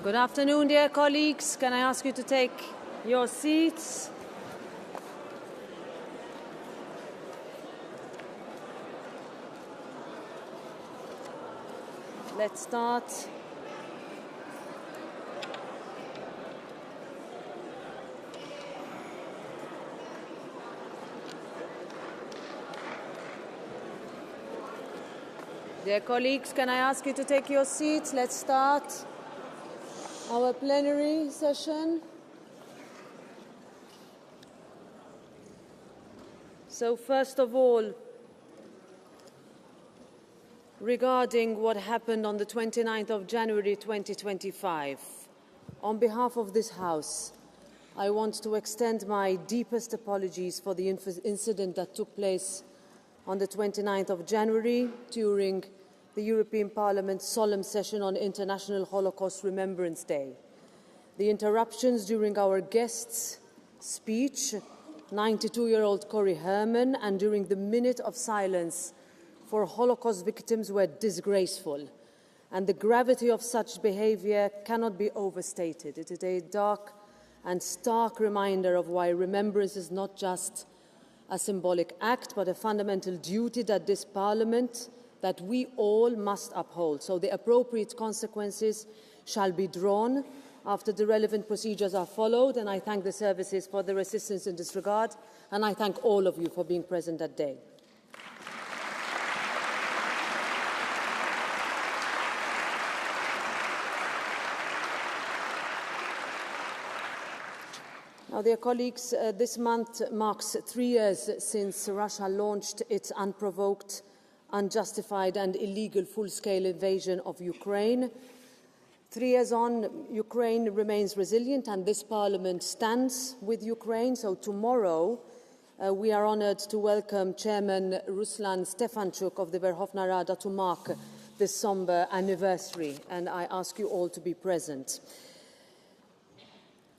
Good afternoon, dear colleagues. Can I ask you to take your seats? Let's start. Dear colleagues, can I ask you to take your seats? Let's start our plenary session. So first of all, regarding what happened on the 29th of January 2025, on behalf of this House, I want to extend my deepest apologies for the incident that took place on the 29th of January during the European Parliament's solemn session on International Holocaust Remembrance Day. The interruptions during our guest's speech, 92-year-old Corey Herman, and during the minute of silence for Holocaust victims were disgraceful, and the gravity of such behavior cannot be overstated. It is a dark and stark reminder of why remembrance is not just a symbolic act, but a fundamental duty that this Parliament, that we all must uphold. So the appropriate consequences shall be drawn after the relevant procedures are followed, and I thank the services for their assistance in this regard, and I thank all of you for being present that day. Now, dear colleagues, this month marks 3 years since Russia launched its unprovoked, unjustified and illegal full-scale invasion of Ukraine. 3 years on, Ukraine remains resilient and this Parliament stands with Ukraine. So tomorrow we are honoured to welcome Chairman Ruslan Stefanchuk of the Verkhovna Rada to mark this sombre anniversary, and I ask you all to be present.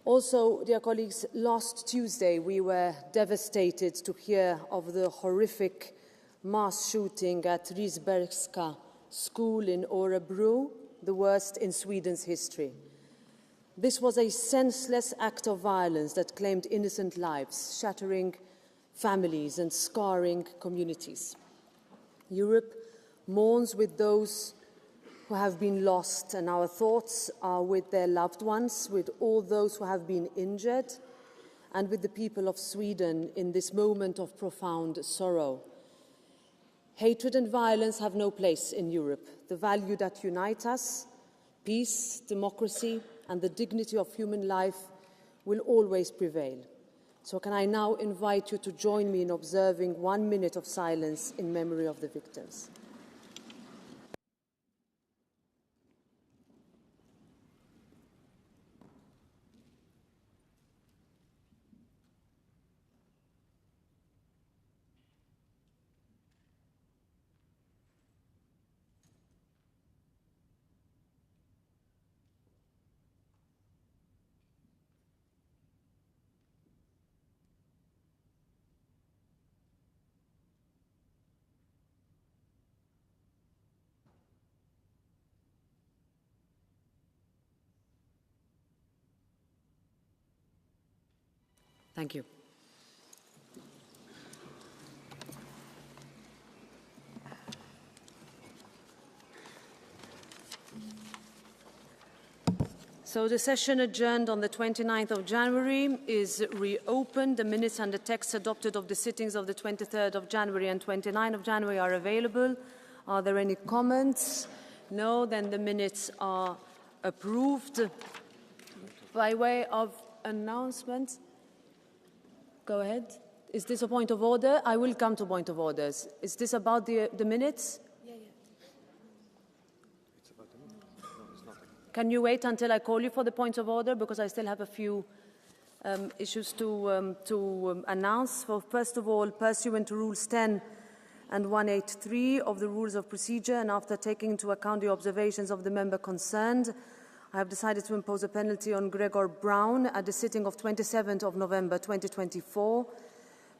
Also, dear colleagues, last Tuesday we were devastated to hear of the horrific mass shooting at Risbergska school in Örebro, the worst in Sweden's history. This was a senseless act of violence that claimed innocent lives, shattering families and scarring communities. Europe mourns with those who have been lost, and our thoughts are with their loved ones, with all those who have been injured, and with the people of Sweden in this moment of profound sorrow. Hatred and violence have no place in Europe. The value that unites us, peace, democracy, and the dignity of human life will always prevail. So can I now invite you to join me in observing 1 minute of silence in memory of the victims. Thank you. So the session adjourned on the 29th of January is reopened. The minutes and the text adopted of the sittings of the 23rd of January and 29th of January are available. Are there any comments? No, then the minutes are approved. By way of announcement, go ahead. Is this a point of order? I will come to point of orders. Is this about the minutes? Yeah. Can you wait until I call you for the point of order? Because I still have a few issues to announce. So first of all, pursuant to Rules 10 and 183 of the Rules of Procedure, and after taking into account the observations of the member concerned, I have decided to impose a penalty on Gregor Brown at the sitting of 27th of November 2024.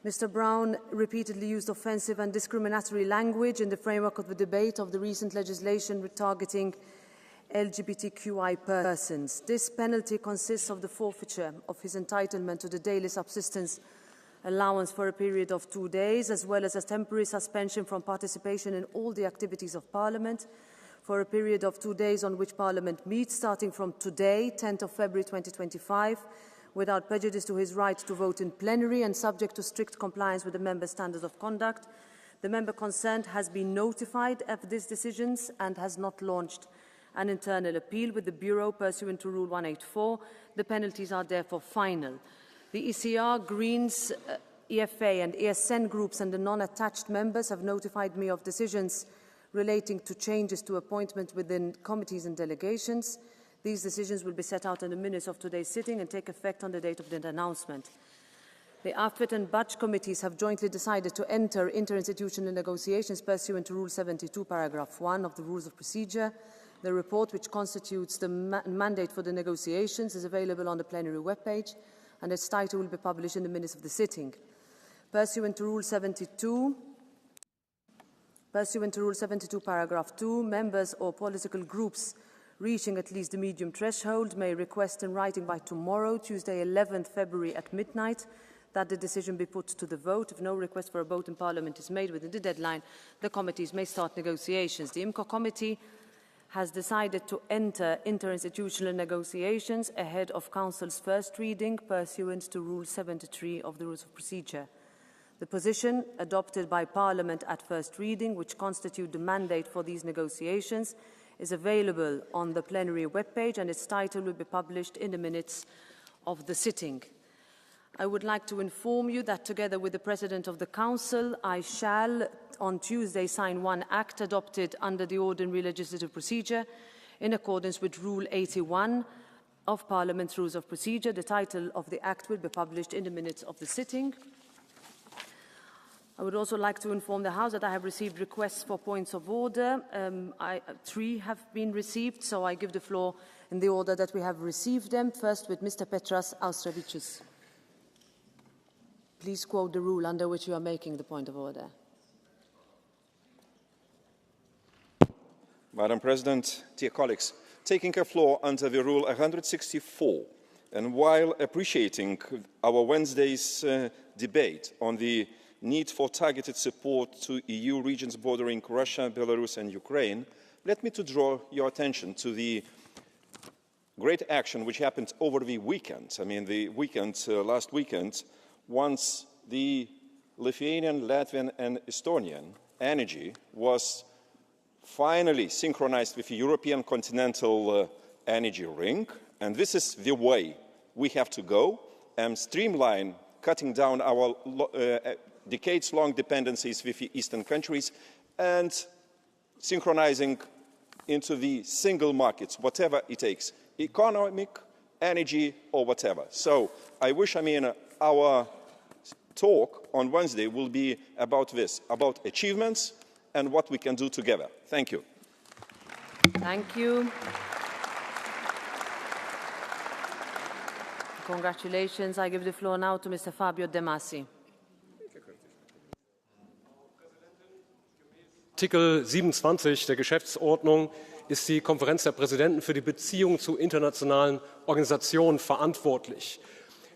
Mr. Brown repeatedly used offensive and discriminatory language in the framework of the debate of the recent legislation targeting LGBTQI persons. This penalty consists of the forfeiture of his entitlement to the daily subsistence allowance for a period of 2 days, as well as a temporary suspension from participation in all the activities of Parliament for a period of 2 days on which Parliament meets, starting from today, 10th of February 2025, without prejudice to his right to vote in plenary and subject to strict compliance with the member standards of conduct. The member concerned has been notified of these decisions and has not launched an internal appeal with the Bureau pursuant to Rule 184. The penalties are therefore final. The ECR, Greens, EFA and ESN groups and the non-attached members have notified me of decisions relating to changes to appointment within committees and delegations. These decisions will be set out in the minutes of today's sitting and take effect on the date of the announcement. The AFET and Budge committees have jointly decided to enter interinstitutional negotiations pursuant to Rule 72, paragraph 1 of the Rules of Procedure. The report, which constitutes the mandate for the negotiations, is available on the plenary webpage, and its title will be published in the minutes of the sitting. Pursuant to Rule 72, paragraph 2, members or political groups reaching at least the medium threshold may request in writing by tomorrow, Tuesday 11th February at midnight, that the decision be put to the vote. If no request for a vote in Parliament is made within the deadline, the committees may start negotiations. The IMCO committee has decided to enter interinstitutional negotiations ahead of Council's first reading pursuant to Rule 73 of the Rules of Procedure. The position adopted by Parliament at first reading, which constitute the mandate for these negotiations, is available on the plenary webpage, and its title will be published in the minutes of the sitting. I would like to inform you that together with the President of the Council, I shall on Tuesday sign one act adopted under the ordinary legislative procedure in accordance with Rule 81 of Parliament's Rules of Procedure. The title of the act will be published in the minutes of the sitting. I would also like to inform the House that I have received requests for points of order. 3 have been received, so I give the floor in the order that we have received them. First with Mr. Petras Austrevicius. Please quote the rule under which you are making the point of order. Madam President, dear colleagues, taking the floor under the Rule 164, and while appreciating our Wednesday's debate on the need for targeted support to EU regions bordering Russia, Belarus and Ukraine, let me to draw your attention to the great action which happened over the weekend. Last weekend, once the Lithuanian, Latvian and Estonian energy was finally synchronized with the European continental energy ring. And this is the way we have to go and streamline cutting down our decades-long dependencies with the Eastern countries and synchronizing into the single markets, whatever it takes, economic, energy or whatever. So I wish, our talk on Wednesday will be about this, about achievements and what we can do together. Thank you. Thank you. Congratulations. I give the floor now to Mr. Fabio De Masi. Artikel 27 der Geschäftsordnung ist die Konferenz der Präsidenten für die Beziehungen zu internationalen Organisationen verantwortlich.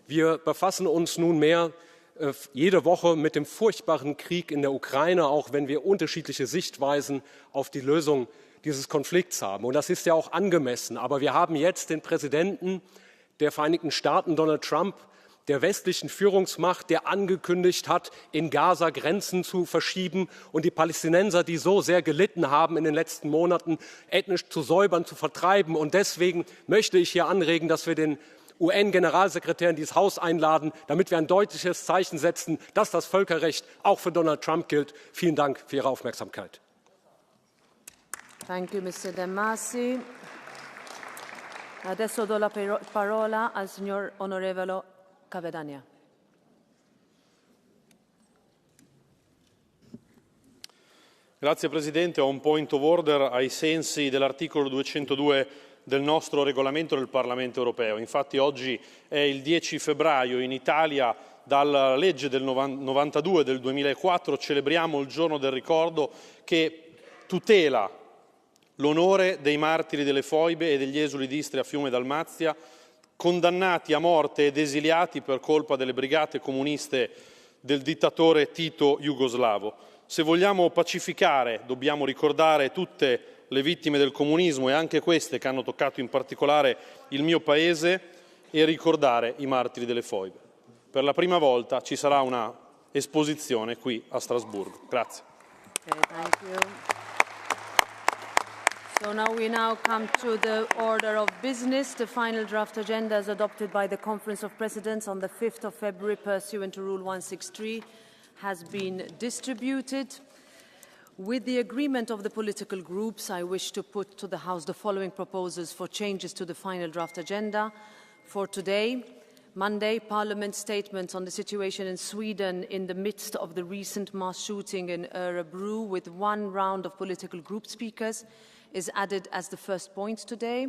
Wir befassen uns nunmehr jede Woche mit dem furchtbaren Krieg in der Ukraine, auch wenn wir unterschiedliche Sichtweisen auf die Lösung dieses Konflikts haben. Und das ist ja auch angemessen. Aber wir haben jetzt den Präsidenten der Vereinigten Staaten, Donald Trump, der westlichen Führungsmacht, der angekündigt hat, in Gaza Grenzen zu verschieben und die Palästinenser, die so sehr gelitten haben in den letzten Monaten, ethnisch zu säubern, zu vertreiben. Und deswegen möchte ich hier anregen, dass wir den UN-Generalsekretär in dieses Haus einladen, damit wir ein deutliches Zeichen setzen, dass das Völkerrecht auch für Donald Trump gilt. Vielen Dank für Ihre Aufmerksamkeit. Thank you, Mr. De Masi. Adesso do la parola al signor onorevole Cavedania. Grazie Presidente, ho un point of order ai sensi dell'articolo 202 del nostro regolamento del Parlamento europeo. Infatti oggi è il 10 febbraio, in Italia dalla legge del 92 del 2004 celebriamo il giorno del ricordo che tutela l'onore dei martiri delle foibe e degli esuli d'Istria, Fiume e Dalmazia, condannati a morte ed esiliati per colpa delle brigate comuniste del dittatore Tito jugoslavo. Se vogliamo pacificare, dobbiamo ricordare tutte le vittime del comunismo e anche queste che hanno toccato in particolare il mio paese e ricordare i martiri delle foibe. Per la prima volta ci sarà una esposizione qui a Strasburgo. Grazie. Okay, thank you. So now we come to the order of business. The final draft agenda as adopted by the Conference of Presidents on the 5th of February pursuant to Rule 163 has been distributed. With the agreement of the political groups, I wish to put to the House the following proposals for changes to the final draft agenda for today. Monday, Parliament statements on the situation in Sweden in the midst of the recent mass shooting in Örebro with one round of political group speakers is added as the first point today.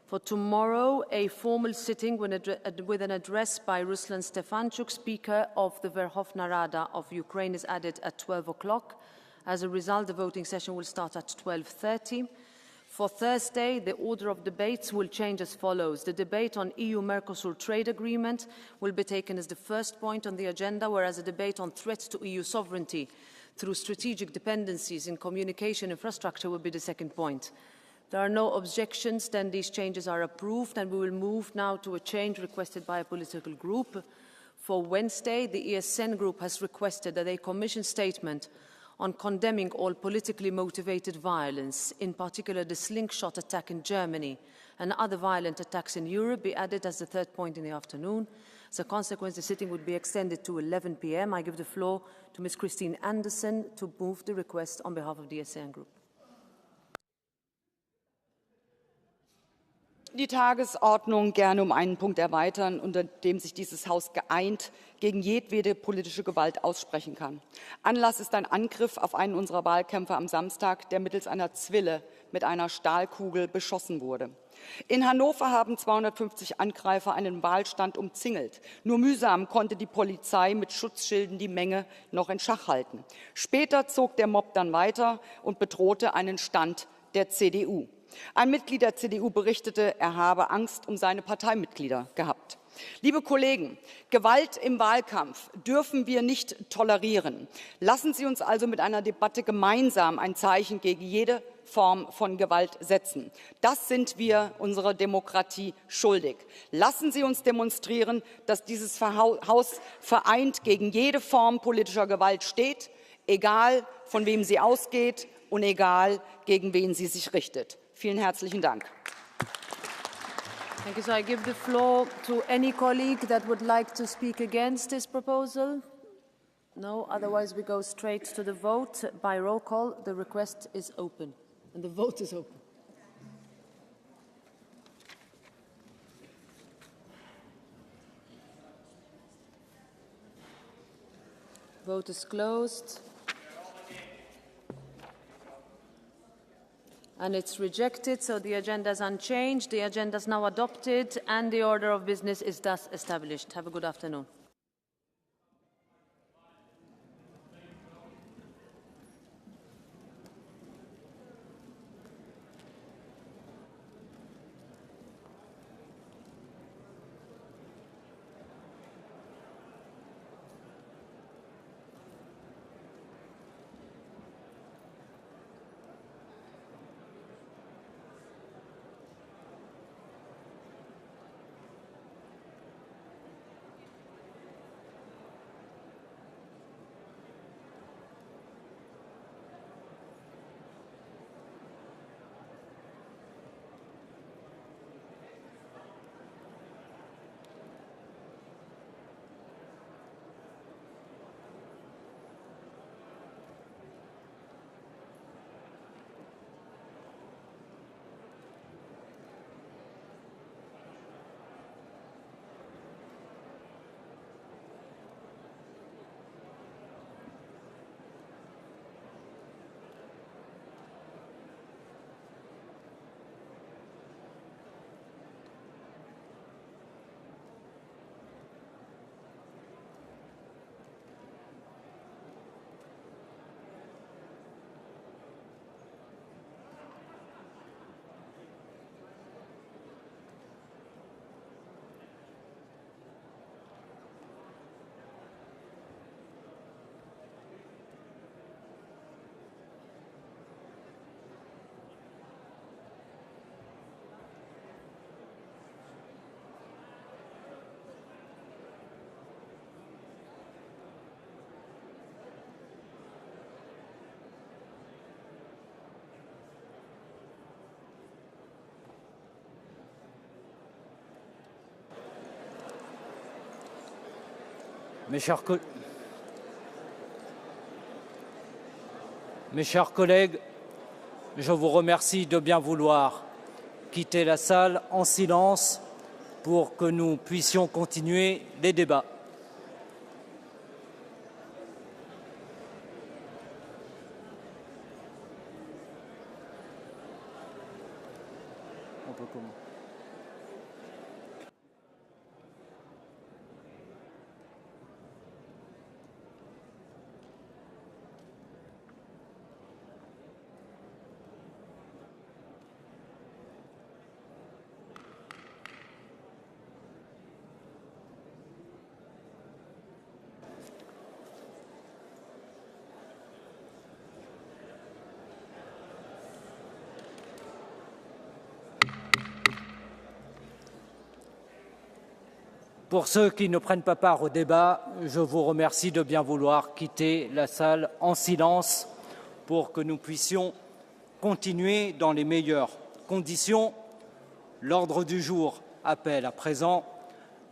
For tomorrow, a formal sitting with an address by Ruslan Stefanchuk, Speaker of the Verkhovna Rada of Ukraine, is added at 12 o'clock. As a result, the voting session will start at 12:30. For Thursday, the order of debates will change as follows. The debate on EU-Mercosur trade agreement will be taken as the first point on the agenda, whereas a debate on threats to EU sovereignty through strategic dependencies in communication infrastructure will be the second point. There are no objections, then these changes are approved, and we will move now to a change requested by a political group. For Wednesday, the ESN group has requested that a Commission statement on condemning all politically motivated violence, in particular the slingshot attack in Germany and other violent attacks in Europe, be added as the third point in the afternoon. As a consequence, the sitting would be extended to 11 p.m. I give the floor to Ms. Christine Anderson to move the request on behalf of the ESN group. Die Tagesordnung gerne um einen Punkt erweitern, unter dem sich dieses Haus geeint gegen jedwede politische Gewalt aussprechen kann. Anlass ist ein Angriff auf einen unserer Wahlkämpfer am Samstag, der mittels einer Zwille mit einer Stahlkugel beschossen wurde. In Hannover haben 250 Angreifer einen Wahlstand umzingelt. Nur mühsam konnte die Polizei mit Schutzschilden die Menge noch in Schach halten. Später zog der Mob dann weiter und bedrohte einen Stand der CDU. Ein Mitglied der CDU berichtete, er habe Angst um seine Parteimitglieder gehabt. Liebe Kollegen, Gewalt im Wahlkampf dürfen wir nicht tolerieren. Lassen Sie uns also mit einer Debatte gemeinsam ein Zeichen gegen jede Form von Gewalt setzen. Das sind wir unserer Demokratie schuldig. Lassen Sie uns demonstrieren, dass dieses Haus vereint gegen jede Form politischer Gewalt steht, egal von wem sie ausgeht und egal gegen wen sie sich richtet. Vielen herzlichen Dank. Thank you. So I give the floor to any colleague that would like to speak against this proposal. No, otherwise we go straight to the vote by roll call. The request is open and the vote is open. Vote is closed. And it's rejected, so the agenda is unchanged, the agenda is now adopted, and the order of business is thus established. Have a good afternoon. Mes chers collègues, je vous remercie de bien vouloir quitter la salle en silence pour que nous puissions continuer les débats. On peut commencer. Pour ceux qui ne prennent pas part au débat, je vous remercie de bien vouloir quitter la salle en silence pour que nous puissions continuer dans les meilleures conditions. L'ordre du jour appelle à présent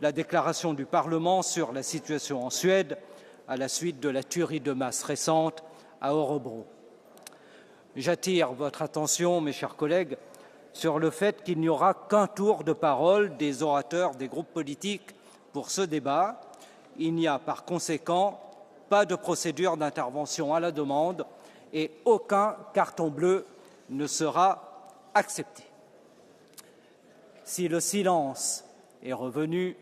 la déclaration du Parlement sur la situation en Suède à la suite de la tuerie de masse récente à Örebro. J'attire votre attention, mes chers collègues, sur le fait qu'il n'y aura qu'un tour de parole des orateurs des groupes politiques pour ce débat. Il n'y a par conséquent pas de procédure d'intervention à la demande et aucun carton bleu ne sera accepté. Si le silence est revenu,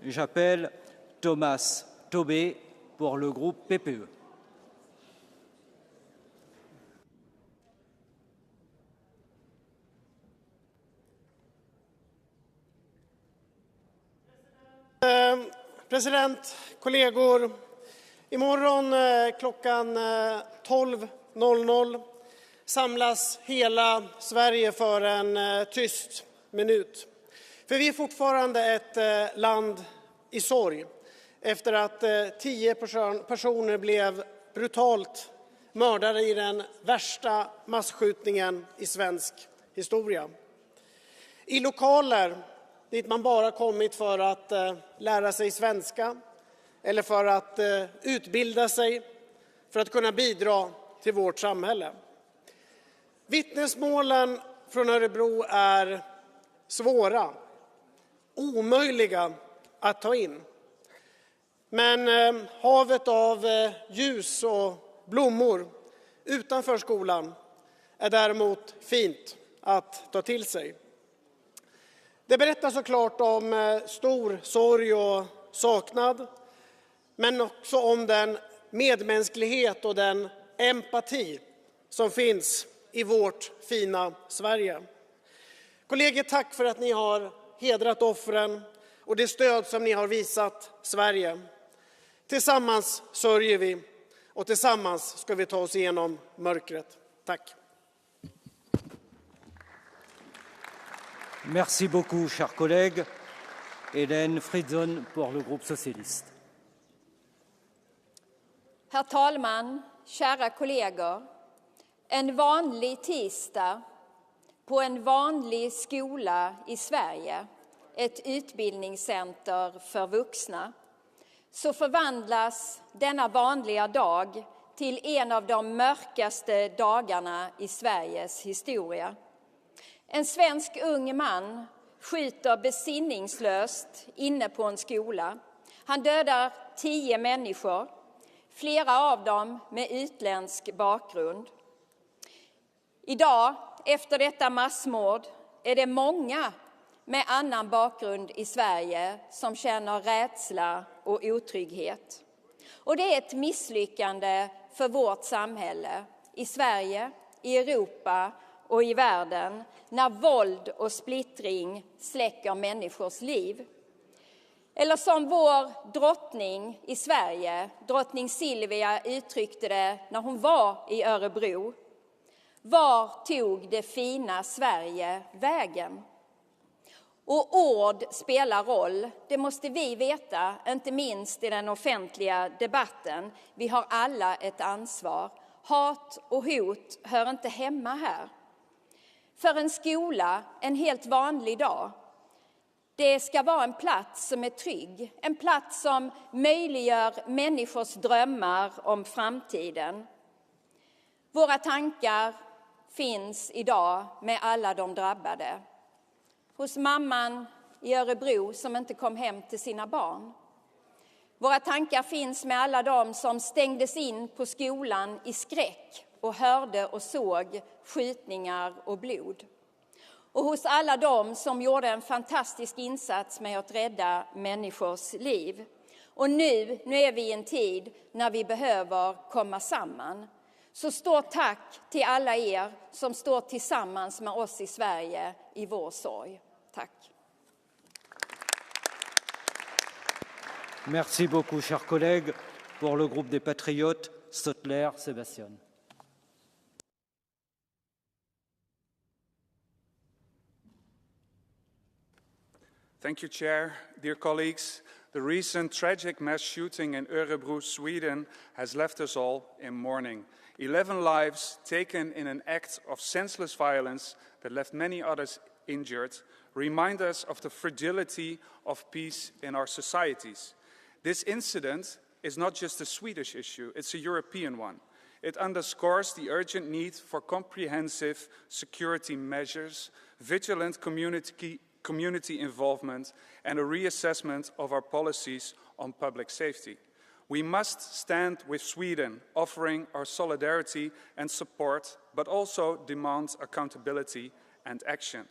j'appelle Thomas Tobé pour le groupe PPE. President, kollegor, imorgon klockan 12.00 samlas hela Sverige för en tyst minut. För vi är fortfarande ett land i sorg efter att 10 personer blev brutalt mördade i den värsta masskjutningen i svensk historia. I lokaler dit man bara kommit för att lära sig svenska eller för att utbilda sig för att kunna bidra till vårt samhälle. Vittnesmålen från Örebro är svåra, omöjliga att ta in. Men havet av ljus och blommor utanför skolan är däremot fint att ta till sig. Det berättar såklart om stor sorg och saknad, men också om den medmänsklighet och den empati som finns i vårt fina Sverige. Kollegor, tack för att ni har hedrat offren och det stöd som ni har visat Sverige. Tillsammans sörjer vi och tillsammans ska vi ta oss igenom mörkret. Tack. Merci beaucoup, chers collègues. Hélène Fritzon pour le groupe socialiste. Herr talman, kära kollegor. En vanlig tisdag på en vanlig skola i Sverige, ett utbildningscenter för vuxna, så förvandlas denna vanliga dag till en av de mörkaste dagarna i Sveriges historia. En svensk ung man skjuter besinningslöst inne på en skola. Han dödar 10 människor, flera av dem med utländsk bakgrund. Idag, efter detta massmord, är det många med annan bakgrund i Sverige som känner rädsla och otrygghet. Och det är ett misslyckande för vårt samhälle i Sverige, i Europa och i världen när våld och splittring släcker människors liv. Eller som vår drottning i Sverige, drottning Silvia, uttryckte det när hon var i Örebro. Var tog det fina Sverige vägen? Och ord spelar roll, det måste vi veta, inte minst i den offentliga debatten. Vi har alla ett ansvar. Hat och hot hör inte hemma här. För en skola, en helt vanlig dag, Det ska vara en plats som är trygg, en plats som möjliggör människors drömmar om framtiden. Våra tankar finns idag med alla de drabbade. Hos mamman i Örebro som inte kom hem till sina barn. Våra tankar finns med alla de som stängdes in på skolan i skräck och hörde och såg skjutningar och blod. Och hos alla de som gjorde en fantastisk insats med att rädda människors liv. Och nu är vi i en tid när vi behöver komma samman. Så stort tack till alla er som står tillsammans med oss i Sverige i vår sorg. Tack. Merci beaucoup, chers collègues. Pour le groupe des Patriotes, Stotler, Sébastien. Thank you, Chair. Dear colleagues, the recent tragic mass shooting in Örebro, Sweden has left us all in mourning. 11 lives taken in an act of senseless violence that left many others injured remind us of the fragility of peace in our societies. This incident is not just a Swedish issue, it's a European one. It underscores the urgent need for comprehensive security measures, vigilant community involvement, and a reassessment of our policies on public safety. We must stand with Sweden, offering our solidarity and support, but also demand accountability and action.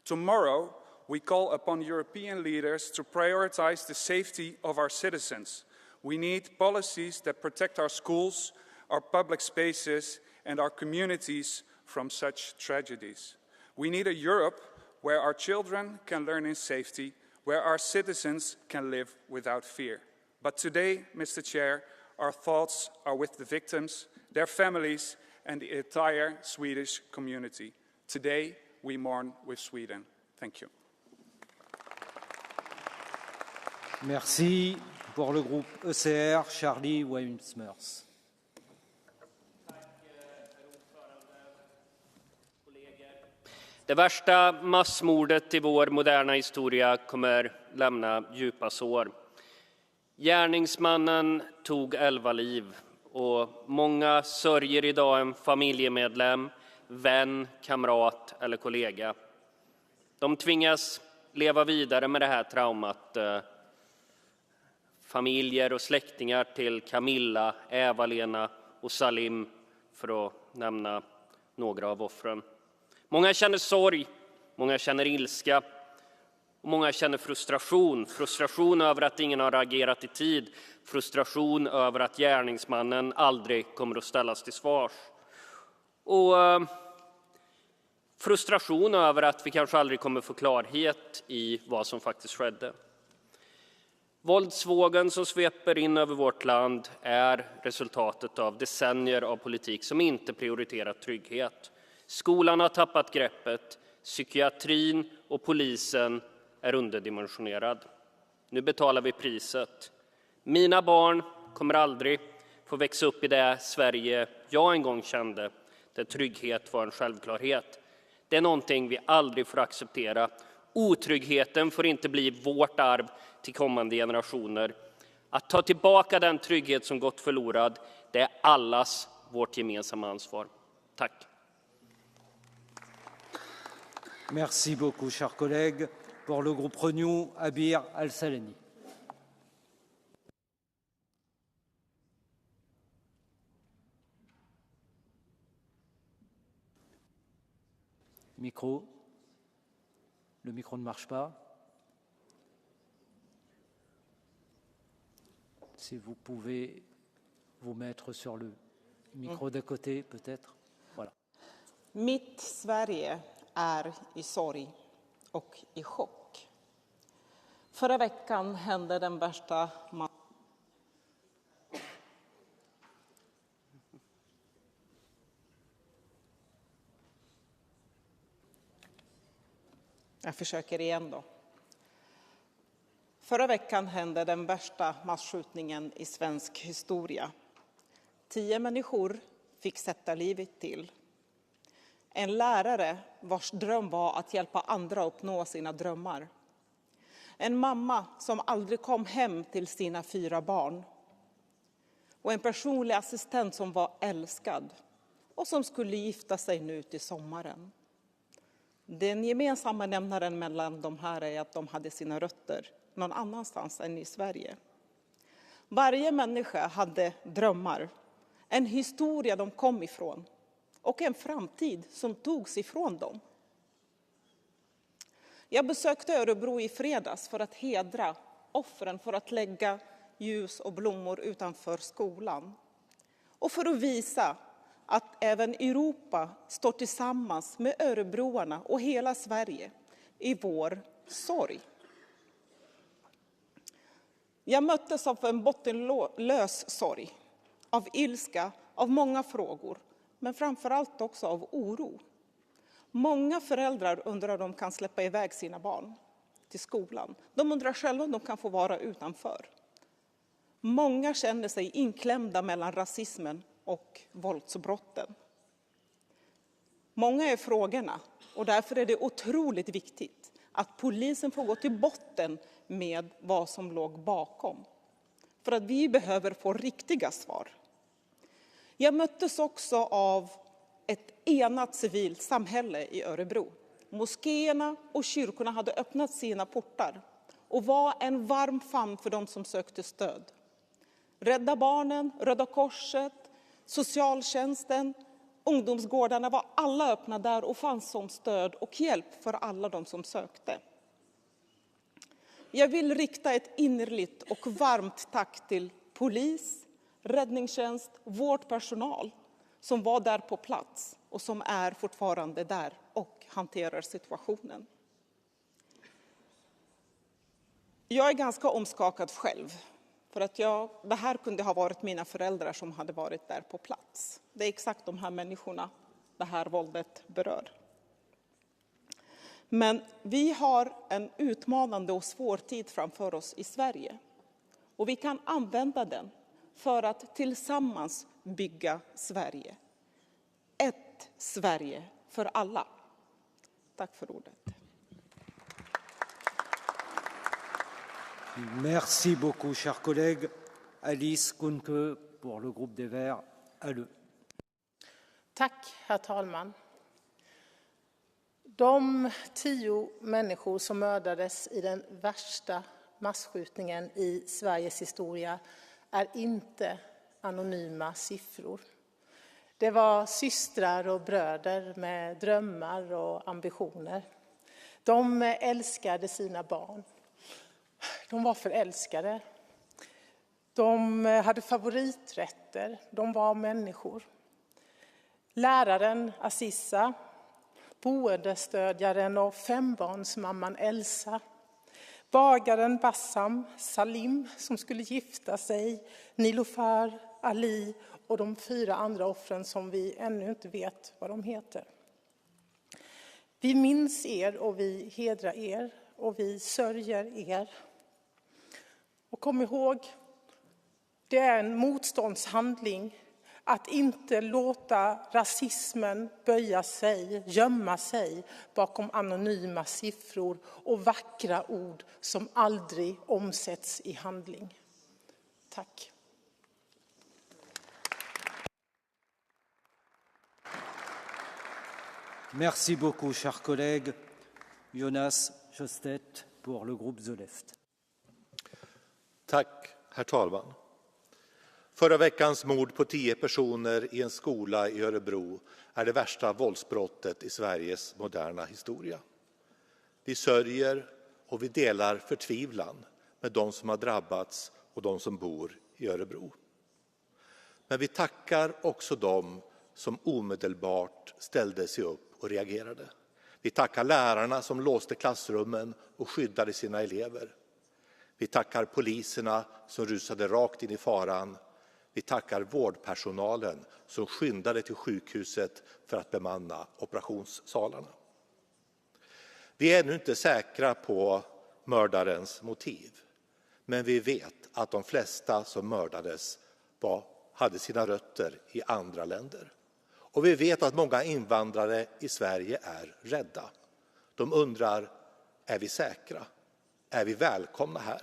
Tomorrow, we call upon European leaders to prioritize the safety of our citizens. We need policies that protect our schools, our public spaces, and our communities from such tragedies. We need a Europe where our children can learn in safety, where our citizens can live without fear. But today, Mr. Chair, our thoughts are with the victims, their families, and the entire Swedish community. Today, we mourn with Sweden. Thank you. Merci. Pour le groupe ECR, Charlie Weimsmers. Det värsta massmordet i vår moderna historia kommer lämna djupa sår. Gärningsmannen tog 11 liv och många sörjer idag en familjemedlem, vän, kamrat eller kollega. De tvingas leva vidare med det här traumat. Familjer och släktingar till Camilla, Eva-Lena och Salim, för att nämna några av offren. Många känner sorg, många känner ilska och många känner frustration. Frustration över att ingen har agerat i tid. Frustration över att gärningsmannen aldrig kommer att ställas till svars. Och frustration över att vi kanske aldrig kommer få klarhet i vad som faktiskt skedde. Våldsvågen som sveper in över vårt land är resultatet av decennier av politik som inte prioriterat trygghet. Skolan har tappat greppet, psykiatrin och polisen är underdimensionerad. Nu betalar vi priset. Mina barn kommer aldrig få växa upp i det Sverige jag en gång kände, där trygghet var en självklarhet. Det är någonting vi aldrig får acceptera. Otryggheten får inte bli vårt arv till kommande generationer. Att ta tillbaka den trygghet som gått förlorad, det är allas vårt gemensamma ansvar. Tack. Merci beaucoup, chers collègues. Pour le groupe Renew, Abir Al-Salani. Micro. Le micro ne marche pas. Si vous pouvez vous mettre sur le micro d'à côté, peut-être. Voilà. Mitt Sverige är i sorg och i chock. Förra veckan hände den värsta Jag försöker igen då. Förra veckan hände den värsta masskjutningen i svensk historia. 10 människor fick sätta livet till. En lärare vars dröm var att hjälpa andra att uppnå sina drömmar. En mamma som aldrig kom hem till sina 4 barn. Och en personlig assistent som var älskad och som skulle gifta sig nu till sommaren. Den gemensamma nämnaren mellan de här är att de hade sina rötter någon annanstans än i Sverige. Varje människa hade drömmar, en historia de kom ifrån och en framtid som togs ifrån dem. Jag besökte Örebro i fredags för att hedra offren, för att lägga ljus och blommor utanför skolan. Och för att visa att även Europa står tillsammans med örebroarna och hela Sverige i vår sorg. Jag möttes av en bottenlös sorg, av ilska, av många frågor, men framförallt också av oro. Många föräldrar undrar om de kan släppa iväg sina barn till skolan. De undrar själva om de kan få vara utanför. Många känner sig inklämda mellan rasismen och våldsbrotten. Många är frågorna, och därför är det otroligt viktigt att polisen får gå till botten med vad som låg bakom. För att vi behöver få riktiga svar. Jag möttes också av ett enat civilt samhälle i Örebro. Moskéerna och kyrkorna hade öppnat sina portar och var en varm famn för de som sökte stöd. Rädda Barnen, Röda Korset, socialtjänsten, ungdomsgårdarna var alla öppna där och fanns som stöd och hjälp för alla de som sökte. Jag vill rikta ett innerligt och varmt tack till polis, räddningstjänst, vårdpersonal som var där på plats och som är fortfarande där och hanterar situationen. Jag är ganska omskakad själv. För att det här kunde ha varit mina föräldrar som hade varit där på plats. Det är exakt de här människorna det här våldet berör. Men vi har en utmanande och svår tid framför oss i Sverige. Och vi kan använda den för att tillsammans bygga Sverige. Ett Sverige för alla. Tack för ordet. Merci beaucoup, chers collègues. Alice Kuhnke pour le groupe des Verts à l'E. Tack, herr talman. De 10 människor som mördades i den värsta massskjutningen i Sveriges historia är inte anonyma siffror. Det var systrar och bröder med drömmar och ambitioner. De älskade sina barn. De var förälskade. De hade favoriträtter. De var människor. Läraren Aziza, boendestödjaren och 5-barnsmamman Elsa, bagaren Bassam, Salim som skulle gifta sig, Nilofar, Ali och de 4 andra offren som vi ännu inte vet vad de heter. Vi minns er och vi hedrar er och vi sörjer er. Och kom ihåg, det är en motståndshandling att inte låta rasismen böja sig, gömma sig bakom anonyma siffror och vackra ord som aldrig omsätts i handling. Tack. Merci beaucoup, chers collègues. Jonas Sjöstedt pour le groupe The Left. Tack, herr talman. Förra veckans mord på 10 personer i en skola i Örebro är det värsta våldsbrottet i Sveriges moderna historia. Vi sörjer och vi delar förtvivlan med de som har drabbats och de som bor i Örebro. Men vi tackar också de som omedelbart ställde sig upp och reagerade. Vi tackar lärarna som låste klassrummen och skyddade sina elever. Vi tackar poliserna som rusade rakt in i faran. Vi tackar vårdpersonalen som skyndade till sjukhuset för att bemanna operationssalarna. Vi är ännu inte säkra på mördarens motiv. Men vi vet att de flesta som mördades hade sina rötter i andra länder. Och vi vet att många invandrare i Sverige är rädda. De undrar, är vi säkra? är vi välkomna här.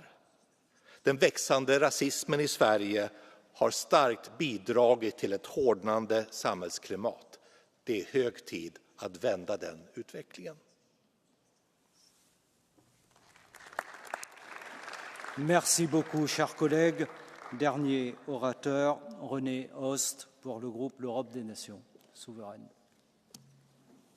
Den växande rasismen i Sverige har starkt bidragit till ett hårdnande samhällsklimat. Det är hög tid att vända den utvecklingen. Merci beaucoup, chers collègues. Dernier orateur, René Host, pour le groupe L'Europe des Nations souveraines.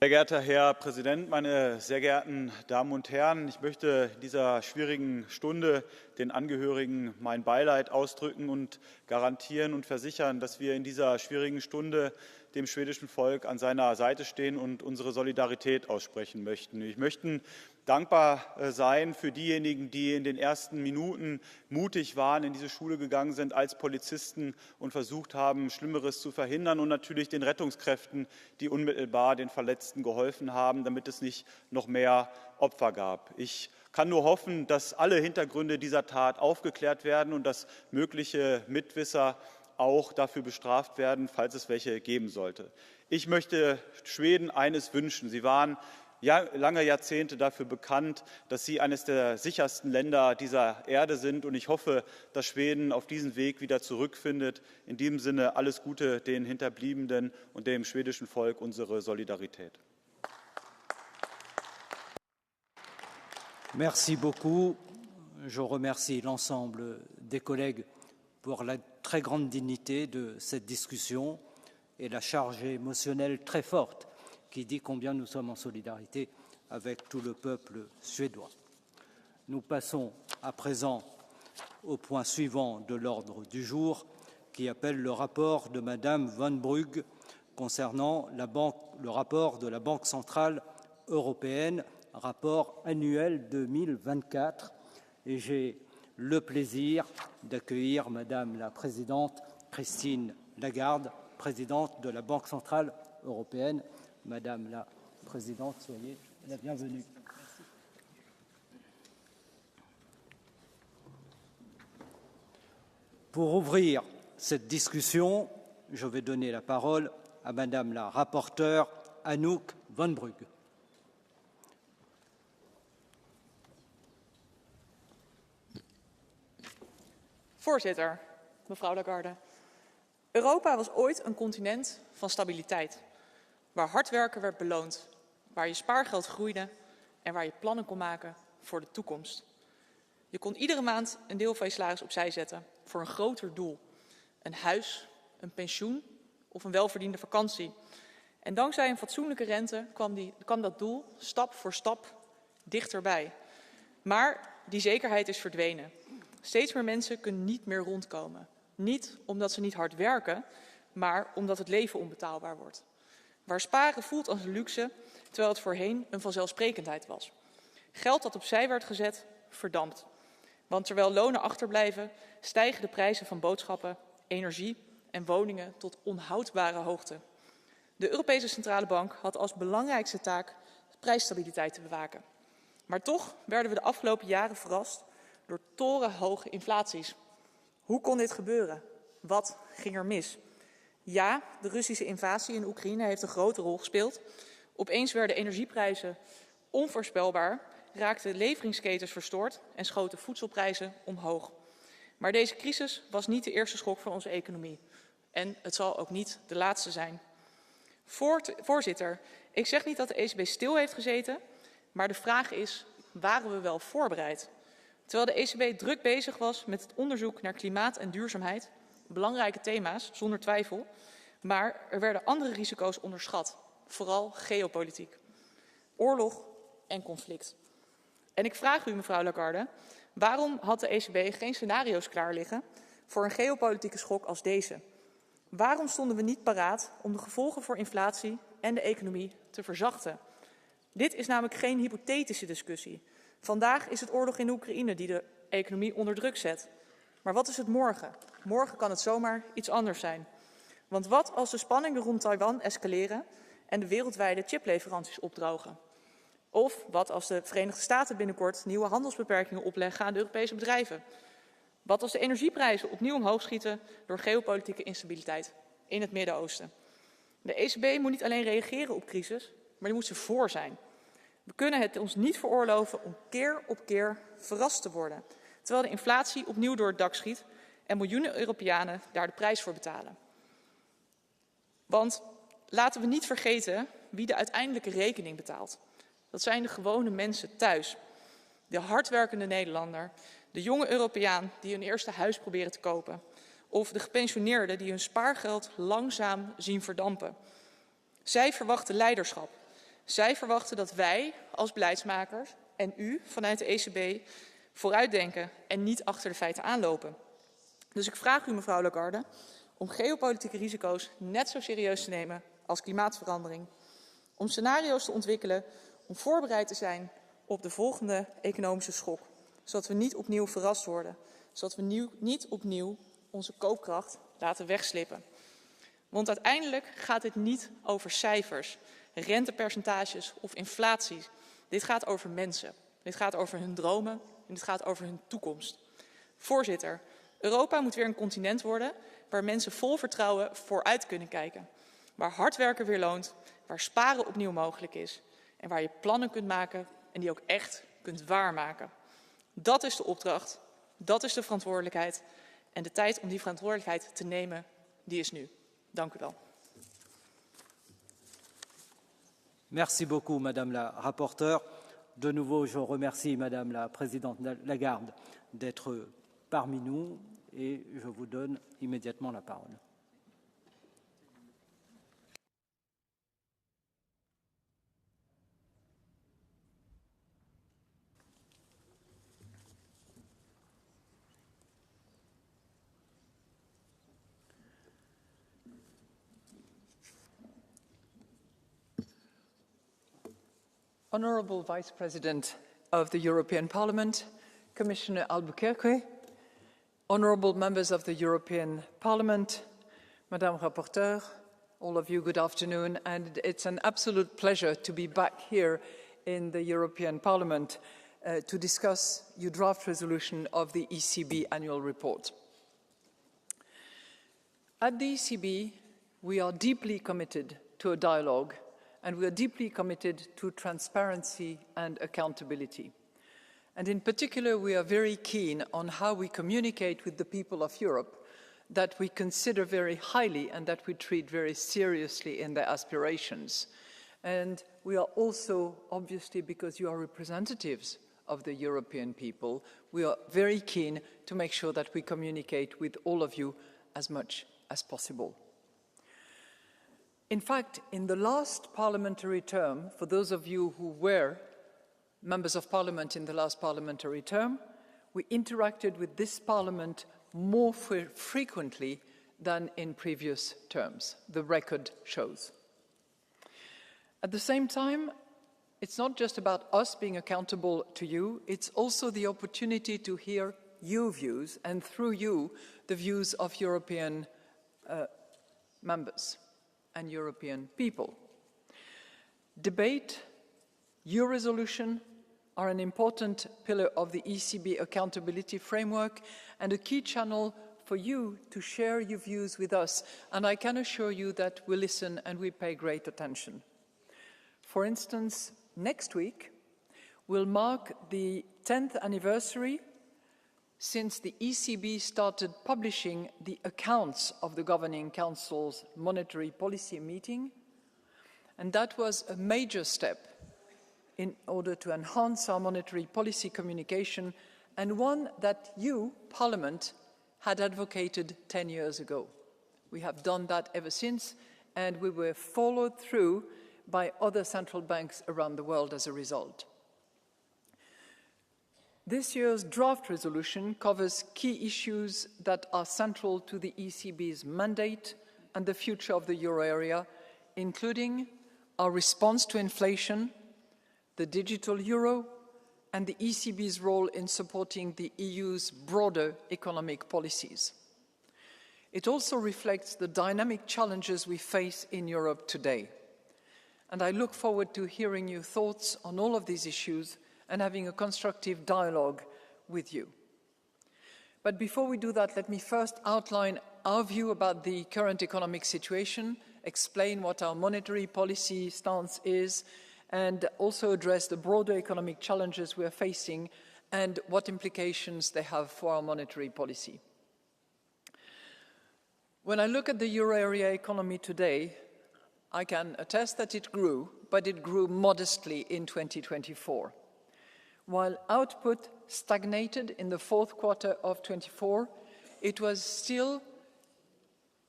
Sehr geehrter Herr Präsident, meine sehr geehrten Damen und Herren! Ich möchte in dieser schwierigen Stunde den Angehörigen mein Beileid ausdrücken und garantieren und versichern, dass wir in dieser schwierigen Stunde dem schwedischen Volk an seiner Seite stehen und unsere Solidarität aussprechen möchten. Ich möchte dankbar sein für diejenigen, die in den ersten Minuten mutig waren, in diese Schule gegangen sind als Polizisten und versucht haben, Schlimmeres zu verhindern, und natürlich den Rettungskräften, die unmittelbar den Verletzten geholfen haben, damit es nicht noch mehr Opfer gab. Ich kann nur hoffen, dass alle Hintergründe dieser Tat aufgeklärt werden und dass mögliche Mitwisser auch dafür bestraft werden, falls es welche geben sollte. Ich möchte Schweden eines wünschen. Sie waren lange Jahrzehnte dafür bekannt, dass sie eines der sichersten Länder dieser Erde sind. Und ich hoffe, dass Schweden auf diesen Weg wieder zurückfindet. In diesem Sinne alles Gute den Hinterbliebenen und dem schwedischen Volk, unsere Solidarität. Merci beaucoup. Je remercie l'ensemble des collègues pour la très grande dignité de cette discussion et la charge émotionnelle très forte qui dit combien nous sommes en solidarité avec tout le peuple suédois. Nous passons à présent au point suivant de l'ordre du jour, qui appelle le rapport de Madame Van Brugge concernant le rapport de la Banque centrale européenne, rapport annuel 2024. Et j'ai le plaisir d'accueillir Madame la Présidente Christine Lagarde, Présidente de la Banque centrale européenne. Madame la Présidente, soyez la bienvenue. Pour ouvrir cette discussion, je vais donner la parole à Madame la rapporteure Anouk Van Brugge. Voorzitter, mevrouw Lagarde. Europa was ooit een continent van stabiliteit, waar hard werken werd beloond, waar je spaargeld groeide en waar je plannen kon maken voor de toekomst. Je kon iedere maand een deel van je salaris opzij zetten voor een groter doel. Een huis, een pensioen of een welverdiende vakantie. En dankzij een fatsoenlijke rente kwam dat doel stap voor stap dichterbij. Maar die zekerheid is verdwenen. Steeds meer mensen kunnen niet meer rondkomen. Niet omdat ze niet hard werken, maar omdat het leven onbetaalbaar wordt. Waar sparen voelt als een luxe, terwijl het voorheen een vanzelfsprekendheid was. Geld dat opzij werd gezet, verdampt. Want terwijl lonen achterblijven, stijgen de prijzen van boodschappen, energie en woningen tot onhoudbare hoogte. De Europese Centrale Bank had als belangrijkste taak prijsstabiliteit te bewaken. Maar toch werden we de afgelopen jaren verrast door torenhoge inflaties. Hoe kon dit gebeuren? Wat ging er mis? Ja, de Russische invasie in Oekraïne heeft een grote rol gespeeld. Opeens werden energieprijzen onvoorspelbaar, raakten leveringsketens verstoord en schoten voedselprijzen omhoog. Maar deze crisis was niet de eerste schok voor onze economie. En het zal ook niet de laatste zijn. Voorzitter, ik zeg niet dat de ECB stil heeft gezeten, maar de vraag is, waren we wel voorbereid? Terwijl de ECB druk bezig was met het onderzoek naar klimaat en duurzaamheid, belangrijke thema's, zonder twijfel, maar er werden andere risico's onderschat, vooral geopolitiek, oorlog en conflict. En ik vraag u, mevrouw Lagarde, waarom had de ECB geen scenario's klaar liggen voor een geopolitieke schok als deze? Waarom stonden we niet paraat om de gevolgen voor inflatie en de economie te verzachten? Dit is namelijk geen hypothetische discussie. Vandaag is het oorlog in Oekraïne die de economie onder druk zet. Maar wat is het morgen? Morgen kan het zomaar iets anders zijn. Want wat als de spanningen rond Taiwan escaleren en de wereldwijde chipleveranties opdrogen? Of wat als de Verenigde Staten binnenkort nieuwe handelsbeperkingen opleggen aan de Europese bedrijven? Wat als de energieprijzen opnieuw omhoog schieten door geopolitieke instabiliteit in het Midden-Oosten? De ECB moet niet alleen reageren op crisis, maar die moet ze voor zijn. We kunnen het ons niet veroorloven om keer op keer verrast te worden, terwijl de inflatie opnieuw door het dak schiet en miljoenen Europeanen daar de prijs voor betalen. Want laten we niet vergeten wie de uiteindelijke rekening betaalt. Dat zijn de gewone mensen thuis. De hardwerkende Nederlander, de jonge Europeaan die hun eerste huis proberen te kopen. Of de gepensioneerden die hun spaargeld langzaam zien verdampen. Zij verwachten leiderschap. Zij verwachten dat wij als beleidsmakers en u vanuit de ECB vooruitdenken en niet achter de feiten aanlopen. Dus ik vraag u, mevrouw Lagarde, om geopolitieke risico's net zo serieus te nemen als klimaatverandering. Om scenario's te ontwikkelen, om voorbereid te zijn op de volgende economische schok. Zodat we niet opnieuw verrast worden. Zodat we niet opnieuw onze koopkracht laten wegslippen. Want uiteindelijk gaat dit niet over cijfers, rentepercentages of inflatie. Dit gaat over mensen. Dit gaat over hun dromen en dit gaat over hun toekomst. Voorzitter, Europa moet weer een continent worden waar mensen vol vertrouwen vooruit kunnen kijken. Waar hard werken weer loont, waar sparen opnieuw mogelijk is en waar je plannen kunt maken en die ook echt kunt waarmaken. Dat is de opdracht, dat is de verantwoordelijkheid en de tijd om die verantwoordelijkheid te nemen, die is nu. Dank u wel. Merci beaucoup, Madame la rapporteure. De nouveau, je remercie Madame la Présidente Lagarde d'être parmi nous et je vous donne immédiatement la parole. Honourable Vice President of the European Parliament, Commissioner Albuquerque, honourable members of the European Parliament, Madame Rapporteur, all of you, good afternoon, and it's an absolute pleasure to be back here in the European Parliament to discuss your draft resolution of the ECB annual report. At the ECB, we are deeply committed to a dialogue and we are deeply committed to transparency and accountability. And in particular, we are very keen on how we communicate with the people of Europe that we consider very highly and that we treat very seriously in their aspirations. And we are also, obviously, because you are representatives of the European people, we are very keen to make sure that we communicate with all of you as much as possible. In fact, in the last parliamentary term, for those of you who were members of parliament in the last parliamentary term, we interacted with this parliament more frequently than in previous terms, the record shows. At the same time, it's not just about us being accountable to you, it's also the opportunity to hear your views and through you, the views of European members and European people. Debate, your resolution are an important pillar of the ECB accountability framework and a key channel for you to share your views with us. And I can assure you that we listen and we pay great attention. For instance, next week will mark the 10th anniversary since the ECB started publishing the accounts of the Governing Council's monetary policy meeting, and that was a major step in order to enhance our monetary policy communication, and one that you, Parliament, had advocated 10 years ago. We have done that ever since, and we were followed through by other central banks around the world as a result. This year's draft resolution covers key issues that are central to the ECB's mandate and the future of the euro area, including our response to inflation, the digital euro, and the ECB's role in supporting the EU's broader economic policies. It also reflects the dynamic challenges we face in Europe today. And I look forward to hearing your thoughts on all of these issues and having a constructive dialogue with you. But before we do that, let me first outline our view about the current economic situation, explain what our monetary policy stance is, and also address the broader economic challenges we are facing and what implications they have for our monetary policy. When I look at the euro area economy today, I can attest that it grew, but it grew modestly in 2024. While output stagnated in the fourth quarter of 24, it was still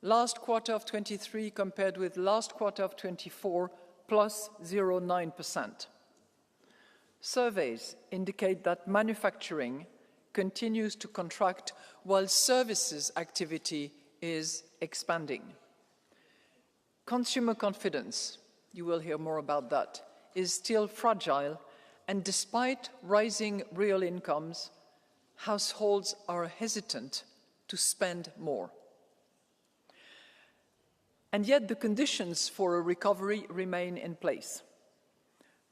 last quarter of 23 compared with last quarter of 24 plus 0.9%. Surveys indicate that manufacturing continues to contract while services activity is expanding. Consumer confidence, you will hear more about that, is still fragile, and despite rising real incomes, households are hesitant to spend more. And yet the conditions for a recovery remain in place.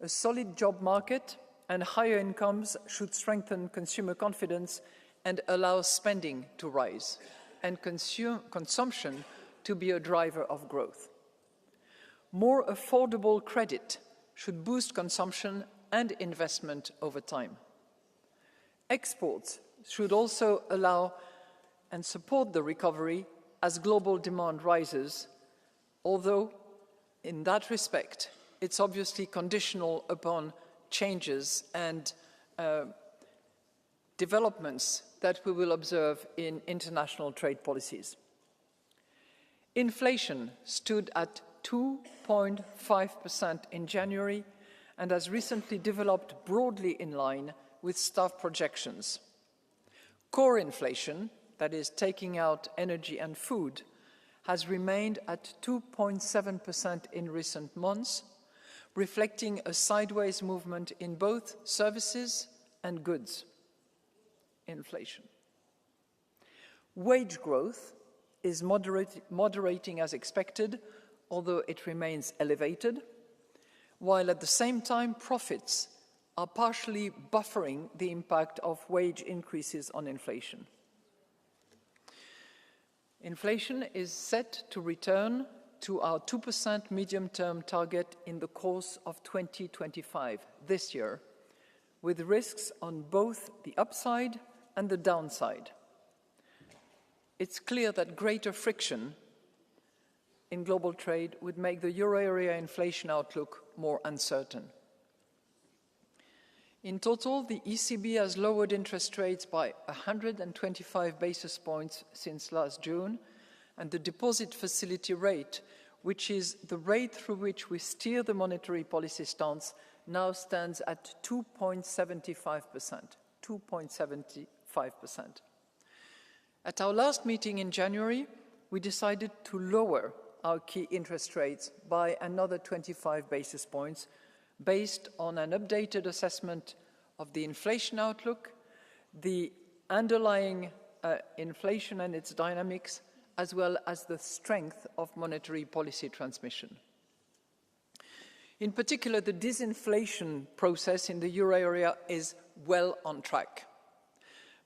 A solid job market and higher incomes should strengthen consumer confidence and allow spending to rise and consumption to be a driver of growth. More affordable credit should boost consumption and investment over time. Exports should also allow and support the recovery as global demand rises, although in that respect, it's obviously conditional upon changes and developments that we will observe in international trade policies. Inflation stood at 2.5% in January and has recently developed broadly in line with staff projections. Core inflation, that is taking out energy and food, has remained at 2.7% in recent months, reflecting a sideways movement in both services and goods inflation. Wage growth is moderating as expected, although it remains elevated, while at the same time profits are partially buffering the impact of wage increases on inflation. Inflation is set to return to our 2% medium-term target in the course of 2025, this year, with risks on both the upside and the downside. It's clear that greater friction in global trade would make the euro area inflation outlook more uncertain. In total, the ECB has lowered interest rates by 125 basis points since last June, and the deposit facility rate, which is the rate through which we steer the monetary policy stance, now stands at 2.75%. 2.75%. At our last meeting in January, we decided to lower our key interest rates by another 25 basis points based on an updated assessment of the inflation outlook, the underlying inflation and its dynamics, as well as the strength of monetary policy transmission. In particular, the disinflation process in the euro area is well on track.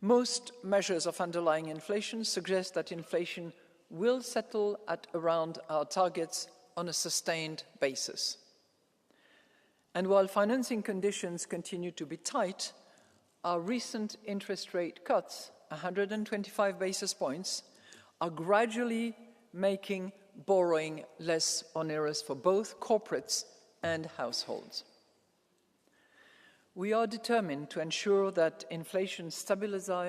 Most measures of underlying inflation suggest that inflation will settle at around our targets on a sustained basis. And while financing conditions continue to be tight, our recent interest rate cuts, 125 basis points, are gradually making borrowing less onerous for both corporates and households. We are determined to ensure that inflation stabilizes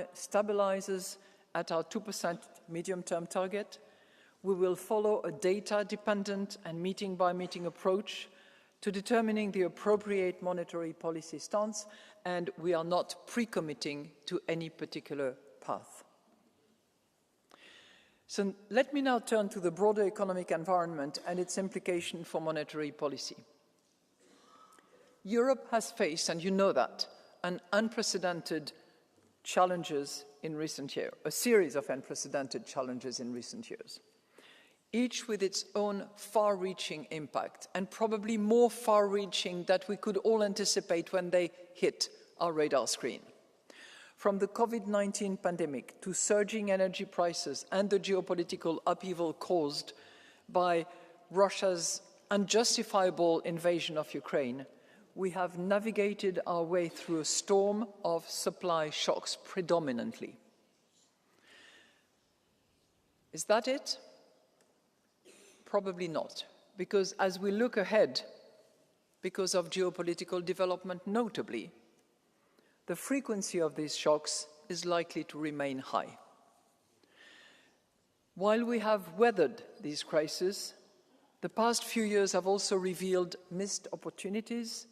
at our 2% medium-term target. We will follow a data-dependent and meeting-by-meeting approach to determining the appropriate monetary policy stance, and we are not pre-committing to any particular path. So let me now turn to the broader economic environment and its implication for monetary policy. Europe has faced, and you know that, an unprecedented challenges in recent years, a series of unprecedented challenges in recent years, each with its own far-reaching impact, and probably more far-reaching that we could all anticipate when they hit our radar screen. From the COVID-19 pandemic to surging energy prices and the geopolitical upheaval caused by Russia's unjustifiable invasion of Ukraine, we have navigated our way through a storm of supply shocks predominantly. Is that it? Probably not, because as we look ahead, because of geopolitical development notably, the frequency of these shocks is likely to remain high. While we have weathered these crises, the past few years have also revealed missed opportunities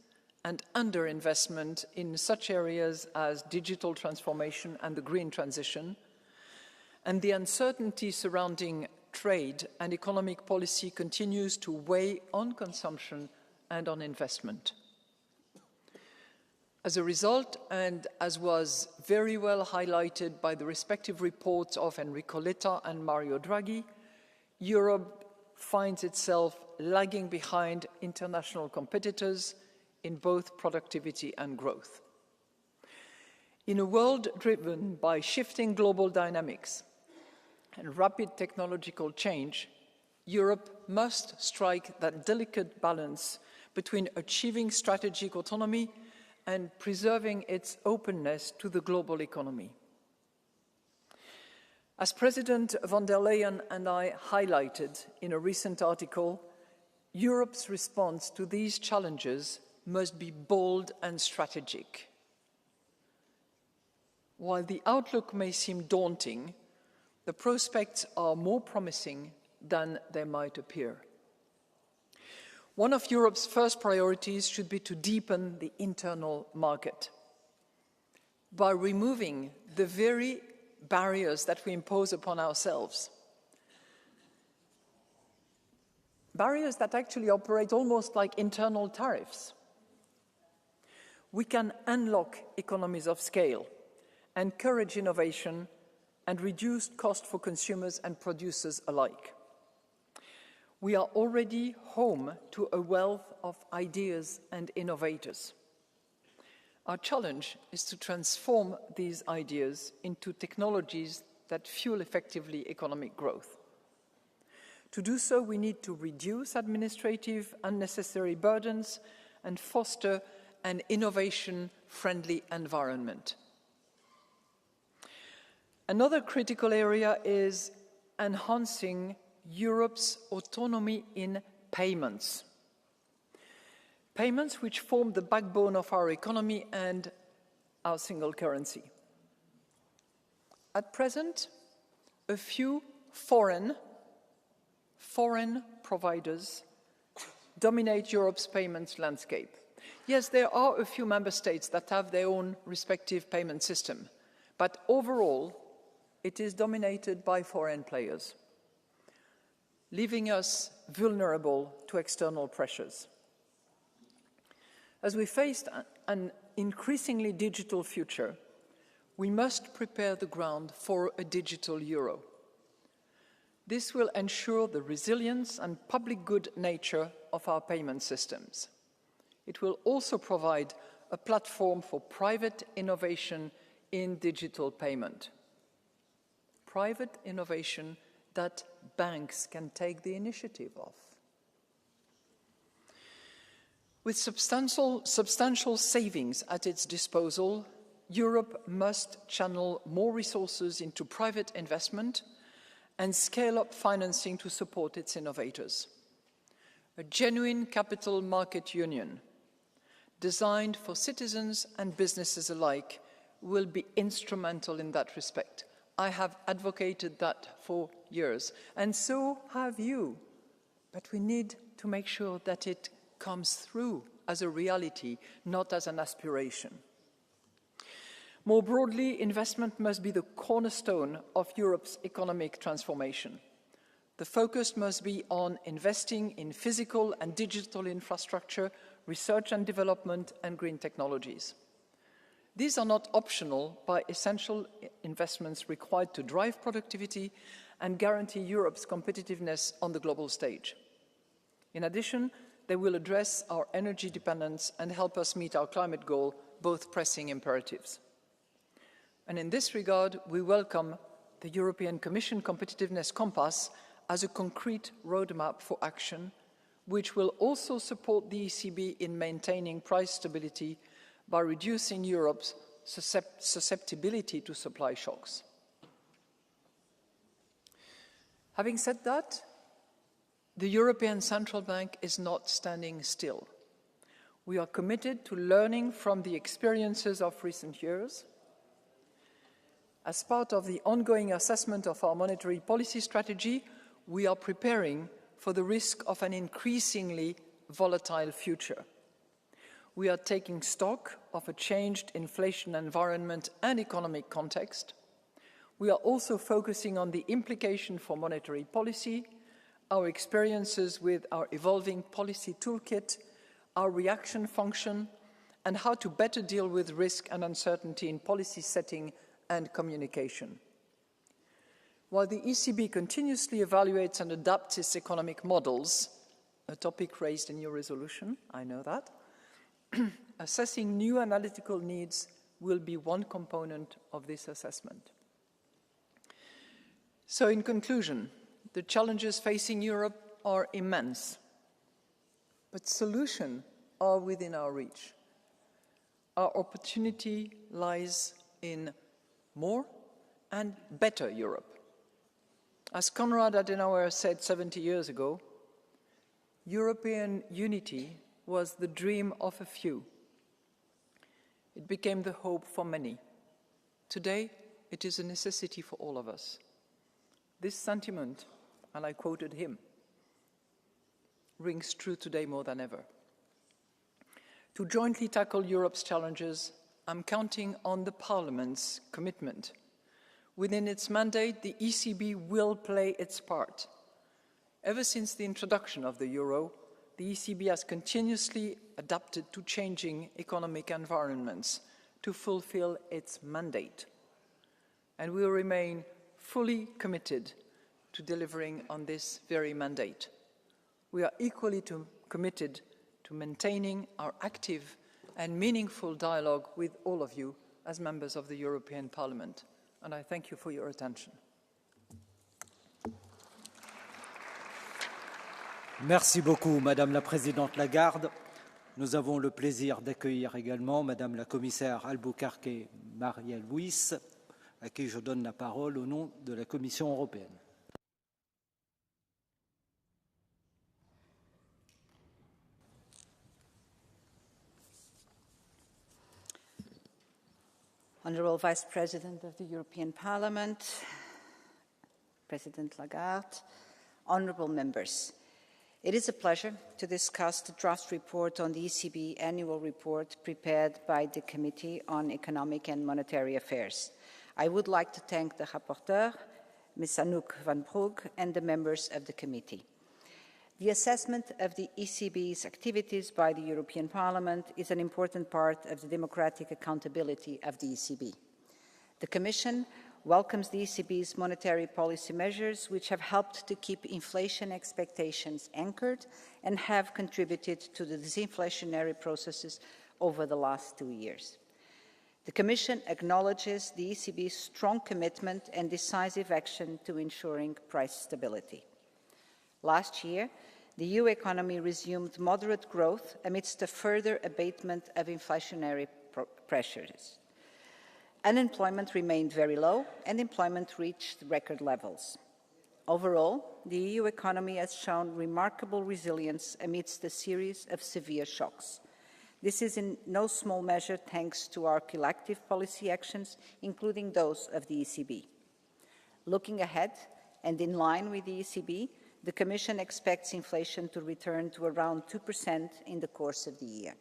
and underinvestment in such areas as digital transformation and the green transition, and the uncertainty surrounding trade and economic policy continues to weigh on consumption and on investment. As a result, and as was very well highlighted by the respective reports of Enrico Letta and Mario Draghi, Europe finds itself lagging behind international competitors in both productivity and growth. In a world driven by shifting global dynamics and rapid technological change, Europe must strike that delicate balance between achieving strategic autonomy and preserving its openness to the global economy. As President von der Leyen and I highlighted in a recent article, Europe's response to these challenges must be bold and strategic. While the outlook may seem daunting, the prospects are more promising than they might appear. One of Europe's first priorities should be to deepen the internal market by removing the very barriers that we impose upon ourselves. Barriers that actually operate almost like internal tariffs. We can unlock economies of scale, encourage innovation, and reduce cost for consumers and producers alike. We are already home to a wealth of ideas and innovators. Our challenge is to transform these ideas into technologies that fuel effectively economic growth. To do so, we need to reduce administrative unnecessary burdens and foster an innovation-friendly environment. Another critical area is enhancing Europe's autonomy in payments. Payments which form the backbone of our economy and our single currency. At present, a few foreign providers dominate Europe's payments landscape. Yes, there are a few member states that have their own respective payment system, but overall, it is dominated by foreign players, leaving us vulnerable to external pressures. As we face an increasingly digital future, we must prepare the ground for a digital euro. This will ensure the resilience and public good nature of our payment systems. It will also provide a platform for private innovation in digital payment. Private innovation that banks can take the initiative of. With substantial savings at its disposal, Europe must channel more resources into private investment and scale up financing to support its innovators. A genuine capital market union designed for citizens and businesses alike will be instrumental in that respect. I have advocated that for years, and so have you. But we need to make sure that it comes through as a reality, not as an aspiration. More broadly, investment must be the cornerstone of Europe's economic transformation. The focus must be on investing in physical and digital infrastructure, research and development, and green technologies. These are not optional, but essential investments required to drive productivity and guarantee Europe's competitiveness on the global stage. In addition, they will address our energy dependence and help us meet our climate goal, both pressing imperatives. And in this regard, we welcome the European Commission Competitiveness Compass as a concrete roadmap for action, which will also support the ECB in maintaining price stability by reducing Europe's susceptibility to supply shocks. Having said that, the European Central Bank is not standing still. We are committed to learning from the experiences of recent years. As part of the ongoing assessment of our monetary policy strategy, we are preparing for the risk of an increasingly volatile future. We are taking stock of a changed inflation environment and economic context. We are also focusing on the implication for monetary policy, our experiences with our evolving policy toolkit, our reaction function, and how to better deal with risk and uncertainty in policy setting and communication. While the ECB continuously evaluates and adapts its economic models, a topic raised in your resolution, I know that, assessing new analytical needs will be one component of this assessment. So in conclusion, the challenges facing Europe are immense, but solutions are within our reach. Our opportunity lies in more and better Europe. As Konrad Adenauer said 70 years ago, European unity was the dream of a few. It became the hope for many. Today, it is a necessity for all of us. This sentiment, and I quoted him, rings true today more than ever. To jointly tackle Europe's challenges, I'm counting on the Parliament's commitment. Within its mandate, the ECB will play its part. Ever since the introduction of the euro, the ECB has continuously adapted to changing economic environments to fulfill its mandate. And we will remain fully committed to delivering on this very mandate. We are equally committed to maintaining our active and meaningful dialogue with all of you as members of the European Parliament. And I thank you for your attention. Merci beaucoup, Madame la Présidente Lagarde. Nous avons le plaisir d'accueillir également Madame la Commissaire Albuquerque María Luis, à qui je donne la parole au nom de la Commission européenne. Honourable Vice President of the European Parliament, President Lagarde, honourable members, it is a pleasure to discuss the draft report on the ECB annual report prepared by the Committee on Economic and Monetary Affairs. I would like to thank the rapporteur, Ms. Anouk van Brugge, and the members of the committee. The assessment of the ECB's activities by the European Parliament is an important part of the democratic accountability of the ECB. The Commission welcomes the ECB's monetary policy measures, which have helped to keep inflation expectations anchored and have contributed to the disinflationary processes over the last 2 years. The Commission acknowledges the ECB's strong commitment and decisive action to ensuring price stability. Last year, the EU economy resumed moderate growth amidst a further abatement of inflationary pressures. Unemployment remained very low and employment reached record levels. Overall, the EU economy has shown remarkable resilience amidst a series of severe shocks. This is in no small measure thanks to our collective policy actions, including those of the ECB. Looking ahead, and in line with the ECB, the Commission expects inflation to return to around 2% in the course of the year.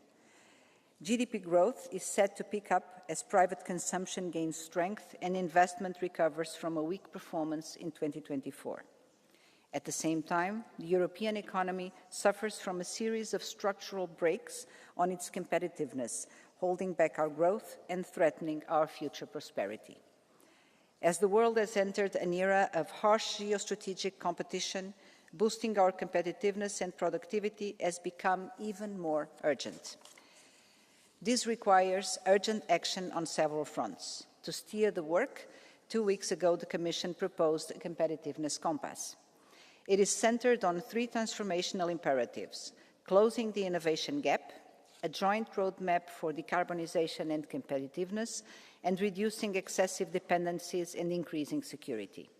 GDP growth is set to pick up as private consumption gains strength and investment recovers from a weak performance in 2024. At the same time, the European economy suffers from a series of structural breaks on its competitiveness, holding back our growth and threatening our future prosperity. As the world has entered an era of harsh geostrategic competition, boosting our competitiveness and productivity has become even more urgent. This requires urgent action on several fronts. To steer the work, 2 weeks ago the Commission proposed a competitiveness compass. It is centered on 3 transformational imperatives: closing the innovation gap, a joint roadmap for decarbonization and competitiveness, and reducing excessive dependencies and increasing security.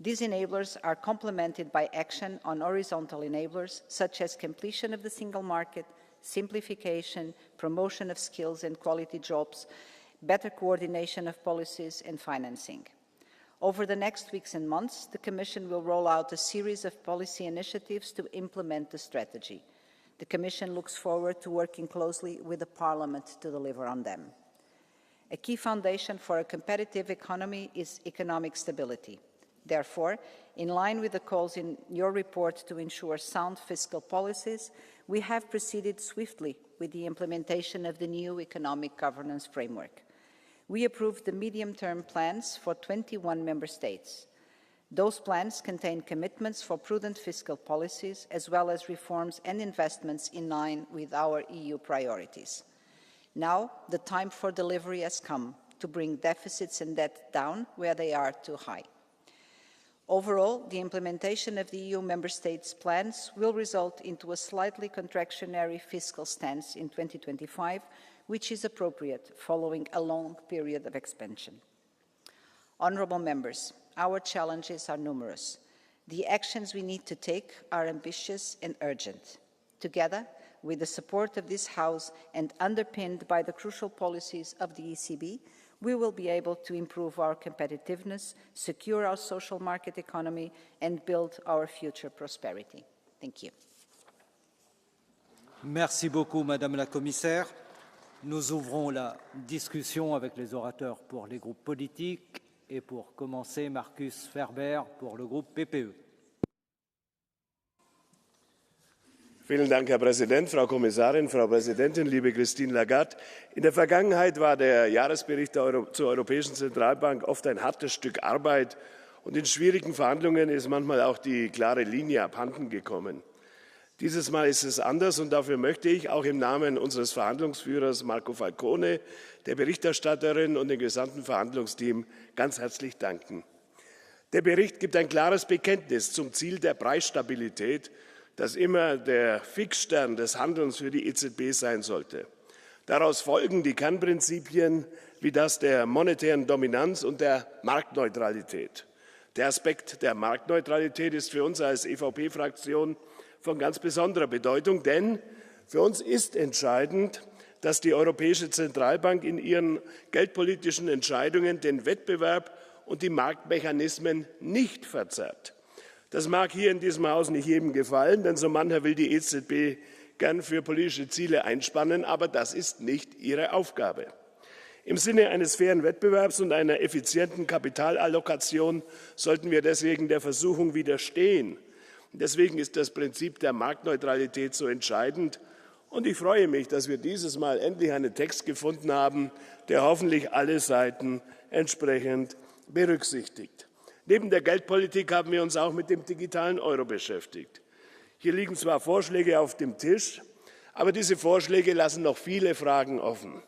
These enablers are complemented by action on horizontal enablers, such as completion of the single market, simplification, promotion of skills and quality jobs, better coordination of policies and financing. Over the next weeks and months, the Commission will roll out a series of policy initiatives to implement the strategy. The Commission looks forward to working closely with the Parliament to deliver on them. A key foundation for a competitive economy is economic stability. Therefore, in line with the calls in your report to ensure sound fiscal policies, we have proceeded swiftly with the implementation of the new economic governance framework. We approved the medium-term plans for 21 member states. Those plans contain commitments for prudent fiscal policies, as well as reforms and investments in line with our EU priorities. Now, the time for delivery has come to bring deficits and debt down where they are too high. Overall, the implementation of the EU member states' plans will result into a slightly contractionary fiscal stance in 2025, which is appropriate following a long period of expansion. Honourable members, our challenges are numerous. The actions we need to take are ambitious and urgent. Together, with the support of this House and underpinned by the crucial policies of the ECB, we will be able to improve our competitiveness, secure our social market economy, and build our future prosperity. Thank you. Merci beaucoup, Madame la Commissaire. Nous ouvrons la discussion avec les orateurs pour les groupes politiques et pour commencer, Markus Ferber pour le groupe PPE. Vielen Dank, Herr Präsident, Frau Kommissarin, Frau Präsidentin, liebe Christine Lagarde. In der Vergangenheit war der Jahresbericht zur Europäischen Zentralbank oft ein hartes Stück Arbeit, und in schwierigen Verhandlungen ist manchmal auch die klare Linie abhanden gekommen. Dieses Mal ist es anders, und dafür möchte ich auch im Namen unseres Verhandlungsführers Marco Falcone, der Berichterstatterin und dem gesamten Verhandlungsteam ganz herzlich danken. Der Bericht gibt ein klares Bekenntnis zum Ziel der Preisstabilität, das immer der Fixstern des Handelns für die EZB sein sollte. Daraus folgen die Kernprinzipien wie das der monetären Dominanz und der Marktneutralität. Der Aspekt der Marktneutralität ist für uns als EVP-Fraktion von ganz besonderer Bedeutung, denn für uns ist entscheidend, dass die Europäische Zentralbank in ihren geldpolitischen Entscheidungen den Wettbewerb und die Marktmechanismen nicht verzerrt. Das mag hier in diesem Haus nicht jedem gefallen, denn so mancher will die EZB gern für politische Ziele einspannen, aber das ist nicht ihre Aufgabe. Im Sinne eines fairen Wettbewerbs und einer effizienten Kapitalallokation sollten wir deswegen der Versuchung widerstehen. Deswegen ist das Prinzip der Marktneutralität so entscheidend. Und ich freue mich, dass wir dieses Mal endlich einen Text gefunden haben, der hoffentlich alle Seiten entsprechend berücksichtigt. Neben der Geldpolitik haben wir uns auch mit dem digitalen Euro beschäftigt. Hier liegen zwar Vorschläge auf dem Tisch, aber diese Vorschläge lassen noch viele Fragen offen.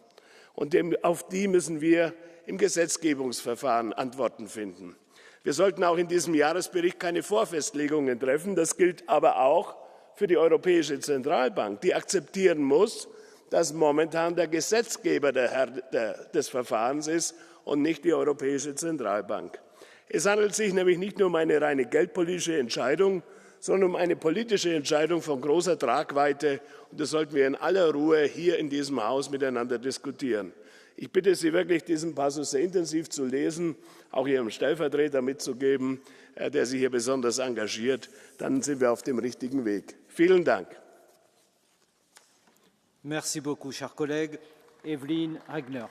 Und auf die müssen wir im Gesetzgebungsverfahren Antworten finden. Wir sollten auch in diesem Jahresbericht keine Vorfestlegungen treffen. Das gilt aber auch für die Europäische Zentralbank, die akzeptieren muss, dass momentan der Gesetzgeber der Herr des Verfahrens ist und nicht die Europäische Zentralbank. Es handelt sich nämlich nicht nur um eine reine geldpolitische Entscheidung, sondern um eine politische Entscheidung von großer Tragweite. Und das sollten wir in aller Ruhe hier in diesem Haus miteinander diskutieren. Ich bitte Sie wirklich, diesen Passus sehr intensiv zu lesen, auch Ihrem Stellvertreter mitzugeben, der sich hier besonders engagiert. Dann sind wir auf dem richtigen Weg. Vielen Dank. Merci beaucoup, cher collègue. Evelyne Regner.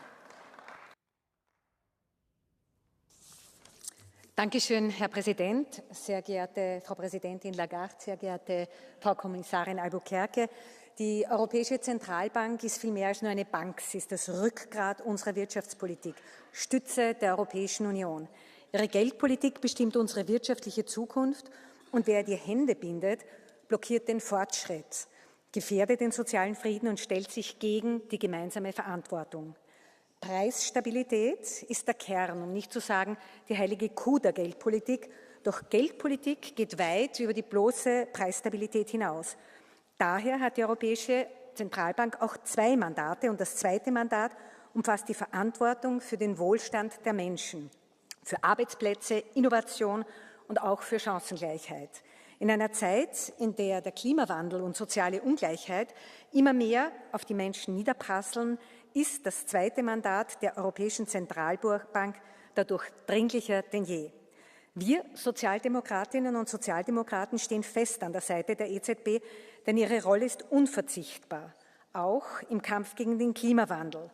Dankeschön, Herr Präsident, sehr geehrte Frau Präsidentin Lagarde, sehr geehrte Frau Kommissarin Albuquerque. Die Europäische Zentralbank ist viel mehr als nur eine Bank. Sie ist das Rückgrat unserer Wirtschaftspolitik, Stütze der Europäischen Union. Ihre Geldpolitik bestimmt unsere wirtschaftliche Zukunft, und wer die Hände bindet, blockiert den Fortschritt, gefährdet den sozialen Frieden und stellt sich gegen die gemeinsame Verantwortung. Preisstabilität ist der Kern, um nicht zu sagen die heilige Kuh der Geldpolitik. Doch Geldpolitik geht weit über die bloße Preisstabilität hinaus. Daher hat die Europäische Zentralbank auch 2 Mandate und das zweite Mandat umfasst die Verantwortung für den Wohlstand der Menschen, für Arbeitsplätze, Innovation und auch für Chancengleichheit. In einer Zeit, in der der Klimawandel und soziale Ungleichheit immer mehr auf die Menschen niederprasseln, ist das zweite Mandat der Europäischen Zentralbank dadurch dringlicher denn je. Wir Sozialdemokratinnen und Sozialdemokraten stehen fest an der Seite der EZB, denn ihre Rolle ist unverzichtbar, auch im Kampf gegen den Klimawandel.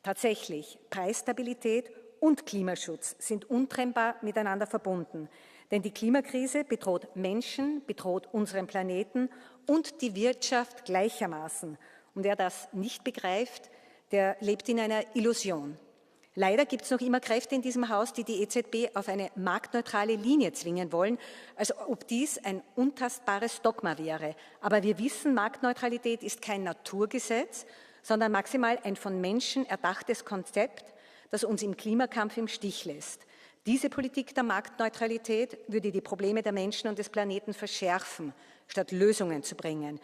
Tatsächlich, Preisstabilität und Klimaschutz sind untrennbar miteinander verbunden. Denn die Klimakrise bedroht Menschen, bedroht unseren Planeten und die Wirtschaft gleichermaßen. Und wer das nicht begreift, der lebt in einer Illusion. Leider gibt es noch immer Kräfte in diesem Haus, die die EZB auf eine marktneutrale Linie zwingen wollen, als ob dies ein untastbares Dogma wäre. Aber wir wissen, Marktneutralität ist kein Naturgesetz, sondern maximal ein von Menschen erdachtes Konzept, das uns im Klimakampf im Stich lässt. Diese Politik der Marktneutralität würde die Probleme der Menschen und des Planeten verschärfen, statt Lösungen zu bringen.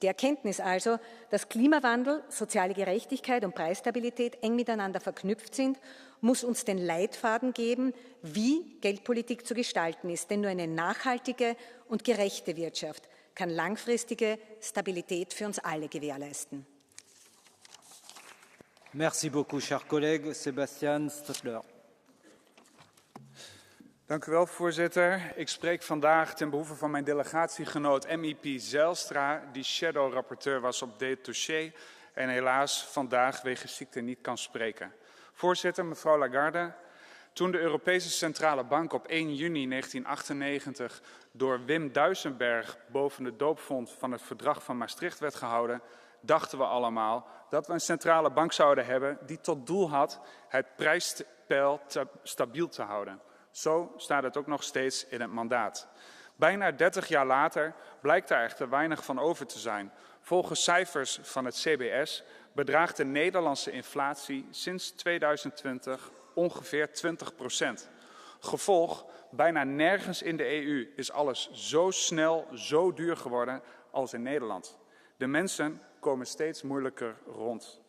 Die Erkenntnis also, dass Klimawandel, soziale Gerechtigkeit und Preisstabilität eng miteinander verknüpft sind, muss uns den Leitfaden geben, wie Geldpolitik zu gestalten ist. Denn nur eine nachhaltige und gerechte Wirtschaft kann langfristige Stabilität für uns alle gewährleisten. Merci beaucoup, cher collègue. Sebastian Stadler. Dank u wel, voorzitter. Ik spreek vandaag ten behoeve van mijn delegatiegenoot MEP Zijlstra, die shadow-rapporteur was op dit dossier en helaas vandaag wegens ziekte niet kan spreken. Voorzitter, mevrouw Lagarde, toen de Europese Centrale Bank op 1 juni 1998 door Wim Duisenberg boven de doopvont van het verdrag van Maastricht werd gehouden, dachten we allemaal dat we een centrale bank zouden hebben die tot doel had het prijspeil stabiel te houden. Zo staat het ook nog steeds in het mandaat. Bijna 30 jaar later blijkt daar echter weinig van over te zijn. Volgens cijfers van het CBS bedraagt de Nederlandse inflatie sinds 2020 ongeveer 20%. Gevolg, bijna nergens in de EU is alles zo snel, zo duur geworden als in Nederland. De mensen komen steeds moeilijker rond.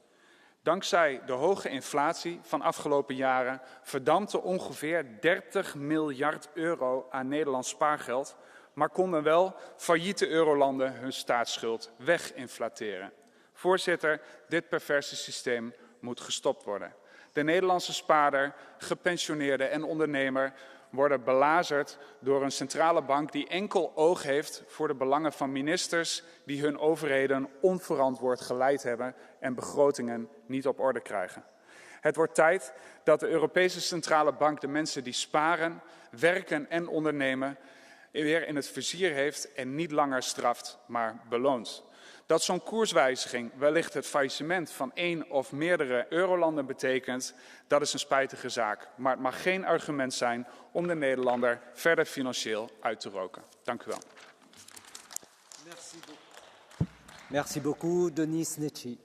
Dankzij de hoge inflatie van afgelopen jaren verdampte ongeveer 30 miljard euro aan Nederlands spaargeld, maar konden wel failliete eurolanden hun staatsschuld weginflateren. Voorzitter, dit perverse systeem moet gestopt worden. De Nederlandse spaarder, gepensioneerde en ondernemer worden belazerd door een centrale bank die enkel oog heeft voor de belangen van ministers die hun overheden onverantwoord geleid hebben en begrotingen niet op orde krijgen. Het wordt tijd dat de Europese Centrale Bank de mensen die sparen, werken en ondernemen weer in het vizier heeft en niet langer straft, maar beloont. Dat zo'n koerswijziging wellicht het faillissement van één of meerdere eurolanden betekent, dat is een spijtige zaak. Maar het mag geen argument zijn om de Nederlander verder financieel uit te roken. Dank u wel. Merci beaucoup, Denis Necci.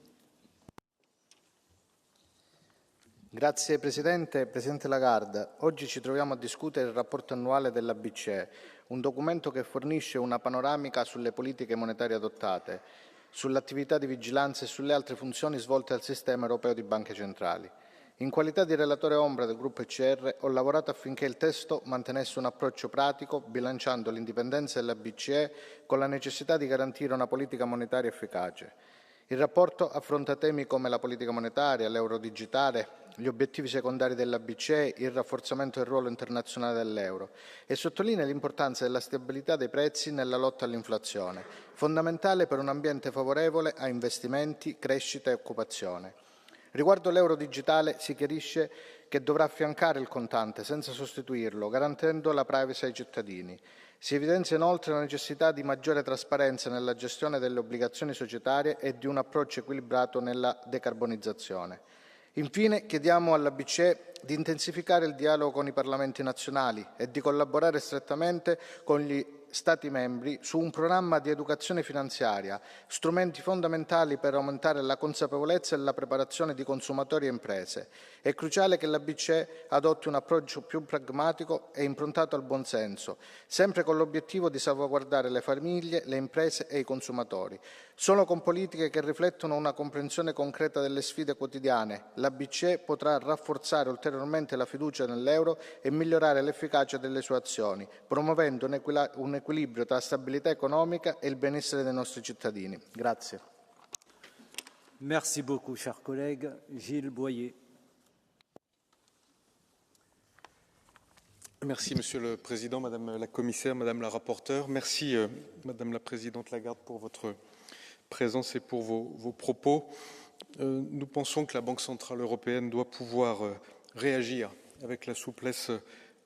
Grazie Presidente. Presidente Lagarde, oggi ci troviamo a discutere il rapporto annuale della BCE, un documento che fornisce una panoramica sulle politiche monetarie adottate, sull'attività di vigilanza e sulle altre funzioni svolte dal sistema europeo di banche centrali. In qualità di relatore ombra del gruppo ECR ho lavorato affinché il testo mantenesse un approccio pratico, bilanciando l'indipendenza della BCE con la necessità di garantire una politica monetaria efficace. Il rapporto affronta temi come la politica monetaria, l'euro digitale, gli obiettivi secondari della BCE, il rafforzamento del ruolo internazionale dell'euro e sottolinea l'importanza della stabilità dei prezzi nella lotta all'inflazione, fondamentale per un ambiente favorevole a investimenti, crescita e occupazione. Riguardo l'euro digitale si chiarisce che dovrà affiancare il contante senza sostituirlo, garantendo la privacy ai cittadini. Si evidenzia inoltre la necessità di maggiore trasparenza nella gestione delle obbligazioni societarie e di un approccio equilibrato nella decarbonizzazione. Infine, chiediamo alla BCE di intensificare il dialogo con i Parlamenti nazionali e di collaborare strettamente con gli Stati membri su un programma di educazione finanziaria, strumenti fondamentali per aumentare la consapevolezza e la preparazione di consumatori e imprese. È cruciale che la BCE adotti un approccio più pragmatico e improntato al buonsenso, sempre con l'obiettivo di salvaguardare le famiglie, le imprese e i consumatori. Solo con politiche che riflettono una comprensione concreta delle sfide quotidiane, la BCE potrà rafforzare ulteriormente la fiducia nell'euro e migliorare l'efficacia delle sue azioni, promuovendo un equilibrio tra stabilità economica e il benessere dei nostri cittadini. Grazie. Merci beaucoup, cher collègue. Gilles Boyer. Merci, Monsieur le Président, Madame la Commissaire, Madame la Rapporteure. Merci, Madame la Présidente Lagarde, pour votre présence et pour vos propos. Nous pensons que la Banque centrale européenne doit pouvoir réagir avec la souplesse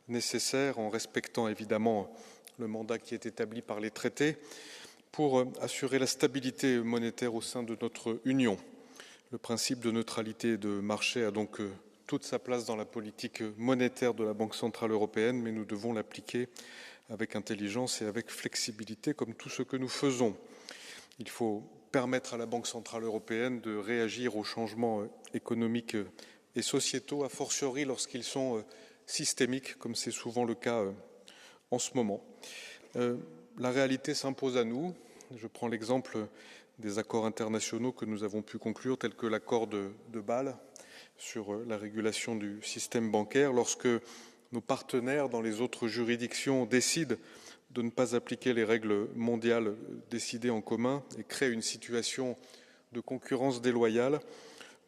nécessaire, en respectant évidemment le mandat qui est établi par les traités, pour assurer la stabilité monétaire au sein de notre Union. Le principe de neutralité de marché a donc toute sa place dans la politique monétaire de la Banque centrale européenne, mais nous devons l'appliquer avec intelligence et avec flexibilité, comme tout ce que nous faisons. Il faut permettre à la Banque centrale européenne de réagir aux changements économiques et sociétaux, a fortiori lorsqu'ils sont systémiques, comme c'est souvent le cas en ce moment. La réalité s'impose à nous. Je prends l'exemple des accords internationaux que nous avons pu conclure, tels que l'accord de Bâle sur la régulation du système bancaire. Lorsque nos partenaires dans les autres juridictions décident de ne pas appliquer les règles mondiales décidées en commun et créent une situation de concurrence déloyale,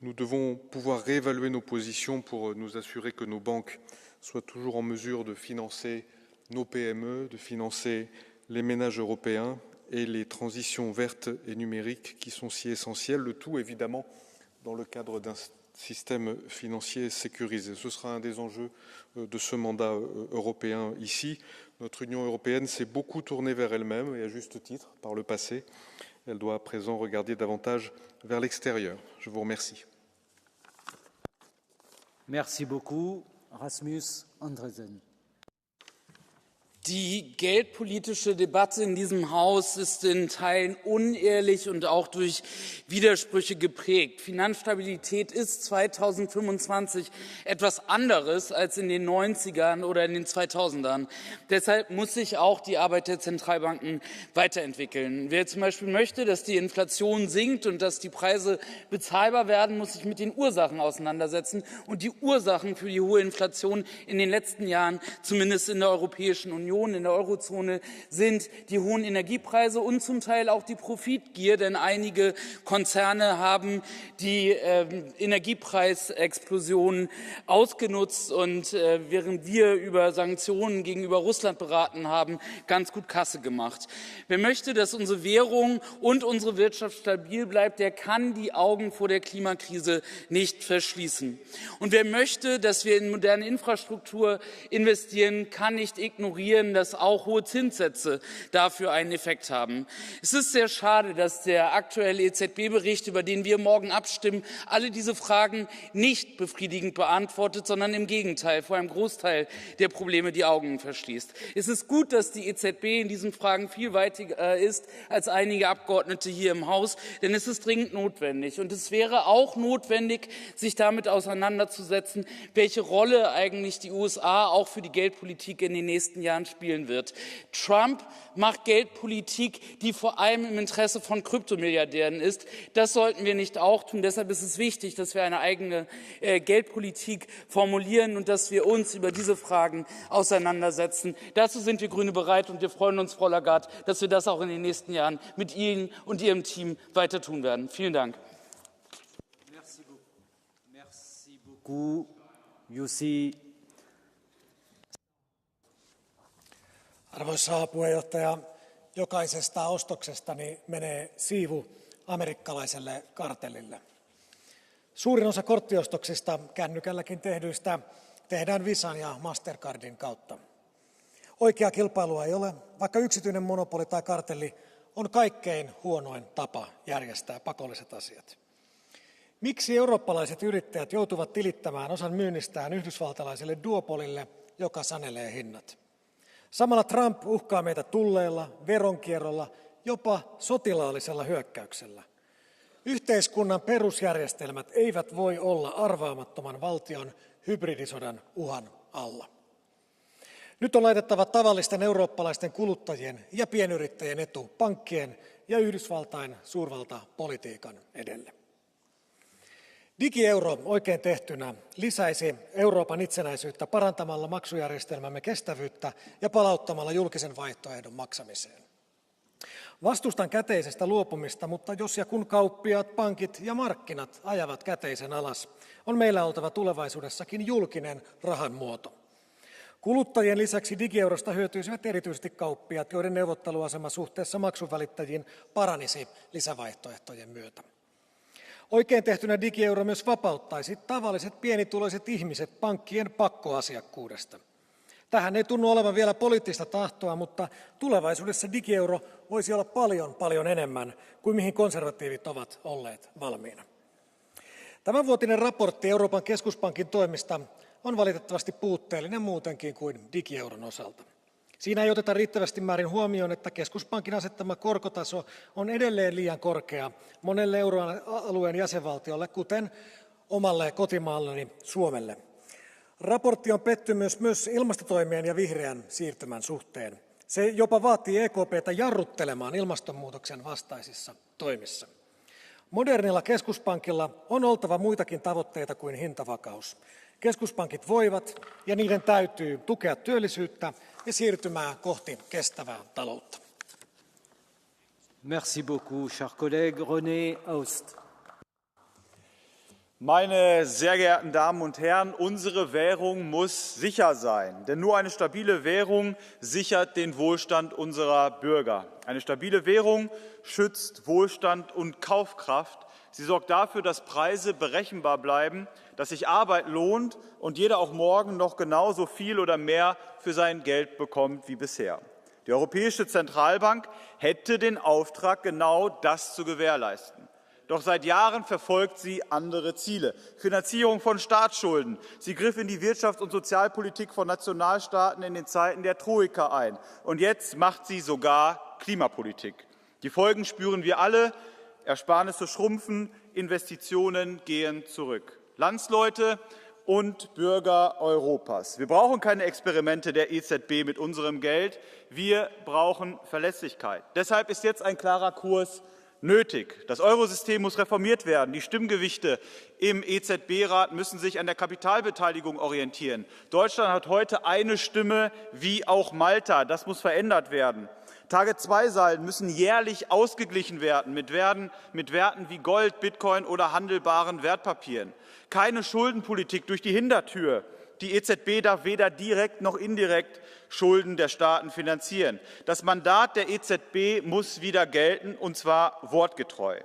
nous devons pouvoir réévaluer nos positions pour nous assurer que nos banques soient toujours en mesure de financer nos PME, de financer les ménages européens et les transitions vertes et numériques qui sont si essentielles, le tout évidemment dans le cadre d'un système financier sécurisé. Ce sera un des enjeux de ce mandat européen ici. Notre Union européenne s'est beaucoup tournée vers elle-même, et à juste titre, par le passé. Elle doit à présent regarder davantage vers l'extérieur. Je vous remercie. Merci beaucoup. Rasmus Andresen. Die geldpolitische Debatte in diesem Haus ist in Teilen unehrlich und auch durch Widersprüche geprägt. Finanzstabilität ist 2025 etwas anderes als in den 90ern oder in den 2000ern. Deshalb muss sich auch die Arbeit der Zentralbanken weiterentwickeln. Wer zum Beispiel möchte, dass die Inflation sinkt und dass die Preise bezahlbar werden, muss sich mit den Ursachen auseinandersetzen. Und die Ursachen für die hohe Inflation in den letzten Jahren, zumindest in der Europäischen Union, in der Eurozone, sind die hohen Energiepreise und zum Teil auch die Profitgier, denn einige Konzerne haben die Energiepreisexplosion ausgenutzt und während wir über Sanktionen gegenüber Russland beraten haben, ganz gut Kasse gemacht. Wer möchte, dass unsere Währung und unsere Wirtschaft stabil bleibt, der kann die Augen vor der Klimakrise nicht verschließen. Und wer möchte, dass wir in moderne Infrastruktur investieren, kann nicht ignorieren, dass auch hohe Zinssätze dafür einen Effekt haben. Es ist sehr schade, dass der aktuelle EZB-Bericht, über den wir morgen abstimmen, alle diese Fragen nicht befriedigend beantwortet, sondern im Gegenteil vor einem Großteil der Probleme die Augen verschließt. Es ist gut, dass die EZB in diesen Fragen viel weiter ist als einige Abgeordnete hier im Haus, denn es ist dringend notwendig. Und es wäre auch notwendig, sich damit auseinanderzusetzen, welche Rolle eigentlich die USA auch für die Geldpolitik in den nächsten Jahren spielen wird. Trump macht Geldpolitik, die vor allem im Interesse von Kryptomilliardären ist. Das sollten wir nicht auch tun. Deshalb ist es wichtig, dass wir eine eigene Geldpolitik formulieren und dass wir uns über diese Fragen auseinandersetzen. Dazu sind wir Grüne bereit und wir freuen uns, Frau Lagarde, dass wir das auch in den nächsten Jahren mit Ihnen und Ihrem Team weiter tun werden. Vielen Dank. Merci beaucoup. Jussi. Arvoisa puheenjohtaja, jokaisesta ostoksestani menee siivu amerikkalaiselle kartellille. Suurin osa korttiostoksista kännykälläkin tehdyistä tehdään Visan ja Mastercardin kautta. Oikeaa kilpailua ei ole, vaikka yksityinen monopoli tai kartelli on kaikkein huonoin tapa järjestää pakolliset asiat. Miksi eurooppalaiset yrittäjät joutuvat tilittämään osan myynnistään yhdysvaltalaiselle duopolille, joka sanelee hinnat? Samalla Trump uhkaa meitä tulleilla, veronkierrolla, jopa sotilaallisella hyökkäyksellä. Yhteiskunnan perusjärjestelmät eivät voi olla arvaamattoman valtion hybridisodan uhan alla. Nyt on laitettava tavallisten eurooppalaisten kuluttajien ja pienyrittäjien etu pankkien ja Yhdysvaltain suurvaltapolitiikan edelle. Digieuro oikein tehtynä lisäisi Euroopan itsenäisyyttä parantamalla maksujärjestelmämme kestävyyttä ja palauttamalla julkisen vaihtoehdon maksamiseen. Vastustan käteisestä luopumista, mutta jos ja kun kauppiaat, pankit ja markkinat ajavat käteisen alas, on meillä oltava tulevaisuudessakin julkinen rahan muoto. Kuluttajien lisäksi digieurosta hyötyisivät erityisesti kauppiaat, joiden neuvotteluasema suhteessa maksunvälittäjiin paranisi lisävaihtoehtojen myötä. Oikein tehtynä digieuro myös vapauttaisi tavalliset pienituloiset ihmiset pankkien pakkoasiakkuudesta. Tähän ei tunnu olevan vielä poliittista tahtoa, mutta tulevaisuudessa digieuro voisi olla paljon enemmän kuin mihin konservatiivit ovat olleet valmiina. Tämänvuotinen raportti Euroopan keskuspankin toimista on valitettavasti puutteellinen muutenkin kuin digieuron osalta. Siinä ei oteta riittävästi määrin huomioon, että keskuspankin asettama korkotaso on edelleen liian korkea monelle euroalueen jäsenvaltiolle, kuten omalle kotimaalleni Suomelle. Raportti on pettymys myös ilmastotoimien ja vihreän siirtymän suhteen. Se jopa vaatii EKP:tä jarruttelemaan ilmastonmuutoksen vastaisissa toimissa. Modernilla keskuspankilla on oltava muitakin tavoitteita kuin hintavakaus. Keskuspankit voivat ja niiden täytyy tukea työllisyyttä ja siirtymää kohti kestävää taloutta. Merci beaucoup, cher collègue. René Aust. Meine sehr geehrten Damen und Herren, unsere Währung muss sicher sein, denn nur eine stabile Währung sichert den Wohlstand unserer Bürger. Eine stabile Währung schützt Wohlstand und Kaufkraft. Sie sorgt dafür, dass Preise berechenbar bleiben, dass sich Arbeit lohnt und jeder auch morgen noch genauso viel oder mehr für sein Geld bekommt wie bisher. Die Europäische Zentralbank hätte den Auftrag, genau das zu gewährleisten. Doch seit Jahren verfolgt sie andere Ziele. Finanzierung von Staatsschulden. Sie griff in die Wirtschafts- und Sozialpolitik von Nationalstaaten in den Zeiten der Troika ein. Und jetzt macht sie sogar Klimapolitik. Die Folgen spüren wir alle. Ersparnisse schrumpfen, Investitionen gehen zurück. Landsleute und Bürger Europas. Wir brauchen keine Experimente der EZB mit unserem Geld. Wir brauchen Verlässlichkeit. Deshalb ist jetzt ein klarer Kurs nötig. Das Eurosystem muss reformiert werden. Die Stimmgewichte im EZB-Rat müssen sich an der Kapitalbeteiligung orientieren. Deutschland hat heute eine Stimme, wie auch Malta. Das muss verändert werden. Tage-2-Salden müssen jährlich ausgeglichen werden mit Werten wie Gold, Bitcoin oder handelbaren Wertpapieren. Keine Schuldenpolitik durch die Hintertür. Die EZB darf weder direkt noch indirekt Schulden der Staaten finanzieren. Das Mandat der EZB muss wieder gelten, und zwar wortgetreu.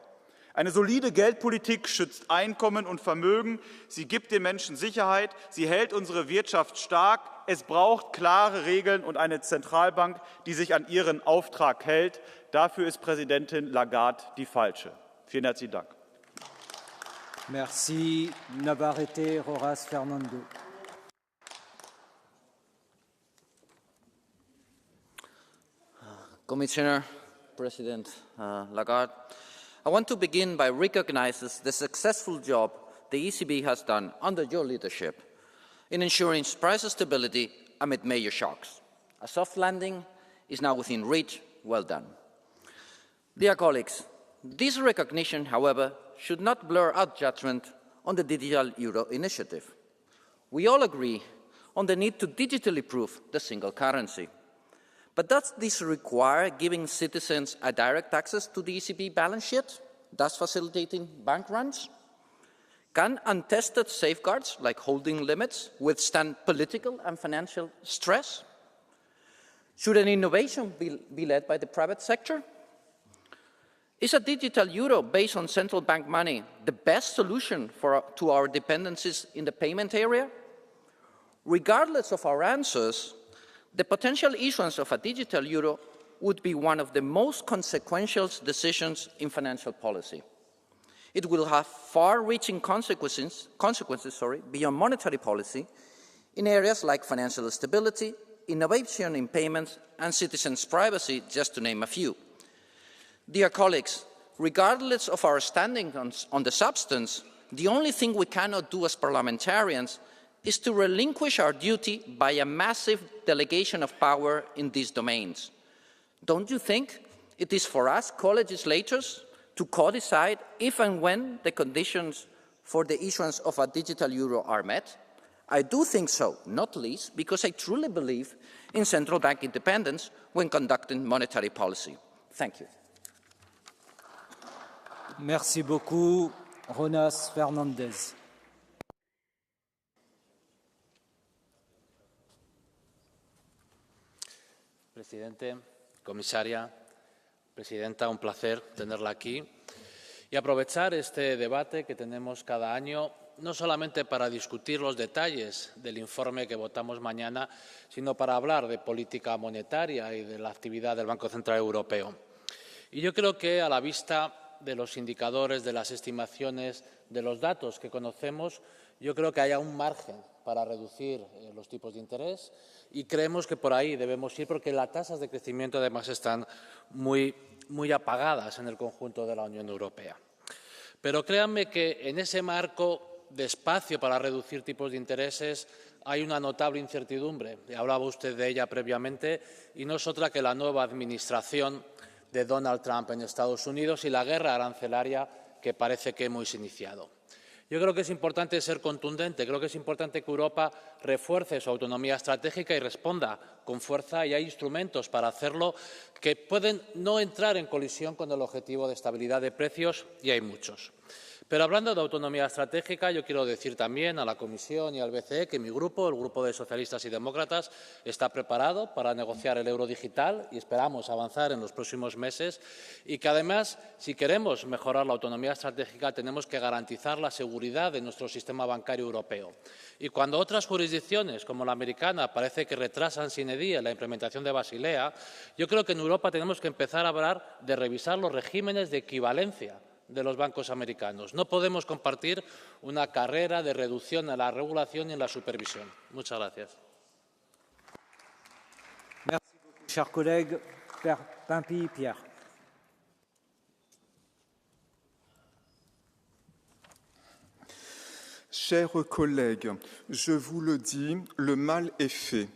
Eine solide Geldpolitik schützt Einkommen und Vermögen. Sie gibt den Menschen Sicherheit. Sie hält unsere Wirtschaft stark. Es braucht klare Regeln und eine Zentralbank, die sich an ihren Auftrag hält. Dafür ist Präsidentin Lagarde die falsche. Vielen herzlichen Dank. Merci. Navarrete, Horace Fernando. Commissioner, President Lagarde, I want to begin by recognizing the successful job the ECB has done under your leadership in ensuring price stability amid major shocks. A soft landing is now within reach. Well done. Dear colleagues, this recognition, however, should not blur out judgment on the digital euro initiative. We all agree on the need to digitally prove the single currency. But does this require giving citizens a direct access to the ECB balance sheet, thus facilitating bank runs? Can untested safeguards, like holding limits, withstand political and financial stress? Should an innovation be led by the private sector? Is a digital euro based on central bank money the best solution to our dependencies in the payment area? Regardless of our answers, the potential issuance of a digital euro would be one of the most consequential decisions in financial policy. It will have far-reaching consequences beyond monetary policy in areas like financial stability, innovation in payments, and citizens' privacy, just to name a few. Dear colleagues, regardless of our standing on the substance, the only thing we cannot do as parliamentarians is to relinquish our duty by a massive delegation of power in these domains. Don't you think it is for us, co-legislators, to co-decide if and when the conditions for the issuance of a digital euro are met? I do think so, not least because I truly believe in central bank independence when conducting monetary policy. Thank you. Merci beaucoup, Jonas Fernandez. Presidente, comisaria, presidenta, un placer tenerla aquí y aprovechar este debate que tenemos cada año no solamente para discutir los detalles del informe que votamos mañana, sino para hablar de política monetaria y de la actividad del Banco Central Europeo. Y yo creo que a la vista de los indicadores, de las estimaciones, de los datos que conocemos, yo creo que hay aún margen para reducir los tipos de interés y creemos que por ahí debemos ir porque las tasas de crecimiento además están muy apagadas en el conjunto de la Unión Europea. Pero créanme que en ese marco de espacio para reducir tipos de intereses hay una notable incertidumbre. Hablaba usted de ella previamente y no es otra que la nueva administración de Donald Trump en Estados Unidos y la guerra arancelaria que parece que hemos iniciado. Yo creo que es importante ser contundente, creo que es importante que Europa refuerce su autonomía estratégica y responda con fuerza, y hay instrumentos para hacerlo que pueden no entrar en colisión con el objetivo de estabilidad de precios, y hay muchos. Pero hablando de autonomía estratégica, yo quiero decir también a la Comisión y al BCE que mi grupo, el Grupo de Socialistas y Demócratas, está preparado para negociar el euro digital y esperamos avanzar en los próximos meses y que además, si queremos mejorar la autonomía estratégica, tenemos que garantizar la seguridad de nuestro sistema bancario europeo. Y cuando otras jurisdicciones, como la americana, parece que retrasan sine die la implementación de Basilea, yo creo que en Europa tenemos que empezar a hablar de revisar los regímenes de equivalencia de los bancos americanos. No podemos compartir una carrera de reducción en la regulación y en la supervisión. Muchas gracias. Merci beaucoup, chers collègues. Pimpi-Pierre. Chers collègues, je vous le dis, le mal est fait.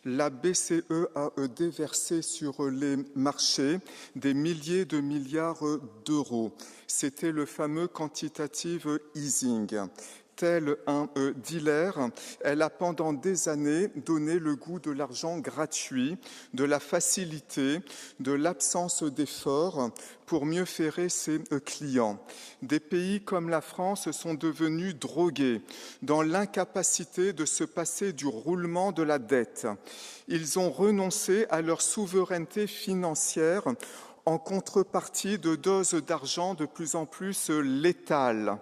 La BCE a déversé sur les marchés des milliers de milliards d'euros. C'était le fameux quantitative easing. Tel un dealer, elle a pendant des années donné le goût de l'argent gratuit, de la facilité, de l'absence d'effort pour mieux ferrer ses clients. Des pays comme la France sont devenus drogués dans l'incapacité de se passer du roulement de la dette. Ils ont renoncé à leur souveraineté financière en contrepartie de doses d'argent de plus en plus létales.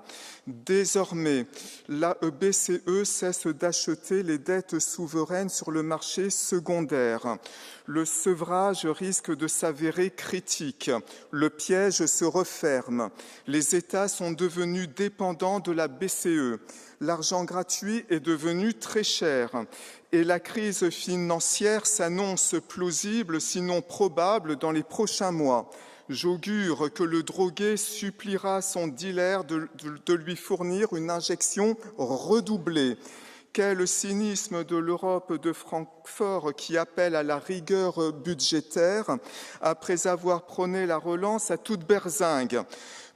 Désormais, la BCE cesse d'acheter les dettes souveraines sur le marché secondaire. Le sevrage risque de s'avérer critique. Le piège se referme. Les États sont devenus dépendants de la BCE. L'argent gratuit est devenu très cher. Et la crise financière s'annonce plausible, sinon probable, dans les prochains mois. J'augure que le drogué suppliera son dealer de lui fournir une injection redoublée. Quel cynisme de l'Europe de Francfort qui appelle à la rigueur budgétaire après avoir prôné la relance à toute berzingue.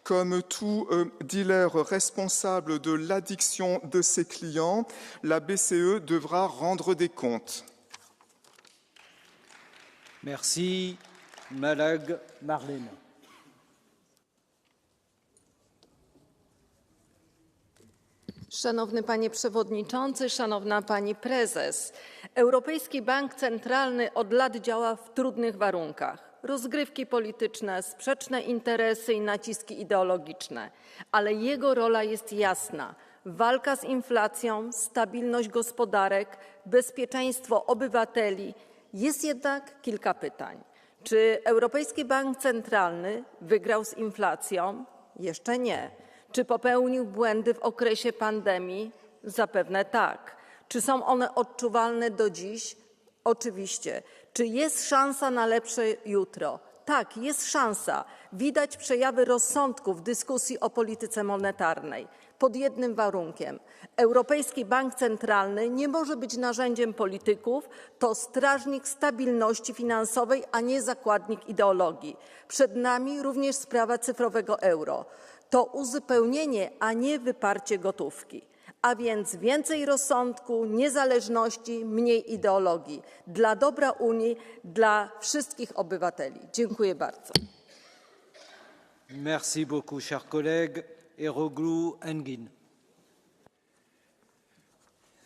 Comme tout dealer responsable de l'addiction de ses clients, la BCE devra rendre des comptes. Merci, Madame Marlene. Szanowny Panie Przewodniczący, Szanowna Pani Prezes. Europejski Bank Centralny od lat działa w trudnych warunkach. Rozgrywki polityczne, sprzeczne interesy i naciski ideologiczne. Ale jego rola jest jasna. Walka z inflacją, stabilność gospodarek, bezpieczeństwo obywateli. Jest jednak kilka pytań. Czy Europejski Bank Centralny wygrał z inflacją? Jeszcze nie. Czy popełnił błędy w okresie pandemii? Zapewne tak. Czy są one odczuwalne do dziś? Oczywiście. Czy jest szansa na lepsze jutro? Tak, jest szansa. Widać przejawy rozsądku w dyskusji o polityce monetarnej. Pod jednym warunkiem. Europejski Bank Centralny nie może być narzędziem polityków, to strażnik stabilności finansowej, a nie zakładnik ideologii. Przed nami również sprawa cyfrowego euro. To uzupełnienie, a nie wyparcie gotówki. A więc więcej rozsądku, niezależności, mniej ideologii. Dla dobra Unii, dla wszystkich obywateli. Dziękuję bardzo. Merci beaucoup, chers collègues. Eroglu Engin.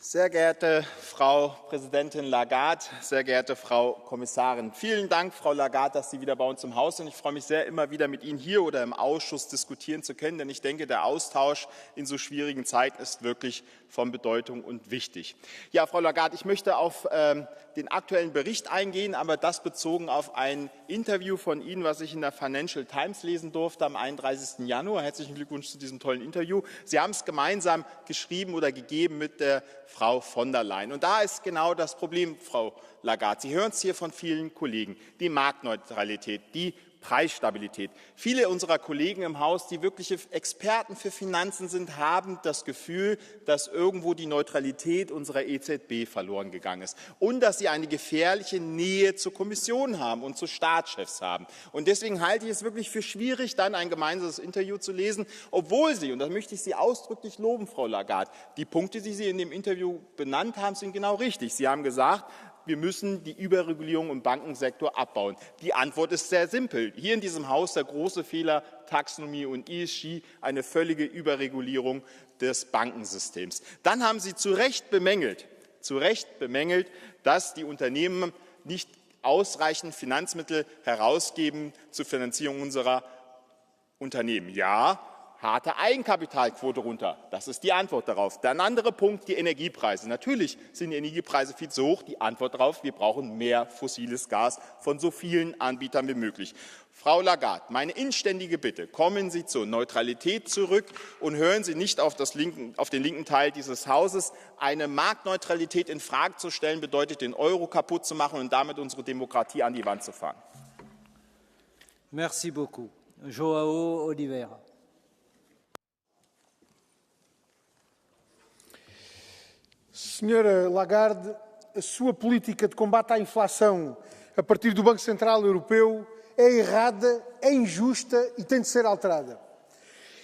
Sehr geehrte Frau Präsidentin Lagarde, sehr geehrte Frau Kommissarin, vielen Dank, Frau Lagarde, dass Sie wieder bei uns im Haus sind. Ich freue mich sehr, immer wieder mit Ihnen hier oder im Ausschuss diskutieren zu können, denn ich denke, der Austausch in so schwierigen Zeiten ist wirklich von Bedeutung und wichtig. Ja, Frau Lagarde, ich möchte auf den aktuellen Bericht eingehen, aber das bezogen auf ein Interview von Ihnen, was ich in der Financial Times lesen durfte am 31. Januar. Herzlichen Glückwunsch zu diesem tollen Interview. Sie haben es gemeinsam geschrieben oder gegeben mit der Frau von der Leyen. Und da ist genau das Problem, Frau Lagarde. Sie hören es hier von vielen Kollegen. Die Marktneutralität, die Preisstabilität. Viele unserer Kollegen im Haus, die wirkliche Experten für Finanzen sind, haben das Gefühl, dass irgendwo die Neutralität unserer EZB verloren gegangen ist und dass sie eine gefährliche Nähe zur Kommission haben und zu Staatschefs haben. Und deswegen halte ich es wirklich für schwierig, dann ein gemeinsames Interview zu lesen, obwohl Sie, und da möchte ich Sie ausdrücklich loben, Frau Lagarde, die Punkte, die Sie in dem Interview benannt haben, sind genau richtig. Sie haben gesagt, wir müssen die Überregulierung im Bankensektor abbauen. Die Antwort ist sehr simpel. Hier in diesem Haus der große Fehler, Taxonomie und ESG, eine völlige Überregulierung des Bankensystems. Dann haben Sie zu Recht bemängelt, dass die Unternehmen nicht ausreichend Finanzmittel herausgeben zur Finanzierung unserer Unternehmen. Ja, harte Eigenkapitalquote runter. Das ist die Antwort darauf. Der andere Punkt, die Energiepreise. Natürlich sind die Energiepreise viel zu hoch. Die Antwort darauf, wir brauchen mehr fossiles Gas von so vielen Anbietern wie möglich. Frau Lagarde, meine inständige Bitte, kommen Sie zur Neutralität zurück und hören Sie nicht auf den linken Teil dieses Hauses. Eine Marktneutralität in Frage zu stellen, bedeutet, den Euro kaputt zu machen und damit unsere Demokratie an die Wand zu fahren. Merci beaucoup. João Oliveira. Senhora Lagarde, a sua política de combate à inflação a partir do Banco Central Europeu é errada, é injusta e tem de ser alterada.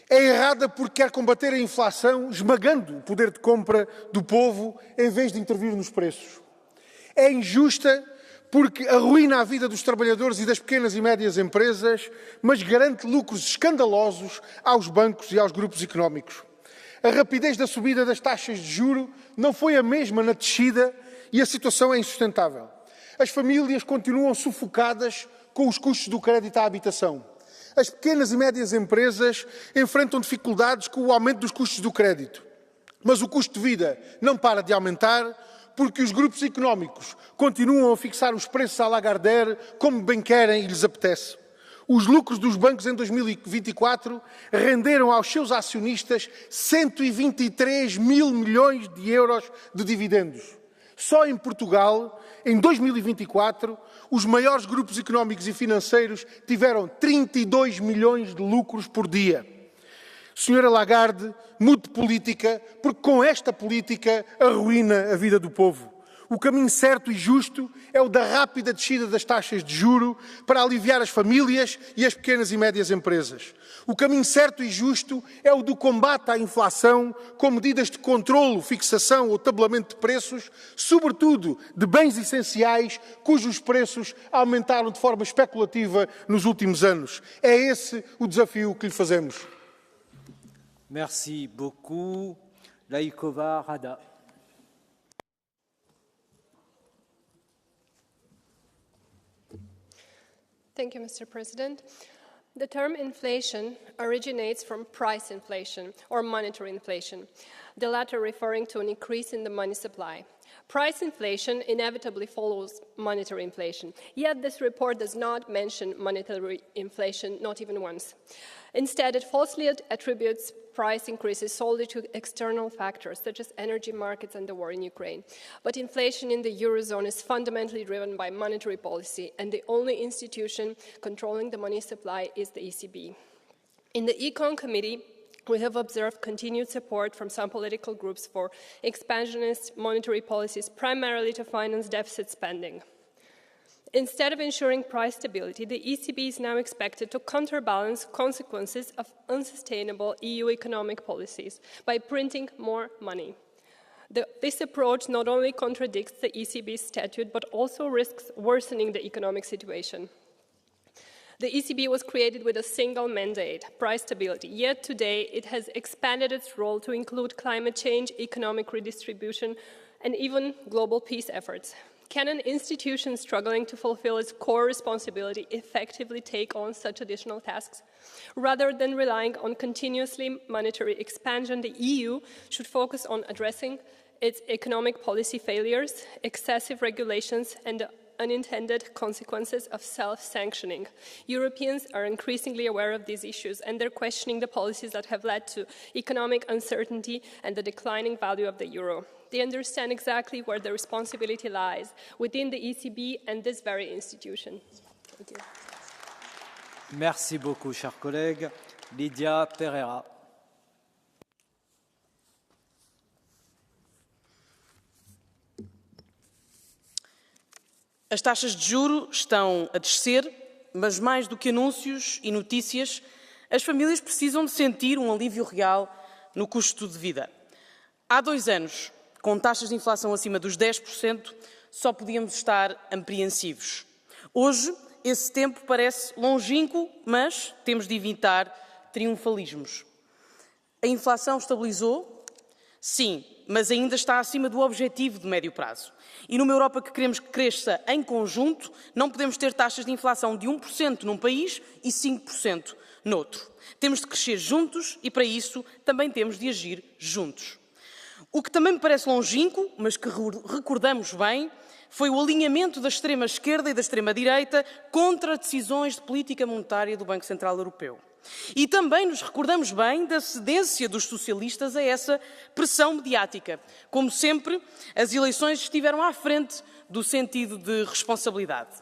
É errada porque quer combater a inflação esmagando o poder de compra do povo em vez de intervir nos preços. É injusta porque arruína a vida dos trabalhadores e das pequenas e médias empresas, mas garante lucros escandalosos aos bancos e aos grupos económicos. A rapidez da subida das taxas de juro não foi a mesma na descida e a situação é insustentável. As famílias continuam sufocadas com os custos do crédito à habitação. As pequenas e médias empresas enfrentam dificuldades com o aumento dos custos do crédito. Mas o custo de vida não para de aumentar porque os grupos económicos continuam a fixar os preços à Lagardère como bem querem e lhes apetece. Os lucros dos bancos em 2024 renderam aos seus acionistas 123 mil milhões de euros de dividendos. Só em Portugal, em 2024, os maiores grupos económicos e financeiros tiveram 32 milhões de lucros por dia. Senhora Lagarde, mude de política, porque com esta política arruína a vida do povo. O caminho certo e justo é o da rápida descida das taxas de juro para aliviar as famílias e as pequenas e médias empresas. O caminho certo e justo é o do combate à inflação com medidas de controlo, fixação ou tabelamento de preços, sobretudo de bens essenciais cujos preços aumentaram de forma especulativa nos últimos anos. É esse o desafio que lhe fazemos. Merci beaucoup. Laikova Rada. Thank you, Mr. President. The term inflation originates from price inflation or monetary inflation, the latter referring to an increase in the money supply. Price inflation inevitably follows monetary inflation, yet this report does not mention monetary inflation, not even once. Instead, it falsely attributes price increases solely to external factors, such as energy markets and the war in Ukraine. But inflation in the Eurozone is fundamentally driven by monetary policy, and the only institution controlling the money supply is the ECB. In the Econ Committee, we have observed continued support from some political groups for expansionist monetary policies, primarily to finance deficit spending. Instead of ensuring price stability, the ECB is now expected to counterbalance consequences of unsustainable EU economic policies by printing more money. This approach not only contradicts the ECB's statute, but also risks worsening the economic situation. The ECB was created with a single mandate, price stability, yet today it has expanded its role to include climate change, economic redistribution, and even global peace efforts. Can an institution struggling to fulfill its core responsibility effectively take on such additional tasks? Rather than relying on continuously monetary expansion, the EU should focus on addressing its economic policy failures, excessive regulations, and the unintended consequences of self-sanctioning. Europeans are increasingly aware of these issues, and they're questioning the policies that have led to economic uncertainty and the declining value of the euro. They understand exactly where the responsibility lies, within the ECB and this very institution. Thank you. Merci beaucoup, cher collègue. Lydia Pereira. As taxas de juros estão a descer, mas mais do que anúncios e notícias, as famílias precisam de sentir um alívio real no custo de vida. Há 2 anos, com taxas de inflação acima dos 10%, só podíamos estar apreensivos. Hoje, esse tempo parece longínquo, mas temos de evitar triunfalismos. A inflação estabilizou? Sim, mas ainda está acima do objetivo de médio prazo. E numa Europa que queremos que cresça em conjunto, não podemos ter taxas de inflação de 1% num país e 5% noutro. Temos de crescer juntos e, para isso, também temos de agir juntos. O que também me parece longínquo, mas que recordamos bem, foi o alinhamento da extrema-esquerda e da extrema-direita contra decisões de política monetária do Banco Central Europeu. E também nos recordamos bem da cedência dos socialistas a essa pressão mediática. Como sempre, as eleições estiveram à frente do sentido de responsabilidade.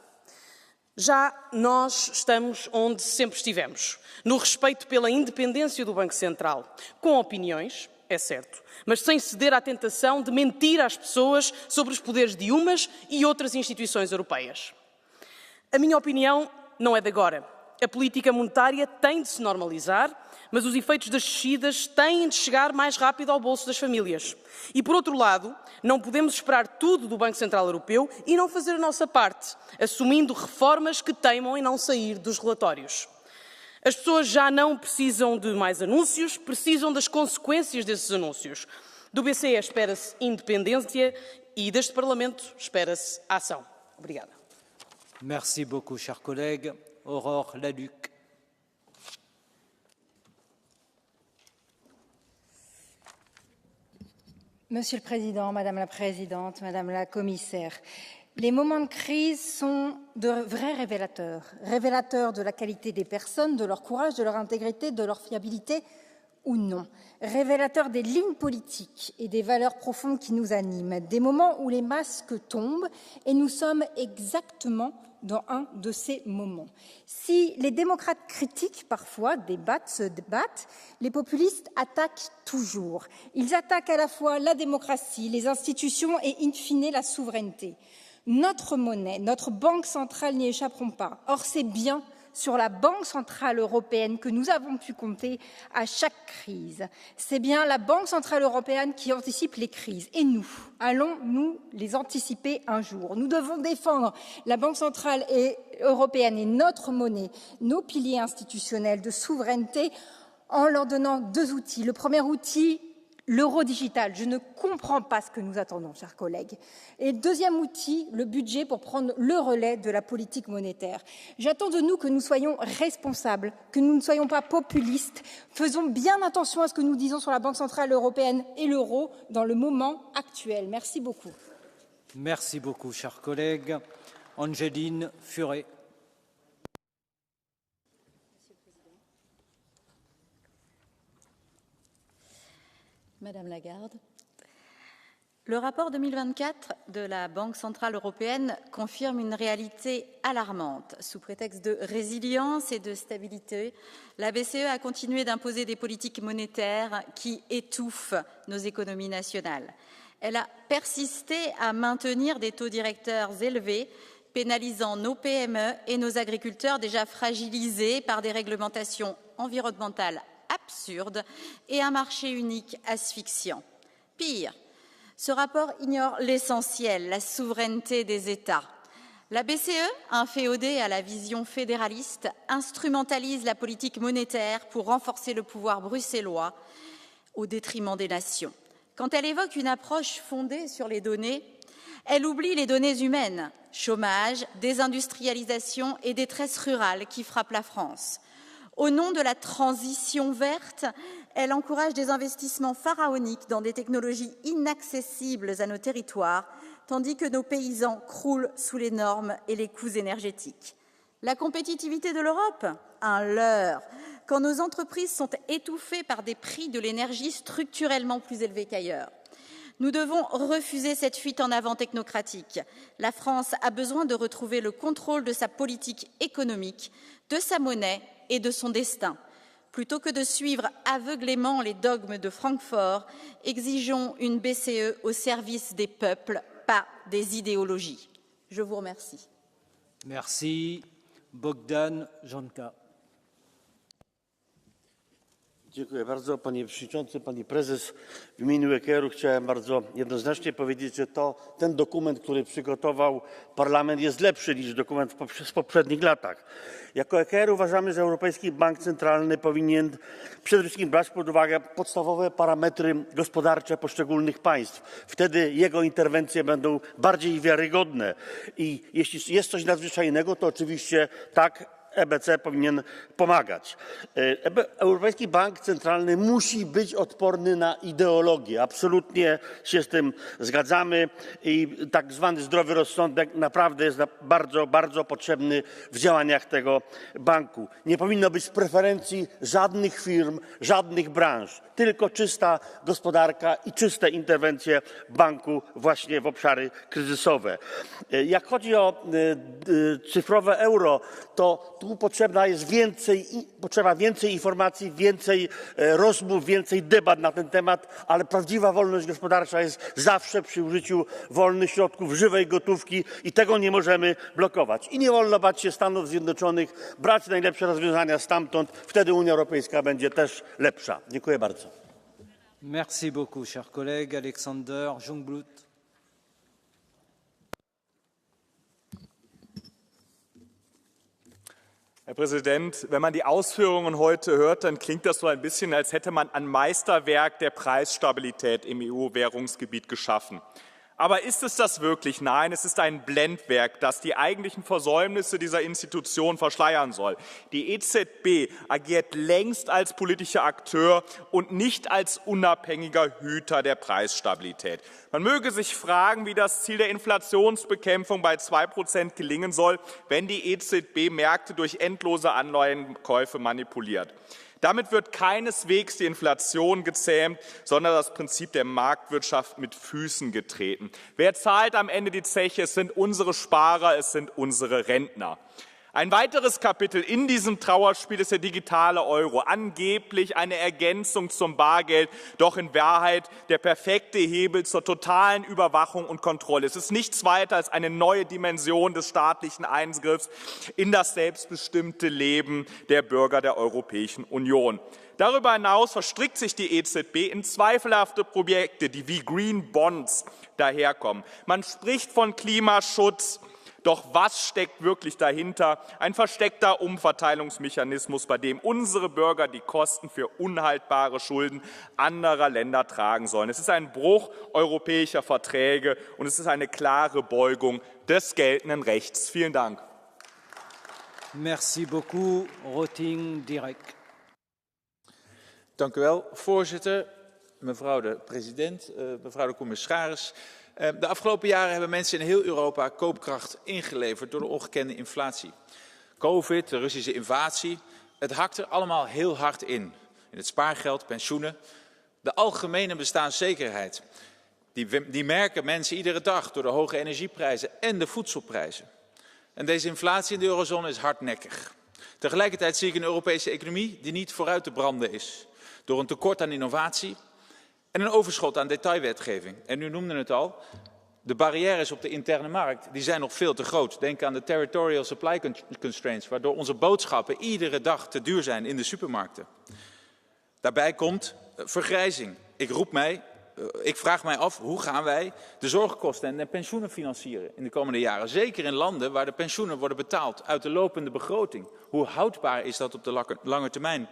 Já nós estamos onde sempre estivemos, no respeito pela independência do Banco Central, com opiniões, é certo, mas sem ceder à tentação de mentir às pessoas sobre os poderes de umas e outras instituições europeias. A minha opinião não é de agora. A política monetária tem de se normalizar, mas os efeitos das descidas têm de chegar mais rápido ao bolso das famílias. E, por outro lado, não podemos esperar tudo do Banco Central Europeu e não fazer a nossa parte, assumindo reformas que teimam em não sair dos relatórios. As pessoas já não precisam de mais anúncios, precisam das consequências desses anúncios. Do BCE espera-se independência e deste Parlamento espera-se ação. Obrigada. Merci beaucoup, cher collègue. Aurore Laluc. Monsieur le Président, Madame la Présidente, Madame la Commissaire, les moments de crise sont de vrais révélateurs, révélateurs de la qualité des personnes, de leur courage, de leur intégrité, de leur fiabilité ou non, révélateurs des lignes politiques et des valeurs profondes qui nous animent, des moments où les masques tombent et nous sommes exactement dans un de ces moments. Si les démocrates critiquent parfois, se débattent, les populistes attaquent toujours. Ils attaquent à la fois la démocratie, les institutions et, in fine, la souveraineté. Notre monnaie, notre banque centrale n'y échapperont pas. Or, c'est bien sur la Banque centrale européenne que nous avons pu compter à chaque crise. C'est bien la Banque centrale européenne qui anticipe les crises. Et nous, allons-nous les anticiper un jour? Nous devons défendre la Banque centrale européenne et notre monnaie, nos piliers institutionnels de souveraineté, en leur donnant 2 outils. Le premier outil, l'euro digital. Je ne comprends pas ce que nous attendons, chers collègues. Et deuxième outil, le budget pour prendre le relais de la politique monétaire. J'attends de nous que nous soyons responsables, que nous ne soyons pas populistes. Faisons bien attention à ce que nous disons sur la Banque centrale européenne et l'euro dans le moment actuel. Merci beaucoup. Merci beaucoup, chers collègues. Angéline Furet. Madame Lagarde. Le rapport 2024 de la Banque centrale européenne confirme une réalité alarmante. Sous prétexte de résilience et de stabilité, la BCE a continué d'imposer des politiques monétaires qui étouffent nos économies nationales. Elle a persisté à maintenir des taux directeurs élevés, pénalisant nos PME et nos agriculteurs déjà fragilisés par des réglementations environnementales absurdes et un marché unique asphyxiant. Pire, ce rapport ignore l'essentiel, la souveraineté des États. La BCE, inféodée à la vision fédéraliste, instrumentalise la politique monétaire pour renforcer le pouvoir bruxellois au détriment des nations. Quand elle évoque une approche fondée sur les données, elle oublie les données humaines, chômage, désindustrialisation et détresse rurale qui frappent la France. Au nom de la transition verte, elle encourage des investissements pharaoniques dans des technologies inaccessibles à nos territoires, tandis que nos paysans croulent sous les normes et les coûts énergétiques. La compétitivité de l'Europe, un leurre, quand nos entreprises sont étouffées par des prix de l'énergie structurellement plus élevés qu'ailleurs. Nous devons refuser cette fuite en avant technocratique. La France a besoin de retrouver le contrôle de sa politique économique, de sa monnaie et de son destin. Plutôt que de suivre aveuglément les dogmes de Francfort, exigeons une BCE au service des peuples, pas des idéologies. Je vous remercie. Merci. Bogdan Żonka. Dziękuję bardzo, panie przewodniczący, pani prezes. W imieniu EKR-u chciałem bardzo jednoznacznie powiedzieć, że ten dokument, który przygotował Parlament, jest lepszy niż dokument z poprzednich latach. Jako EKR uważamy, że Europejski Bank Centralny powinien przede wszystkim brać pod uwagę podstawowe parametry gospodarcze poszczególnych państw. Wtedy jego interwencje będą bardziej wiarygodne. I jeśli jest coś nadzwyczajnego, to oczywiście tak EBC powinien pomagać. Europejski Bank Centralny musi być odporny na ideologię. Absolutnie się z tym zgadzamy i tak zwany zdrowy rozsądek naprawdę jest bardzo, bardzo potrzebny w działaniach tego banku. Nie powinno być preferencji żadnych firm, żadnych branż, tylko czysta gospodarka i czyste interwencje banku właśnie w obszary kryzysowe. Jak chodzi o cyfrowe euro, to tu potrzeba więcej informacji, więcej rozmów, więcej debat na ten temat, ale prawdziwa wolność gospodarcza jest zawsze przy użyciu wolnych środków, żywej gotówki i tego nie możemy blokować. I nie wolno bać się Stanów Zjednoczonych, brać najlepsze rozwiązania stamtąd, wtedy Unia Europejska będzie też lepsza. Dziękuję bardzo. Merci beaucoup, cher collègue. Alexander Jungblut. Herr Präsident, wenn man die Ausführungen heute hört, dann klingt das so ein bisschen, als hätte man ein Meisterwerk der Preisstabilität im EU-Währungsgebiet geschaffen. Aber ist es das wirklich? Nein, es ist ein Blendwerk, das die eigentlichen Versäumnisse dieser Institution verschleiern soll. Die EZB agiert längst als politischer Akteur und nicht als unabhängiger Hüter der Preisstabilität. Man möge sich fragen, wie das Ziel der Inflationsbekämpfung bei 2% gelingen soll, wenn die EZB Märkte durch endlose Anleihenkäufe manipuliert. Damit wird keineswegs die Inflation gezähmt, sondern das Prinzip der Marktwirtschaft mit Füßen getreten. Wer zahlt am Ende die Zeche? Es sind unsere Sparer, es sind unsere Rentner. Ein weiteres Kapitel in diesem Trauerspiel ist der digitale Euro. Angeblich eine Ergänzung zum Bargeld, doch in Wahrheit der perfekte Hebel zur totalen Überwachung und Kontrolle. Es ist nichts weiter als eine neue Dimension des staatlichen Eingriffs in das selbstbestimmte Leben der Bürger der Europäischen Union. Darüber hinaus verstrickt sich die EZB in zweifelhafte Projekte, die wie Green Bonds daherkommen. Man spricht von Klimaschutz. Doch was steckt wirklich dahinter? Ein versteckter Umverteilungsmechanismus, bei dem unsere Bürger die Kosten für unhaltbare Schulden anderer Länder tragen sollen. Es ist ein Bruch europäischer Verträge und es ist eine klare Beugung des geltenden Rechts. Vielen Dank. Merci beaucoup. Roting Direk. Dank u wel, voorzitter. Mevrouw de president, mevrouw de commissaris. De afgelopen jaren hebben mensen in heel Europa koopkracht ingeleverd door de ongekende inflatie. Covid, de Russische invasie, het hakt er allemaal heel hard in. In het spaargeld, pensioenen, de algemene bestaanszekerheid. Die merken mensen iedere dag door de hoge energieprijzen en de voedselprijzen. En deze inflatie in de eurozone is hardnekkig. Tegelijkertijd zie ik een Europese economie die niet vooruit te branden is. Door een tekort aan innovatie en een overschot aan detailwetgeving. En u noemde het al, de barrières op de interne markt die zijn nog veel te groot. Denk aan de territorial supply constraints, waardoor onze boodschappen iedere dag te duur zijn in de supermarkten. Daarbij komt vergrijzing. Ik vraag mij af, hoe gaan wij de zorgkosten en de pensioenen financieren in de komende jaren? Zeker in landen waar de pensioenen worden betaald uit de lopende begroting. Hoe houdbaar is dat op de lange termijn?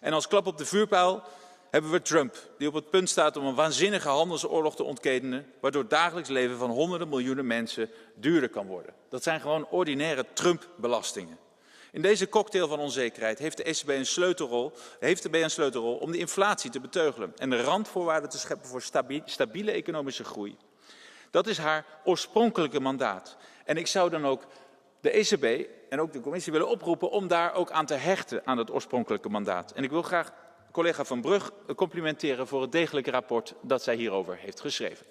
En als klap op de vuurpijl hebben we Trump, die op het punt staat om een waanzinnige handelsoorlog te ontketenen, waardoor het dagelijks leven van honderden miljoenen mensen duurder kan worden. Dat zijn gewoon ordinaire Trump-belastingen. In deze cocktail van onzekerheid heeft de ECB een sleutelrol om de inflatie te beteugelen en de randvoorwaarden te scheppen voor stabiele economische groei. Dat is haar oorspronkelijke mandaat. En ik zou dan ook de ECB en ook de commissie willen oproepen om daar ook aan te hechten aan het oorspronkelijke mandaat. En ik wil graag collega Van Brugge complimenteren voor het degelijke rapport dat zij hierover heeft geschreven.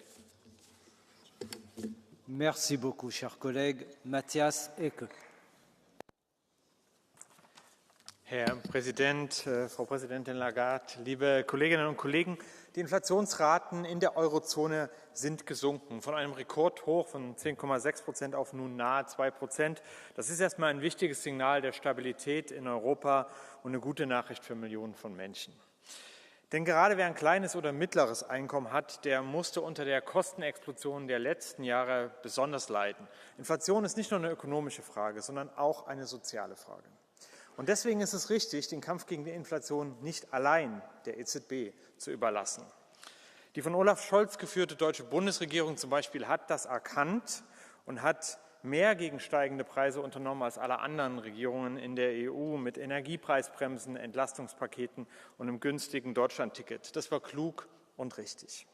Merci beaucoup, cher collègue. Matthias Ecke. Herr Präsident, Frau Präsidentin Lagarde, liebe Kolleginnen und Kollegen! Die Inflationsraten in der Eurozone sind gesunken, von einem Rekordhoch von 10,6% auf nun nahe 2%. Das ist erstmal ein wichtiges Signal der Stabilität in Europa und eine gute Nachricht für Millionen von Menschen. Denn gerade wer ein kleines oder mittleres Einkommen hat, der musste unter der Kostenexplosion der letzten Jahre besonders leiden. Inflation ist nicht nur eine ökonomische Frage, sondern auch eine soziale Frage. Und deswegen ist es richtig, den Kampf gegen die Inflation nicht allein der EZB zu überlassen. Die von Olaf Scholz geführte deutsche Bundesregierung zum Beispiel hat das erkannt und hat mehr gegen steigende Preise unternommen als alle anderen Regierungen in der EU mit Energiepreisbremsen, Entlastungspaketen und einem günstigen Deutschlandticket. Das war klug und richtig.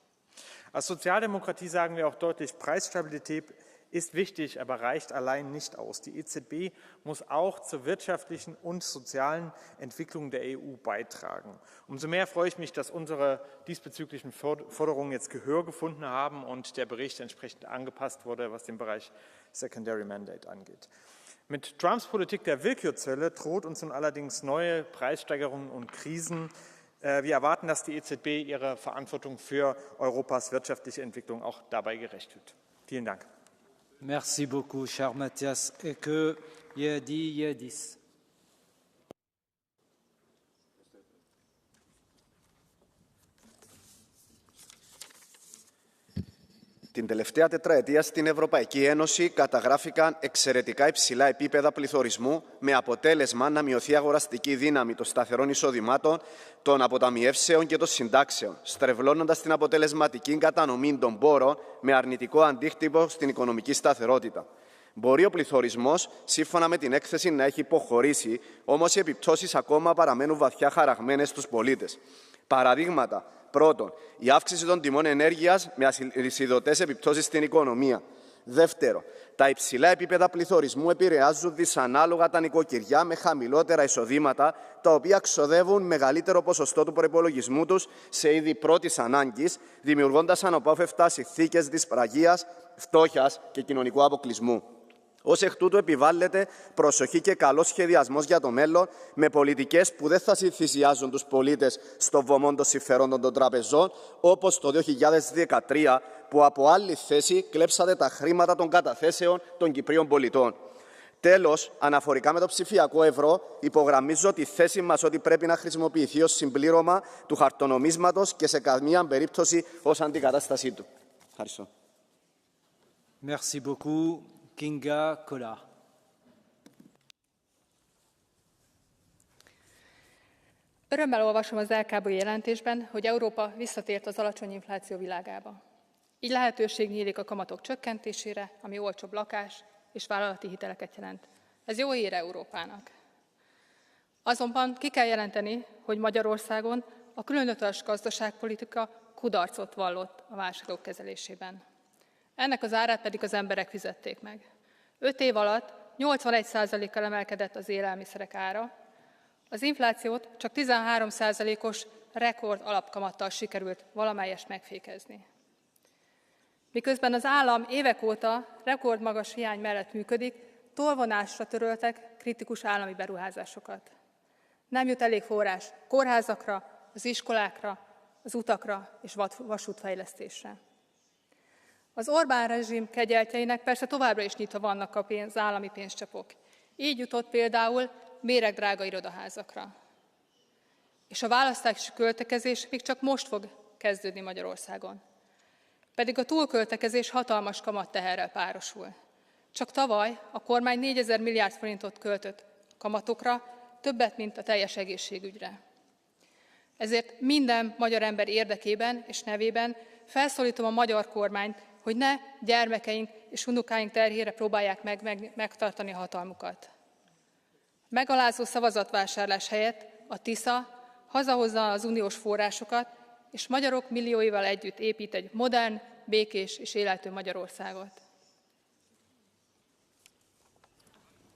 Als Sozialdemokratie sagen wir auch deutlich, Preisstabilität ist wichtig, aber reicht allein nicht aus. Die EZB muss auch zur wirtschaftlichen und sozialen Entwicklung der EU beitragen. Umso mehr freue ich mich, dass unsere diesbezüglichen Forderungen jetzt Gehör gefunden haben und der Bericht entsprechend angepasst wurde, was den Bereich Secondary Mandate angeht. Mit Trumps Politik der Willkürzölle droht uns nun allerdings neue Preissteigerungen und Krisen. Wir erwarten, dass die EZB ihrer Verantwortung für Europas wirtschaftliche Entwicklung auch dabei gerecht wird. Vielen Dank. Merci beaucoup, cher Matthias Ecke. Yedis. Την τελευταία τετραετία στην Ευρωπαϊκή Ένωση καταγράφηκαν εξαιρετικά υψηλά επίπεδα πληθωρισμού με αποτέλεσμα να μειωθεί η αγοραστική δύναμη των σταθερών εισοδημάτων, των αποταμιεύσεων και των συντάξεων, στρεβλώνοντας την αποτελεσματική κατανομή των πόρων με αρνητικό αντίκτυπο στην οικονομική σταθερότητα. Μπορεί ο πληθωρισμός, σύμφωνα με την έκθεση, να έχει υποχωρήσει, όμως οι επιπτώσεις ακόμα παραμένουν βαθιά χαραγμένες στους πολίτες. Παραδείγματα. Πρώτον, η αύξηση των τιμών ενέργειας με αλυσιδωτές επιπτώσεις στην οικονομία. Δεύτερο, τα υψηλά επίπεδα πληθωρισμού επηρεάζουν δυσανάλογα τα νοικοκυριά με χαμηλότερα εισοδήματα, τα οποία ξοδεύουν μεγαλύτερο ποσοστό του προϋπολογισμού τους σε είδη πρώτης ανάγκης, δημιουργώντας αναπόφευκτα συνθήκες δυσπραγίας, φτώχειας και κοινωνικού αποκλεισμού. Ως εκ τούτου επιβάλλεται προσοχή και καλός σχεδιασμός για το μέλλον με πολιτικές που δεν θα θυσιάζουν τους πολίτες στο βωμό των συμφερόντων των τραπεζών, όπως το 2013 που από άλλη θέση κλέψατε τα χρήματα των καταθέσεων των Κυπρίων πολιτών. Τέλος, αναφορικά με το ψηφιακό ευρώ, υπογραμμίζω τη θέση μας ότι πρέπει να χρησιμοποιηθεί ως συμπλήρωμα του χαρτονομίσματος και σε καμία περίπτωση ως αντικατάστασή του. Ευχαριστώ. Merci beaucoup. Kinga Kola. Örömmel olvasom az LKB jelentésben, hogy Európa visszatért az alacsony infláció világába. Így lehetőség nyílik a kamatok csökkentésére, ami olcsóbb lakás és vállalati hiteleket jelent. Ez jó hír Európának. Azonban ki kell jelenteni, hogy Magyarországon a különös gazdaságpolitika kudarcot vallott a válságok kezelésében. ennek az árát pedig az emberek fizették meg. 5 év alatt 81%-kal emelkedett az élelmiszerek ára, az inflációt csak 13%-os rekord alapkamattal sikerült valamelyest megfékezni. Miközben az állam évek óta rekordmagas hiány mellett működik, tolvonásra töröltek kritikus állami beruházásokat. Nem jut elég forrás kórházakra, az iskolákra, az utakra és vasútfejlesztésre. Az Orbán rezsim kegyeltjeinek persze továbbra is nyitva vannak az állami pénzcsapok. Így jutott például méregdrága irodaházakra. És a választási költekezés még csak most fog kezdődni Magyarországon. Pedig a túlköltekezés hatalmas kamatteherrel párosul. Csak tavaly a kormány 4000 milliárd forintot költött kamatokra, többet, mint a teljes egészségügyre. Ezért minden magyar ember érdekében és nevében felszólítom a magyar kormányt, hogy ne gyermekeink és unokáink terhére próbálják megtartani a hatalmukat. Megalázó szavazatvásárlás helyett a Tisza hazahozza az uniós forrásokat, és magyarok millióival együtt épít egy modern, békés és élhető Magyarországot.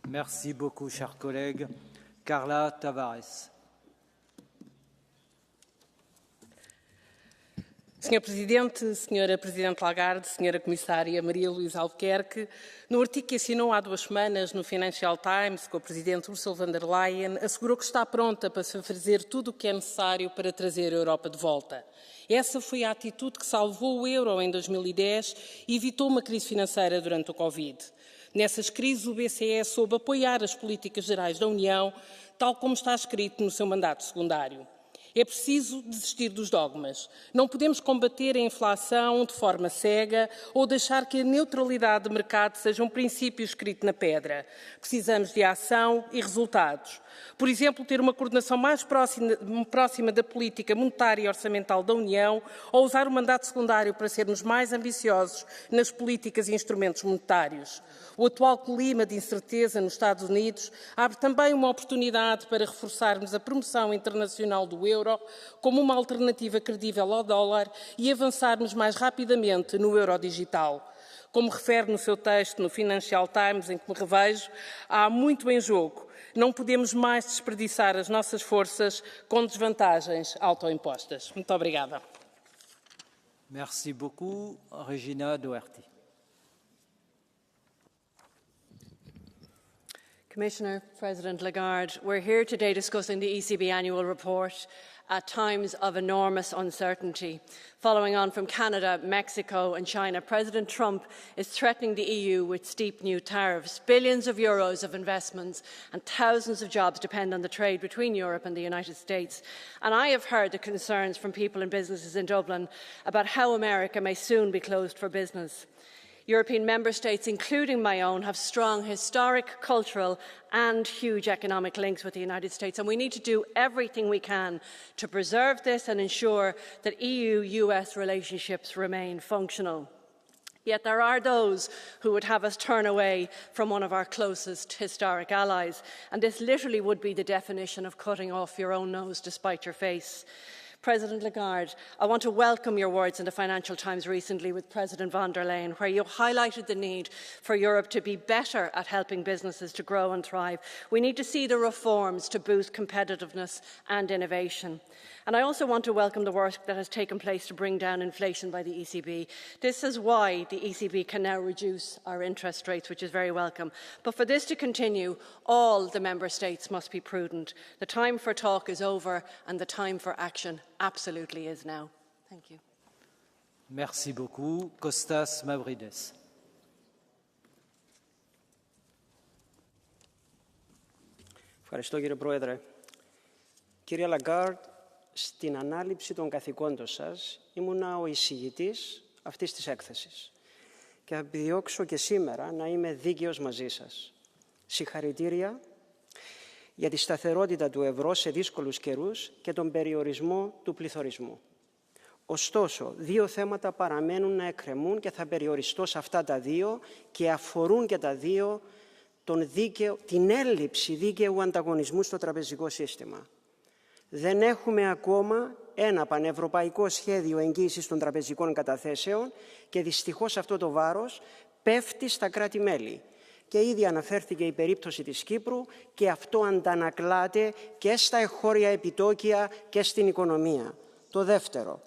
Merci beaucoup, cher collègue. Carla Tavares. Senhor Presidente, Senhora Presidente Lagarde, Senhora Comissária Maria Luísa Albuquerque, no artigo que assinou há 2 semanas no Financial Times com a Presidente Ursula von der Leyen, assegurou que está pronta para fazer tudo o que é necessário para trazer a Europa de volta. Essa foi a atitude que salvou o euro em 2010 e evitou uma crise financeira durante o Covid. Nessas crises, o BCE soube apoiar as políticas gerais da União, tal como está escrito no seu mandato secundário. É preciso desistir dos dogmas. Não podemos combater a inflação de forma cega ou deixar que a neutralidade de mercado seja um princípio escrito na pedra. Precisamos de ação e resultados. Por exemplo, ter uma coordenação mais próxima da política monetária e orçamental da União ou usar o mandato secundário para sermos mais ambiciosos nas políticas e instrumentos monetários. O atual clima de incerteza nos Estados Unidos abre também uma oportunidade para reforçarmos a promoção internacional do euro como uma alternativa credível ao dólar e avançarmos mais rapidamente no euro digital. Como refere no seu texto no Financial Times, em que me revejo, há muito em jogo. Não podemos mais desperdiçar as nossas forças com desvantagens autoimpostas. Muito obrigada. Merci beaucoup, Regina Doherty. Commissioner, President Lagarde, we're here today discussing the ECB annual report at times of enormous uncertainty. Following on from Canada, Mexico and China, President Trump is threatening the EU with steep new tariffs. Billions of euros of investments and thousands of jobs depend on the trade between Europe and the United States. And I have heard the concerns from people and businesses in Dublin about how America may soon be closed for business. European member states, including my own, have strong historic, cultural and huge economic links with the United States, and we need to do everything we can to preserve this and ensure that EU-US relationships remain functional. Yet there are those who would have us turn away from one of our closest historic allies, and this literally would be the definition of cutting off your own nose to spite your face. President Lagarde, I want to welcome your words in the Financial Times recently with President von der Leyen, where you highlighted the need for Europe to be better at helping businesses to grow and thrive. We need to see the reforms to boost competitiveness and innovation. And I also want to welcome the work that has taken place to bring down inflation by the ECB. This is why the ECB can now reduce our interest rates, which is very welcome. But for this to continue, all the Member States must be prudent. The time for talk is over and the time for action absolutely is now. Thank you. Merci beaucoup. Kostas Mavridis. Ευχαριστώ κύριε Πρόεδρε. Κύριε Λαγκάρντ, στην ανάληψη των καθηκόντων σας ήμουνα ο εισηγητής αυτής της έκθεσης και θα επιδιώξω και σήμερα να είμαι δίκαιος μαζί σας. Συγχαρητήρια για τη σταθερότητα του ευρώ σε δύσκολους καιρούς και τον περιορισμό του πληθωρισμού. Ωστόσο, 2 θέματα παραμένουν να εκκρεμούν και θα περιοριστώ σε αυτά τα 2 και αφορούν και τα 2 την έλλειψη δίκαιου ανταγωνισμού στο τραπεζικό σύστημα. Δεν έχουμε ακόμα ένα πανευρωπαϊκό σχέδιο εγγύησης των τραπεζικών καταθέσεων και δυστυχώς αυτό το βάρος πέφτει στα κράτη-μέλη. Και ήδη αναφέρθηκε η περίπτωση της Κύπρου και αυτό αντανακλάται και στα εγχώρια επιτόκια και στην οικονομία. Το δεύτερο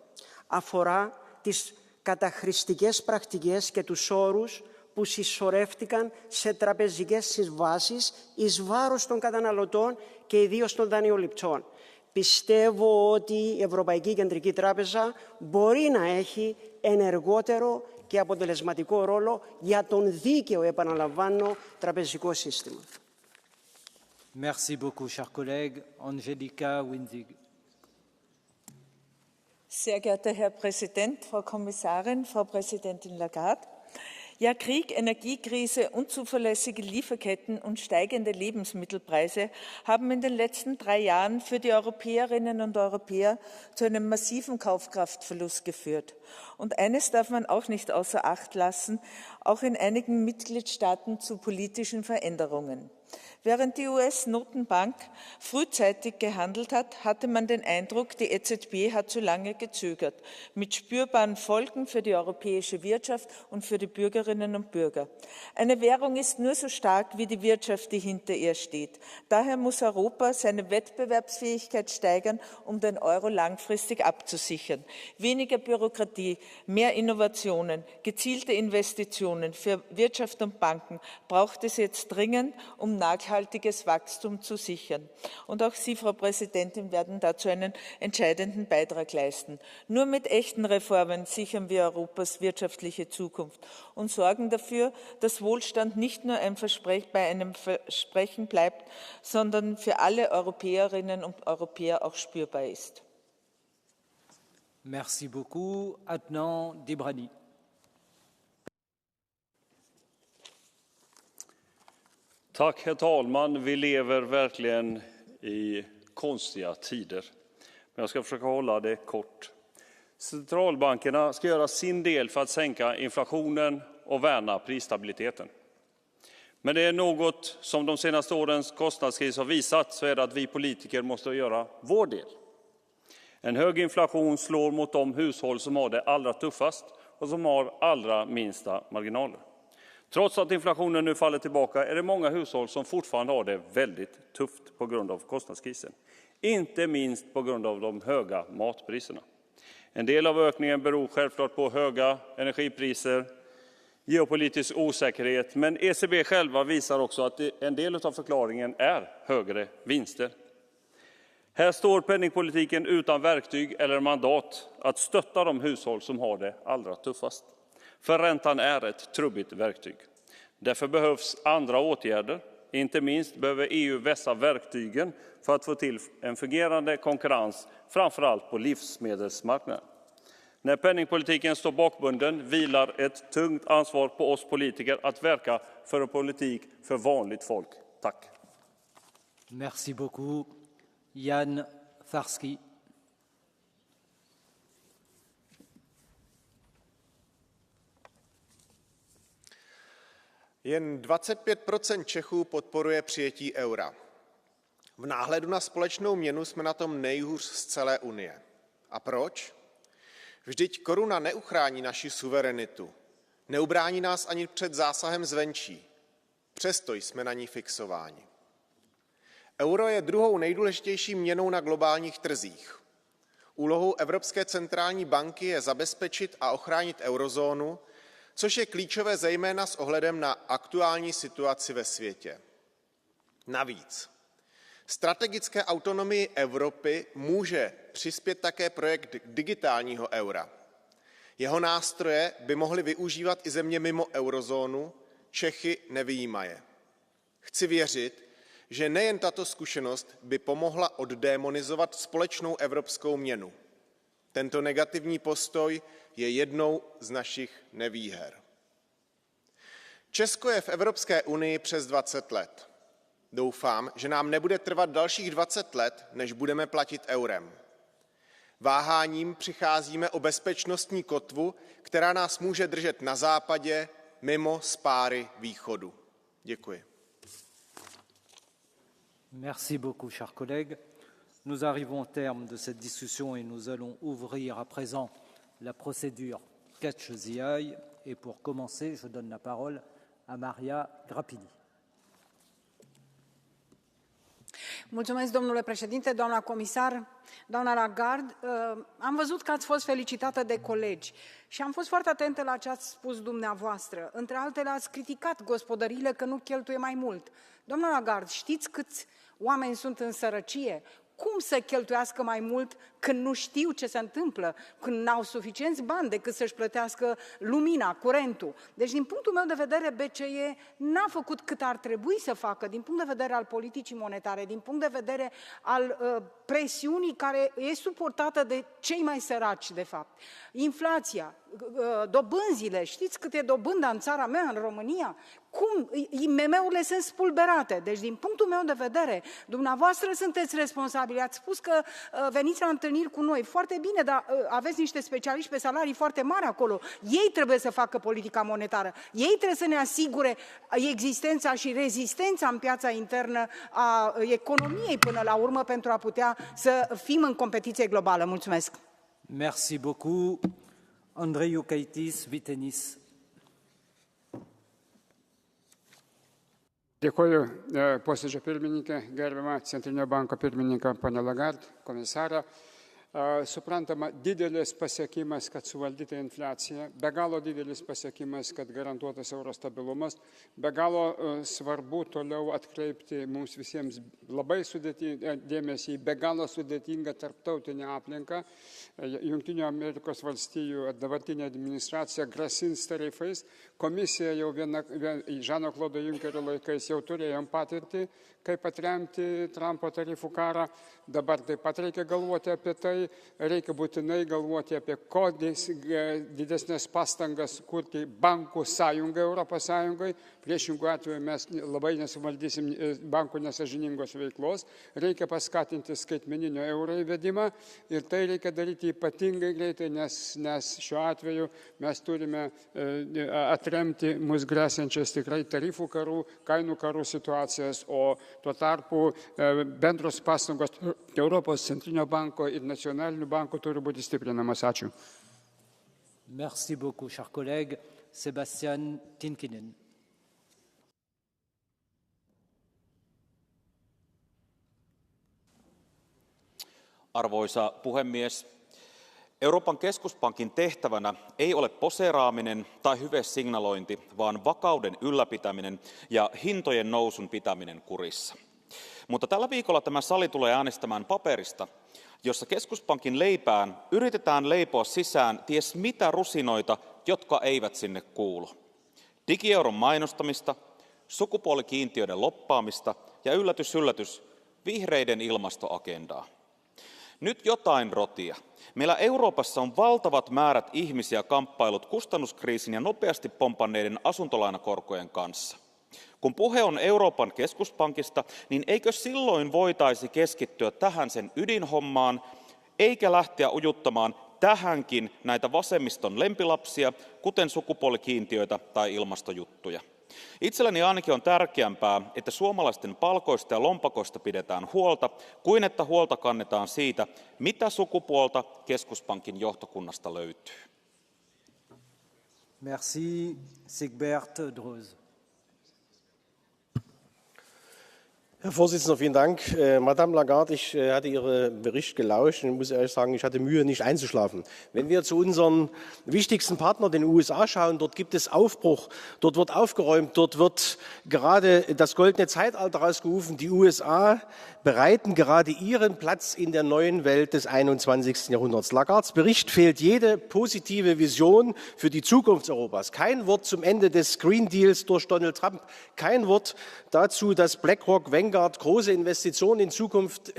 αφορά τις καταχρηστικές πρακτικές και τους όρους που συσσωρεύτηκαν σε τραπεζικές συμβάσεις εις βάρος των καταναλωτών και ιδίως των δανειοληπτών. Πιστεύω ότι η Ευρωπαϊκή Κεντρική Τράπεζα μπορεί να έχει ενεργότερο και αποτελεσματικό ρόλο για τον δίκαιο, επαναλαμβάνω, τραπεζικό σύστημα. Merci beaucoup, chers collègues. Angelika Winzig. Sehr geehrter Herr Präsident, Frau Kommissarin, Frau Präsidentin Lagarde. Ja, Krieg, Energiekrise, unzuverlässige Lieferketten und steigende Lebensmittelpreise haben in den letzten 3 Jahren für die Europäerinnen und Europäer zu einem massiven Kaufkraftverlust geführt. Und eines darf man auch nicht außer Acht lassen, auch in einigen Mitgliedstaaten zu politischen Veränderungen. Während die US-Notenbank frühzeitig gehandelt hat, hatte man den Eindruck, die EZB hat zu lange gezögert, mit spürbaren Folgen für die europäische Wirtschaft und für die Bürgerinnen und Bürger. Eine Währung ist nur so stark wie die Wirtschaft, die hinter ihr steht. Daher muss Europa seine Wettbewerbsfähigkeit steigern, um den Euro langfristig abzusichern. Weniger Bürokratie, mehr Innovationen, gezielte Investitionen für Wirtschaft und Banken braucht es jetzt dringend, um nachhaltiges Wachstum zu sichern. Und auch Sie, Frau Präsidentin, werden dazu einen entscheidenden Beitrag leisten. Nur mit echten Reformen sichern wir Europas wirtschaftliche Zukunft und sorgen dafür, dass Wohlstand nicht nur bei einem Versprechen bleibt, sondern für alle Europäerinnen und Europäer auch spürbar ist. Merci beaucoup. Adnan Dibrani. Tack, herr talman. Vi lever verkligen i konstiga tider. Men jag ska försöka hålla det kort. Centralbankerna ska göra sin del för att sänka inflationen och värna prisstabiliteten. Men det är något som de senaste årens kostnadskris har visat, så är det att vi politiker måste göra vår del. En hög inflation slår mot de hushåll som har det allra tuffast och som har allra minsta marginaler. Trots att inflationen nu faller tillbaka är det många hushåll som fortfarande har det väldigt tufft på grund av kostnadskrisen. Inte minst på grund av de höga matpriserna. En del av ökningen beror självklart på höga energipriser, geopolitisk osäkerhet, men ECB själva visar också att en del av förklaringen är högre vinster. Här står penningpolitiken utan verktyg eller mandat att stötta de hushåll som har det allra tuffast. För räntan är ett trubbigt verktyg. Därför behövs andra åtgärder. Inte minst behöver EU vässa verktygen för att få till en fungerande konkurrens, framförallt på livsmedelsmarknaden. När penningpolitiken står bakbunden vilar ett tungt ansvar på oss politiker att verka för en politik för vanligt folk. Tack. Merci beaucoup. Jan Farski. Jen 25% Čechů podporuje přijetí eura. V náhledu na společnou měnu jsme na tom nejhůř z celé Unie. A proč? Vždyť koruna neuchrání naši suverenitu. Neubrání nás ani před zásahem zvenčí. Přesto jsme na ní fixováni. Euro je druhou nejdůležitější měnou na globálních trzích. Úlohou Evropské centrální banky je zabezpečit a ochránit eurozónu, což je klíčové zejména s ohledem na aktuální situaci ve světě. Navíc strategické autonomii Evropy může přispět také projekt digitálního eura. Jeho nástroje by mohly využívat i země mimo eurozónu, Čechy nevyjímaje. Chci věřit, že nejen tato zkušenost by pomohla oddémonizovat společnou evropskou měnu. Tento negativní postoj je jednou z našich nevýher. Česko je v Evropské unii přes 20 let. Doufám, že nám nebude trvat dalších 20 let, než budeme platit eurem. Váháním přicházíme o bezpečnostní kotvu, která nás může držet na západě, mimo spáry východu. Děkuji. Merci beaucoup, chers collègues. Nous arrivons au terme de cette discussion et nous allons ouvrir à présent la procédure Catch the Eye. Et pour commencer, je donne la parole à Maria Grappini. Mulțumesc, domnule președinte, doamna comisar, doamna Lagarde. Am văzut că ați fost felicitată de colegi și am fost foarte atentă la ce ați spus dumneavoastră. Între altele, ați criticat gospodăriile că nu cheltuie mai mult. Doamna Lagarde, știți câți oameni sunt în sărăcie? Cum să cheltuiască mai mult când nu știu ce se întâmplă, când n-au suficienți bani decât să-și plătească lumina, curentul? Deci, din punctul meu de vedere, BCE n-a făcut cât ar trebui să facă, din punct de vedere al politicii monetare, din punct de vedere al presiunii care e suportată de cei mai săraci, de fapt. Inflația, dobânzile, știți cât e dobânda în țara mea, în România? Cum? IMM-urile sunt spulberate. Deci, din punctul meu de vedere, dumneavoastră sunteți responsabili. Ați spus că veniți la întâlniri cu noi. Foarte bine, dar aveți niște specialiști pe salarii foarte mari acolo. Ei trebuie să facă politica monetară. Ei trebuie să ne asigure existența și rezistența în piața internă a economiei până la urmă pentru a putea să fim în competiție globală. Mulțumesc! Merci beaucoup. Andriukaitis Vitenis. Dėkuoju posėdžio pirmininkė, gerbiama Centrinio banko pirmininkė ponia Lagarde, komisarė. Suprantama, didelis pasiekimas, kad suvaldyta infliacija, be galo didelis pasiekimas, kad garantuotas euro stabilumas, be galo svarbu toliau atkreipti mums visiems labai dėmesį į be galo sudėtingą tarptautinę aplinką. Jungtinių Amerikos valstijų dabartinė administracija grasins tarifais. Komisija jau Žano Klodo Junkerio laikais jau turėjom patirtį, kaip atremti Trumpo tarifų karą. Dabar taip pat reikia galvoti apie tai, reikia būtinai galvoti apie kuo didesnės pastangas kurti bankų sąjungą Europos Sąjungai. Priešingų atveju mes labai nesuvaldysim bankų nesažiningos veiklos. Reikia paskatinti skaitmeninio euro įvedimą ir tai reikia daryti ypatingai greitai, nes šiuo atveju mes turime atremti mus gresiančias tikrai tarifų karų, kainų karų situacijas, o tuo tarpu bendros pastangos Europos Centrinio banko ir nacionalinių bankų turi būti stiprinamas. Ačiū. Merci beaucoup, cher collègue. Sebastian Tinkinen. Arvoisa puhemies, Euroopan keskuspankin tehtävänä ei ole poseeraaminen tai hyvesignalointi, vaan vakauden ylläpitäminen ja hintojen nousun pitäminen kurissa. Mutta tällä viikolla tämä sali tulee äänestämään paperista, jossa keskuspankin leipään yritetään leipoa sisään ties mitä rusinoita, jotka eivät sinne kuulu. Digieuron mainostamista, sukupuolikiintiöiden loppaamista ja yllätys, yllätys, vihreiden ilmastoagendaa. Nyt jotain rotia. Meillä Euroopassa on valtavat määrät ihmisiä kamppailut kustannuskriisin ja nopeasti pompanneiden asuntolainakorkojen kanssa. Kun puhe on Euroopan keskuspankista, niin eikö silloin voitaisi keskittyä tähän sen ydinhommaan, eikä lähteä ujuttamaan tähänkin näitä vasemmiston lempilapsia, kuten sukupuolikiintiöitä tai ilmastojuttuja. Itselleni ainakin on tärkeämpää, että suomalaisten palkoista ja lompakoista pidetään huolta, kuin että huolta kannetaan siitä, mitä sukupuolta keskuspankin johtokunnasta löytyy. Merci, Sigbert Droz. Herr Vorsitzender, vielen Dank. Madame Lagarde, ich hatte Ihren Bericht gelauscht und muss ehrlich sagen, ich hatte Mühe, nicht einzuschlafen. Wenn wir zu unseren wichtigsten Partnern, den USA, schauen, dort gibt es Aufbruch, dort wird aufgeräumt, dort wird gerade das goldene Zeitalter ausgerufen. Die USA bereiten gerade ihren Platz in der neuen Welt des 21. Jahrhunderts. Lagardes Bericht fehlt jede positive Vision für die Zukunft Europas. Kein Wort zum Ende des Green Deals durch Donald Trump. Kein Wort dazu, dass BlackRock, Vanguard, große Investoren in Zukunft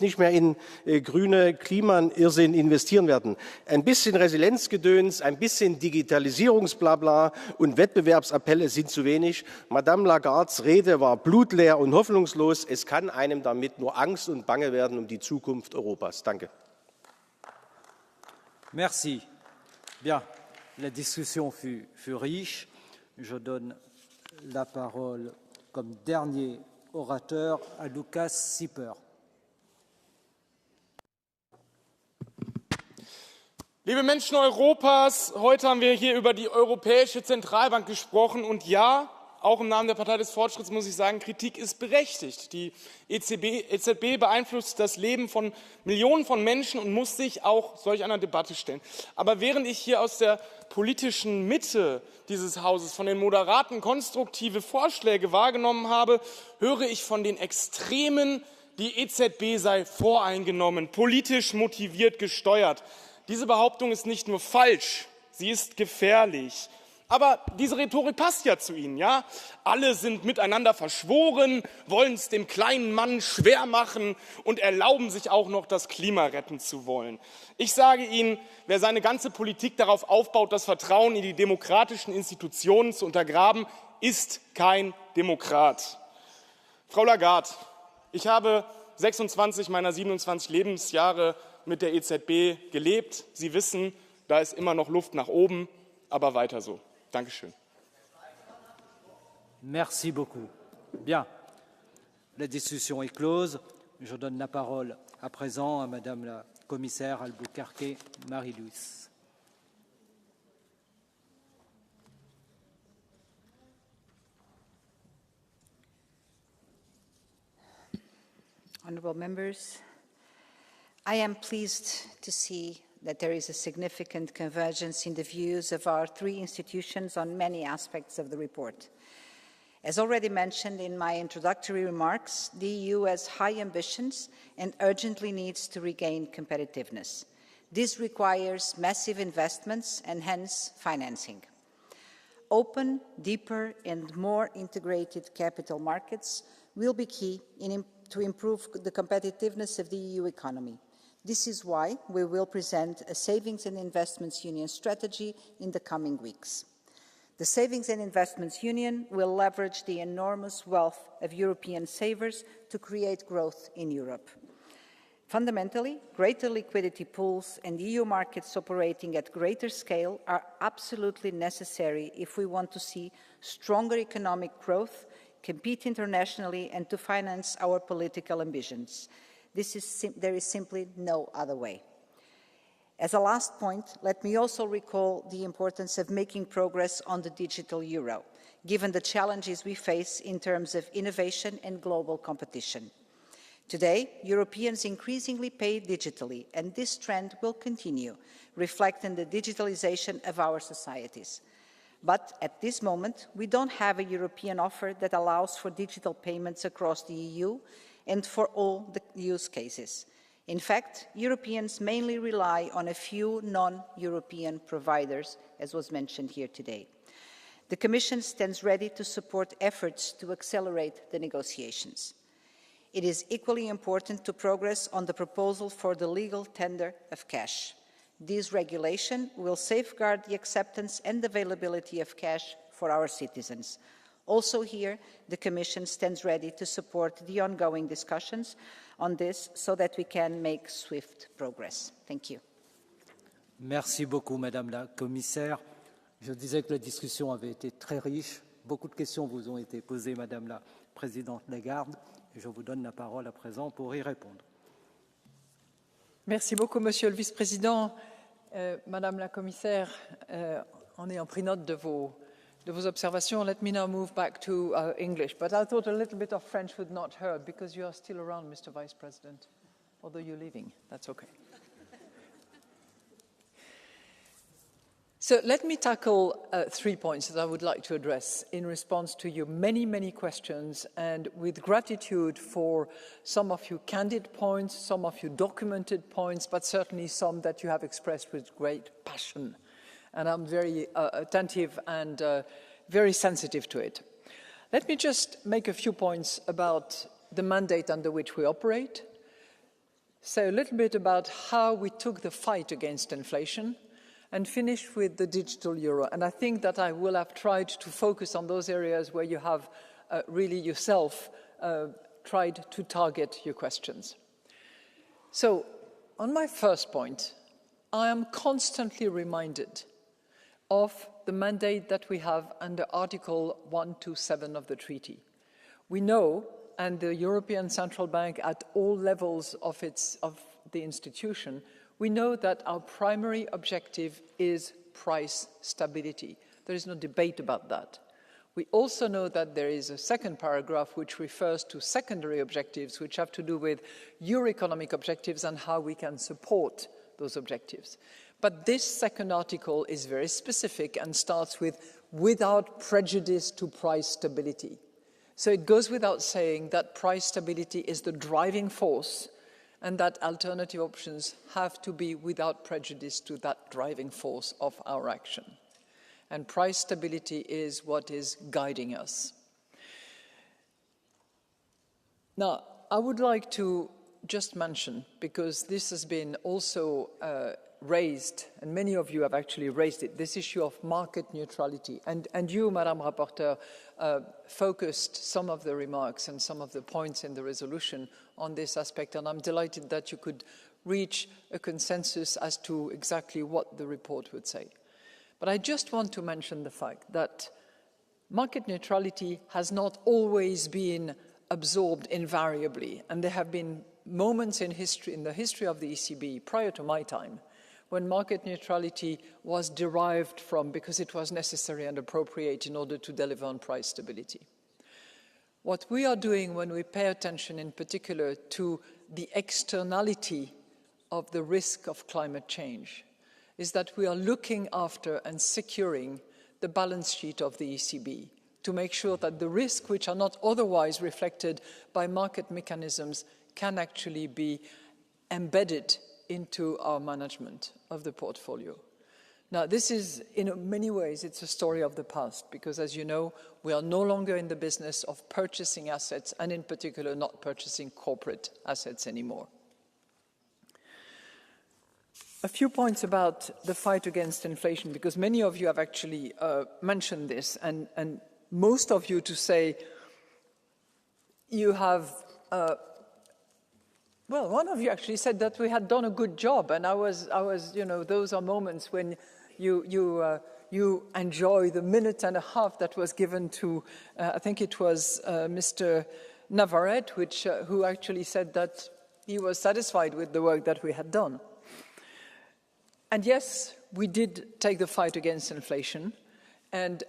nicht mehr in grüne Klimairrsinn investieren werden. Ein bisschen Resilienzgedöns, ein bisschen Digitalisierungsblabla und Wettbewerbsappelle sind zu wenig. Madame Lagardes Rede war blutleer und hoffnungslos. Es kann einem damit nur Angst und Bange werden um die Zukunft Europas. Danke. Merci. Bien, la discussion fut riche. Je donne la parole comme dernier orateur à Lukas Sieper. Liebe Menschen Europas, heute haben wir hier über die Europäische Zentralbank gesprochen und ja, auch im Namen der Partei des Fortschritts muss ich sagen, Kritik ist berechtigt. Die EZB beeinflusst das Leben von Millionen von Menschen und muss sich auch solch einer Debatte stellen. Aber während ich hier aus der politischen Mitte dieses Hauses von den Moderaten konstruktive Vorschläge wahrgenommen habe, höre ich von den Extremen, die EZB sei voreingenommen, politisch motiviert gesteuert. Diese Behauptung ist nicht nur falsch, sie ist gefährlich. Aber diese Rhetorik passt ja zu Ihnen, ja? Alle sind miteinander verschworen, wollen es dem kleinen Mann schwer machen und erlauben sich auch noch, das Klima retten zu wollen. Ich sage Ihnen, wer seine ganze Politik darauf aufbaut, das Vertrauen in die demokratischen Institutionen zu untergraben, ist kein Demokrat. Frau Lagarde, ich habe 26 meiner 27 Lebensjahre mit der EZB gelebt. Sie wissen, da ist immer noch Luft nach oben, aber weiter so. Dankeschön. Merci beaucoup. Bien. La discussion est close. Je donne la parole à présent à Madame la commissaire Albuquerque Marie-Louise. Honourable members, I am pleased to see that there is a significant convergence in the views of our three institutions on many aspects of the report. As already mentioned in my introductory remarks, the EU has high ambitions and urgently needs to regain competitiveness. This requires massive investments and hence financing. Open, deeper and more integrated capital markets will be key to improve the competitiveness of the EU economy. This is why we will present a Savings and Investments Union strategy in the coming weeks. The Savings and Investments Union will leverage the enormous wealth of European savers to create growth in Europe. Fundamentally, greater liquidity pools and EU markets operating at greater scale are absolutely necessary if we want to see stronger economic growth, compete internationally and to finance our political ambitions. There is simply no other way. As a last point, let me also recall the importance of making progress on the digital euro, given the challenges we face in terms of innovation and global competition. Today, Europeans increasingly pay digitally, and this trend will continue, reflecting the digitalization of our societies. But at this moment, we don't have a European offer that allows for digital payments across the EU and for all the use cases. In fact, Europeans mainly rely on a few non-European providers, as was mentioned here today. The Commission stands ready to support efforts to accelerate the negotiations. It is equally important to progress on the proposal for the legal tender of cash. This regulation will safeguard the acceptance and availability of cash for our citizens. Also here, the Commission stands ready to support the ongoing discussions on this so that we can make swift progress. Thank you. Merci beaucoup, Madame la Commissaire. Je disais que la discussion avait été très riche. Beaucoup de questions vous ont été posées, Madame la Présidente Lagarde. Et je vous donne la parole à présent pour y répondre. Merci beaucoup, Monsieur le Vice-président. Madame la Commissaire, on est en pris note de vos observations. Let me now move back to English. But I thought a little bit of French would not hurt because you are still around, Mr. Vice President, although you're leaving. That's okay. So let me tackle 3 points that I would like to address in response to your many, many questions, and with gratitude for some of your candid points, some of your documented points, but certainly some that you have expressed with great passion. And I'm very attentive and very sensitive to it. Let me just make a few points about the mandate under which we operate, say a little bit about how we took the fight against inflation, and finish with the digital euro. And I think that I will have tried to focus on those areas where you have really yourself tried to target your questions. So, on my first point, I am constantly reminded of the mandate that we have under Article 127 of the treaty. We know, and the European Central Bank at all levels of the institution We know that our primary objective is price stability. There is no debate about that. We also know that there is a second paragraph which refers to secondary objectives, which have to do with your economic objectives and how we can support those objectives. But this second article is very specific and starts with without prejudice to price stability. So it goes without saying that price stability is the driving force and that alternative options have to be without prejudice to that driving force of our action. And price stability is what is guiding us. Now, I would like to just mention, because this has been also raised, and many of you have actually raised it, this issue of market neutrality. And you, Madame Rapporteur, focused some of the remarks and some of the points in the resolution on this aspect, and I'm delighted that you could reach a consensus as to exactly what the report would say. But I just want to mention the fact that market neutrality has not always been absorbed invariably, and there have been moments in the history of the ECB, prior to my time, when market neutrality was derived from because it was necessary and appropriate in order to deliver on price stability. What we are doing when we pay attention in particular to the externality of the risk of climate change is that we are looking after and securing the balance sheet of the ECB to make sure that the risks which are not otherwise reflected by market mechanisms can actually be embedded into our management of the portfolio. Now, this is, in many ways, it's a story of the past, because, as you know, we are no longer in the business of purchasing assets, and in particular, not purchasing corporate assets anymore. A few points about the fight against inflation, because many of you have actually mentioned this, and most of you to say you have, well, one of you actually said that we had done a good job, and I was, you know, those are moments when you enjoy the minute and a half that was given to, I think it was Mr. Navarrete, who actually said that he was satisfied with the work that we had done. And yes, we did take the fight against inflation, and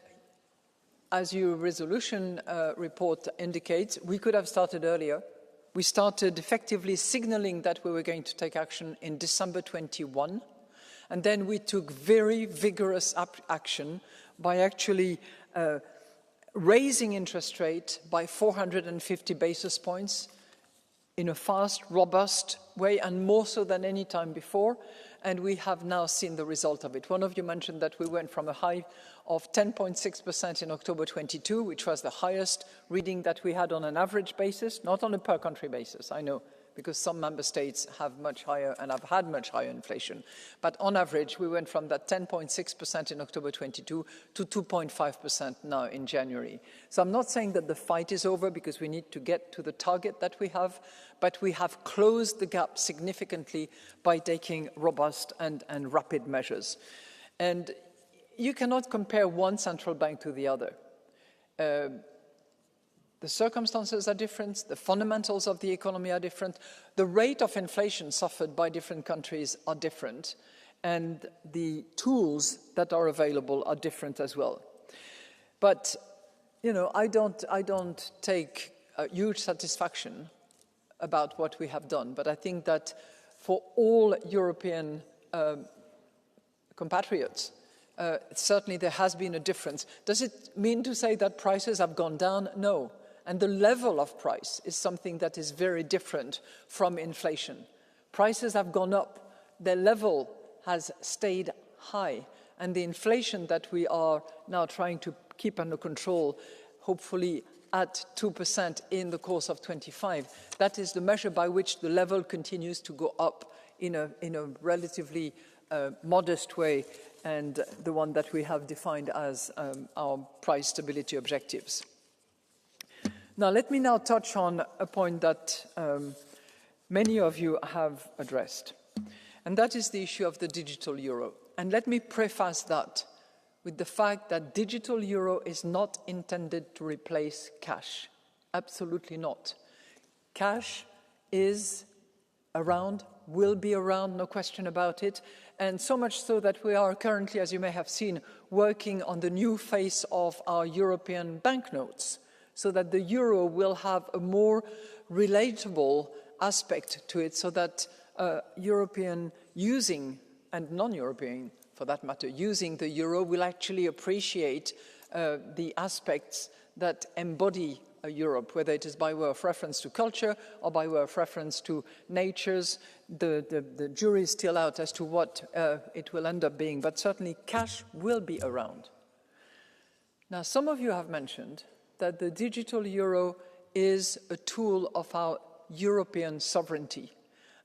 as your resolution report indicates, we could have started earlier. We started effectively signaling that we were going to take action in December 21, and then we took very vigorous action by actually raising interest rate by 450 basis points in a fast, robust way, and more so than any time before. And we have now seen the result of it. One of you mentioned that we went from a high of 10.6% in October 22, which was the highest reading that we had on an average basis, not on a per country basis, I know, because some member states have much higher and have had much higher inflation. But on average, we went from that 10.6% in October 22 to 2.5% now in January. So I'm not saying that the fight is over, because we need to get to the target that we have, but we have closed the gap significantly by taking robust and rapid measures. And you cannot compare one central bank to the other. The circumstances are different, the fundamentals of the economy are different, the rate of inflation suffered by different countries are different, and the tools that are available are different as well. But, you know, I don't take huge satisfaction about what we have done, but I think that for all European compatriots, certainly there has been a difference. Does it mean to say that prices have gone down? No. And the level of price is something that is very different from inflation. Prices have gone up, their level has stayed high, and the inflation that we are now trying to keep under control, hopefully at 2% in the course of 25, that is the measure by which the level continues to go up in a relatively modest way, and the one that we have defined as our price stability objectives. Now, let me now touch on a point that many of you have addressed, and that is the issue of the digital euro. And let me preface that with the fact that digital euro is not intended to replace cash. Absolutely not. Cash is around, will be around, no question about it. And so much so that we are currently, as you may have seen, working on the new face of our European banknotes, so that the euro will have a more relatable aspect to it, so that European using, and non-European for that matter, using the euro will actually appreciate the aspects that embody Europe, whether it is by way of reference to culture or by way of reference to natures. The jury is still out as to what it will end up being, but certainly cash will be around. Now, some of you have mentioned that the digital euro is a tool of our European sovereignty.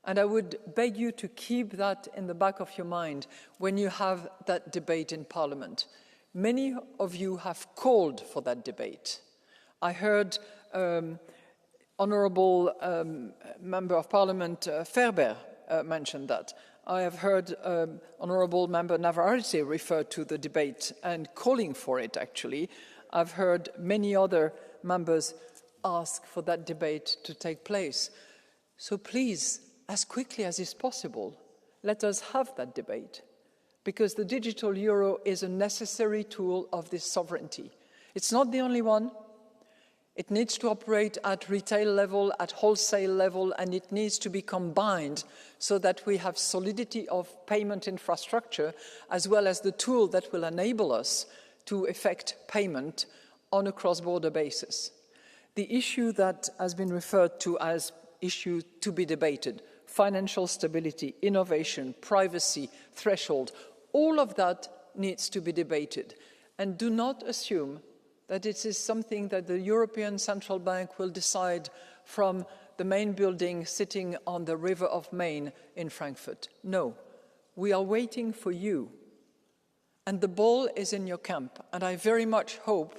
And I would beg you to keep that in the back of your mind when you have that debate in Parliament. Many of you have called for that debate. I heard Honourable Member of Parliament Ferber mention that. I have heard Honourable Member Navarrete refer to the debate and calling for it, actually. I've heard many other members ask for that debate to take place. So please, as quickly as is possible, let us have that debate, because the digital euro is a necessary tool of this sovereignty. It's not the only one. It needs to operate at retail level, at wholesale level, and it needs to be combined so that we have solidity of payment infrastructure, as well as the tool that will enable us to effect payment on a cross-border basis. The issue that has been referred to as issue to be debated, financial stability, innovation, privacy, threshold, all of that needs to be debated. And do not assume that it is something that the European Central Bank will decide from the main building sitting on the River of Main in Frankfurt. No, we are waiting for you. And the ball is in your camp. And I very much hope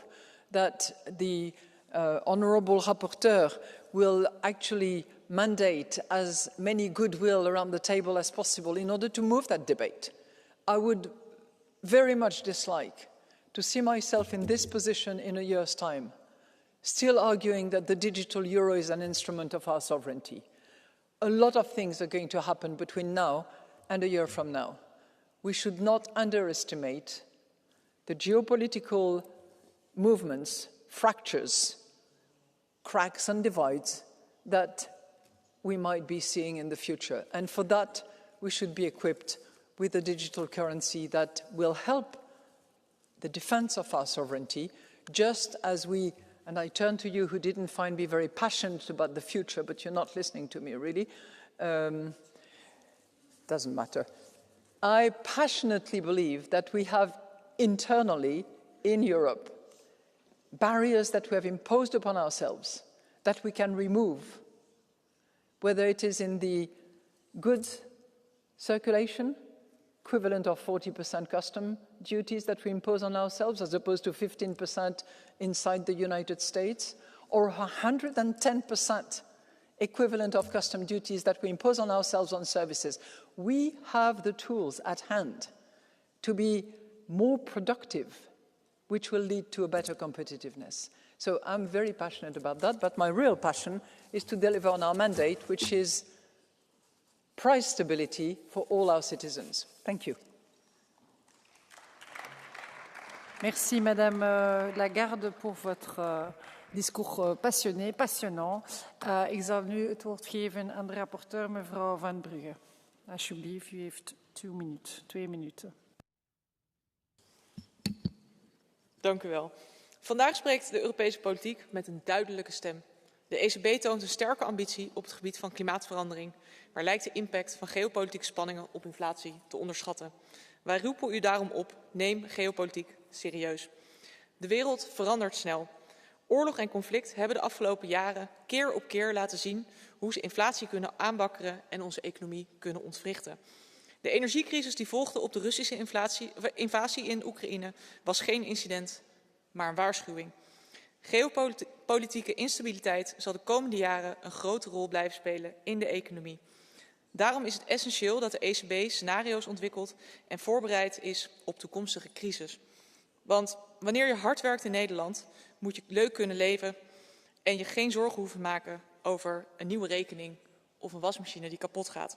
that the honourable rapporteur will actually mandate as many goodwill around the table as possible in order to move that debate. I would very much dislike to see myself in this position in a year's time, still arguing that the digital euro is an instrument of our sovereignty. A lot of things are going to happen between now and a year from now. We should not underestimate the geopolitical movements, fractures, cracks and divides that we might be seeing in the future. And for that, we should be equipped with a digital currency that will help the defense of our sovereignty, just as we, and I turn to you who didn't find me very passionate about the future, but you're not listening to me really, doesn't matter. I passionately believe that we have internally in Europe barriers that we have imposed upon ourselves that we can remove, whether it is in the goods circulation, equivalent of 40% custom duties that we impose on ourselves as opposed to 15% inside the United States, or 110% equivalent of custom duties that we impose on ourselves on services. We have the tools at hand to be more productive, which will lead to a better competitiveness. So I'm very passionate about that, but my real passion is to deliver on our mandate, which is price stability for all our citizens. Thank you. Merci Madame Lagarde pour votre discours passionné, passionnant. Ik zal nu het woord geven aan de rapporteur, mevrouw Van Brugge. Alsjeblieft, u heeft 2 minuten. Dank u wel. Vandaag spreekt de Europese politiek met een duidelijke stem. De ECB toont een sterke ambitie op het gebied van klimaatverandering, maar lijkt de impact van geopolitieke spanningen op inflatie te onderschatten. Wij roepen u daarom op, neem geopolitiek serieus. De wereld verandert snel. Oorlog en conflict hebben de afgelopen jaren keer op keer laten zien hoe ze inflatie kunnen aanwakkeren en onze economie kunnen ontwrichten. De energiecrisis die volgde op de Russische invasie in Oekraïne was geen incident, maar een waarschuwing. Geopolitieke instabiliteit zal de komende jaren een grote rol blijven spelen in de economie. Daarom is het essentieel dat de ECB scenario's ontwikkelt en voorbereid is op toekomstige crisis. Want wanneer je hard werkt in Nederland, moet je leuk kunnen leven en je geen zorgen hoeven maken over een nieuwe rekening of een wasmachine die kapot gaat.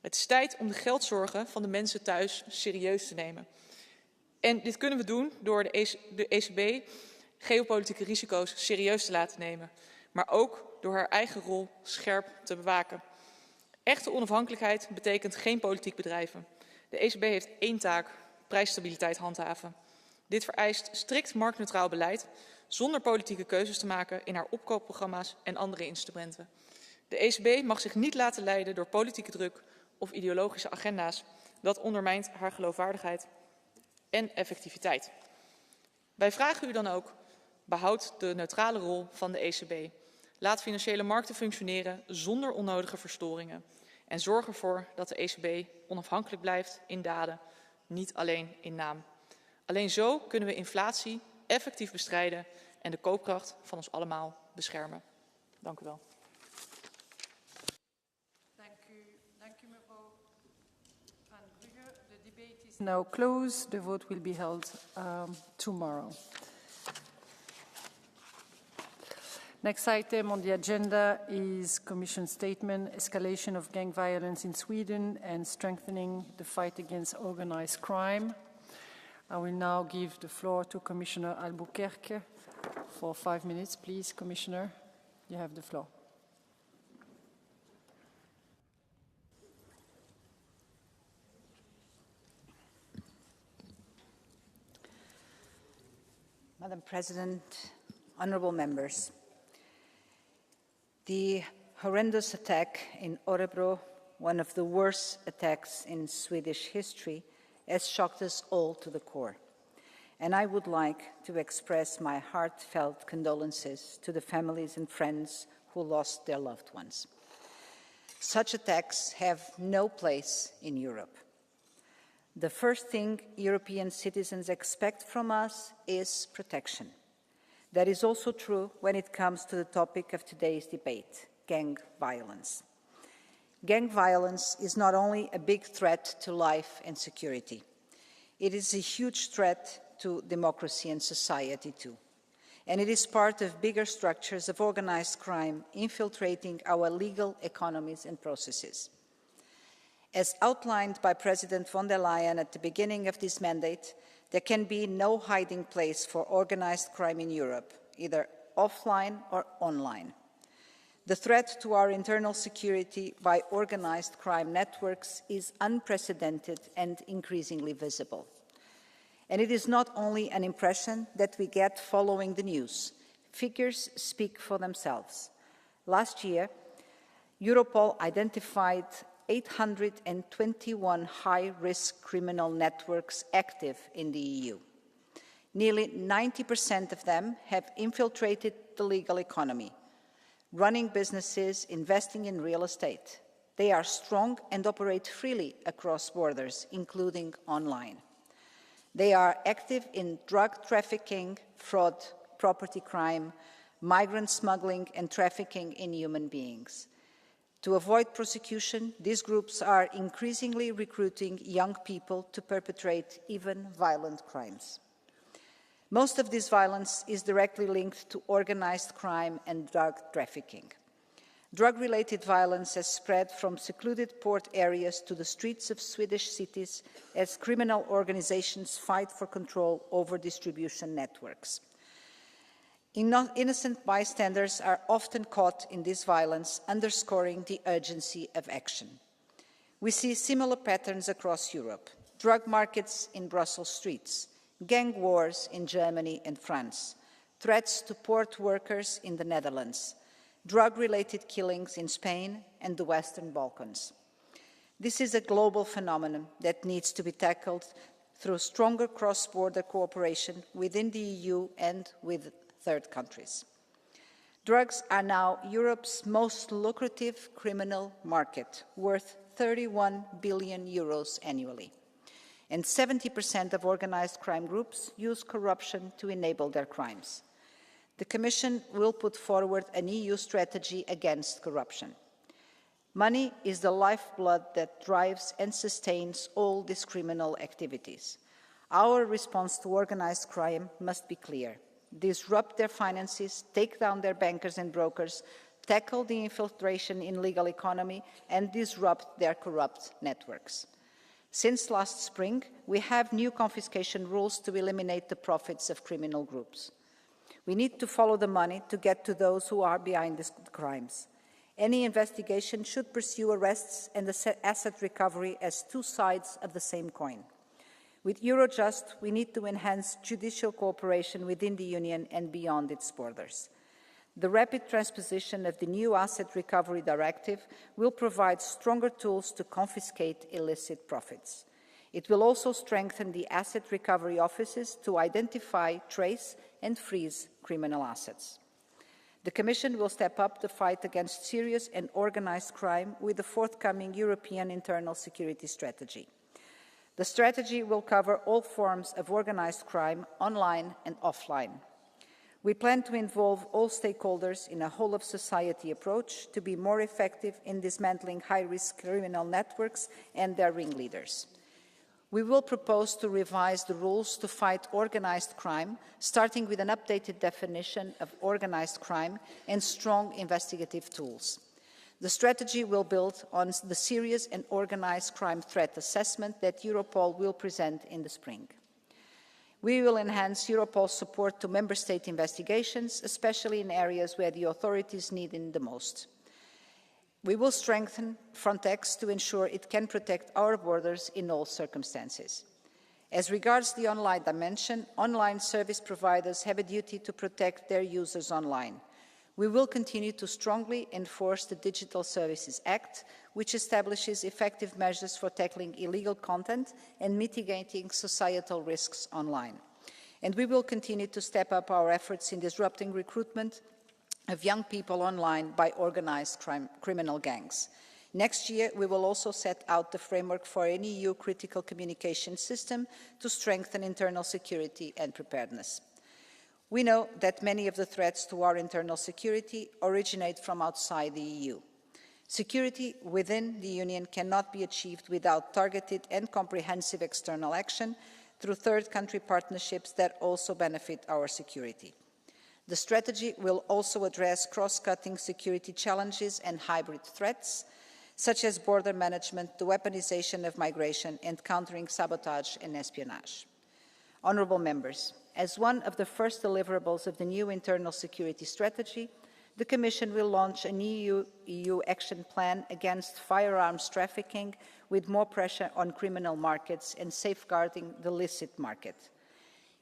Het is tijd om de geldzorgen van de mensen thuis serieus te nemen. En dit kunnen we doen door de ECB geopolitieke risico's serieus te laten nemen, maar ook door haar eigen rol scherp te bewaken. Echte onafhankelijkheid betekent geen politiek bedrijven. De ECB heeft één taak: prijsstabiliteit handhaven. Dit vereist strikt marktneutraal beleid, zonder politieke keuzes te maken in haar opkoopprogramma's en andere instrumenten. De ECB mag zich niet laten leiden door politieke druk of ideologische agenda's. Dat ondermijnt haar geloofwaardigheid en effectiviteit. Wij vragen u dan ook: behoud de neutrale rol van de ECB. Laat financiële markten functioneren zonder onnodige verstoringen. En zorg ervoor dat de ECB onafhankelijk blijft in daden, niet alleen in naam. Alleen zo kunnen we inflatie effectief bestrijden en de koopkracht van ons allemaal beschermen. Dank u wel. Dank u mevrouw Van Brugge. The debate is now closed. The vote will be held tomorrow. Next item on the agenda is Commission Statement, Escalation of Gang Violence in Sweden and Strengthening the Fight Against Organized Crime. I will now give the floor to Commissioner Albuquerque for 5 minutes. Please, Commissioner, you have the floor. Madam President, honourable members, the horrendous attack in Örebro, one of the worst attacks in Swedish history, has shocked us all to the core. And I would like to express my heartfelt condolences to the families and friends who lost their loved ones. Such attacks have no place in Europe. The first thing European citizens expect from us is protection. That is also true when it comes to the topic of today's debate, gang violence. Gang violence is not only a big threat to life and security, it is a huge threat to democracy and society too. And it is part of bigger structures of organized crime infiltrating our legal economies and processes. As outlined by President von der Leyen at the beginning of this mandate, there can be no hiding place for organized crime in Europe, either offline or online. The threat to our internal security by organized crime networks is unprecedented and increasingly visible. And it is not only an impression that we get following the news. Figures speak for themselves. Last year, Europol identified 821 high-risk criminal networks active in the EU. Nearly 90% of them have infiltrated the legal economy, running businesses, investing in real estate. They are strong and operate freely across borders, including online. They are active in drug trafficking, fraud, property crime, migrant smuggling, and trafficking in human beings. To avoid prosecution, these groups are increasingly recruiting young people to perpetrate even violent crimes. Most of this violence is directly linked to organized crime and drug trafficking. Drug-related violence has spread from secluded port areas to the streets of Swedish cities as criminal organizations fight for control over distribution networks. Innocent bystanders are often caught in this violence, underscoring the urgency of action. We see similar patterns across Europe: drug markets in Brussels streets, gang wars in Germany and France, threats to port workers in the Netherlands, drug-related killings in Spain and the Western Balkans. This is a global phenomenon that needs to be tackled through stronger cross-border cooperation within the EU and with third countries. Drugs are now Europe's most lucrative criminal market, worth 31 billion euros annually. And 70% of organized crime groups use corruption to enable their crimes. The Commission will put forward an EU strategy against corruption. Money is the lifeblood that drives and sustains all these criminal activities. Our response to organized crime must be clear: disrupt their finances, take down their bankers and brokers, tackle the infiltration in legal economy, and disrupt their corrupt networks. Since last spring, we have new confiscation rules to eliminate the profits of criminal groups. We need to follow the money to get to those who are behind these crimes. Any investigation should pursue arrests and asset recovery as two sides of the same coin. With Eurojust, we need to enhance judicial cooperation within the Union and beyond its borders. The rapid transposition of the new Asset Recovery Directive will provide stronger tools to confiscate illicit profits. It will also strengthen the asset recovery offices to identify, trace, and freeze criminal assets. The Commission will step up the fight against serious and organised crime with the forthcoming European Internal Security Strategy. The strategy will cover all forms of organised crime, online and offline. We plan to involve all stakeholders in a whole-of-society approach to be more effective in dismantling high-risk criminal networks and their ringleaders. We will propose to revise the rules to fight organised crime, starting with an updated definition of organised crime and strong investigative tools. The strategy will build on the serious and organised crime threat assessment that Europol will present in the spring. We will enhance Europol's support to Member State investigations, especially in areas where the authorities need it the most. We will strengthen Frontex to ensure it can protect our borders in all circumstances. As regards the online dimension, online service providers have a duty to protect their users online. We will continue to strongly enforce the Digital Services Act, which establishes effective measures for tackling illegal content and mitigating societal risks online. And we will continue to step up our efforts in disrupting recruitment of young people online by organised criminal gangs. Next year, we will also set out the framework for an EU critical communication system to strengthen internal security and preparedness. We know that many of the threats to our internal security originate from outside the EU. Security within the Union cannot be achieved without targeted and comprehensive external action through third country partnerships that also benefit our security. The strategy will also address cross-cutting security challenges and hybrid threats, such as border management, the weaponization of migration, and countering sabotage and espionage. Honourable members, as one of the first deliverables of the new internal security strategy, the Commission will launch an EU action plan against firearms trafficking with more pressure on criminal markets and safeguarding the licit market.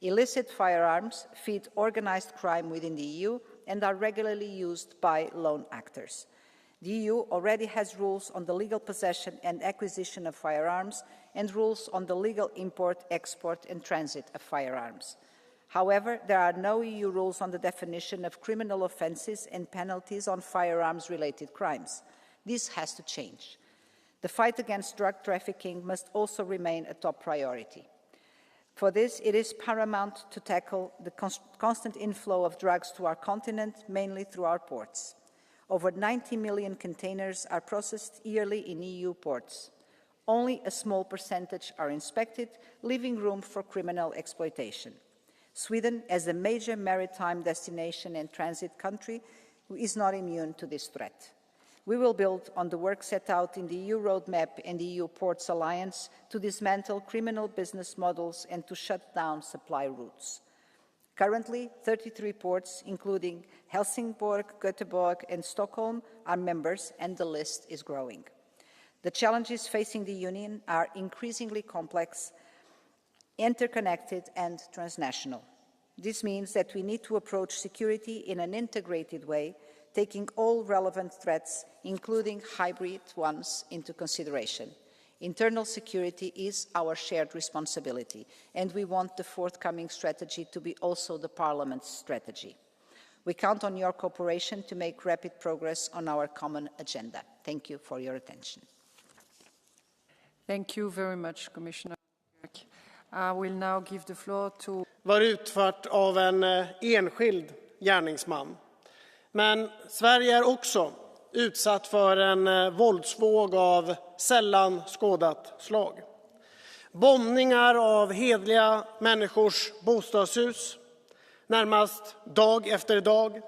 Illicit firearms feed organised crime within the EU and are regularly used by lone actors. The EU already has rules on the legal possession and acquisition of firearms and rules on the legal import, export and transit of firearms. However, there are no EU rules on the definition of criminal offences and penalties on firearms-related crimes. This has to change. The fight against drug trafficking must also remain a top priority. For this, it is paramount to tackle the constant inflow of drugs to our continent, mainly through our ports. Over 90 million containers are processed yearly in EU ports. Only a small percentage are inspected, leaving room for criminal exploitation. Sweden, as a major maritime destination and transit country, is not immune to this threat. We will build on the work set out in the EU Roadmap and the EU Ports Alliance to dismantle criminal business models and to shut down supply routes. Currently, 33 ports, including Helsingborg, Göteborg and Stockholm, are members, and the list is growing. The challenges facing the Union are increasingly complex, interconnected and transnational. This means that we need to approach security in an integrated way, taking all relevant threats, including hybrid ones, into consideration. Internal security is our shared responsibility, and we want the forthcoming strategy to be also the Parliament's strategy. We count on your cooperation to make rapid progress on our common agenda. Thank you for your attention. Thank you very much, Commissioner. I will now give the floor to... var utfört av en enskild gärningsman. Men Sverige är också utsatt för en våldsvåg av sällan skådat slag. Bombningar av hedliga människors bostadshus, närmast dag efter dag.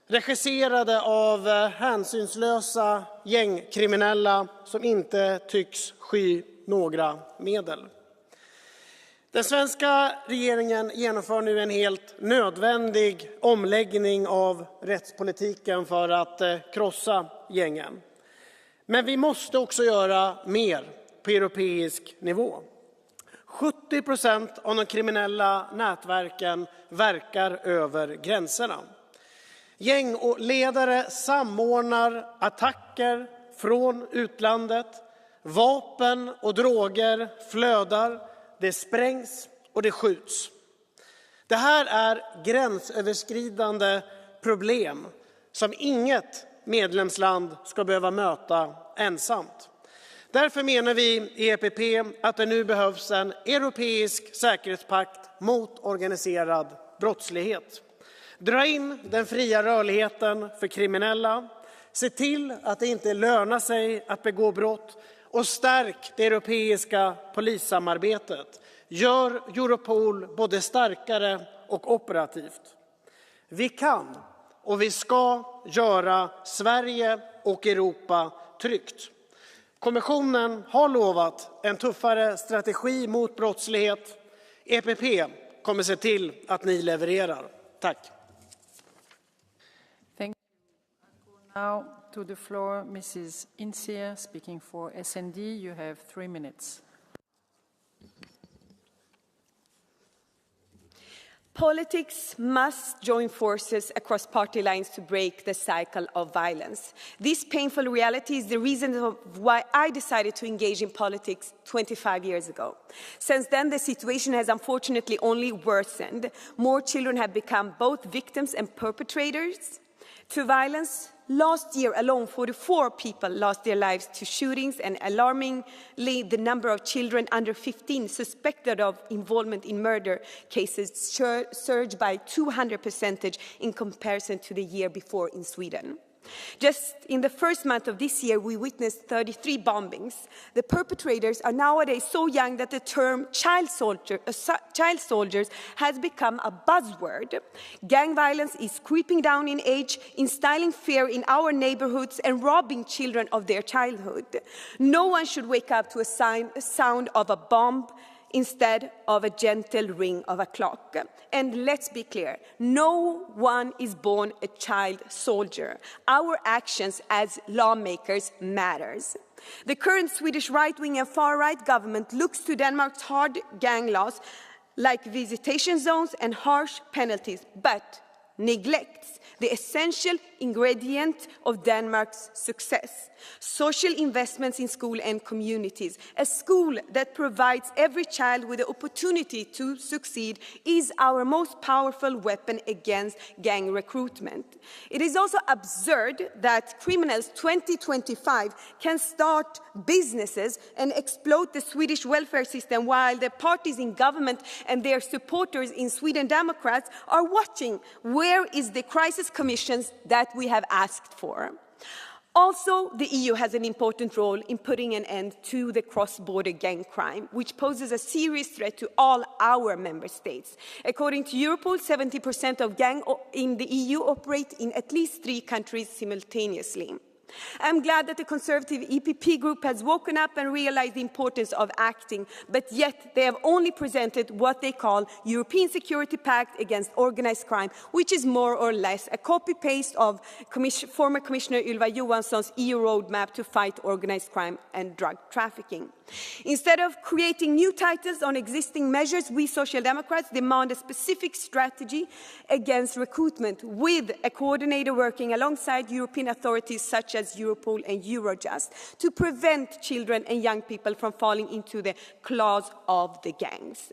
regisserade av hänsynslösa gängkriminella som inte tycks sky några medel. Den svenska regeringen genomför nu en helt nödvändig omläggning av rättspolitiken för att krossa gängen. Men vi måste också göra mer på europeisk nivå. 70% av de kriminella nätverken verkar över gränserna. Gängledare samordnar attacker från utlandet. Vapen och droger flödar, det sprängs och det skjuts. Det här är gränsöverskridande problem som inget medlemsland ska behöva möta ensamt. Därför menar vi i EPP att det nu behövs en europeisk säkerhetspakt mot organiserad brottslighet. Dra in den fria rörligheten för kriminella, se till att det inte lönar sig att begå brott och stärk det europeiska polissamarbetet. Gör Europol både starkare och operativt. Vi kan och vi ska göra Sverige och Europa tryggt. Kommissionen har lovat en tuffare strategi mot brottslighet. EPP kommer se till att ni levererar. Tack. Now to the floor, Mrs. Insier, speaking for SND. You have 3 minutes. Politics must join forces across party lines to break the cycle of violence. This painful reality is the reason why I decided to engage in politics 25 years ago. Since then, the situation has unfortunately only worsened. More children have become both victims and perpetrators to violence. Last year alone, 44 people lost their lives to shootings, and alarmingly, the number of children under 15 suspected of involvement in murder cases surged by 200% in comparison to the year before in Sweden. Just in the first month of this year, we witnessed 33 bombings. The perpetrators are nowadays so young that the term child soldiers has become a buzzword. Gang violence is creeping down in age, instilling fear in our neighborhoods and robbing children of their childhood. No one should wake up to a sound of a bomb instead of a gentle ring of a clock. And let's be clear, no one is born a child soldier. Our actions as lawmakers matters. The current Swedish right-wing and far-right government looks to Denmark's hard gang laws like visitation zones and harsh penalties, but neglects the essential ingredient of Denmark's success: social investments in school and communities. A school that provides every child with the opportunity to succeed is our most powerful weapon against gang recruitment. It is also absurd that criminals 2025 can start businesses and exploit the Swedish welfare system while the parties in government and their supporters in Sweden Democrats are watching. Where is the crisis commissions that we have asked for? Also, the EU has an important role in putting an end to the cross-border gang crime, which poses a serious threat to all our member states. According to Europol, 70% of gangs in the EU operate in at least 3 countries simultaneously. I'm glad that the Conservative EPP group has woken up and realized the importance of acting, but yet they have only presented what they call European Security Pact against organized crime, which is more or less a copy-paste of former Commissioner Ylva Johansson's EU roadmap to fight organized crime and drug trafficking. Instead of creating new titles on existing measures, we Social Democrats demand a specific strategy against recruitment with a coordinator working alongside European authorities such as Europol and Eurojust to prevent children and young people from falling into the claws of the gangs.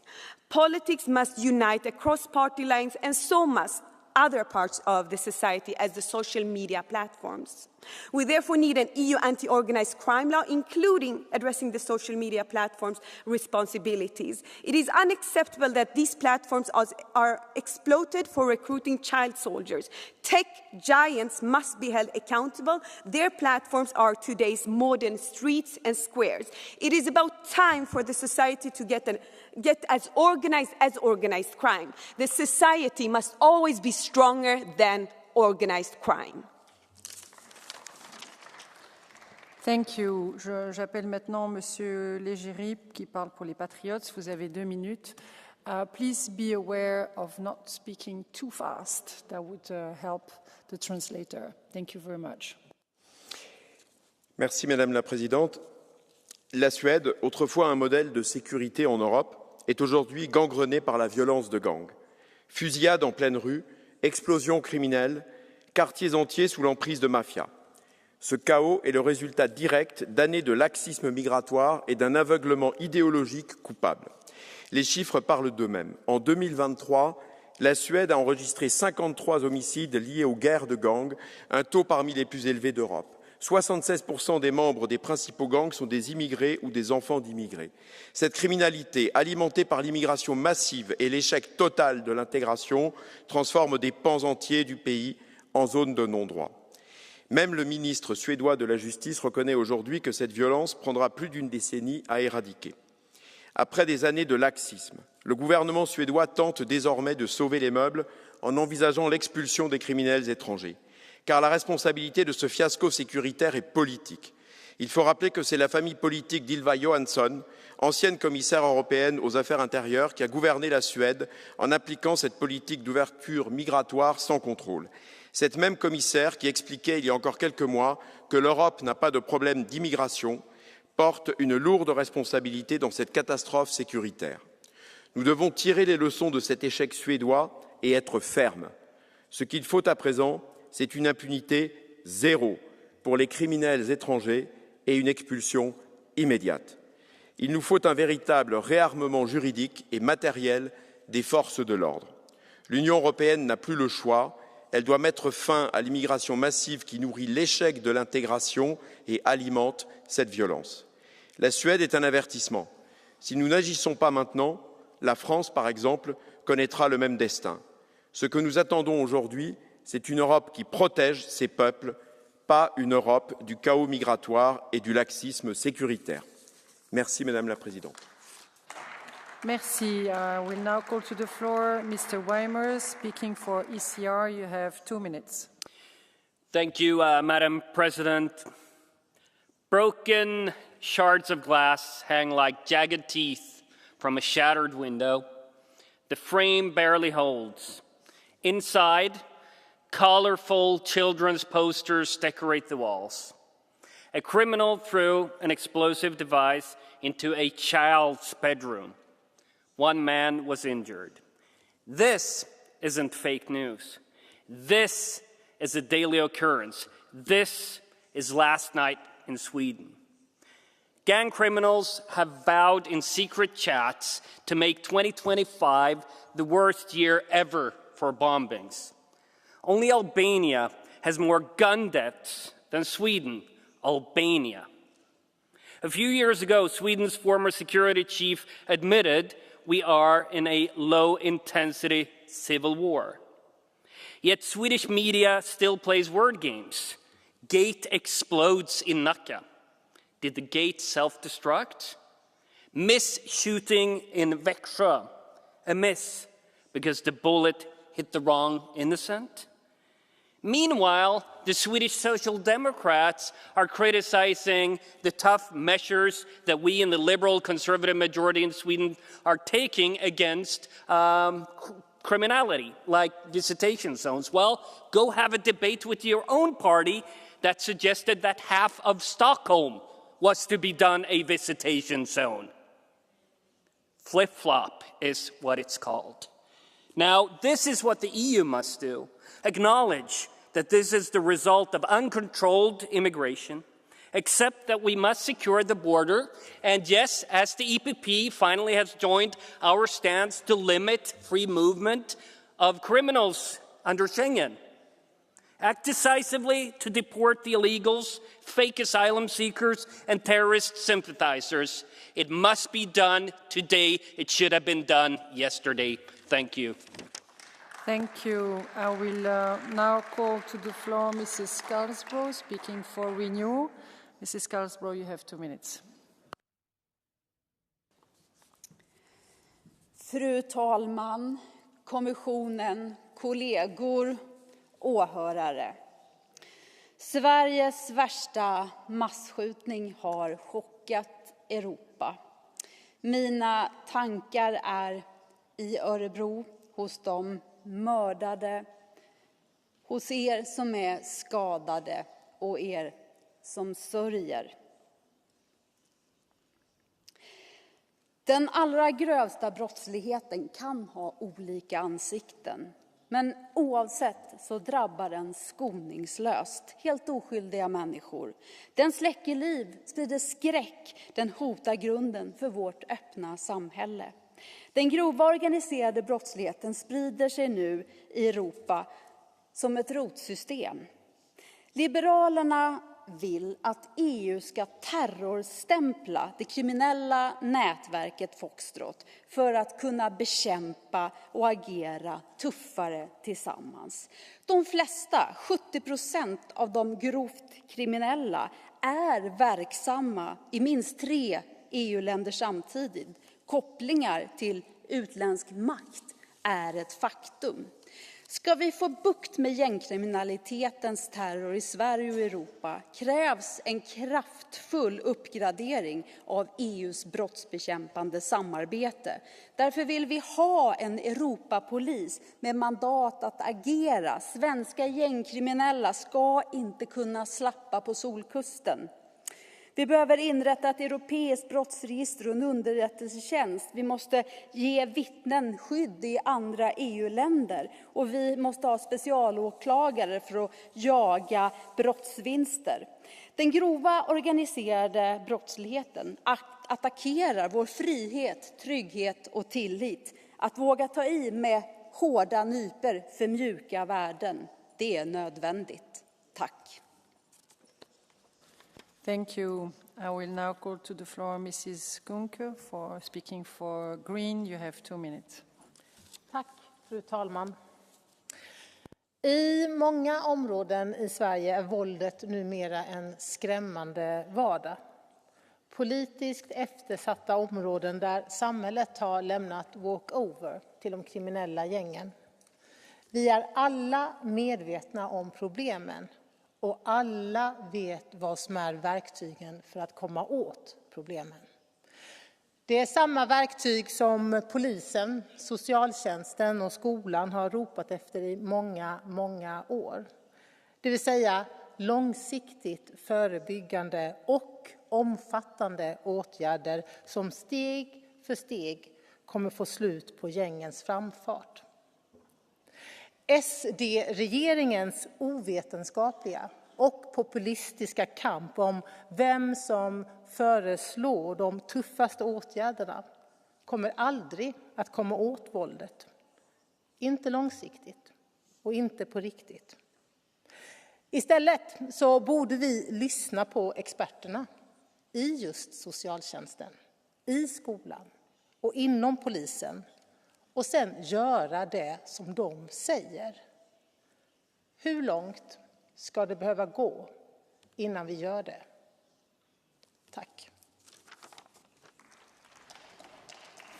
Politics must unite across party lines, and so must other parts of the society as the social media platforms. We therefore need an EU anti-organized crime law, including addressing the social media platforms' responsibilities. It is unacceptable that these platforms are exploited for recruiting child soldiers. Tech giants must be held accountable. Their platforms are today's modern streets and squares. It is about time for the society to get as organized crime. The society must always be stronger than organized crime. Thank you. J'appelle maintenant Monsieur Légéry qui parle pour les Patriotes. Vous avez 2 minutes. Please be aware of not speaking too fast. That would help the translator. Thank you very much. Merci Madame la Présidente. La Suède, autrefois un modèle de sécurité en Europe, est aujourd'hui gangrenée par la violence de gangs. Fusillades en pleine rue, explosions criminelles, quartiers entiers sous l'emprise de mafias. Ce chaos est le résultat direct d'années de laxisme migratoire et d'un aveuglement idéologique coupable. Les chiffres parlent d'eux-mêmes. En 2023, la Suède a enregistré 53 homicides liés aux guerres de gangs, un taux parmi les plus élevés d'Europe. 76% des membres des principaux gangs sont des immigrés ou des enfants d'immigrés. Cette criminalité, alimentée par l'immigration massive et l'échec total de l'intégration, transforme des pans entiers du pays en zone de non-droit. Même le ministre suédois de la Justice reconnaît aujourd'hui que cette violence prendra plus d'une décennie à éradiquer. Après des années de laxisme, le gouvernement suédois tente désormais de sauver les meubles en envisageant l'expulsion des criminels étrangers. Car la responsabilité de ce fiasco sécuritaire est politique. Il faut rappeler que c'est la famille politique d'Ylva Johansson, ancienne commissaire européenne aux affaires intérieures, qui a gouverné la Suède en appliquant cette politique d'ouverture migratoire sans contrôle. Cette même commissaire qui expliquait il y a encore quelques mois que l'Europe n'a pas de problème d'immigration porte une lourde responsabilité dans cette catastrophe sécuritaire. Nous devons tirer les leçons de cet échec suédois et être fermes. Ce qu'il faut à présent, c'est une impunité zéro pour les criminels étrangers et une expulsion immédiate. Il nous faut un véritable réarmement juridique et matériel des forces de l'ordre. L'Union européenne n'a plus le choix. Elle doit mettre fin à l'immigration massive qui nourrit l'échec de l'intégration et alimente cette violence. La Suède est un avertissement. Si nous n'agissons pas maintenant, la France, par exemple, connaîtra le même destin. Ce que nous attendons aujourd'hui, c'est une Europe qui protège ses peuples, pas une Europe du chaos migratoire et du laxisme sécuritaire. Merci, Madame la Présidente. Merci. We'll now call to the floor Mr. Weimer, speaking for ECR. You have 2 minutes. Thank you, Madam President. Broken shards of glass hang like jagged teeth from a shattered window. The frame barely holds. Inside, colorful children's posters decorate the walls. A criminal threw an explosive device into a child's bedroom. 1 man was injured. This isn't fake news. This is a daily occurrence. This is last night in Sweden. Gang criminals have vowed in secret chats to make 2025 the worst year ever for bombings. Only Albania has more gun deaths than Sweden. Albania. A few years ago, Sweden's former security chief admitted we are in a low-intensity civil war. Yet Swedish media still plays word games. Gate explodes in Nacka. Did the gate self-destruct? Miss shooting in Växjö. A miss because the bullet hit the wrong innocent? Meanwhile, the Swedish Social Democrats are criticizing the tough measures that we in the liberal conservative majority in Sweden are taking against criminality, like visitation zones. Well, go have a debate with your own party that suggested that half of Stockholm was to be done a visitation zone. Flip-flop is what it's called. Now, this is what the EU must do. Acknowledge that this is the result of uncontrolled immigration, accept that we must secure the border, and yes, as the EPP finally has joined our stance to limit free movement of criminals under Schengen. Act decisively to deport the illegals, fake asylum seekers, and terrorist sympathizers. It must be done today. It should have been done yesterday. Thank you. Thank you. I will now call to the floor Mrs. Karlsbro, speaking for Renew. Mrs. Karlsbro, you have 2 minutes. Fru talman, kommissionen, kollegor åhörare. Sveriges värsta masskjutning har chockat Europa. Mina tankar är i Örebro, hos de mördade, hos er som är skadade och er som sörjer. Den allra grövsta brottsligheten kan ha olika ansikten. Men oavsett så drabbar den skoningslöst helt oskyldiga människor. Den släcker liv, sprider skräck, den hotar grunden för vårt öppna samhälle. Den grova organiserade brottsligheten sprider sig nu i Europa som ett rotsystem. Liberalerna vill att EU ska terrorstämpla det kriminella nätverket Foxtrot för att kunna bekämpa och agera tuffare tillsammans. De flesta, 70% av de grovt kriminella, är verksamma i minst 3 EU-länder samtidigt. Kopplingar till utländsk makt är ett faktum. Ska vi få bukt med gängkriminalitetens terror i Sverige och Europa krävs en kraftfull uppgradering av EUs brottsbekämpande samarbete. Därför vill vi ha en Europapolis med mandat att agera. Svenska gängkriminella ska inte kunna slappa på Solkusten. Vi behöver inrätta ett europeiskt brottsregister och en underrättelsetjänst. Vi måste ge vittnen skydd i andra EU-länder. Och vi måste ha specialåklagare för att jaga brottsvinster. Den grova organiserade brottsligheten attackerar vår frihet, trygghet och tillit. Att våga ta i med hårda nyper för mjuka värden, det är nödvändigt. Tack. Thank you. I will now call to the floor Mrs. Gunke for speaking for Green. You have 2 minutes. Tack, fru talman. I många områden i Sverige är våldet numera en skrämmande vardag. Politiskt eftersatta områden där samhället har lämnat walkover till de kriminella gängen. Vi är alla medvetna om problemen. Och alla vet vad som är verktygen för att komma åt problemen. Det är samma verktyg som polisen, socialtjänsten och skolan har ropat efter i många, många år. Det vill säga långsiktigt förebyggande och omfattande åtgärder som steg för steg kommer få slut på gängens framfart. SD-regeringens ovetenskapliga och populistiska kamp om vem som föreslår de tuffaste åtgärderna kommer aldrig att komma åt våldet. Inte långsiktigt och inte på riktigt. Istället så borde vi lyssna på experterna i just socialtjänsten, i skolan och inom polisen. Och sen göra det som de säger. Hur långt ska det behöva gå innan vi gör det? Tack.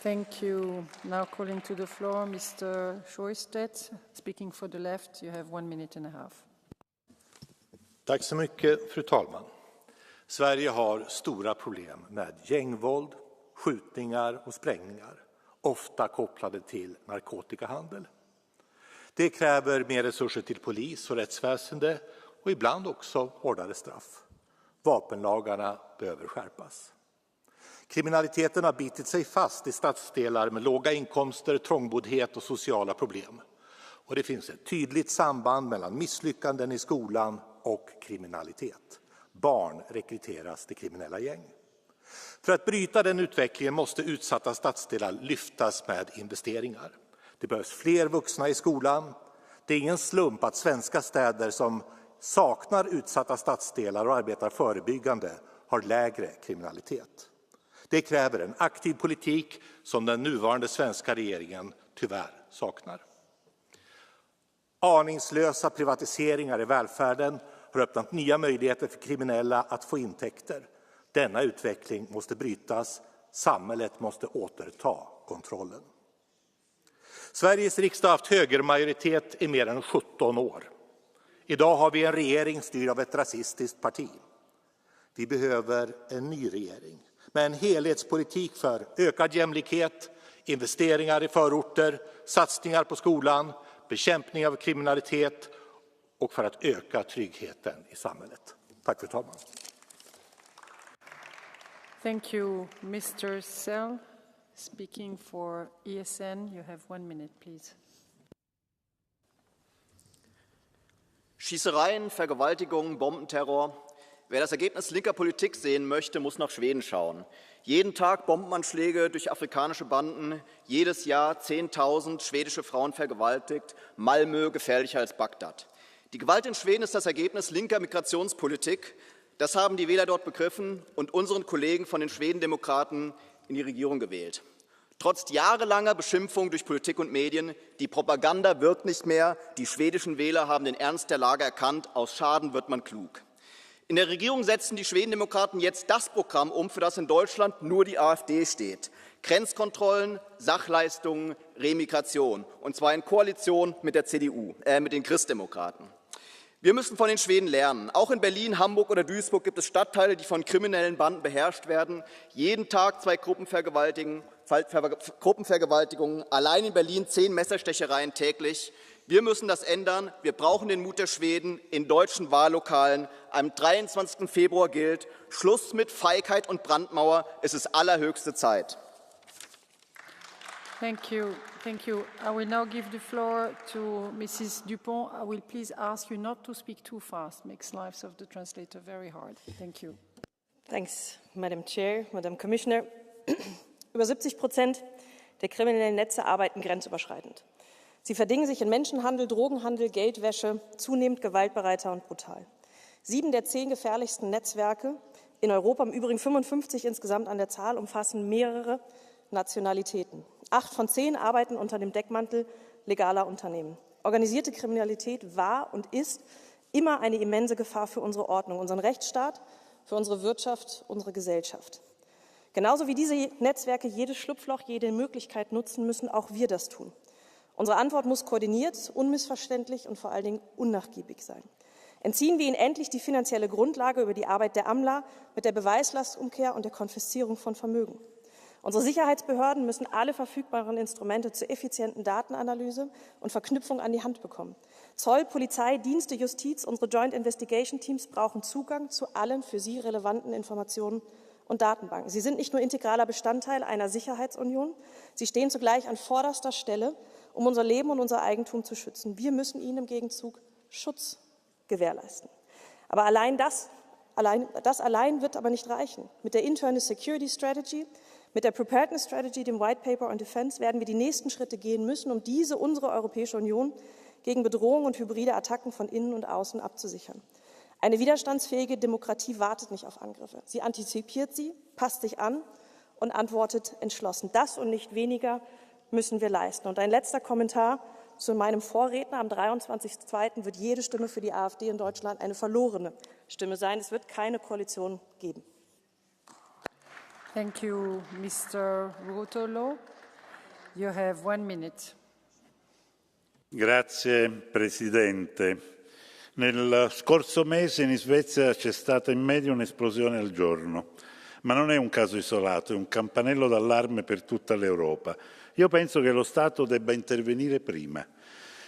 Thank you. Now calling to the floor Mr. Sjöstedt, speaking for the left. You have 1 minute and a half. Tack så mycket, fru talman. Sverige har stora problem med gängvåld, skjutningar och sprängningar. Ofta kopplade till narkotikahandel. Det kräver mer resurser till polis och rättsväsende och ibland också hårdare straff. Vapenlagarna behöver skärpas. Kriminaliteten har bitit sig fast i stadsdelar med låga inkomster, trångboddhet och sociala problem. Och det finns ett tydligt samband mellan misslyckanden i skolan och kriminalitet. Barn rekryteras till kriminella gäng. För att bryta den utvecklingen måste utsatta stadsdelar lyftas med investeringar. Det behövs fler vuxna i skolan. Det är ingen slump att svenska städer som saknar utsatta stadsdelar och arbetar förebyggande har lägre kriminalitet. Det kräver en aktiv politik som den nuvarande svenska regeringen tyvärr saknar. Aningslösa privatiseringar i välfärden har öppnat nya möjligheter för kriminella att få intäkter. Denna utveckling måste brytas. Samhället måste återta kontrollen. Sveriges riksdag har haft högermajoritet i mer än 17 år. Idag har vi en regering styrd av ett rasistiskt parti. Vi behöver en ny regering med en helhetspolitik för ökad jämlikhet, investeringar i förorter, satsningar på skolan, bekämpning av kriminalitet och för att öka tryggheten i samhället. Tack fru talman. Thank you, Mr. Sell. Speaking for ESN, you have 1 minute, please. Schießereien, Vergewaltigungen, Bombenterror. Wer das Ergebnis linker Politik sehen möchte, muss nach Schweden schauen. Jeden Tag Bombenanschläge durch afrikanische Banden, jedes Jahr 10.000 schwedische Frauen vergewaltigt, Malmö gefährlicher als Bagdad. Die Gewalt in Schweden ist das Ergebnis linker Migrationspolitik. Das haben die Wähler dort begriffen und unseren Kollegen von den Schwedendemokraten in die Regierung gewählt. Trotz jahrelanger Beschimpfung durch Politik und Medien, die Propaganda wirkt nicht mehr, die schwedischen Wähler haben den Ernst der Lage erkannt, aus Schaden wird man klug. In der Regierung setzen die Schwedendemokraten jetzt das Programm um, für das in Deutschland nur die AfD steht. Grenzkontrollen, Sachleistungen, Remigration. Und zwar in Koalition mit der CDU, mit den Christdemokraten. Wir müssen von den Schweden lernen. Auch in Berlin, Hamburg oder Duisburg gibt es Stadtteile, die von kriminellen Banden beherrscht werden. Jeden Tag 2 Gruppenvergewaltigungen. Allein in Berlin 10 Messerstechereien täglich. Wir müssen das ändern. Wir brauchen den Mut der Schweden in deutschen Wahllokalen. Am 23. Februar gilt: Schluss mit Feigheit und Brandmauer. Es ist allerhöchste Zeit. Thank you. Thank you. I will now give the floor to Mrs. Dupont. I will please ask you not to speak too fast. Makes lives of the translator very hard. Thank you. Thanks, Madam Chair, Madam Commissioner. Über 70% der kriminellen Netze arbeiten grenzüberschreitend. Sie verdingen sich in Menschenhandel, Drogenhandel, Geldwäsche, zunehmend gewaltbereiter und brutal. 7 der 10 gefährlichsten Netzwerke in Europa, im Übrigen 55 insgesamt an der Zahl, umfassen mehrere Nationalitäten. 8 von 10 arbeiten unter dem Deckmantel legaler Unternehmen. Organisierte Kriminalität war und ist immer eine immense Gefahr für unsere Ordnung, unseren Rechtsstaat, für unsere Wirtschaft, unsere Gesellschaft. Genauso wie diese Netzwerke jedes Schlupfloch, jede Möglichkeit nutzen, müssen auch wir das tun. Unsere Antwort muss koordiniert, unmissverständlich und vor allen Dingen unnachgiebig sein. Entziehen wir ihnen endlich die finanzielle Grundlage über die Arbeit der AMLA mit der Beweislastumkehr und der Konfiszierung von Vermögen. Unsere Sicherheitsbehörden müssen alle verfügbaren Instrumente zur effizienten Datenanalyse und Verknüpfung an die Hand bekommen. Zoll, Polizei, Dienste, Justiz, unsere Joint Investigation Teams brauchen Zugang zu allen für sie relevanten Informationen und Datenbanken. Sie sind nicht nur integraler Bestandteil einer Sicherheitsunion, sie stehen zugleich an vorderster Stelle, um unser Leben und unser Eigentum zu schützen. Wir müssen ihnen im Gegenzug Schutz gewährleisten. Aber das allein wird aber nicht reichen. Mit der Internal Security Strategy, mit der Preparedness Strategy, dem White Paper on Defense, werden wir die nächsten Schritte gehen müssen, um unsere Europäische Union, gegen Bedrohungen und hybride Attacken von innen und außen abzusichern. Eine widerstandsfähige Demokratie wartet nicht auf Angriffe. Sie antizipiert sie, passt sich an und antwortet entschlossen. Das und nicht weniger müssen wir leisten. Und ein letzter Kommentar zu meinem Vorredner. Am 23.02. wird jede Stimme für die AfD in Deutschland eine verlorene Stimme sein. Es wird keine Koalition geben. Thank you, Mr. Rotolo. You have 1 minute. Grazie Presidente. Nel scorso mese in Svezia c'è stata in media un'esplosione al giorno, ma non è un caso isolato, è un campanello d'allarme per tutta l'Europa. Io penso che lo Stato debba intervenire prima,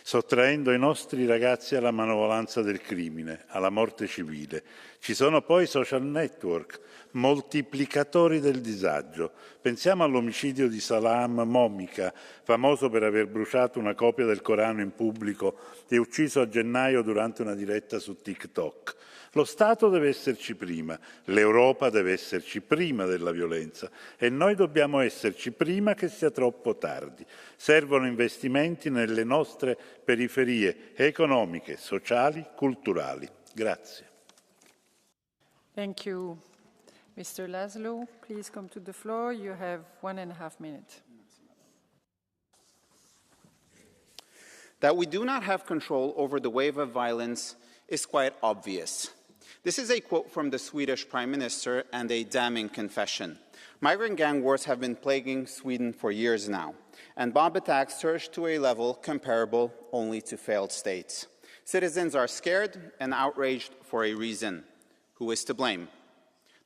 sottraendo i nostri ragazzi alla manovalanza del crimine, alla morte civile. Ci sono poi social network, moltiplicatori del disagio. Pensiamo all'omicidio di Salam Momika, famoso per aver bruciato una copia del Corano in pubblico e ucciso a gennaio durante una diretta su TikTok. Lo Stato deve esserci prima, l'Europa deve esserci prima della violenza e noi dobbiamo esserci prima che sia troppo tardi. Servono investimenti nelle nostre periferie economiche, sociali, culturali. Grazie. Thank you. Mr. Laszlo, please come to the floor. You have 1.5 minutes. That we do not have control over the wave of violence is quite obvious. This is a quote from the Swedish Prime Minister and a damning confession. Migrant gang wars have been plaguing Sweden for years now, and bomb attacks surged to a level comparable only to failed states. Citizens are scared and outraged for a reason. Who is to blame?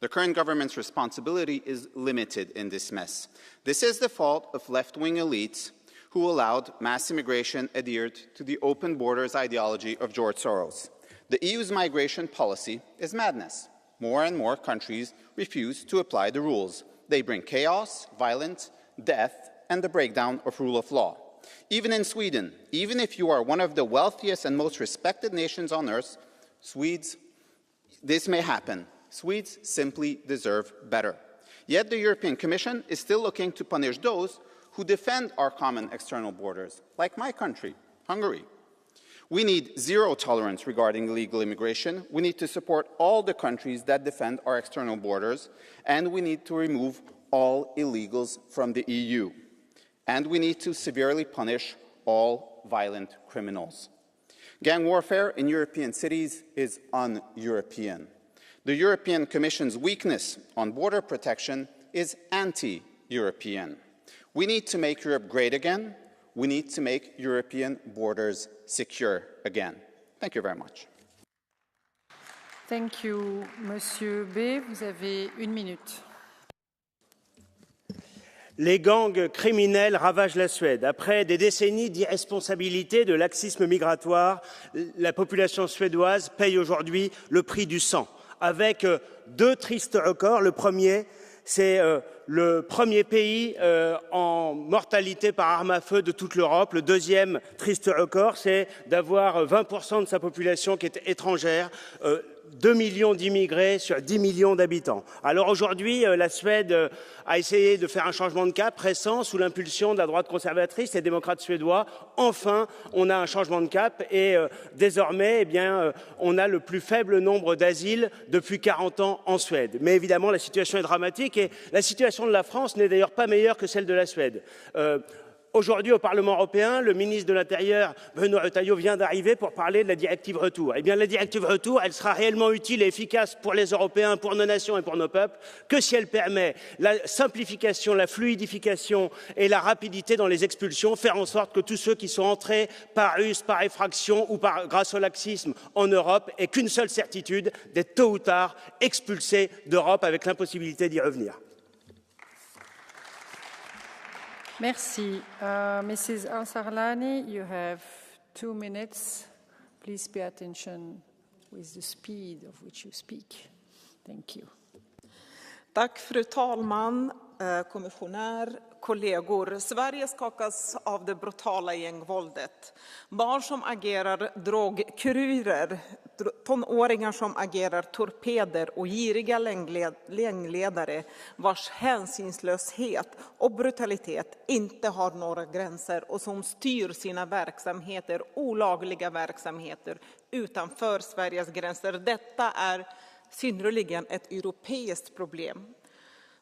The current government's responsibility is limited in this mess. This is the fault of left-wing elites who allowed mass immigration adhered to the open borders ideology of George Soros. The EU's migration policy is madness. More and more countries refuse to apply the rules. They bring chaos, violence, death, and the breakdown of rule of law. Even in Sweden, even if you are one of the wealthiest and most respected nations on earth, this may happen. Swedes simply deserve better. Yet the European Commission is still looking to punish those who defend our common external borders, like my country, Hungary. We need zero tolerance regarding illegal immigration. We need to support all the countries that defend our external borders, and we need to remove all illegals from the EU. And we need to severely punish all violent criminals. Gang warfare in European cities is un-European. The European Commission's weakness on border protection is anti-European. We need to make Europe great again. We need to make European borders secure again. Thank you very much. Thank you, Monsieur B. Vous avez 1 minute. Les gangs criminels ravagent la Suède. Après des décennies d'irresponsabilité, de laxisme migratoire, la population suédoise paye aujourd'hui le prix du sang, avec 2 tristes records. Le premier, c'est le premier pays en mortalité par arme à feu de toute l'Europe. Le deuxième triste record, c'est d'avoir 20% de sa population qui est étrangère. 2 millions d'immigrés sur 10 millions d'habitants. Alors aujourd'hui, la Suède a essayé de faire un changement de cap récent sous l'impulsion de la droite conservatrice et démocrate suédois. Enfin, on a un changement de cap et désormais, on a le plus faible nombre d'asiles depuis 40 ans en Suède. Mais évidemment, la situation est dramatique et la situation de la France n'est d'ailleurs pas meilleure que celle de la Suède. Aujourd'hui, au Parlement européen, le ministre de l'Intérieur, Bruno Retailleau, vient d'arriver pour parler de la directive Retour. Eh bien, la directive Retour, elle sera réellement utile et efficace pour les Européens, pour nos nations et pour nos peuples, que si elle permet la simplification, la fluidification et la rapidité dans les expulsions, faire en sorte que tous ceux qui sont entrés par ruse, par effraction ou grâce au laxisme en Europe aient qu'une seule certitude, d'être tôt ou tard expulsés d'Europe avec l'impossibilité d'y revenir. Merci. Mrs. Al-Sarlani, you have 2 minutes. Please pay attention with the speed of which you speak. Thank you. Tack fru talman, kommissionär, kollegor. Sverige skakas av det brutala gängvåldet. Barn som agerar drogkurirer, tonåringar som agerar torpeder och giriga gängledare vars hänsynslöshet och brutalitet inte har några gränser och som styr sina verksamheter, olagliga verksamheter utanför Sveriges gränser. Detta är synnerligen ett europeiskt problem.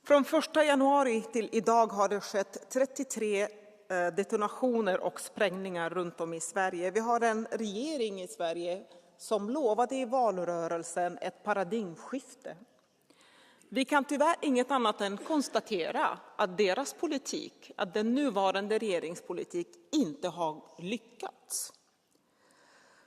Från 1 januari till idag har det skett 33 detonationer och sprängningar runt om i Sverige. Vi har en regering i Sverige som lovade i valrörelsen ett paradigmskifte. Vi kan tyvärr inget annat än konstatera att deras politik, att den nuvarande regeringspolitik inte har lyckats.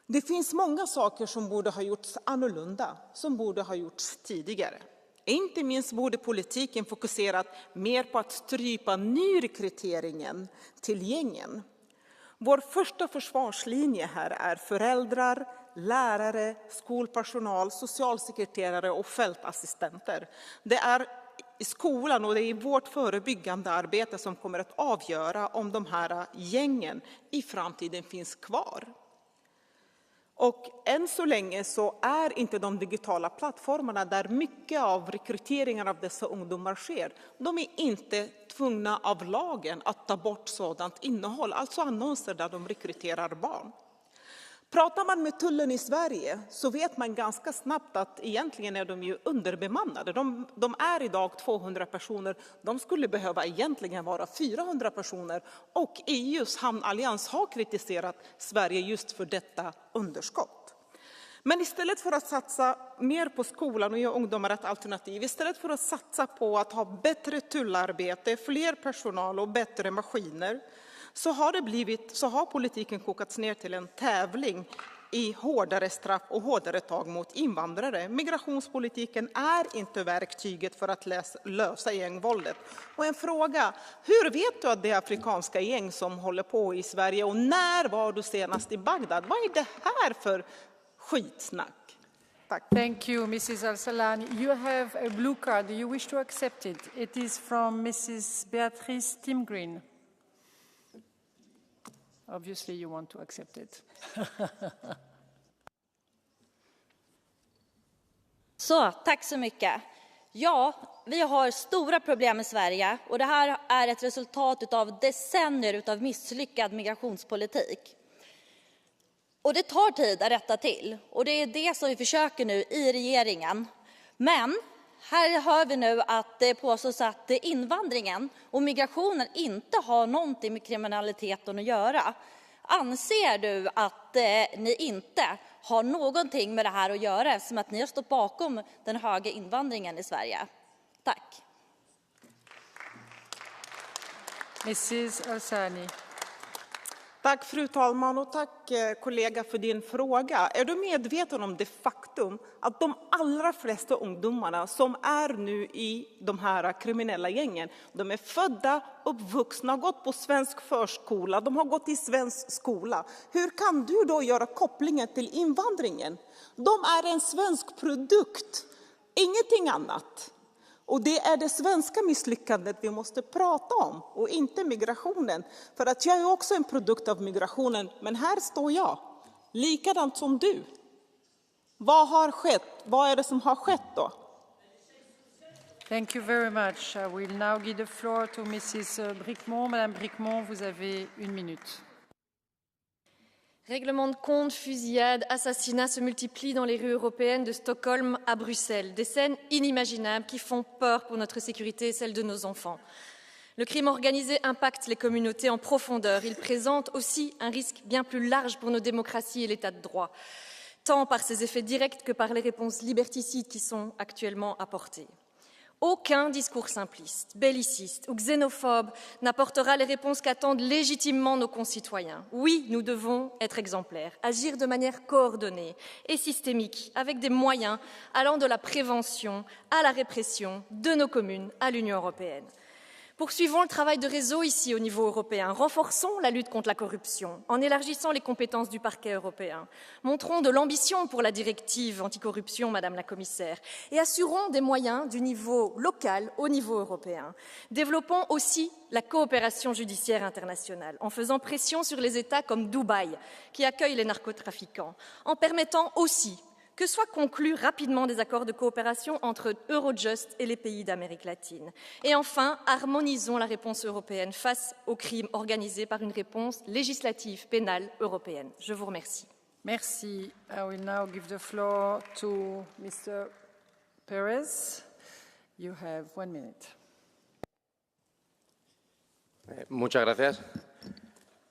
Det finns många saker som borde ha gjorts annorlunda, som borde ha gjorts tidigare. Inte minst borde politiken fokuserat mer på att strypa nyrekryteringen till gängen. Vår första försvarslinje här är föräldrar, lärare, skolpersonal, socialsekreterare och fältassistenter. Det är i skolan och det är i vårt förebyggande arbete som kommer att avgöra om de här gängen i framtiden finns kvar. Och än så länge så är inte de digitala plattformarna där mycket av rekryteringen av dessa ungdomar sker. De är inte tvungna av lagen att ta bort sådant innehåll, alltså annonser där de rekryterar barn. Pratar man med tullen i Sverige så vet man ganska snabbt att egentligen är de ju underbemannade. De är idag 200 personer, de skulle behöva egentligen vara 400 personer och EUs hamnallians har kritiserat Sverige just för detta underskott. Men istället för att satsa mer på skolan och ge ungdomar ett alternativ, istället för att satsa på att ha bättre tullarbete, fler personal och bättre maskiner, så har politiken kokats ner till en tävling i hårdare straff och hårdare tag mot invandrare. Migrationspolitiken är inte verktyget för att lösa gängvåldet. Och en fråga, hur vet du att det är afrikanska gäng som håller på i Sverige och när var du senast i Bagdad? Vad är det här för skitsnack? Tack. Thank you, Mrs. Al-Salani. You have a blue card. Do you wish to accept it? It is from Mrs. Beatrice Timgreen. Obviously, you want to accept it. Så, tack så mycket. Ja, vi har stora problem i Sverige och det här är ett resultat av decennier av misslyckad migrationspolitik. Och det tar tid att rätta till och det är det som vi försöker nu i regeringen. Men här hör vi nu att det påstås att invandringen och migrationen inte har någonting med kriminaliteten att göra. Anser du att ni inte har någonting med det här att göra, som att ni har stått bakom den höga invandringen i Sverige? Tack. Mrs. Al-Salani. Tack fru talman och tack kollega för din fråga. Är du medveten om det faktum att de allra flesta ungdomarna som är nu i de här kriminella gängen, de är födda, uppvuxna, gått på svensk förskola, de har gått i svensk skola. Hur kan du då göra kopplingen till invandringen? De är en svensk produkt, ingenting annat. Och det är det svenska misslyckandet vi måste prata om och inte migrationen. För att jag är också en produkt av migrationen, men här står jag, likadant som du. Vad har skett? Vad är det som har skett då? Thank you very much. I will now give the floor to Mrs. Bricmont. Madame Bricmont, vous avez une minute. Règlements de compte, fusillades, assassinats se multiplient dans les rues européennes de Stockholm à Bruxelles. Des scènes inimaginables qui font peur pour notre sécurité et celle de nos enfants. Le crime organisé impacte les communautés en profondeur. Il présente aussi un risque bien plus large pour nos démocraties et l'état de droit, tant par ses effets directs que par les réponses liberticides qui sont actuellement apportées. Aucun discours simpliste, belliciste ou xénophobe n'apportera les réponses qu'attendent légitimement nos concitoyens. Oui, nous devons être exemplaires, agir de manière coordonnée et systémique, avec des moyens allant de la prévention à la répression de nos communes à l'Union européenne. Poursuivons le travail de réseau ici au niveau européen. Renforçons la lutte contre la corruption en élargissant les compétences du parquet européen. Montrons de l'ambition pour la directive anticorruption, Madame la Commissaire, et assurons des moyens du niveau local au niveau européen. Développons aussi la coopération judiciaire internationale en faisant pression sur les États comme Dubaï, qui accueillent les narcotrafiquants, en permettant aussi que soient conclus rapidement des accords de coopération entre Eurojust et les pays d'Amérique latine. Et enfin, harmonisons la réponse européenne face aux crimes organisés par une réponse législative pénale européenne. Je vous remercie. Merci. I will now give the floor to Mr. Perez. You have 1 minute. Muchas gracias.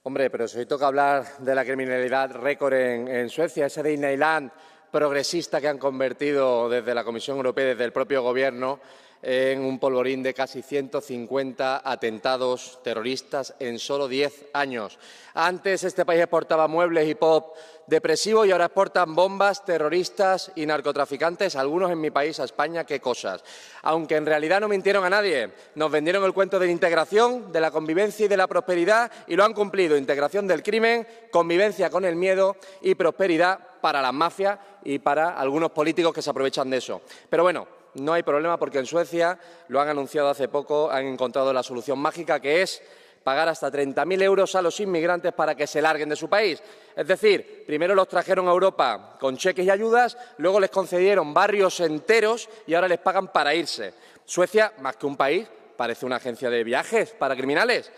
Hombre, pero si hoy toca hablar de la criminalidad récord en Suecia, ese Disneyland progresista que han convertido desde la Comisión Europea y desde el propio Gobierno en un polvorín de casi 150 atentados terroristas en solo 10 años. Antes este país exportaba muebles y pop depresivos y ahora exportan bombas, terroristas y narcotraficantes, algunos en mi país, a España, qué cosas. Aunque en realidad no mintieron a nadie, nos vendieron el cuento de la integración, de la convivencia y de la prosperidad y lo han cumplido. Integración del crimen, convivencia con el miedo y prosperidad para las mafias y para algunos políticos que se aprovechan de eso. Pero bueno, no hay problema porque en Suecia, lo han anunciado hace poco, han encontrado la solución mágica que es pagar hasta 30.000 euros a los inmigrantes para que se larguen de su país. Es decir, primero los trajeron a Europa con cheques y ayudas, luego les concedieron barrios enteros y ahora les pagan para irse. Suecia, más que un país, parece una agencia de viajes para criminales.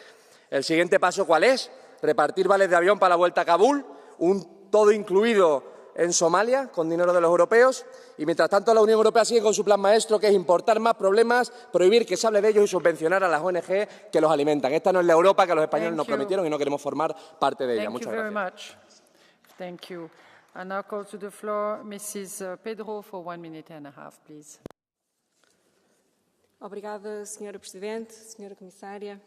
¿El siguiente paso cuál es? ¿Repartir vales de avión para la vuelta a Kabul? ¿Un todo incluido en Somalia, con dinero de los europeos? Y mientras tanto la Unión Europea sigue con su plan maestro, que es importar más problemas, prohibir que se hable de ellos y subvencionar a las ONG que los alimentan. Esta no es la Europa que los españoles nos prometieron y no queremos formar parte de ella. Muchas gracias. Thank you. I now call to the floor Mrs. Pedro for 1 minute and a half, please. Obrigada, Sra. Presidente, Sra. Comissária.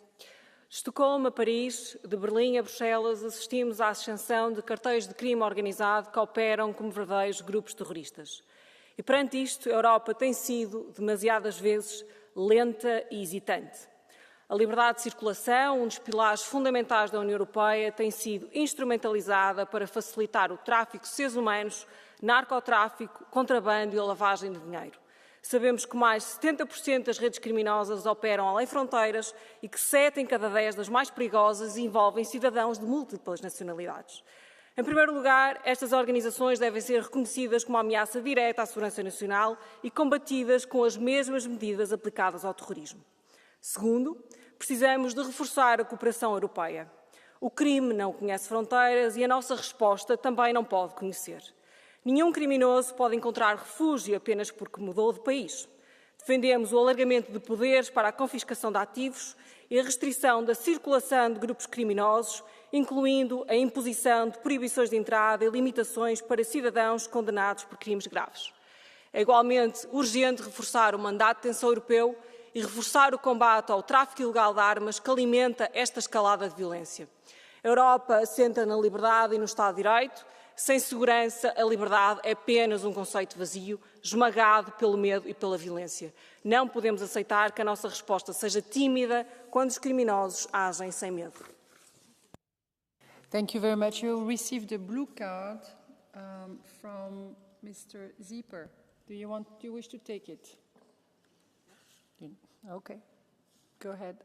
Estocolmo a Paris, de Berlim a Bruxelas, assistimos à ascensão de cartéis de crime organizado que operam como verdadeiros grupos terroristas. E perante isto, a Europa tem sido, demasiadas vezes, lenta e hesitante. A liberdade de circulação, um dos pilares fundamentais da União Europeia, tem sido instrumentalizada para facilitar o tráfico de seres humanos, narcotráfico, contrabando e a lavagem de dinheiro. Sabemos que mais de 70% das redes criminosas operam além fronteiras e que 7 em cada 10 das mais perigosas envolvem cidadãos de múltiplas nacionalidades. Em primeiro lugar, estas organizações devem ser reconhecidas como uma ameaça direta à segurança nacional e combatidas com as mesmas medidas aplicadas ao terrorismo. Segundo, precisamos de reforçar a cooperação europeia. O crime não conhece fronteiras e a nossa resposta também não pode conhecer. Nenhum criminoso pode encontrar refúgio apenas porque mudou de país. Defendemos o alargamento de poderes para a confiscação de ativos e a restrição da circulação de grupos criminosos, incluindo a imposição de proibições de entrada e limitações para cidadãos condenados por crimes graves. É igualmente urgente reforçar o mandato de detenção europeu e reforçar o combate ao tráfico ilegal de armas que alimenta esta escalada de violência. A Europa assenta na liberdade e no Estado de Direito. Sem segurança, a liberdade é apenas um conceito vazio, esmagado pelo medo e pela violência. Não podemos aceitar que a nossa resposta seja tímida quando os criminosos agem sem medo. Thank you very much. You received a blue card from Mr. Zieper. Do you wish to take it? Okay. Go ahead.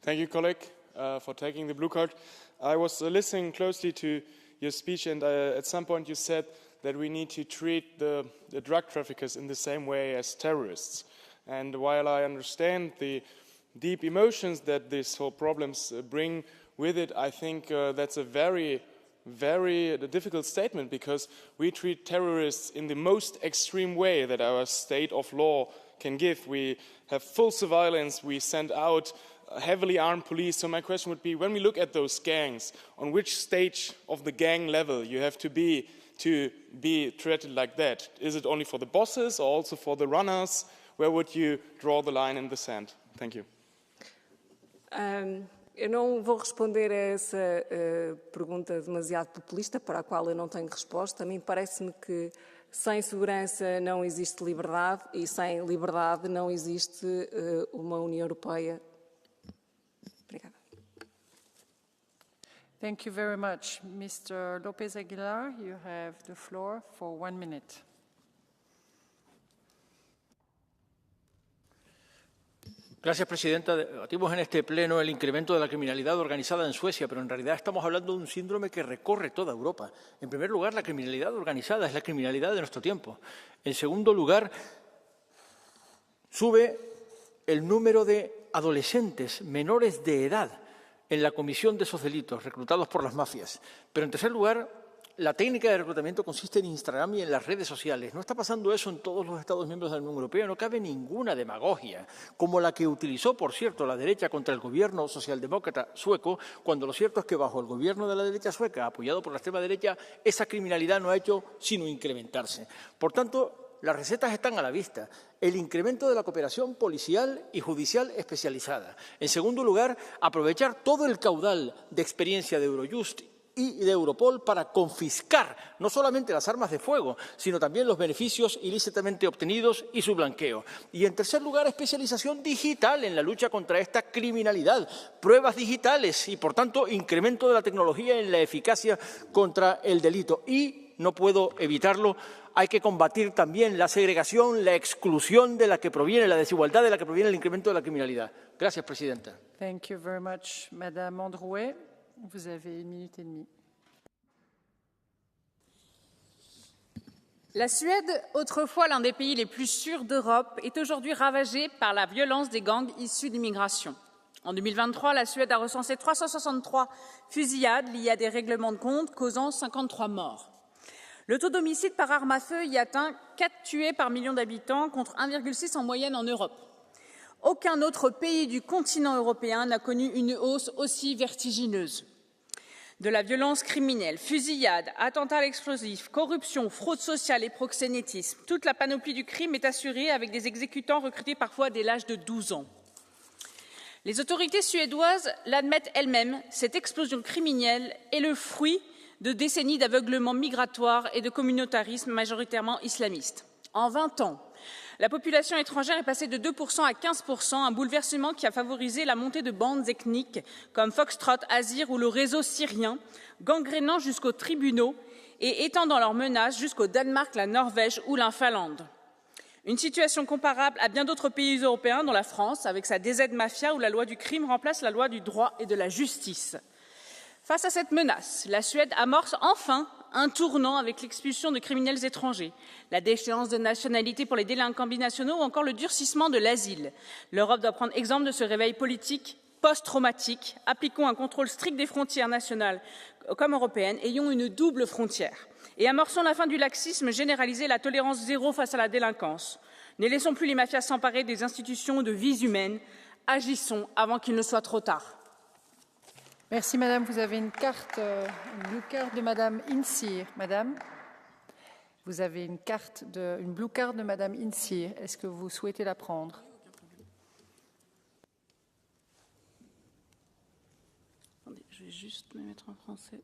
Thank you, colleague, for taking the blue card. I was listening closely to your speech, and at some point you said that we need to treat the drug traffickers in the same way as terrorists. And while I understand the deep emotions that these whole problems bring with it, I think that's a very difficult statement, because we treat terrorists in the most extreme way that our state of law can give. We have full surveillance, we send out heavily armed police. So my question would be, when we look at those gangs, on which stage of the gang level you have to be treated like that? Is it only for the bosses or also for the runners? Where would you draw the line in the sand? Thank you. Eu não vou responder a essa pergunta demasiado populista, para a qual eu não tenho resposta. A mim parece-me que sem segurança não existe liberdade e sem liberdade não existe uma União Europeia. Obrigada. Thank you very much. Mr. López Aguilar, you have the floor for 1 minute. Gracias, Presidenta. Debatimos en este pleno el incremento de la criminalidad organizada en Suecia, pero en realidad estamos hablando de un síndrome que recorre toda Europa. En primer lugar, la criminalidad organizada es la criminalidad de nuestro tiempo. En segundo lugar, sube el número de adolescentes menores de edad en la comisión de esos delitos, reclutados por las mafias. Pero, en tercer lugar, la técnica de reclutamiento consiste en Instagram y en las redes sociales. No está pasando eso en todos los Estados miembros de la Unión Europea. No cabe ninguna demagogia, como la que utilizó, por cierto, la derecha contra el gobierno socialdemócrata sueco, cuando lo cierto es que bajo el gobierno de la derecha sueca, apoyado por la extrema derecha, esa criminalidad no ha hecho sino incrementarse. Por tanto, las recetas están a la vista. El incremento de la cooperación policial y judicial especializada. En segundo lugar, aprovechar todo el caudal de experiencia de Eurojust y de Europol para confiscar no solamente las armas de fuego, sino también los beneficios ilícitamente obtenidos y su blanqueo. Y, en tercer lugar, especialización digital en la lucha contra esta criminalidad, pruebas digitales y, por tanto, incremento de la tecnología en la eficacia contra el delito. Y, no puedo evitarlo, hay que combatir también la segregación, la exclusión de la que proviene, la desigualdad de la que proviene el incremento de la criminalidad. Gracias, Presidenta. Thank you very much, Madame Androuet. Vous avez 1 minute et demie. La Suède, autrefois l'un des pays les plus sûrs d'Europe, est aujourd'hui ravagée par la violence des gangs issus d'immigration. En 2023, la Suède a recensé 363 fusillades liées à des règlements de compte, causant 53 morts. Le taux d'homicide par arme à feu y atteint 4 tués par million d'habitants, contre 1,6 en moyenne en Europe. Aucun autre pays du continent européen n'a connu une hausse aussi vertigineuse. de la violence criminelle, fusillade, attentats à l'explosif, corruption, fraude sociale et proxénétisme. Toute la panoplie du crime est assurée avec des exécutants recrutés parfois dès l'âge de 12 ans. Les autorités suédoises l'admettent elles-mêmes, cette explosion criminelle est le fruit de décennies d'aveuglement migratoire et de communautarisme majoritairement islamiste. En 20 ans, la population étrangère est passée de 2% à 15%, un bouleversement qui a favorisé la montée de bandes ethniques comme Foxtrot, Azir ou le réseau syrien, gangrénant jusqu'aux tribunaux et étendant leurs menaces jusqu'au Danemark, la Norvège ou la Finlande. Une situation comparable à bien d'autres pays européens, dont la France, avec sa DZ Mafia, où la loi du crime remplace la loi du droit et de la justice. Face à cette menace, la Suède amorce enfin un tournant avec l'expulsion de criminels étrangers, la déchéance de nationalité pour les délinquants binationaux ou encore le durcissement de l'asile. L'Europe doit prendre exemple de ce réveil politique post-traumatique. Appliquons un contrôle strict des frontières nationales comme européennes, ayons une double frontière. Et amorçons la fin du laxisme généralisé, la tolérance zéro face à la délinquance. Ne laissons plus les mafias s'emparer des institutions de vies humaines. Agissons avant qu'il ne soit trop tard. Merci, Madame. Vous avez une carte, une blue card de Madame Insir. Madame, vous avez une blue card de Madame Insir. Est-ce que vous souhaitez la prendre? Attendez, je vais juste me mettre en français.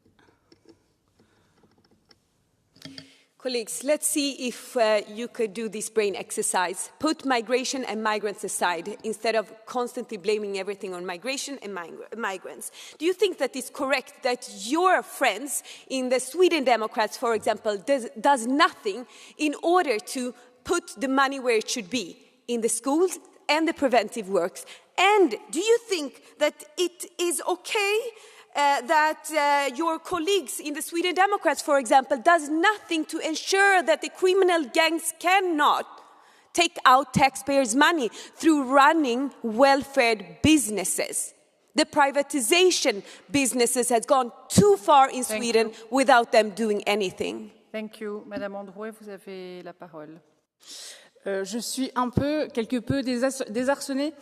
Colleagues, let's see if you could do this brain exercise. Put migration and migrants aside instead of constantly blaming everything on migration and migrants. Do you think that it's correct that your friends in the Sweden Democrats, for example, does nothing in order to put the money where it should be, in the schools and the preventive works? And do you think that it is okay that your colleagues in the Sweden Democrats, for example, does nothing to ensure that the criminal gangs cannot take out taxpayers' money through running welfare businesses? The privatization businesses has gone too far in Sweden without them doing anything. Thank you. Madame Androuet, vous avez la parole. Je suis quelque peu désarçonnée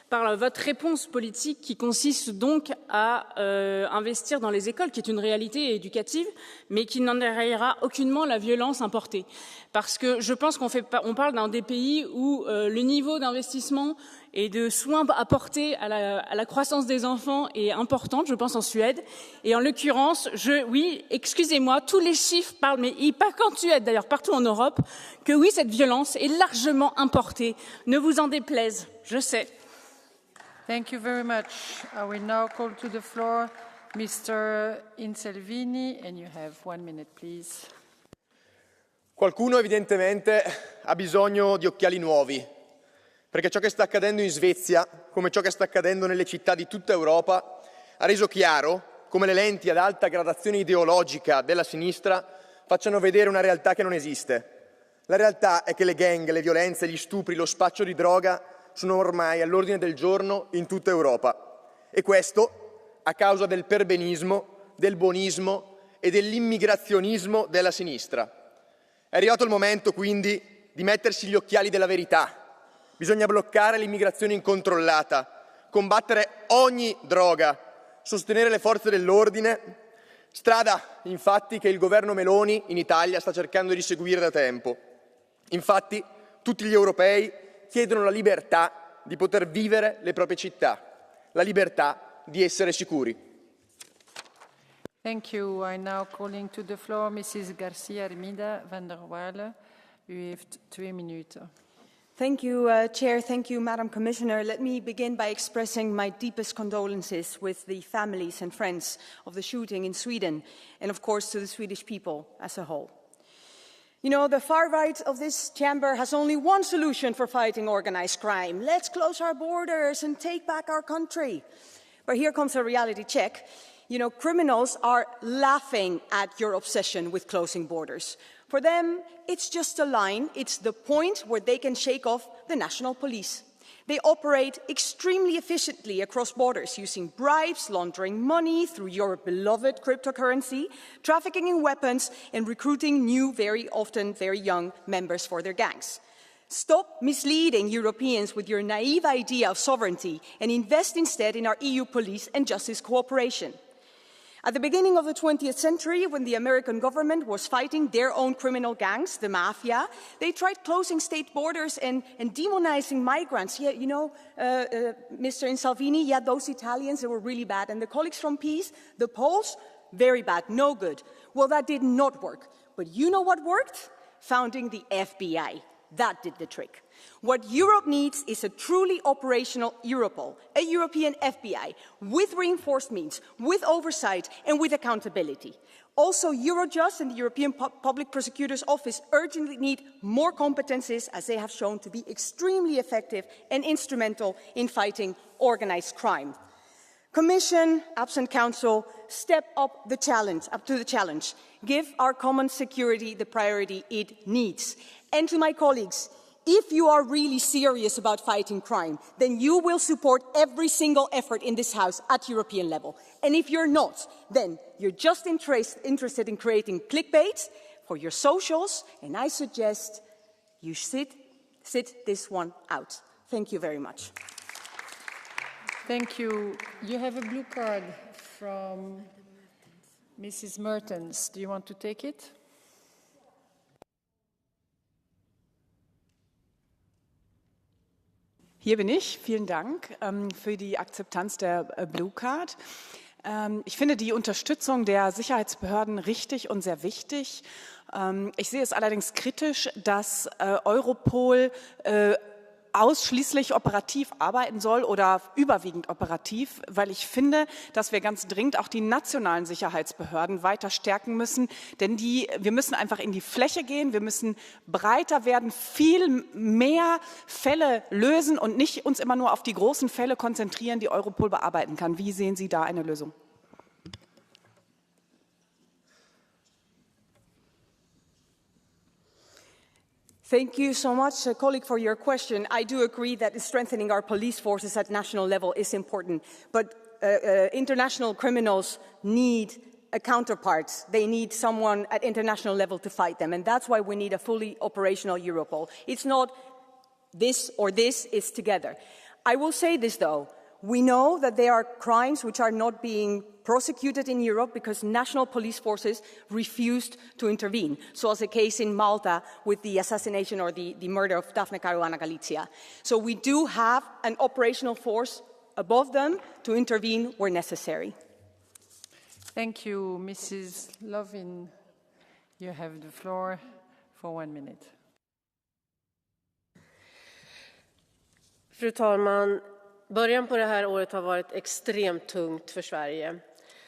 par votre réponse politique qui consiste donc à investir dans les écoles, qui est une réalité éducative, mais qui n'enrayera aucunement la violence importée. Parce que je pense qu'on parle d'un des pays où le niveau d'investissement et de soins apportés à la croissance des enfants est important, je pense en Suède. Et en l'occurrence, oui, excusez-moi, tous les chiffres parlent, mais pas qu'en Suède d'ailleurs, partout en Europe, que oui, cette violence est largement importée. Ne vous en déplaise, je sais. Thank you very much. I will now call to the floor Mr. Inselvini, and you have 1 minute, please. Qualcuno evidentemente ha bisogno di occhiali nuovi, perché ciò che sta accadendo in Svezia, come ciò che sta accadendo nelle città di tutta Europa, ha reso chiaro come le lenti ad alta gradazione ideologica della sinistra facciano vedere una realtà che non esiste. La realtà è che le gang, le violenze, gli stupri, lo spaccio di droga sono ormai all'ordine del giorno in tutta Europa. E questo a causa del perbenismo, del buonismo e dell'immigrazionismo della sinistra. È arrivato il momento quindi di mettersi gli occhiali della verità. Bisogna bloccare l'immigrazione incontrollata, combattere ogni droga, sostenere le forze dell'ordine, strada infatti che il governo Meloni in Italia sta cercando di seguire da tempo. Infatti tutti gli europei chiedono la libertà di poter vivere le proprie città, la libertà di essere sicuri. Thank you. I now calling to the floor Mrs. Garcia Armida van der Waal. U heeft 2 minuten. Thank you, Chair. Thank you, Madam Commissioner. Let me begin by expressing my deepest condolences with the families and friends of the shooting in Sweden, and of course to the Swedish people as a whole. You know, the far right of this chamber has only one solution for fighting organized crime. Let's close our borders and take back our country. But here comes a reality check. You know, criminals are laughing at your obsession with closing borders. For them, it's just a line. It's the point where they can shake off the national police. They operate extremely efficiently across borders, using bribes, laundering money through your beloved cryptocurrency, trafficking in weapons, and recruiting new, very often very young members for their gangs. Stop misleading Europeans with your naive idea of sovereignty and invest instead in our EU police and justice cooperation. At the beginning of the 20th century, when the American government was fighting their own criminal gangs, the mafia, they tried closing state borders and demonizing migrants. Yeah, you know, Mr. Salvini, yeah, those Italians, they were really bad. And the colleagues from Peace, the Poles, very bad, no good. Well, that did not work. But you know what worked? Founding the FBI. That did the trick. What Europe needs is a truly operational Europol, a European FBI, with reinforced means, with oversight and with accountability. Also, Eurojust and the European Public Prosecutor's Office urgently need more competences, as they have shown to be extremely effective and instrumental in fighting organized crime. Commission, absent Council, step up to the challenge. Give our common security the priority it needs. And to my colleagues, if you are really serious about fighting crime, then you will support every single effort in this House at European level. And if you're not, then you're just interested in creating clickbait for your socials, and I suggest you sit this one out. Thank you very much. Thank you. You have a blue card from Mrs. Mertens. Do you want to take it? Hier bin ich. Vielen Dank für die Akzeptanz der Blue Card. Ich finde die Unterstützung der Sicherheitsbehörden richtig und sehr wichtig. Ich sehe es allerdings kritisch, dass Europol ausschließlich operativ arbeiten soll oder überwiegend operativ, weil ich finde, dass wir ganz dringend auch die nationalen Sicherheitsbehörden weiter stärken müssen, denn wir müssen einfach in die Fläche gehen, wir müssen breiter werden, viel mehr Fälle lösen und nicht uns immer nur auf die großen Fälle konzentrieren, die Europol bearbeiten kann. Wie sehen Sie da eine Lösung? Thank you so much, colleague, for your question. I do agree that strengthening our police forces at national level is important, but international criminals need a counterpart. They need someone at international level to fight them, and that's why we need a fully operational Europol. It's not this or this, it's together. I will say this, though. We know that there are crimes which are not being prosecuted in Europe because national police forces refused to intervene. So as the case in Malta with the assassination or the murder of Daphne Caruana Galizia. So we do have an operational force above them to intervene where necessary. Thank you, Mrs. Lovin. You have the floor for 1 minute. Fru talman, början på det här året har varit extremt tungt för Sverige.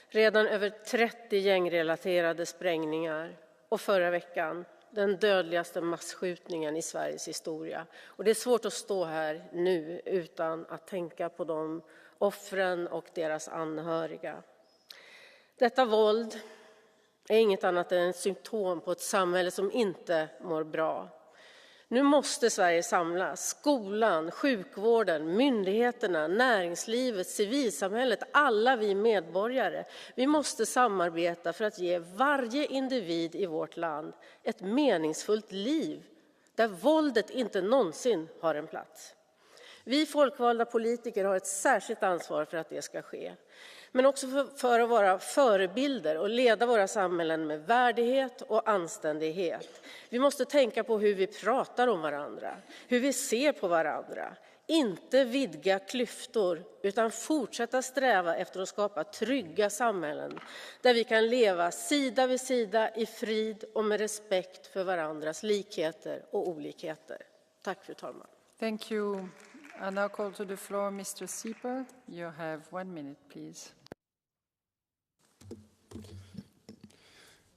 Redan över 30 gängrelaterade sprängningar och förra veckan den dödligaste massskjutningen i Sveriges historia. Och det är svårt att stå här nu utan att tänka på de offren och deras anhöriga. Detta våld är inget annat än ett symptom på ett samhälle som inte mår bra. Nu måste Sverige samlas, skolan, sjukvården, myndigheterna, näringslivet, civilsamhället, alla vi medborgare. Vi måste samarbeta för att ge varje individ i vårt land ett meningsfullt liv där våldet inte någonsin har en plats. Vi folkvalda politiker har ett särskilt ansvar för att det ska ske. Men också för att vara förebilder och leda våra samhällen med värdighet och anständighet. Vi måste tänka på hur vi pratar om varandra, hur vi ser på varandra. Inte vidga klyftor utan fortsätta sträva efter att skapa trygga samhällen där vi kan leva sida vid sida i frid och med respekt för varandras likheter och olikheter. Tack, fru talman. Thank you. I now call to the floor Mr. Sieper. You have 1 minute, please.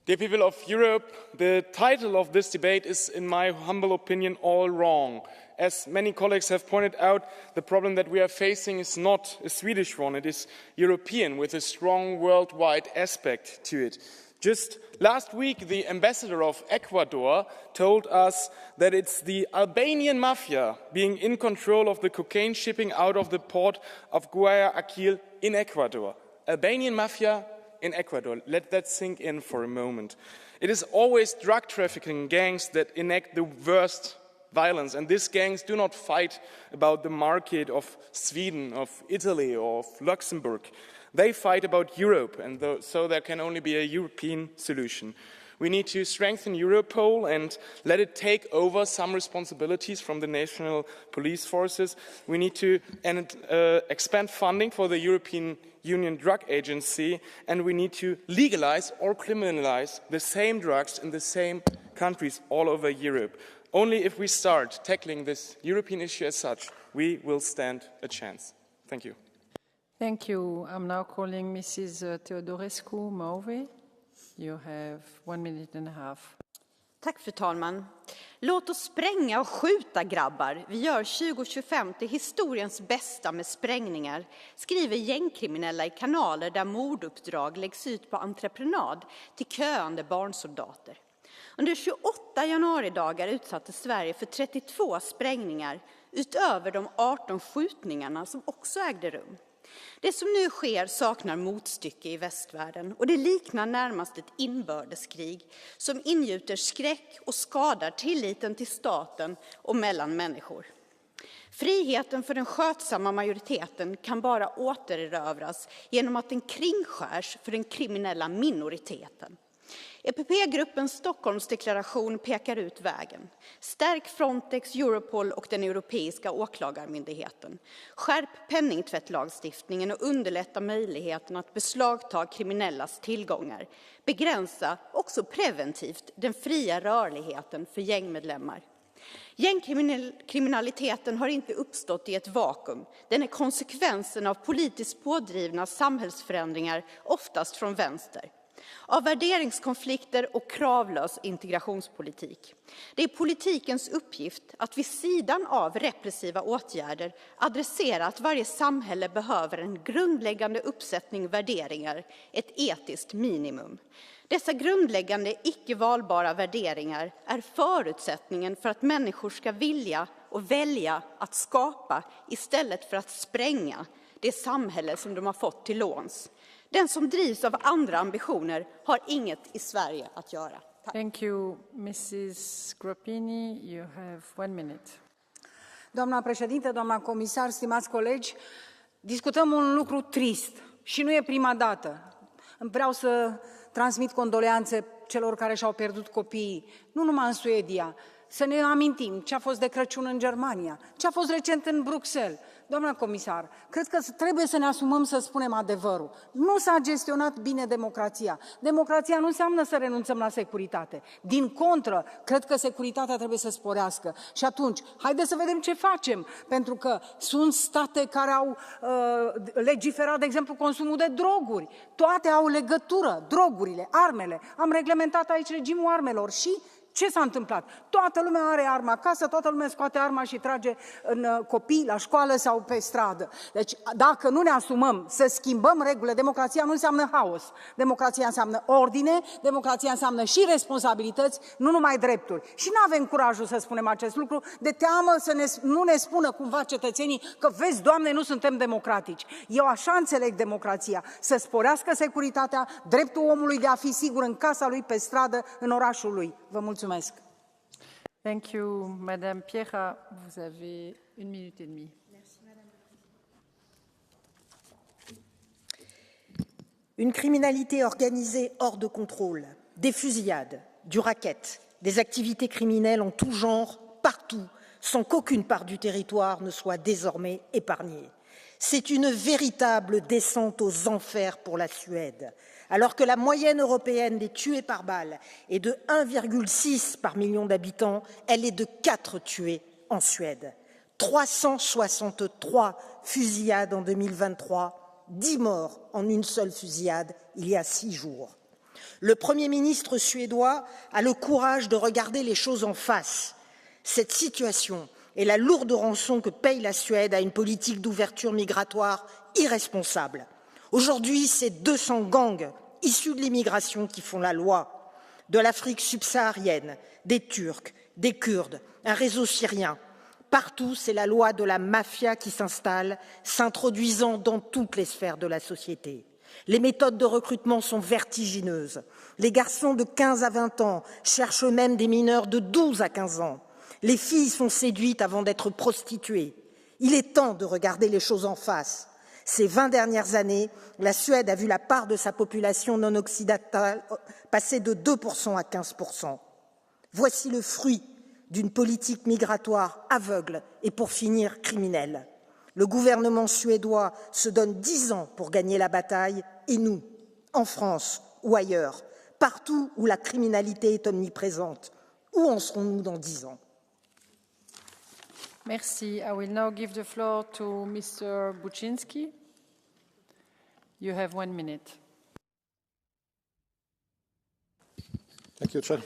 Dear people of Europe, the title of this debate is, in my humble opinion, all wrong. As many colleagues have pointed out, the problem that we are facing is not a Swedish one, it is European, with a strong worldwide aspect to it. Just last week, the ambassador of Ecuador told us that it's the Albanian mafia being in control of the cocaine shipping out of the port of Guayaquil in Ecuador. Albanian mafia in Ecuador. Let that sink in for a moment. It is always drug trafficking gangs that enact the worst violence, and these gangs do not fight about the market of Sweden, of Italy, or of Luxembourg. They fight about Europe, and so there can only be a European solution. We need to strengthen Europol and let it take over some responsibilities from the national police forces. We need to expand funding for the European Union Drug Agency, and we need to legalize or criminalize the same drugs in the same countries all over Europe. Only if we start tackling this European issue as such, we will stand a chance. Thank you. Thank you. I'm now calling Mrs. Teodorescu Mauve. You have 1 minute and a half. Tack, fru talman. Låt oss spränga och skjuta, grabbar. Vi gör 2025 till historiens bästa med sprängningar, skriver gängkriminella i kanaler där morduppdrag läggs ut på entreprenad till köande barnsoldater. Under 28 januaridagar utsattes Sverige för 32 sprängningar utöver de 18 skjutningarna som också ägde rum. Det som nu sker saknar motstycke i västvärlden och det liknar närmast ett inbördeskrig som ingjuter skräck och skadar tilliten till staten och mellan människor. Friheten för den skötsamma majoriteten kan bara återerövras genom att den kringskärs för den kriminella minoriteten. EPP-gruppens Stockholmsdeklaration pekar ut vägen. Stärk Frontex, Europol och den europeiska åklagarmyndigheten. Skärp penningtvättlagstiftningen och underlätta möjligheten att beslagta kriminellas tillgångar. Begränsa också preventivt den fria rörligheten för gängmedlemmar. Gängkriminaliteten har inte uppstått i ett vakuum. Den är konsekvensen av politiskt pådrivna samhällsförändringar, oftast från vänster. Av värderingskonflikter och kravlös integrationspolitik. Det är politikens uppgift att vid sidan av repressiva åtgärder adressera att varje samhälle behöver en grundläggande uppsättning värderingar, ett etiskt minimum. Dessa grundläggande icke-valbara värderingar är förutsättningen för att människor ska vilja och välja att skapa istället för att spränga det samhälle som de har fått till låns. Den som drivs av andra ambitioner har inget i Sverige att göra. Tack. Thank you, Mrs. Grappini. You have 1 minute. Doamna președintă, doamna comisar, stimați colegi, discutăm un lucru trist și nu e prima dată. Vreau să transmit condoleanțe celor care și-au pierdut copiii, nu numai în Suedia. Să ne amintim ce a fost de Crăciun în Germania, ce a fost recent în Bruxelles. Doamna comisar, cred că trebuie să ne asumăm să spunem adevărul. Nu s-a gestionat bine democrația. Democrația nu înseamnă să renunțăm la securitate. Din contră, cred că securitatea trebuie să sporească. Și atunci, haideți să vedem ce facem. Pentru că sunt state care au legiferat, de exemplu, consumul de droguri. Toate au legătură, drogurile, armele. Am reglementat aici regimul armelor și ce s-a întâmplat? Toată lumea are armă acasă, toată lumea scoate arma și trage în copii la școală sau pe stradă. Deci dacă nu ne asumăm să schimbăm regulile, democrația nu înseamnă haos. Democrația înseamnă ordine, democrația înseamnă și responsabilități, nu numai drepturi. Și nu avem curajul să spunem acest lucru, de teamă să nu ne spună cumva cetățenii că, vezi, Doamne, nu suntem democratici. Eu așa înțeleg democrația, să sporească securitatea, dreptul omului de a fi sigur în casa lui, pe stradă, în orașul lui. Vă mulțumesc. Thank you, Madame Piera. Vous avez 1 minute et demie. Une criminalité organisée hors de contrôle, des fusillades, du racket, des activités criminelles en tout genre, partout, sans qu'aucune part du territoire ne soit désormais épargnée. C'est une véritable descente aux enfers pour la Suède. Alors que la moyenne européenne des tués par balle est de 1,6 par million d'habitants, elle est de 4 tués en Suède. 363 fusillades en 2023, 10 morts en une seule fusillade il y a 6 jours. Le Premier ministre suédois a le courage de regarder les choses en face. Cette situation et la lourde rançon que paye la Suède à une politique d'ouverture migratoire irresponsable. Aujourd'hui, c'est 200 gangs issus de l'immigration qui font la loi, de l'Afrique subsaharienne, des Turcs, des Kurdes, un réseau syrien. Partout, c'est la loi de la mafia qui s'installe, s'introduisant dans toutes les sphères de la société. Les méthodes de recrutement sont vertigineuses. Les garçons de 15 à 20 ans cherchent eux-mêmes des mineurs de 12 à 15 ans. Les filles sont séduites avant d'être prostituées. Il est temps de regarder les choses en face. Ces 20 dernières années, la Suède a vu la part de sa population non occidentale passer de 2% à 15%. Voici le fruit d'une politique migratoire aveugle et, pour finir, criminelle. Le gouvernement suédois se donne 10 ans pour gagner la bataille et nous, en France ou ailleurs, partout où la criminalité est omniprésente, où en serons-nous dans 10 ans? Merci. I will now give the floor to Mr. Buczynski. You have 1 minute. Thank you, Chair.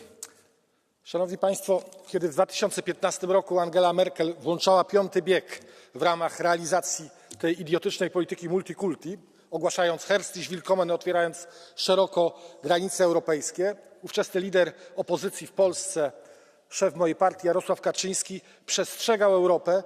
Szanowni Państwo, kiedy w 2015 roku Angela Merkel włączała 5. bieg w ramach realizacji tej idiotycznej polityki multikulti, ogłaszając Herzlich Willkommen, otwierając szeroko granice europejskie, ówczesny lider opozycji w Polsce, szef mojej partii Jarosław Kaczyński przestrzegał Europę,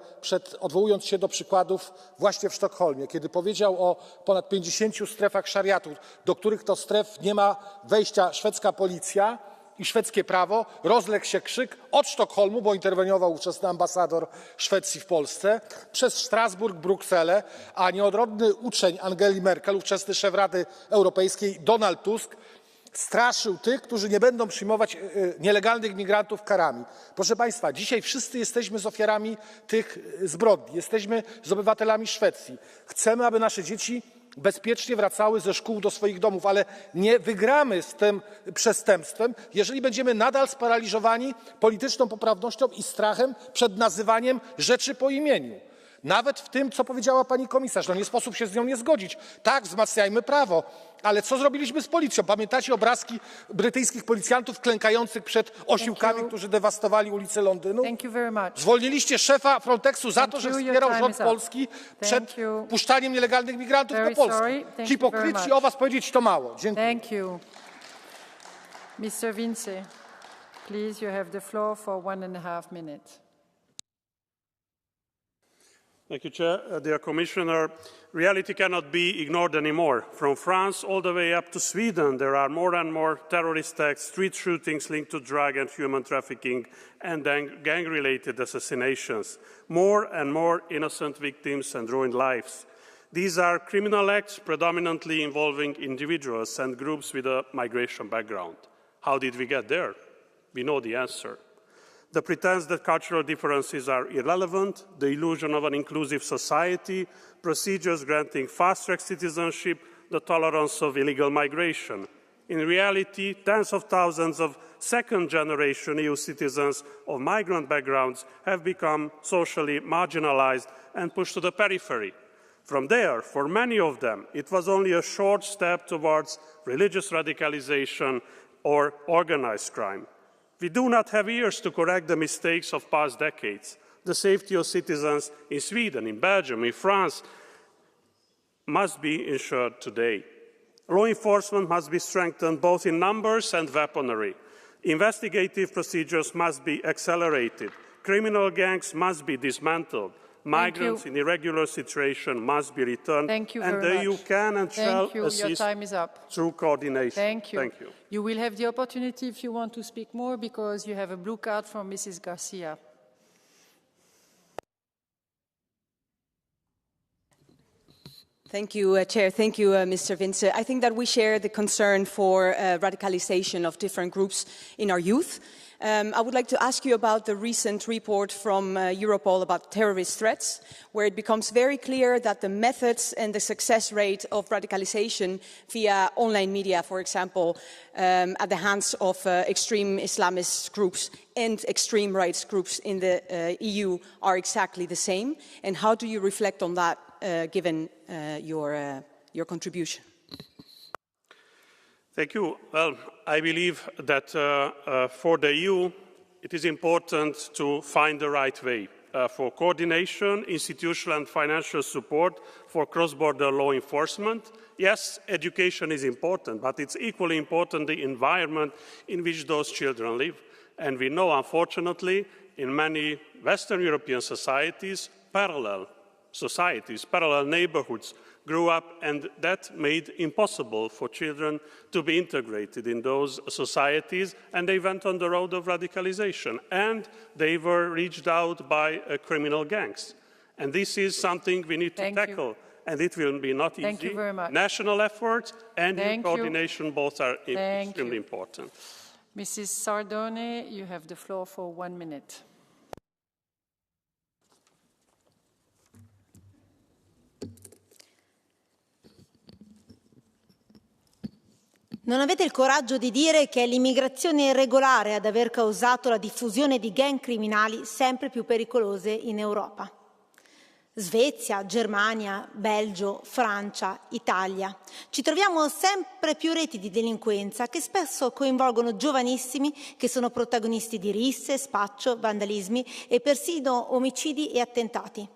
odwołując się do przykładów właśnie w Sztokholmie, kiedy powiedział o ponad 50 strefach szariatu, do których to stref nie ma wejścia szwedzka policja i szwedzkie prawo, rozległ się krzyk od Sztokholmu, bo interweniował ówczesny ambasador Szwecji w Polsce, przez Strasburg, Brukselę, a nieodrodny uczeń Angeli Merkel, ówczesny szef Rady Europejskiej Donald Tusk, straszył tych, którzy nie będą przyjmować nielegalnych migrantów karami. Proszę Państwa, dzisiaj wszyscy jesteśmy z ofiarami tych zbrodni, jesteśmy z obywatelami Szwecji. Chcemy, aby nasze dzieci bezpiecznie wracały ze szkół do swoich domów, ale nie wygramy z tym przestępstwem, jeżeli będziemy nadal sparaliżowani polityczną poprawnością i strachem przed nazywaniem rzeczy po imieniu. Nawet w tym, co powiedziała pani komisarz, no nie sposób się z nią nie zgodzić. Tak, wzmacniajmy prawo, ale co zrobiliśmy z policją? Pamiętacie obrazki brytyjskich policjantów klękających przed osiłkami, którzy dewastowali ulice Londynu? Zwolniliście szefa Frontexu za to, że wspierał rząd polski przed puszczaniem nielegalnych migrantów do Polski. Hipokryci, o was powiedzieć to mało. Dziękuję. Thank you. Mr. Vinci, please, you have the floor for 1.5 minutes. Thank you, Chair. Dear Commissioner, reality cannot be ignored anymore. From France all the way up to Sweden, there are more and more terrorist attacks, street shootings linked to drug and human trafficking, and gang-related assassinations. More and more innocent victims and ruined lives. These are criminal acts predominantly involving individuals and groups with a migration background. How did we get there? We know the answer. The pretense that cultural differences are irrelevant, the illusion of an inclusive society, procedures granting fast-track citizenship, the tolerance of illegal migration. In reality, tens of thousands of second-generation EU citizens of migrant backgrounds have become socially marginalized and pushed to the periphery. From there, for many of them, it was only a short step towards religious radicalization or organized crime. We do not have years to correct the mistakes of past decades. The safety of citizens in Sweden, in Belgium, in France must be ensured today. Law enforcement must be strengthened both in numbers and weaponry. Investigative procedures must be accelerated. Criminal gangs must be dismantled. Migrants in irregular situation must be returned. Thank you and very the EU much. can and shall assist Your time is up. through coordination. Thank you. Thank you. You will have the opportunity if you want to speak more because you have a blue card from Mrs. Garcia. Thank you, Chair. Thank you, Mr. Vince. I think that we share the concern for radicalization of different groups in our youth. I would like to ask you about the recent report from Europol about terrorist threats, where it becomes very clear that the methods and the success rate of radicalization via online media, for example, at the hands of extreme Islamist groups and extreme rights groups in the EU are exactly the same. And how do you reflect on that, given your contribution? Thank you. Well, I believe that for the EU, it is important to find the right way for coordination, institutional and financial support for cross-border law enforcement. Yes, education is important, but it's equally important the environment in which those children live. And we know, unfortunately, in many Western European societies, parallel neighborhoods grew up, and that made impossible for children to be integrated in those societies, and they went on the road of radicalization, and they were reached out by criminal gangs. And this is something we need to tackle and it will be not Thank easy. you very much. National efforts and EU Thank you. coordination both are Thank extremely you. important. Mrs. Sardone, you have the floor for 1 minute. Non avete il coraggio di dire che è l'immigrazione irregolare ad aver causato la diffusione di gang criminali sempre più pericolose in Europa. Svezia, Germania, Belgio, Francia, Italia. Ci troviamo sempre più reti di delinquenza che spesso coinvolgono giovanissimi che sono protagonisti di risse, spaccio, vandalismi e persino omicidi e attentati.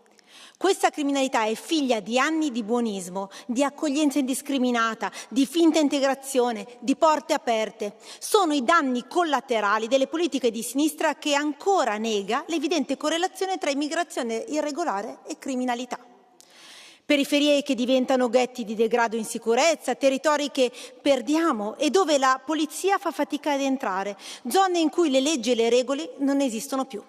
Questa criminalità è figlia di anni di buonismo, di accoglienza indiscriminata, di finta integrazione, di porte aperte. Sono i danni collaterali delle politiche di sinistra che ancora nega l'evidente correlazione tra immigrazione irregolare e criminalità. Periferie che diventano ghetti di degrado e insicurezza, territori che perdiamo e dove la polizia fa fatica ad entrare, zone in cui le leggi e le regole non esistono più.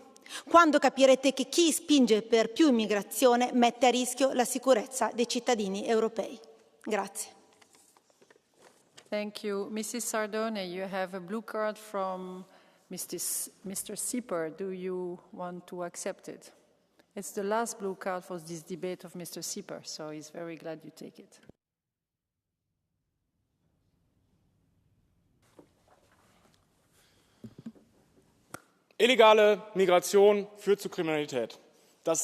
Quando capirete che chi spinge per più immigrazione mette a rischio la sicurezza dei cittadini europei. Grazie. Thank you. Mrs. Sardone, you have a blue card from Mr. Sieper. Do you want to accept it? It's the last blue card for this debate of Mr. Sieper, so he's very glad you take it. Illegale Migration führt zu Kriminalität.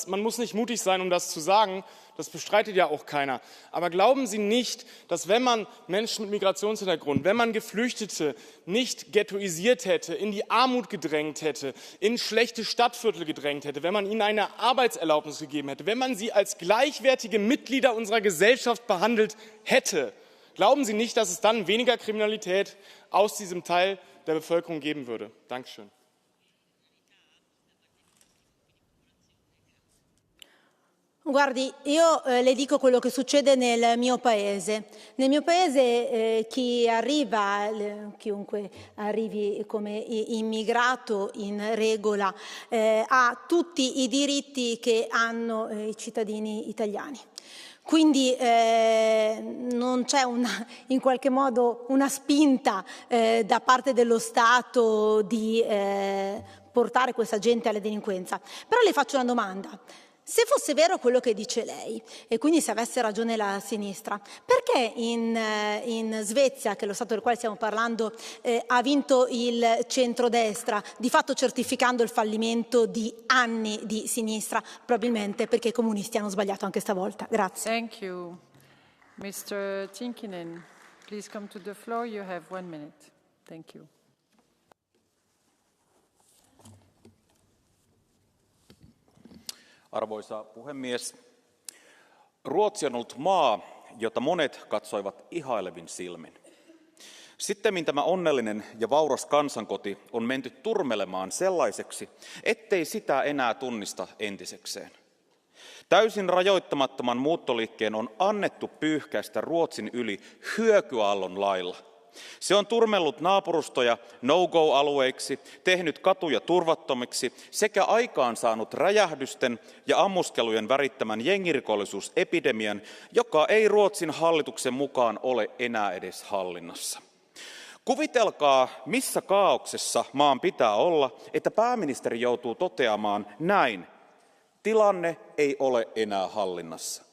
Man muss nicht mutig sein, um das zu sagen. Das bestreitet ja auch keiner. Aber glauben Sie nicht, dass wenn man Menschen mit Migrationshintergrund, wenn man Geflüchtete nicht ghettoisiert hätte, in die Armut gedrängt hätte, in schlechte Stadtviertel gedrängt hätte, wenn man ihnen eine Arbeitserlaubnis gegeben hätte, wenn man sie als gleichwertige Mitglieder unserer Gesellschaft behandelt hätte, glauben Sie nicht, dass es dann weniger Kriminalität aus diesem Teil der Bevölkerung geben würde? Dankeschön. Guardi, io le dico quello che succede nel mio paese. Nel mio paese chi arriva, chiunque arrivi come immigrato in regola, ha tutti i diritti che hanno i cittadini italiani. Quindi non c'è in qualche modo una spinta da parte dello Stato di portare questa gente alla delinquenza. Però le faccio una domanda. Se fosse vero quello che dice lei, e quindi se avesse ragione la sinistra, perché in Svezia, che è lo Stato del quale stiamo parlando, ha vinto il centrodestra, di fatto certificando il fallimento di anni di sinistra, probabilmente perché i comunisti hanno sbagliato anche stavolta. Grazie. Thank you. Mr. Tinkinen, please come to the floor. You have 1 minute. Thank you. Arvoisa puhemies, Ruotsi on ollut maa, jota monet katsoivat ihailevin silmin. Sittemmin tämä onnellinen ja vauras kansankoti on menty turmelemaan sellaiseksi, ettei sitä enää tunnista entisekseen. Täysin rajoittamattoman muuttoliikkeen on annettu pyyhkäistä Ruotsin yli hyökyaallon lailla. Se on turmellut naapurustoja no-go-alueiksi, tehnyt katuja turvattomiksi sekä aikaansaanut räjähdysten ja ammuskelujen värittämän jengirikollisuusepidemian, joka ei Ruotsin hallituksen mukaan ole enää edes hallinnassa. Kuvitelkaa, missä kaauksessa maan pitää olla, että pääministeri joutuu toteamaan näin: tilanne ei ole enää hallinnassa.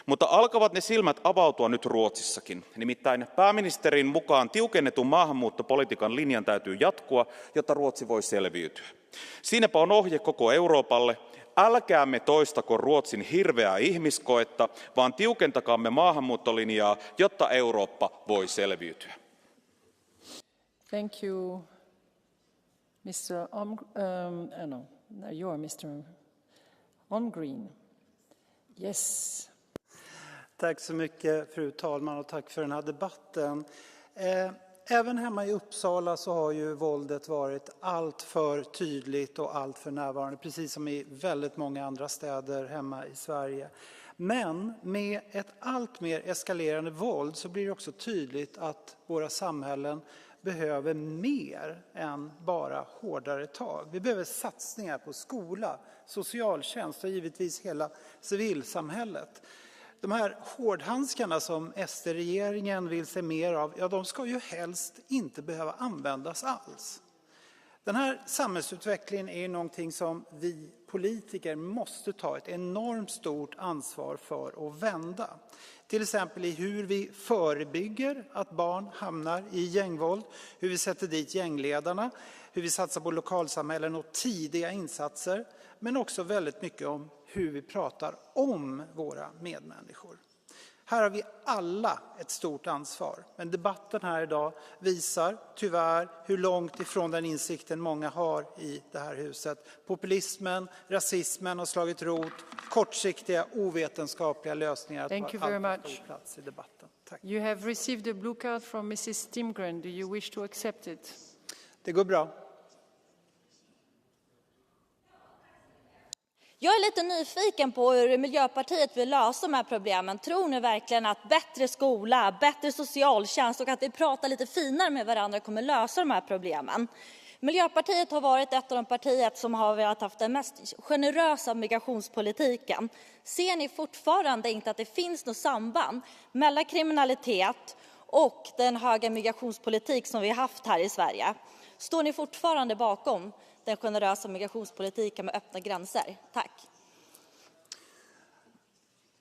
Mutta alkavat ne silmät avautua nyt Ruotsissakin. Nimittäin pääministerin mukaan tiukennetun maahanmuuttopolitiikan linjan täytyy jatkua, jotta Ruotsi voi selviytyä. Siinäpä on ohje koko Euroopalle. Älkäämme toistako Ruotsin hirveää ihmiskoetta, vaan tiukentakaamme maahanmuuttolinjaa, jotta Eurooppa voi selviytyä. Thank you, Mr. You're Mr. Holmgren. Yes. Tack så mycket, fru talman, och tack för den här debatten. Även hemma i Uppsala så har ju våldet varit allt för tydligt och allt för närvarande, precis som i väldigt många andra städer hemma i Sverige. Men med ett allt mer eskalerande våld så blir det också tydligt att våra samhällen behöver mer än bara hårdare tag. Vi behöver satsningar på skola, socialtjänst och givetvis hela civilsamhället. de här hårdhandskarna som SD-regeringen vill se mer av, ja, de ska ju helst inte behöva användas alls. Den här samhällsutvecklingen är någonting som vi politiker måste ta ett enormt stort ansvar för att vända. Till exempel i hur vi förebygger att barn hamnar i gängvåld, hur vi sätter dit gängledarna, hur vi satsar på lokalsamhällen och tidiga insatser, men också väldigt mycket om hur vi pratar om våra medmänniskor. Här har vi alla ett stort ansvar, men debatten här idag visar tyvärr hur långt ifrån den insikten många har i det här huset. Populismen, rasismen har slagit rot, kortsiktiga, ovetenskapliga lösningar Thank you tar very alltför much. stor plats i debatten. Tack. You have received a blue card from Mrs. Timgren. Do you wish to accept it? Det går bra. Jag är lite nyfiken på hur Miljöpartiet vill lösa de här problemen. Tror ni verkligen att bättre skola, bättre socialtjänst och att vi pratar lite finare med varandra kommer lösa de här problemen? Miljöpartiet har varit ett av de partier som har velat haft den mest generösa migrationspolitiken. Ser ni fortfarande inte att det finns något samband mellan kriminalitet och den höga migrationspolitik som vi har haft här i Sverige? Står ni fortfarande bakom den generösa migrationspolitiken med öppna gränser? Tack.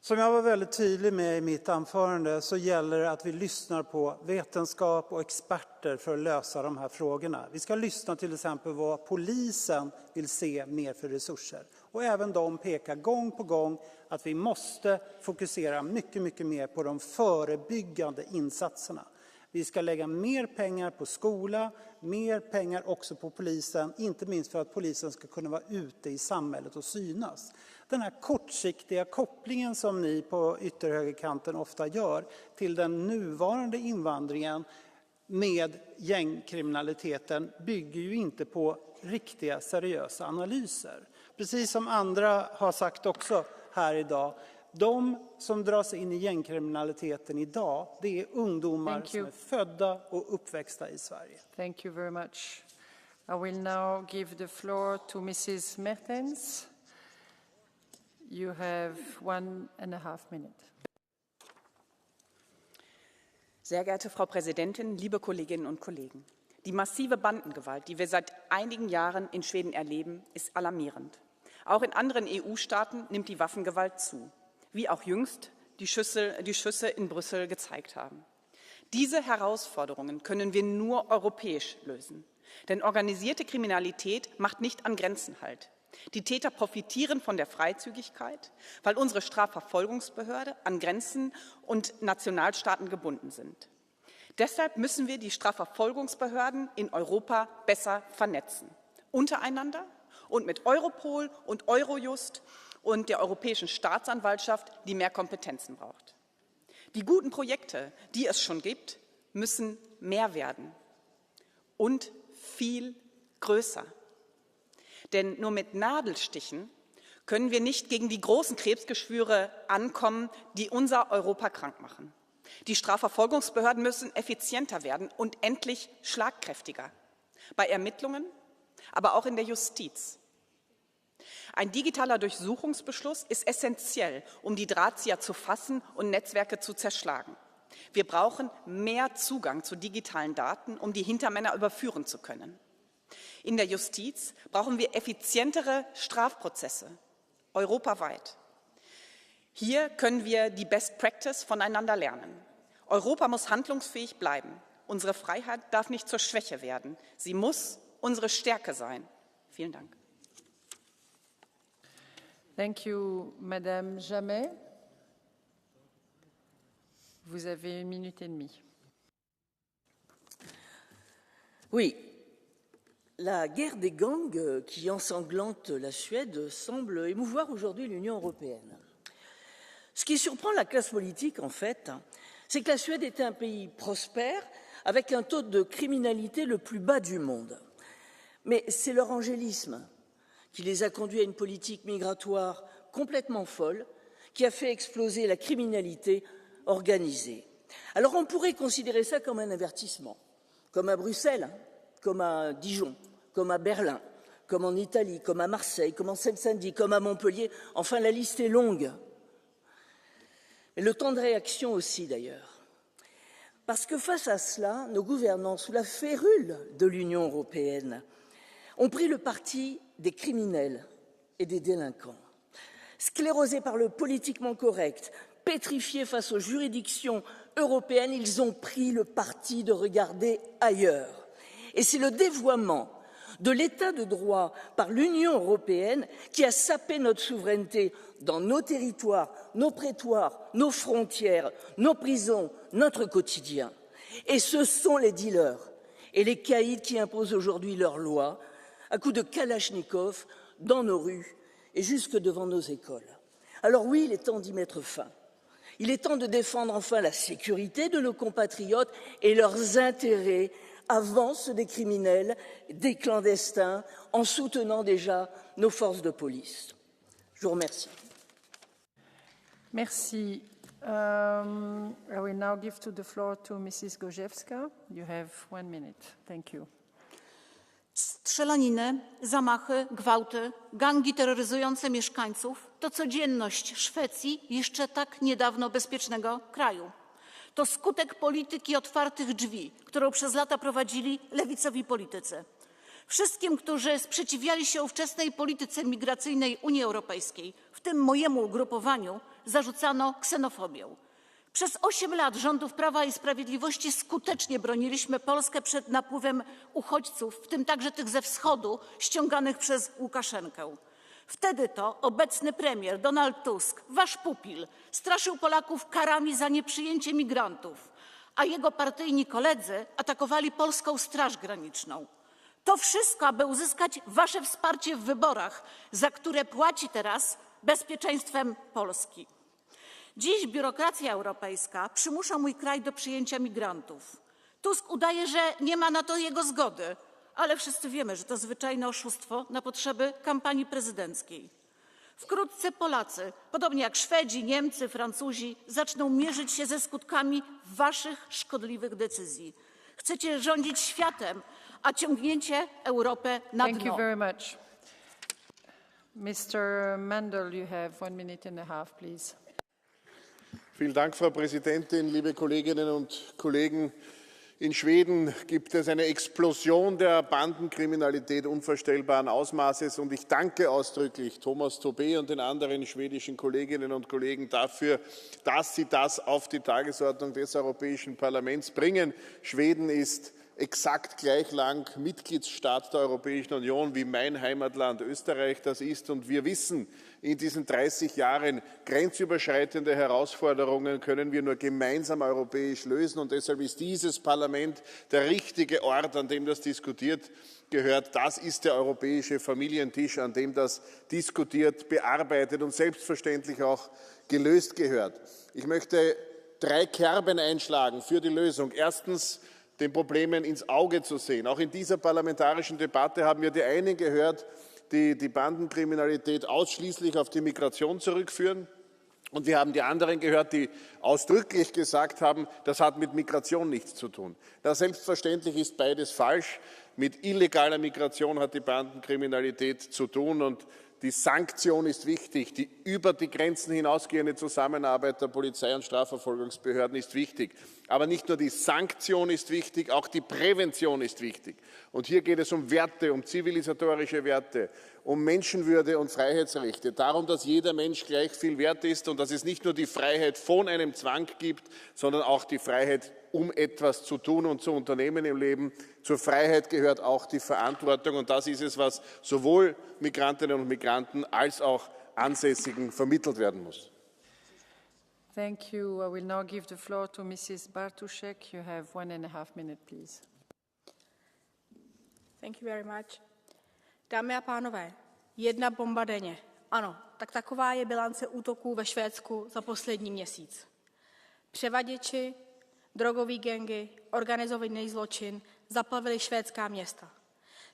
Som jag var väldigt tydlig med i mitt anförande så gäller det att vi lyssnar på vetenskap och experter för att lösa de här frågorna. Vi ska lyssna till exempel vad polisen vill se mer för resurser. Och även de pekar gång på gång att vi måste fokusera mycket mer på de förebyggande insatserna. Vi ska lägga mer pengar på skola, mer pengar också på polisen, inte minst för att polisen ska kunna vara ute i samhället och synas. Den här kortsiktiga kopplingen som ni på ytterhögerkanten ofta gör till den nuvarande invandringen med gängkriminaliteten bygger ju inte på riktiga seriösa analyser. Precis som andra har sagt också här idag, de som dras in i gängkriminaliteten idag, det är ungdomar som är födda och uppväxta i Sverige. Thank you very much. I will now give the floor to Mrs. Mertens. You have 1.5 minutes. Sehr geehrte Frau Präsidentin, liebe Kolleginnen und Kollegen! Die massive Bandengewalt, die wir seit einigen Jahren in Schweden erleben, ist alarmierend. Auch in anderen EU-Staaten nimmt die Waffengewalt zu, wie auch jüngst die Schüsse in Brüssel gezeigt haben. Diese Herausforderungen können wir nur europäisch lösen. Denn organisierte Kriminalität macht nicht an Grenzen Halt. Die Täter profitieren von der Freizügigkeit, weil unsere Strafverfolgungsbehörde an Grenzen und Nationalstaaten gebunden sind. Deshalb müssen wir die Strafverfolgungsbehörden in Europa besser vernetzen. Untereinander und mit Europol und Eurojust und der Europäischen Staatsanwaltschaft, die mehr Kompetenzen braucht. Die guten Projekte, die es schon gibt, müssen mehr werden und viel größer. Denn nur mit Nadelstichen können wir nicht gegen die großen Krebsgeschwüre ankommen, die unser Europa krank machen. Die Strafverfolgungsbehörden müssen effizienter werden und endlich schlagkräftiger. Bei Ermittlungen, aber auch in der Justiz. Ein digitaler Durchsuchungsbeschluss ist essentiell, um die Drahtzieher zu fassen und Netzwerke zu zerschlagen. Wir brauchen mehr Zugang zu digitalen Daten, um die Hintermänner überführen zu können. In der Justiz brauchen wir effizientere Strafprozesse, europaweit. Hier können wir die Best Practice voneinander lernen. Europa muss handlungsfähig bleiben. Unsere Freiheit darf nicht zur Schwäche werden. Sie muss unsere Stärke sein. Vielen Dank. Thank you, Madame Jamet. Vous avez 1 minute et demie. Oui. La guerre des gangs qui ensanglante la Suède semble émouvoir aujourd'hui l'Union européenne. Ce qui surprend la classe politique, en fait, c'est que la Suède était un pays prospère, avec un taux de criminalité le plus bas du monde. Mais c'est leur angélisme qui les a conduits à une politique migratoire complètement folle, qui a fait exploser la criminalité organisée. Alors on pourrait considérer ça comme un avertissement, comme à Bruxelles, comme à Dijon, comme à Berlin, comme en Italie, comme à Marseille, comme en Seine-Saint-Denis, comme à Montpellier. Enfin, la liste est longue. Et le temps de réaction aussi, d'ailleurs. Parce que face à cela, nos gouvernants, sous la férule de l'Union européenne, ont pris le parti des criminels et des délinquants. Sclérosés par le politiquement correct, pétrifiés face aux juridictions européennes, ils ont pris le parti de regarder ailleurs. Et c'est le dévoiement de l'état de droit par l'Union européenne qui a sapé notre souveraineté dans nos territoires, nos prétoires, nos frontières, nos prisons, notre quotidien. Et ce sont les dealers et les caïds qui imposent aujourd'hui leurs lois à coups de kalachnikov dans nos rues et jusque devant nos écoles. Alors oui, il est temps d'y mettre fin. Il est temps de défendre enfin la sécurité de nos compatriotes et leurs intérêts avant ceux des criminels, des clandestins, en soutenant déjà nos forces de police. Je vous remercie. Merci. I will now give the floor to Mrs. Gojewska. You have 1 minute. Thank you. Strzelaniny, zamachy, gwałty, gangi terroryzujące mieszkańców to codzienność Szwecji, jeszcze tak niedawno bezpiecznego kraju. To skutek polityki otwartych drzwi, którą przez lata prowadzili lewicowi politycy. Wszystkim, którzy sprzeciwiali się ówczesnej polityce migracyjnej Unii Europejskiej, w tym mojemu ugrupowaniu, zarzucano ksenofobię. Przez 8 lat rządów Prawa i Sprawiedliwości skutecznie broniliśmy Polskę przed napływem uchodźców, w tym także tych ze wschodu, ściąganych przez Łukaszenkę. Wtedy to obecny premier Donald Tusk, wasz pupil, straszył Polaków karami za nieprzyjęcie migrantów, a jego partyjni koledzy atakowali polską Straż Graniczną. To wszystko, aby uzyskać wasze wsparcie w wyborach, za które płaci teraz bezpieczeństwem Polski. Dziś biurokracja europejska przymusza mój kraj do przyjęcia migrantów. Tusk udaje, że nie ma na to jego zgody, ale wszyscy wiemy, że to zwyczajne oszustwo na potrzeby kampanii prezydenckiej. Wkrótce Polacy, podobnie jak Szwedzi, Niemcy, Francuzi, zaczną mierzyć się ze skutkami waszych szkodliwych decyzji. Chcecie rządzić światem, a ciągnięcie Europę na dno. Thank you very much. Mr. Mandel, you have 1 minute and a half, please. Vielen Dank, Frau Präsidentin, liebe Kolleginnen und Kollegen. In Schweden gibt es eine Explosion der Bandenkriminalität unvorstellbaren Ausmaßes und ich danke ausdrücklich Thomas Tobé und den anderen schwedischen Kolleginnen und Kollegen dafür, dass sie das auf die Tagesordnung des Europäischen Parlaments bringen. Schweden ist exakt gleich lang Mitgliedsstaat der Europäischen Union wie mein Heimatland Österreich das ist. Und wir wissen, in diesen 30 Jahren grenzüberschreitende Herausforderungen können wir nur gemeinsam europäisch lösen. Und deshalb ist dieses Parlament der richtige Ort, an dem das diskutiert gehört. Das ist der europäische Familientisch, an dem das diskutiert, bearbeitet und selbstverständlich auch gelöst gehört. Ich möchte 3 Kerben einschlagen für die Lösung. Erstens, den Problemen ins Auge zu sehen. Auch in dieser parlamentarischen Debatte haben wir die einen gehört, die die Bandenkriminalität ausschließlich auf die Migration zurückführen. Und wir haben die anderen gehört, die ausdrücklich gesagt haben, das hat mit Migration nichts zu tun. Na, selbstverständlich ist beides falsch. Mit illegaler Migration hat die Bandenkriminalität zu tun und die Sanktion ist wichtig. Die über die Grenzen hinausgehende Zusammenarbeit der Polizei und Strafverfolgungsbehörden ist wichtig. Aber nicht nur die Sanktion ist wichtig, auch die Prävention ist wichtig. Und hier geht es um Werte, um zivilisatorische Werte, um Menschenwürde und Freiheitsrechte. Darum, dass jeder Mensch gleich viel wert ist und dass es nicht nur die Freiheit von einem Zwang gibt, sondern auch die Freiheit, um etwas zu tun und zu unternehmen im Leben. Zur Freiheit gehört auch die Verantwortung. Und das ist es, was sowohl Migrantinnen und Migranten als auch Ansässigen vermittelt werden muss. Thank you. I will now give the floor to Mrs. Bartuszek. You have 1.5 minutes, please. Thank you very much. Dámy a pánové, 1 bomba denně. Ano, tak taková je bilance útoků ve Švédsku za poslední měsíc. Převaděči, drogové gangy, organizovaný zločin zaplavili švédská města.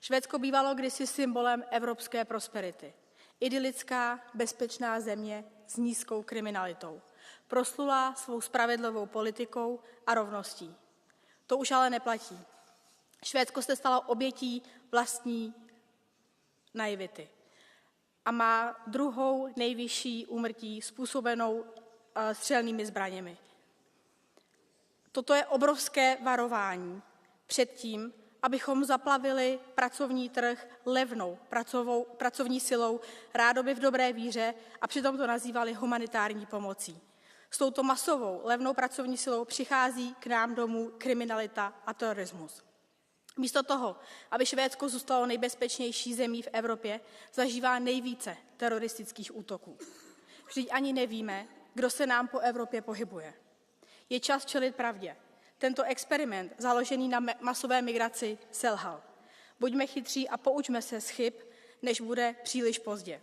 Švédsko bývalo kdysi symbolem evropské prosperity. Idylická, bezpečná země s nízkou kriminalitou. Proslulá svou spravedlivou politikou a rovností. To už ale neplatí. Švédsko se stalo obětí vlastní naivity a má 2. nejvyšší úmrtí způsobenou střelnými zbraněmi. Toto je obrovské varování před tím, abychom zaplavili pracovní trh levnou pracovní silou, rádoby v dobré víře, a přitom to nazývali humanitární pomocí. S touto masovou levnou pracovní silou přichází k nám domů kriminalita a terorismus. Místo toho, aby Švédsko zůstalo nejbezpečnější zemí v Evropě, zažívá nejvíce teroristických útoků. Vždyť ani nevíme, kdo se nám po Evropě pohybuje. Je čas čelit pravdě. Tento experiment, založený na masové migraci, selhal. Buďme chytří a poučme se z chyb, než bude příliš pozdě.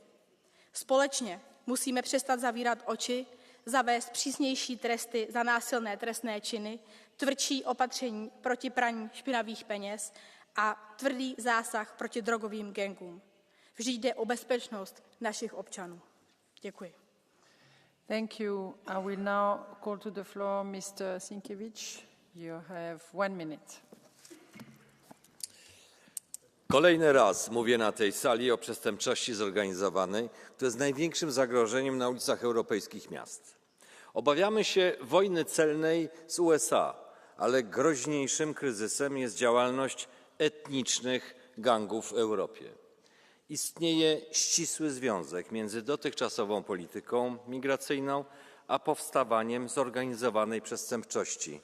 Společně musíme přestat zavírat oči, zavést přísnější tresty za násilné trestné činy, tvrdší opatření proti praní špinavých peněz a tvrdý zásah proti drogovým gangům. Vždyť jde o bezpečnost našich občanů. Děkuji. Thank you. I will now call to the floor Mr. Sienkiewicz. You have 1 minute. Kolejny raz mówię na tej sali o przestępczości zorganizowanej, która jest największym zagrożeniem na ulicach europejskich miast. Obawiamy się wojny celnej z USA, ale groźniejszym kryzysem jest działalność etnicznych gangów w Europie. Istnieje ścisły związek między dotychczasową polityką migracyjną a powstawaniem zorganizowanej przestępczości.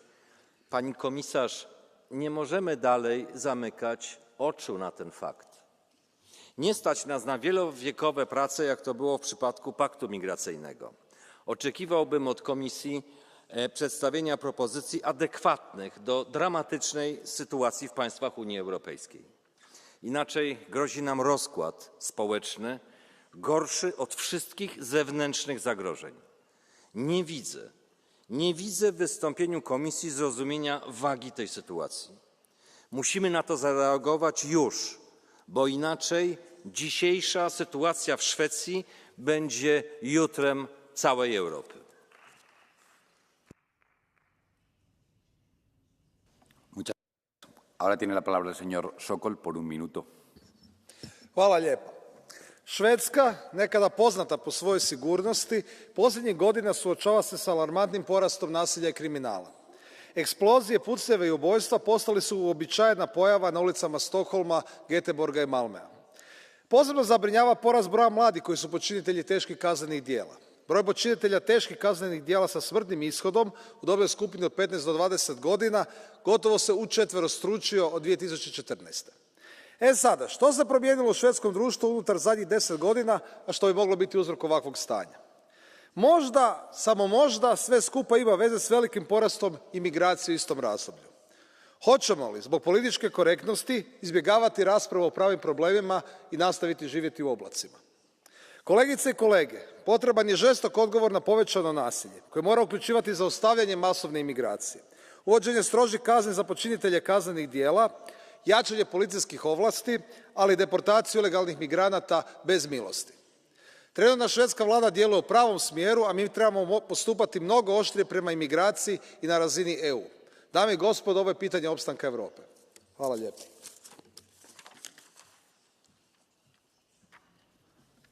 Pani komisarz, nie możemy dalej zamykać oczu na ten fakt. Nie stać nas na wielowiekowe prace, jak to było w przypadku paktu migracyjnego. Oczekiwałbym od Komisji przedstawienia propozycji adekwatnych do dramatycznej sytuacji w państwach Unii Europejskiej. Inaczej grozi nam rozkład społeczny gorszy od wszystkich zewnętrznych zagrożeń. Nie widzę w wystąpieniu Komisji zrozumienia wagi tej sytuacji. Musimy na to zareagować już, bo inaczej dzisiejsza sytuacja w Szwecji będzie jutrem całej Europy. Ahora tiene la palabra el señor Sokol por 1 minuto. Hvala lijepa. Švedska, nekada poznata po svojoj sigurnosti, posljednjih godina suočava se s alarmantnim porastom nasilja i kriminala. Eksplozije, pucnjeve i ubojstva postali su uobičajena pojava na ulicama Stokholma, Göteborga i Malmea. Posebno zabrinjava porast broja mladih koji su počinitelji teških kaznenih djela. Broj počinitelja teških kaznenih djela sa smrtnim ishodom u dobnoj skupini od 15 do 20 godina gotovo se učetverostručio od 2014. Sada, što se promijenilo u švedskom društvu unutar zadnjih 10 godina, a što bi moglo biti uzrok ovakvog stanja? Možda, samo možda, sve skupa ima veze s velikim porastom imigracije u istom razdoblju. Hoćemo li, zbog političke korektnosti, izbjegavati raspravu o pravim problemima i nastaviti živjeti u oblacima? Kolegice i kolege, potreban je žestok odgovor na povećano nasilje, koje mora uključivati zaustavljanje masovne imigracije, uvođenje strožih kazni za počinitelje kaznenih djela, jačanje policijskih ovlasti, ali i deportaciju ilegalnih migranata bez milosti. Trenutna švedska vlada djeluje u pravom smjeru, a mi trebamo postupati mnogo oštrije prema imigraciji i na razini EU. Dame i gospodo, ovo je pitanje opstanka Europe. Hvala lijepo.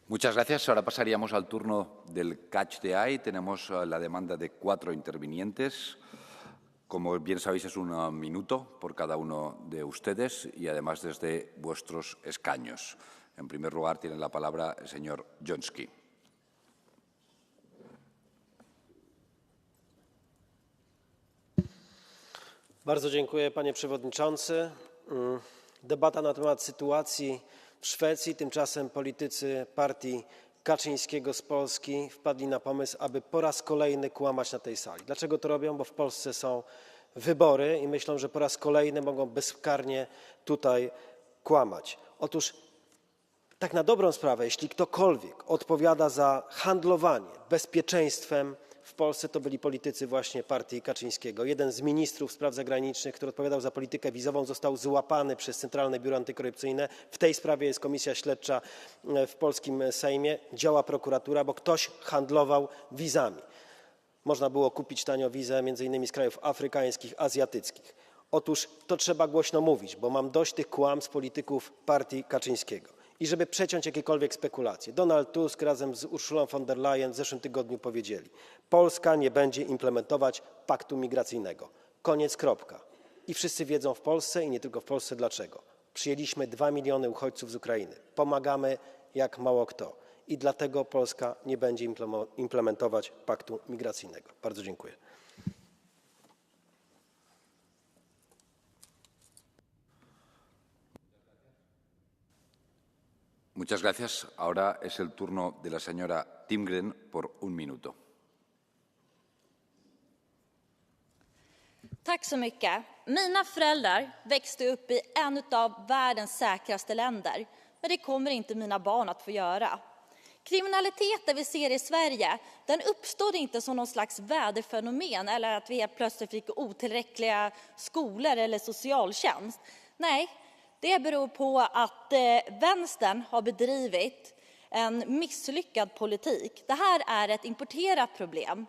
Muchas gracias. Ahora pasaríamos al turno del Catch the Eye. Tenemos la demanda de 4 intervinientes. Como bien sabéis, es 1 minuto por cada uno de ustedes y además desde vuestros escaños. En primer lugar, tiene la palabra el señor Jonski. Bardzo dziękuję, panie przewodniczący. Debata na temat sytuacji w Szwecji. Tymczasem politycy partii Kaczyńskiego z Polski wpadli na pomysł, aby po raz kolejny kłamać na tej sali. Dlaczego to robią? Bo w Polsce są wybory i myślą, że po raz kolejny mogą bezkarnie tutaj kłamać. Otóż tak na dobrą sprawę, jeśli ktokolwiek odpowiada za handlowanie bezpieczeństwem w Polsce, to byli politycy właśnie partii Kaczyńskiego. Jeden z ministrów spraw zagranicznych, który odpowiadał za politykę wizową, został złapany przez Centralne Biuro Antykorupcyjne. W tej sprawie jest komisja śledcza w polskim Sejmie. Działa prokuratura, bo ktoś handlował wizami. Można było kupić tanio wizę między innymi z krajów afrykańskich, azjatyckich. Otóż to trzeba głośno mówić, bo mam dość tych kłamstw polityków partii Kaczyńskiego. i żeby przeciąć jakiekolwiek spekulacje. Donald Tusk razem z Urszulą von der Leyen w zeszłym tygodniu powiedzieli: Polska nie będzie implementować paktu migracyjnego. Koniec, kropka. I wszyscy wiedzą w Polsce i nie tylko w Polsce dlaczego. Przyjęliśmy 2 miliony uchodźców z Ukrainy. Pomagamy jak mało kto. I dlatego Polska nie będzie implementować paktu migracyjnego. Bardzo dziękuję. Muchas gracias. Ahora es el turno de la señora Timgren por 1 minuto. Tack så mycket. Mina föräldrar växte upp i en av världens säkraste länder. Men det kommer inte mina barn att få göra. Kriminaliteten vi ser i Sverige, den uppstod inte som någon slags väderfenomen eller att vi helt plötsligt fick otillräckliga skolor eller socialtjänst. Nej, det beror på att vänstern har bedrivit en misslyckad politik. Det här är ett importerat problem.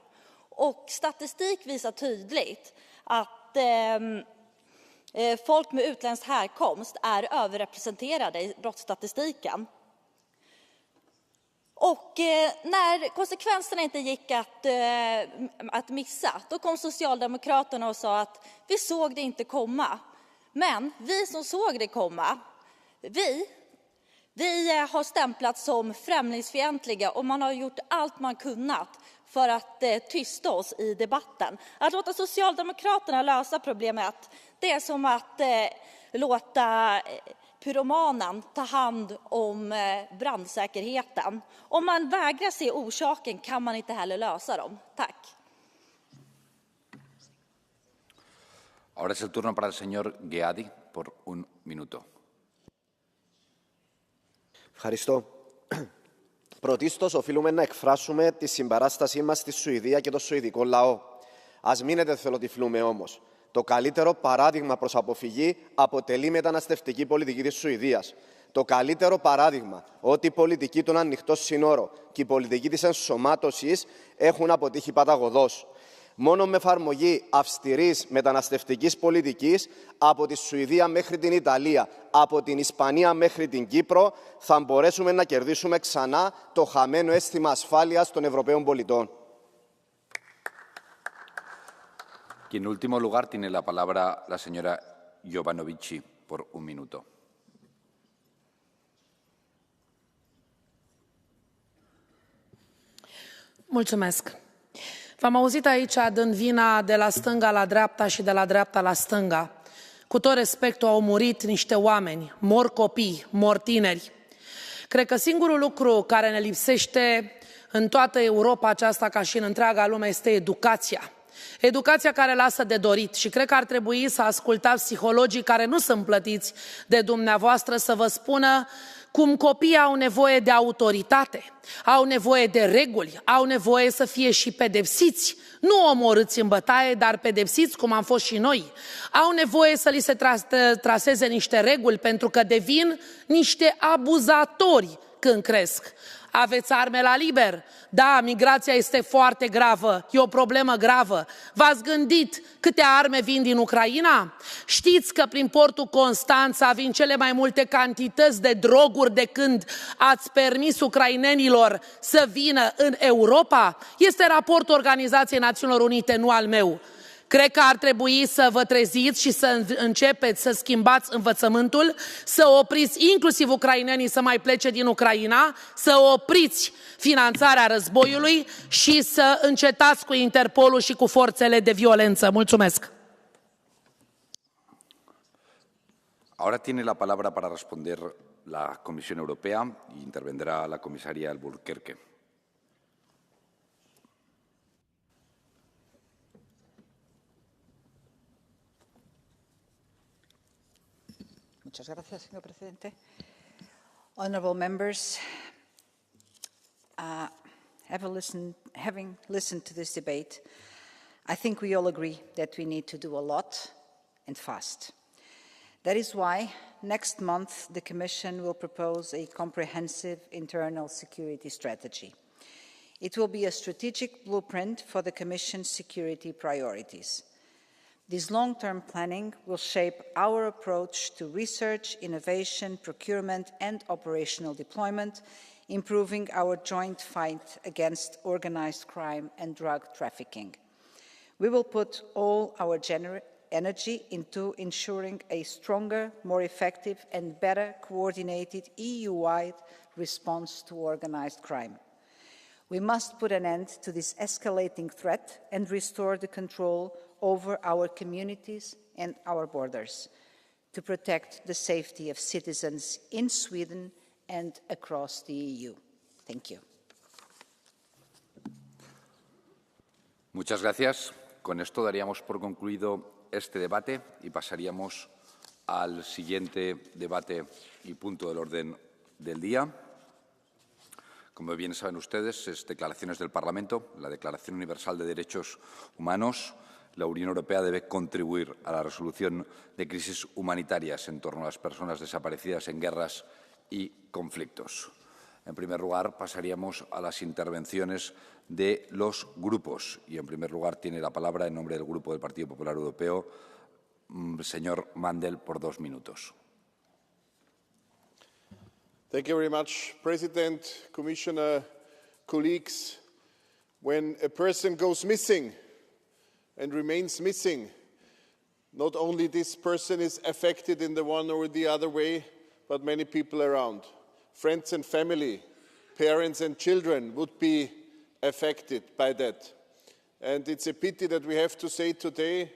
Och statistik visar tydligt att folk med utländsk härkomst är överrepresenterade i brottsstatistiken. Och när konsekvenserna inte gick att missa, då kom Socialdemokraterna och sa att vi såg det inte komma. Men vi som såg det komma, vi har stämplats som främlingsfientliga och man har gjort allt man kunnat för att tysta oss i debatten. Att låta Socialdemokraterna lösa problemet, det är som att låta pyromanen ta hand om brandsäkerheten. Om man vägrar se orsaken kan man inte heller lösa dem. Tack. Ahora es el turno para el señor Gheadi por 1 minuto. Ευχαριστώ. Πρωτίστως, οφείλουμε να εκφράσουμε τη συμπαράστασή μας στη Σουηδία και το σουηδικό λαό. Ας μην εθελοτυφλούμε όμως. Το καλύτερο παράδειγμα προς αποφυγή αποτελεί η μεταναστευτική πολιτική της Σουηδίας. Το καλύτερο παράδειγμα ότι η πολιτική των ανοιχτών συνόρων και η πολιτική της ενσωμάτωσης έχουν αποτύχει παταγωδώς. Μόνο με εφαρμογή αυστηρής μεταναστευτικής πολιτικής από τη Σουηδία μέχρι την Ιταλία, από την Ισπανία μέχρι την Κύπρο, θα μπορέσουμε να κερδίσουμε ξανά το χαμένο αίσθημα ασφάλειας των Ευρωπαίων πολιτών. Y en último lugar tiene la palabra la señora Jovanovici por 1 minuto. Mulțumesc. V-am auzit aici dând vina de la stânga la dreapta și de la dreapta la stânga. Cu tot respectul, au murit niște oameni, mor copii, mor tineri. Cred că singurul lucru care ne lipsește în toată Europa aceasta, ca și în întreaga lume, este educația. Educația care lasă de dorit și cred că ar trebui să ascultați psihologii care nu sunt plătiți de dumneavoastră să vă spună cum copiii au nevoie de autoritate, au nevoie de reguli, au nevoie să fie și pedepsiți, nu omorâți în bătaie, dar pedepsiți cum am fost și noi. Au nevoie să li se traseze niște reguli pentru că devin niște abuzatori când cresc. Aveți arme la liber. Da, migrația este foarte gravă, e o problemă gravă. V-ați gândit câte arme vin din Ucraina? Știți că prin portul Constanța vin cele mai multe cantități de droguri de când ați permis ucrainenilor să vină în Europa? Este raportul Organizației Națiunilor Unite, nu al meu. Cred că ar trebui să vă treziți și să începeți să schimbați învățământul, să opriți inclusiv ucrainenii să mai plece din Ucraina, să opriți finanțarea războiului și să încetați cu Interpolul și cu forțele de violență. Mulțumesc! Ahora tiene la palabra para responder la Comisión Europea y intervendrá la comisaria Albuquerque. Muchas gracias, señor presidente. Honourable members, having listened to this debate, I think we all agree that we need to do a lot and fast. That is why next month the Commission will propose a comprehensive internal security strategy. It will be a strategic blueprint for the Commission's security priorities. This long-term planning will shape our approach to research, innovation, procurement, and operational deployment, improving our joint fight against organized crime and drug trafficking. We will put all our energy into ensuring a stronger, more effective, and better coordinated EU-wide response to organized crime. We must put an end to this escalating threat and restore the control over our communities and our borders to protect the safety of citizens in Sweden and across the EU. Thank you. Muchas gracias. Con esto daríamos por concluido este debate y pasaríamos al siguiente debate y punto del orden del día. Como bien saben ustedes, es declaraciones del Parlamento, la Declaración Universal de Derechos Humanos. La Unión Europea debe contribuir a la resolución de crisis humanitarias en torno a las personas desaparecidas en guerras y conflictos. En primer lugar, pasaríamos a las intervenciones de los grupos. Y, en primer lugar, tiene la palabra, en nombre del Grupo del Partido Popular Europeo, el señor Mandel, por 2 minutos. Thank you very much, President, Commissioner, colleagues. When a person goes missing and remains missing, not only this person is affected in the one or the other way, but many people around. Friends and family, parents and children would be affected by that. And it's a pity that we have to say today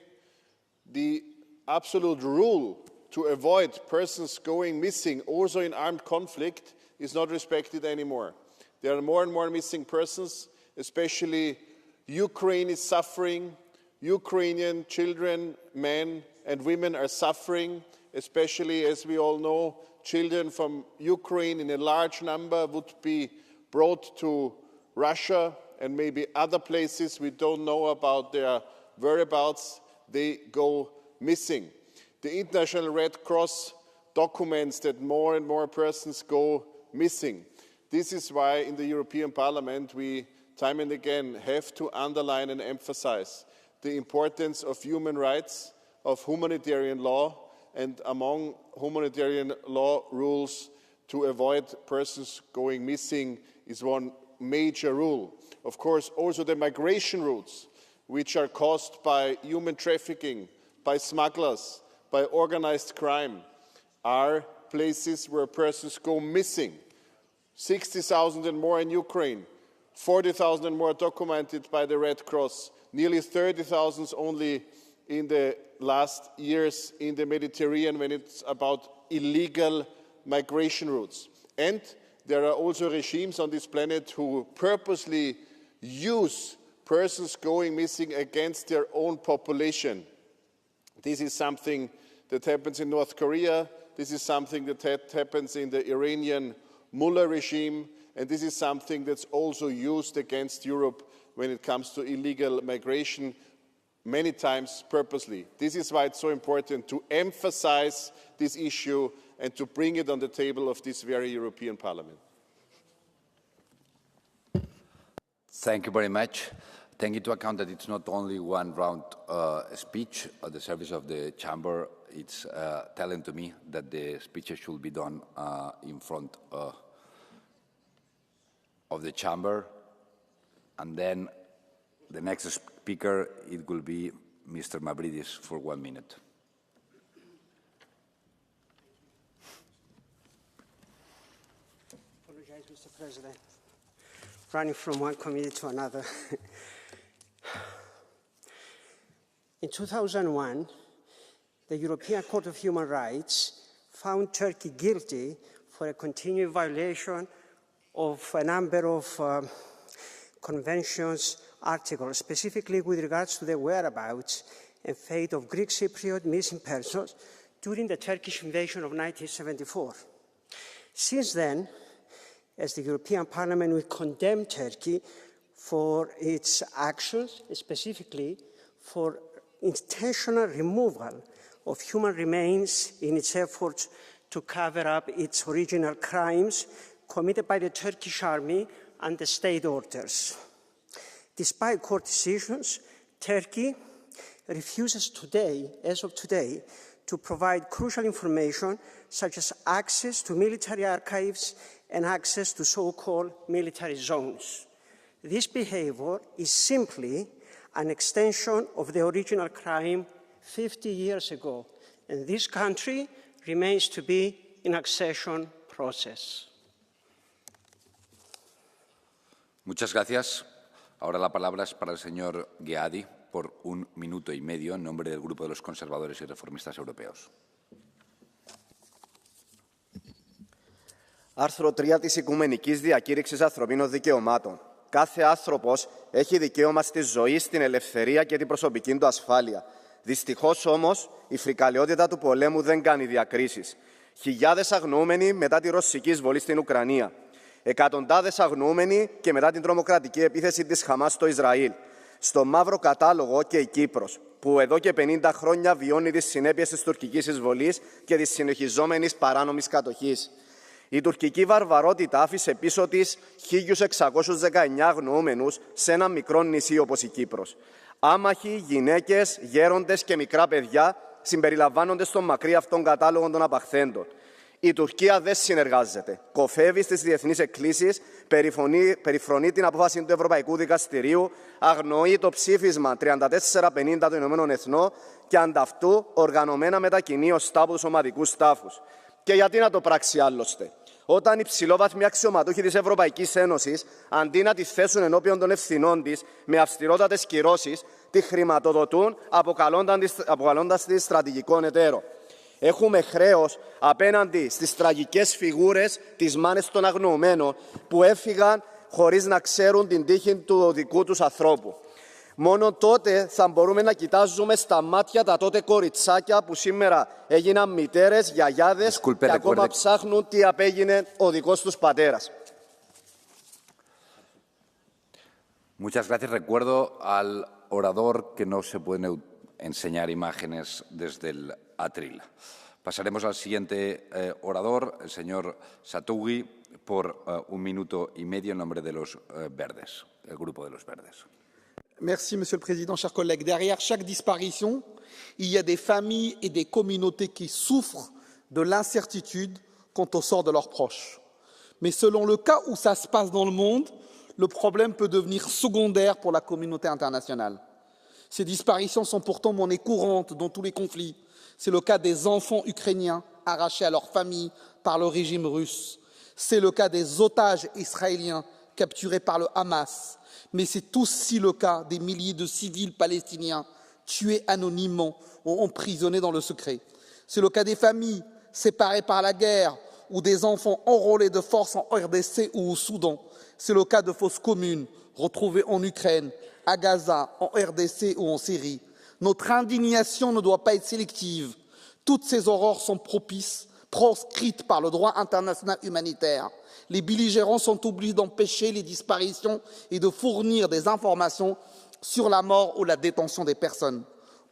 the absolute rule to avoid persons going missing, also in armed conflict, is not respected anymore. There are more and more missing persons, especially Ukraine is suffering. Ukrainian children, men and women are suffering, especially, as we all know, children from Ukraine in a large number would be brought to Russia and maybe other places. We don't know about their whereabouts. They go missing. The International Red Cross documents that more and more persons go missing. This is why in the European Parliament we time and again have to underline and emphasize the importance of human rights, of humanitarian law, and among humanitarian law rules to avoid persons going missing is one major rule. Of course, also the migration routes, which are caused by human trafficking, by smugglers, by organized crime, are places where persons go missing. 60,000 and more in Ukraine, 40,000 and more documented by the Red Cross, nearly 30,000 only in the last years in the Mediterranean when it's about illegal migration routes. And there are also regimes on this planet who purposely use persons going missing against their own population. This is something that happens in North Korea, this is something that happens in the Iranian Mullah regime, and this is something that's also used against Europe when it comes to illegal migration, many times purposely. This is why it's so important to emphasize this issue and to bring it on the table of this very European Parliament. Thank you very much. Take into account that it's not only one round speech at the service of the chamber. It's telling to me that the speeches should be done in front of the chamber. And then the next speaker, it will be Mr. Mavridis for 1 minute. Apologize, Mr. President. Running from one committee to another. In 2001, the European Court of Human Rights found Turkey guilty for a continued violation of a number of conventions articles, specifically with regards to the whereabouts and fate of Greek Cypriot missing persons during the Turkish invasion of 1974. Since then, as the European Parliament, we condemn Turkey for its actions, specifically for intentional removal of human remains in its efforts to cover up its original crimes committed by the Turkish army and the state orders. Despite court decisions, Turkey refuses today, as of today, to provide crucial information such as access to military archives and access to so-called military zones. This behavior is simply an extension of the original crime 50 years ago, and this country remains to be in accession process. Muchas gracias. Ahora la palabra es para el señor Gheadi por 1 minuto y medio en nombre del Grupo de los Conservadores y Reformistas Europeos. Άρθρο 3 της Οικουμενικής Διακήρυξης Ανθρωπίνων Δικαιωμάτων. Κάθε άνθρωπος έχει δικαίωμα στη ζωή, στην ελευθερία και την προσωπική του ασφάλεια. Δυστυχώς όμως, η φρικαλαιότητα του πολέμου δεν κάνει διακρίσεις. Χιλιάδες αγνοούμενοι μετά τη ρωσική εισβολή στην Ουκρανία. Εκατοντάδες αγνοούμενοι και μετά την τρομοκρατική επίθεση της Χαμάς στο Ισραήλ. Στο μαύρο κατάλογο και η Κύπρος, που εδώ και 50 χρόνια βιώνει τις συνέπειες της τουρκικής εισβολής και της συνεχιζόμενης παράνομης κατοχής. Η τουρκική βαρβαρότητα άφησε πίσω της 1.619 αγνοούμενους σε ένα μικρό νησί όπως η Κύπρος. Άμαχοι, γυναίκες, γέροντες και μικρά παιδιά συμπεριλαμβάνονται στον μακρύ αυτόν κατάλογο των απαχθέντων. Η Τουρκία δεν συνεργάζεται. Κοφεύει στις διεθνείς εκκλήσεις, περιφρονεί την απόφαση του Ευρωπαϊκού Δικαστηρίου, αγνοεί το ψήφισμα 3450 των Ηνωμένων Εθνών και ανταυτού οργανωμένα μετακινεί ως τάπους ομαδικούς τάφους. Και γιατί να το πράξει άλλωστε? Όταν οι ψηλόβαθμοι αξιωματούχοι της Ευρωπαϊκής Ένωσης, αντί να τη θέσουν ενώπιον των ευθυνών της με αυστηρότατες κυρώσεις, τη χρηματοδοτούν αποκαλώντας τη στρατηγικών εταίρο. Έχουμε χρέος απέναντι στις τραγικές φιγούρες της μάνες των αγνοωμένων που έφυγαν χωρίς να ξέρουν την τύχη του δικού τους ανθρώπου. Μόνο τότε θα μπορούμε να κοιτάζουμε στα μάτια τα τότε κοριτσάκια που σήμερα έγιναν μητέρες, γιαγιάδες και ακόμα ψάχνουν τι απέγινε ο δικός τους πατέρας. Muchas gracias. Recuerdo al orador que no se pueden enseñar imágenes desde el atril. Pasaremos al siguiente orador, el señor Satugui, por 1 minuto y medio en nombre de los Verdes, el Grupo de los Verdes. Merci, Monsieur le Président, chers collègues. Derrière chaque disparition, il y a des familles et des communautés qui souffrent de l'incertitude quant au sort de leurs proches. Mais selon le cas où ça se passe dans le monde, le problème peut devenir secondaire pour la communauté internationale. Ces disparitions sont pourtant monnaie courante dans tous les conflits. C'est le cas des enfants ukrainiens arrachés à leur famille par le régime russe. C'est le cas des otages israéliens capturés par le Hamas. Mais c'est aussi le cas des milliers de civils palestiniens tués anonymement ou emprisonnés dans le secret. C'est le cas des familles séparées par la guerre ou des enfants enrôlés de force en RDC ou au Soudan. C'est le cas de fosses communes retrouvées en Ukraine, à Gaza, en RDC ou en Syrie. Notre indignation ne doit pas être sélective. Toutes ces horreurs sont proscrites par le droit international humanitaire. Les belligérants sont obligés d'empêcher les disparitions et de fournir des informations sur la mort ou la détention des personnes.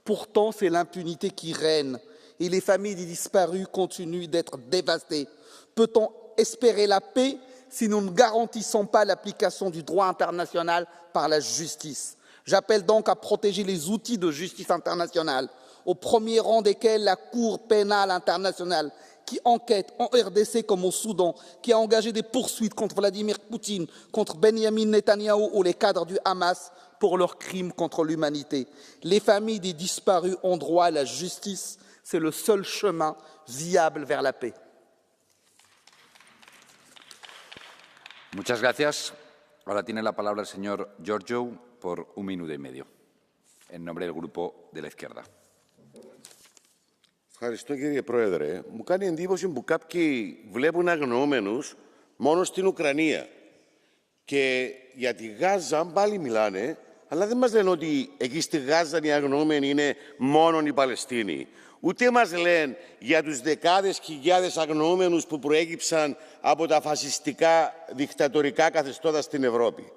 Pourtant, c'est l'impunité qui règne et les familles des disparus continuent d'être dévastées. Peut-on espérer la paix si nous ne garantissons pas l'application du droit international par la justice? J'appelle donc à protéger les outils de justice internationale, au premier rang desquels la Cour pénale internationale, qui enquête en RDC comme au Soudan, qui a engagé des poursuites contre Vladimir Poutine, contre Benjamin Netanyahou ou les cadres du Hamas pour leurs crimes contre l'humanité. Les familles des disparus ont droit à la justice. C'est le seul chemin viable vers la paix. Muchas gracias. Ahora tiene la palabra el señor Giorgio por 1 minuto y medio, en nombre del Grupo de la Izquierda. Ευχαριστώ κύριε Πρόεδρε. Μου κάνει εντύπωση που κάποιοι βλέπουν αγνοούμενους μόνο στην Ουκρανία. Και για τη Γάζα πάλι μιλάνε, αλλά δεν μας λένε ότι εκεί στη Γάζα οι αγνοούμενοι είναι μόνο οι Παλαιστίνοι. Ούτε μας λένε για τους δεκάδες χιλιάδες αγνοούμενους που προέκυψαν από τα φασιστικά δικτατορικά καθεστώτα στην Ευρώπη.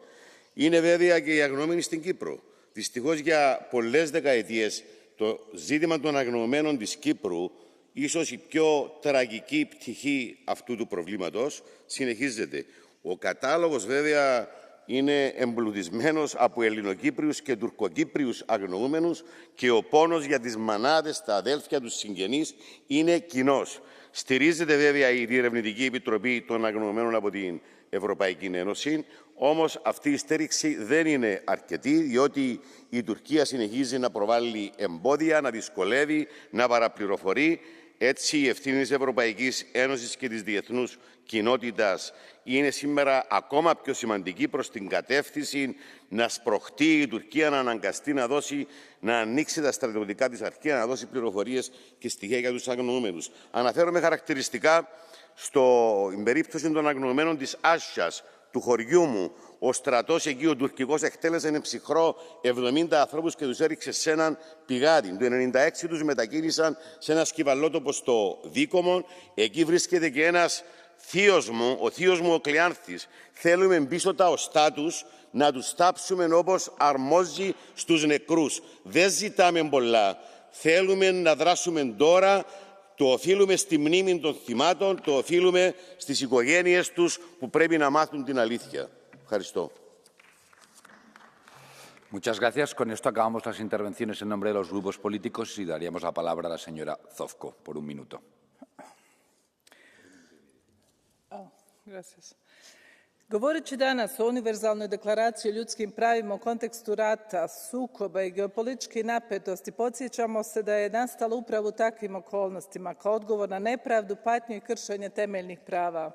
Είναι βέβαια και οι αγνοούμενοι στην Κύπρο. Δυστυχώς για πολλές δεκαετίες το ζήτημα των αγνοωμένων της Κύπρου, ίσως η πιο τραγική πτυχή αυτού του προβλήματος, συνεχίζεται. Ο κατάλογος βέβαια είναι εμπλουτισμένος από Ελληνοκύπριους και Τουρκοκύπριους αγνοούμενους και ο πόνος για τις μανάδες, τα αδέλφια, τους συγγενείς είναι κοινός. Στηρίζεται βέβαια η Διερευνητική Επιτροπή των Αγνοωμένων από την Ευρωπαϊκή Ένωση, όμως αυτή η στήριξη δεν είναι αρκετή, διότι η Τουρκία συνεχίζει να προβάλλει εμπόδια, να δυσκολεύει, να παραπληροφορεί. Έτσι, η ευθύνη της Ευρωπαϊκής Ένωσης και της διεθνούς κοινότητας είναι σήμερα ακόμα πιο σημαντική προς την κατεύθυνση να σπρωχτεί η Τουρκία να αναγκαστεί να ανοίξει τα στρατιωτικά της αρχεία, να δώσει πληροφορίες και στοιχεία για τους αγνοούμενους. Αναφέρομαι χαρακτηριστικά στην περίπτωση των αγνοωμένων της Άσιας, του χωριού μου. Ο στρατός εκεί, ο τουρκικός, εκτέλεσε ένα ψυχρό 70 ανθρώπους και τους έριξε σε έναν πηγάδι. Το 1996 τους μετακίνησαν σε ένα σκυβαλότοπο στο Δίκομο. Εκεί βρίσκεται και ένας θείος μου, ο θείος μου ο Κλεάνθης. Θέλουμε πίσω τα οστά τους να τους τάψουμε όπως αρμόζει στους νεκρούς. Δεν ζητάμε πολλά. Θέλουμε να δράσουμε τώρα. Το οφείλουμε στη μνήμη των θυμάτων, το οφείλουμε στις οικογένειες τους που πρέπει να μάθουν την αλήθεια. Ευχαριστώ. Muchas gracias. Con esto acabamos las intervenciones en nombre de los grupos políticos y daríamos la palabra a la señora Zovko por un minuto. Gracias. Govoreći danas o univerzalnoj deklaraciji o ljudskim pravima u kontekstu rata, sukoba i geopolitičke napetosti, podsjećamo se da je nastala upravo u takvim okolnostima, kao odgovor na nepravdu, patnju i kršenje temeljnih prava.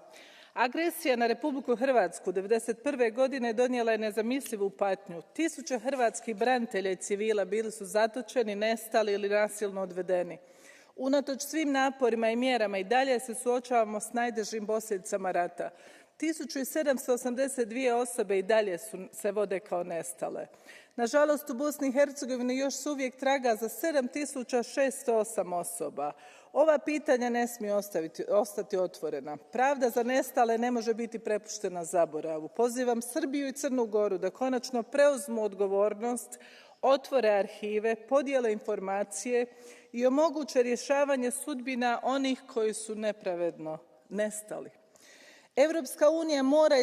Agresija na Republiku Hrvatsku 1991. godine donijela je nezamislivu patnju. Tisuće hrvatskih branitelja i civila bili su zatočeni, nestali ili nasilno odvedeni. Unatoč svim naporima i mjerama i dalje se suočavamo s najtežim posljedicama rata. 1782 osobe i dalje se vode kao nestale. Nažalost, u Bosni i Hercegovini još se uvijek traga za 7608 osoba. Ova pitanja ne smiju ostati otvorena. Pravda za nestale ne može biti prepuštena zaboravu. Pozivam Srbiju i Crnu Goru da konačno preuzmu odgovornost, otvore arhive, podijele informacije i omoguće rješavanje sudbina onih koji su nepravedno nestali. Europska unija mora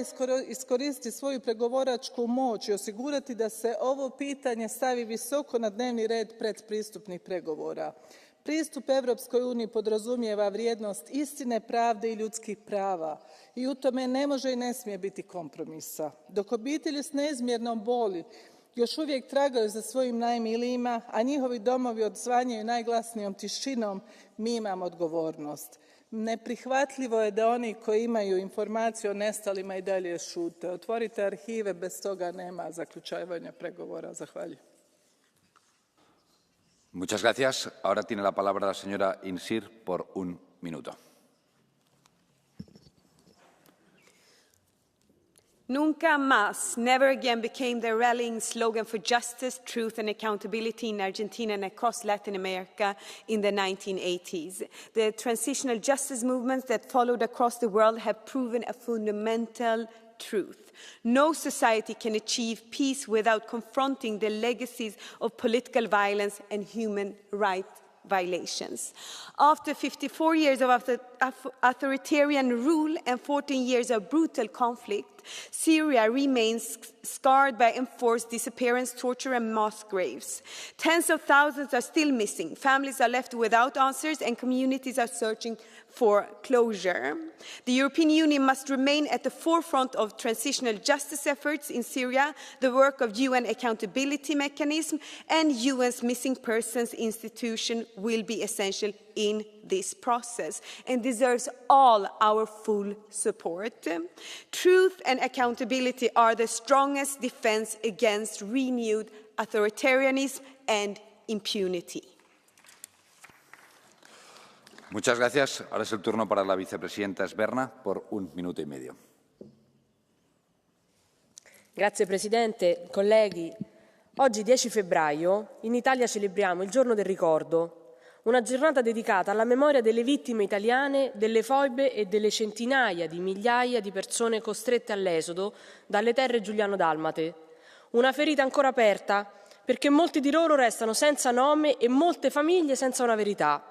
iskoristiti svoju pregovaračku moć i osigurati da se ovo pitanje stavi visoko na dnevni red predpristupnih pregovora. Pristup Europskoj uniji podrazumijeva vrijednost istine, pravde i ljudskih prava i u tome ne može i ne smije biti kompromisa. Dok obitelji s neizmjernom boli još uvijek tragaju za svojim najmilijima, a njihovi domovi odzvanjaju najglasnijom tišinom, mi imamo odgovornost. Neprihvatljivo je da oni koji imaju informaciju o nestalima i dalje šute. Otvorite arhive, bez toga nema zaključavanja pregovora. Zahvaljujem. Muchas gracias. Ahora tiene la palabra la señora Insir por un minuto. Nunca más, never again, became the rallying slogan for justice, truth and accountability in Argentina and across Latin America in the 1980s. The transitional justice movements that followed across the world have proven a fundamental truth. No society can achieve peace without confronting the legacies of political violence and human rights violations. After 54 years of authoritarian rule and 14 years of brutal conflict, Syria remains scarred by enforced disappearance, torture and mass graves. Tens of thousands are still missing. Families are left without answers and communities are searching for closure. The European Union must remain at the forefront of transitional justice efforts in Syria. The work of UN accountability mechanism and UN's missing persons institution will be essential in this process and deserves all our full support. Truth and accountability are the strongest defense against renewed authoritarianism and impunity. Muchas gracias. Ahora es el turno para la vicepresidenta Sberna por un minuto y medio. Grazie Presidente, colleghi. Oggi 10 febbraio in Italia celebriamo il giorno del ricordo, una giornata dedicata alla memoria delle vittime italiane delle foibe e delle centinaia di migliaia di persone costrette all'esodo dalle terre giuliano-dalmate. Una ferita ancora aperta perché molti di loro restano senza nome e molte famiglie senza una verità.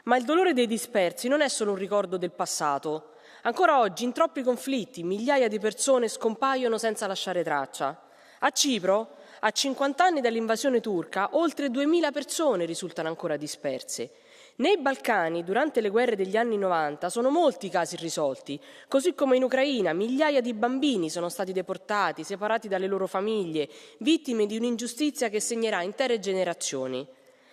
Ma il dolore dei dispersi non è solo un ricordo del passato. Ancora oggi in troppi conflitti migliaia di persone scompaiono senza lasciare traccia. A Cipro, a 50 anni dall'invasione turca, oltre 2000 persone risultano ancora disperse. Nei Balcani, durante le guerre degli anni 90, sono molti i casi irrisolti, così come in Ucraina migliaia di bambini sono stati deportati, separati dalle loro famiglie, vittime di un'ingiustizia che segnerà intere generazioni.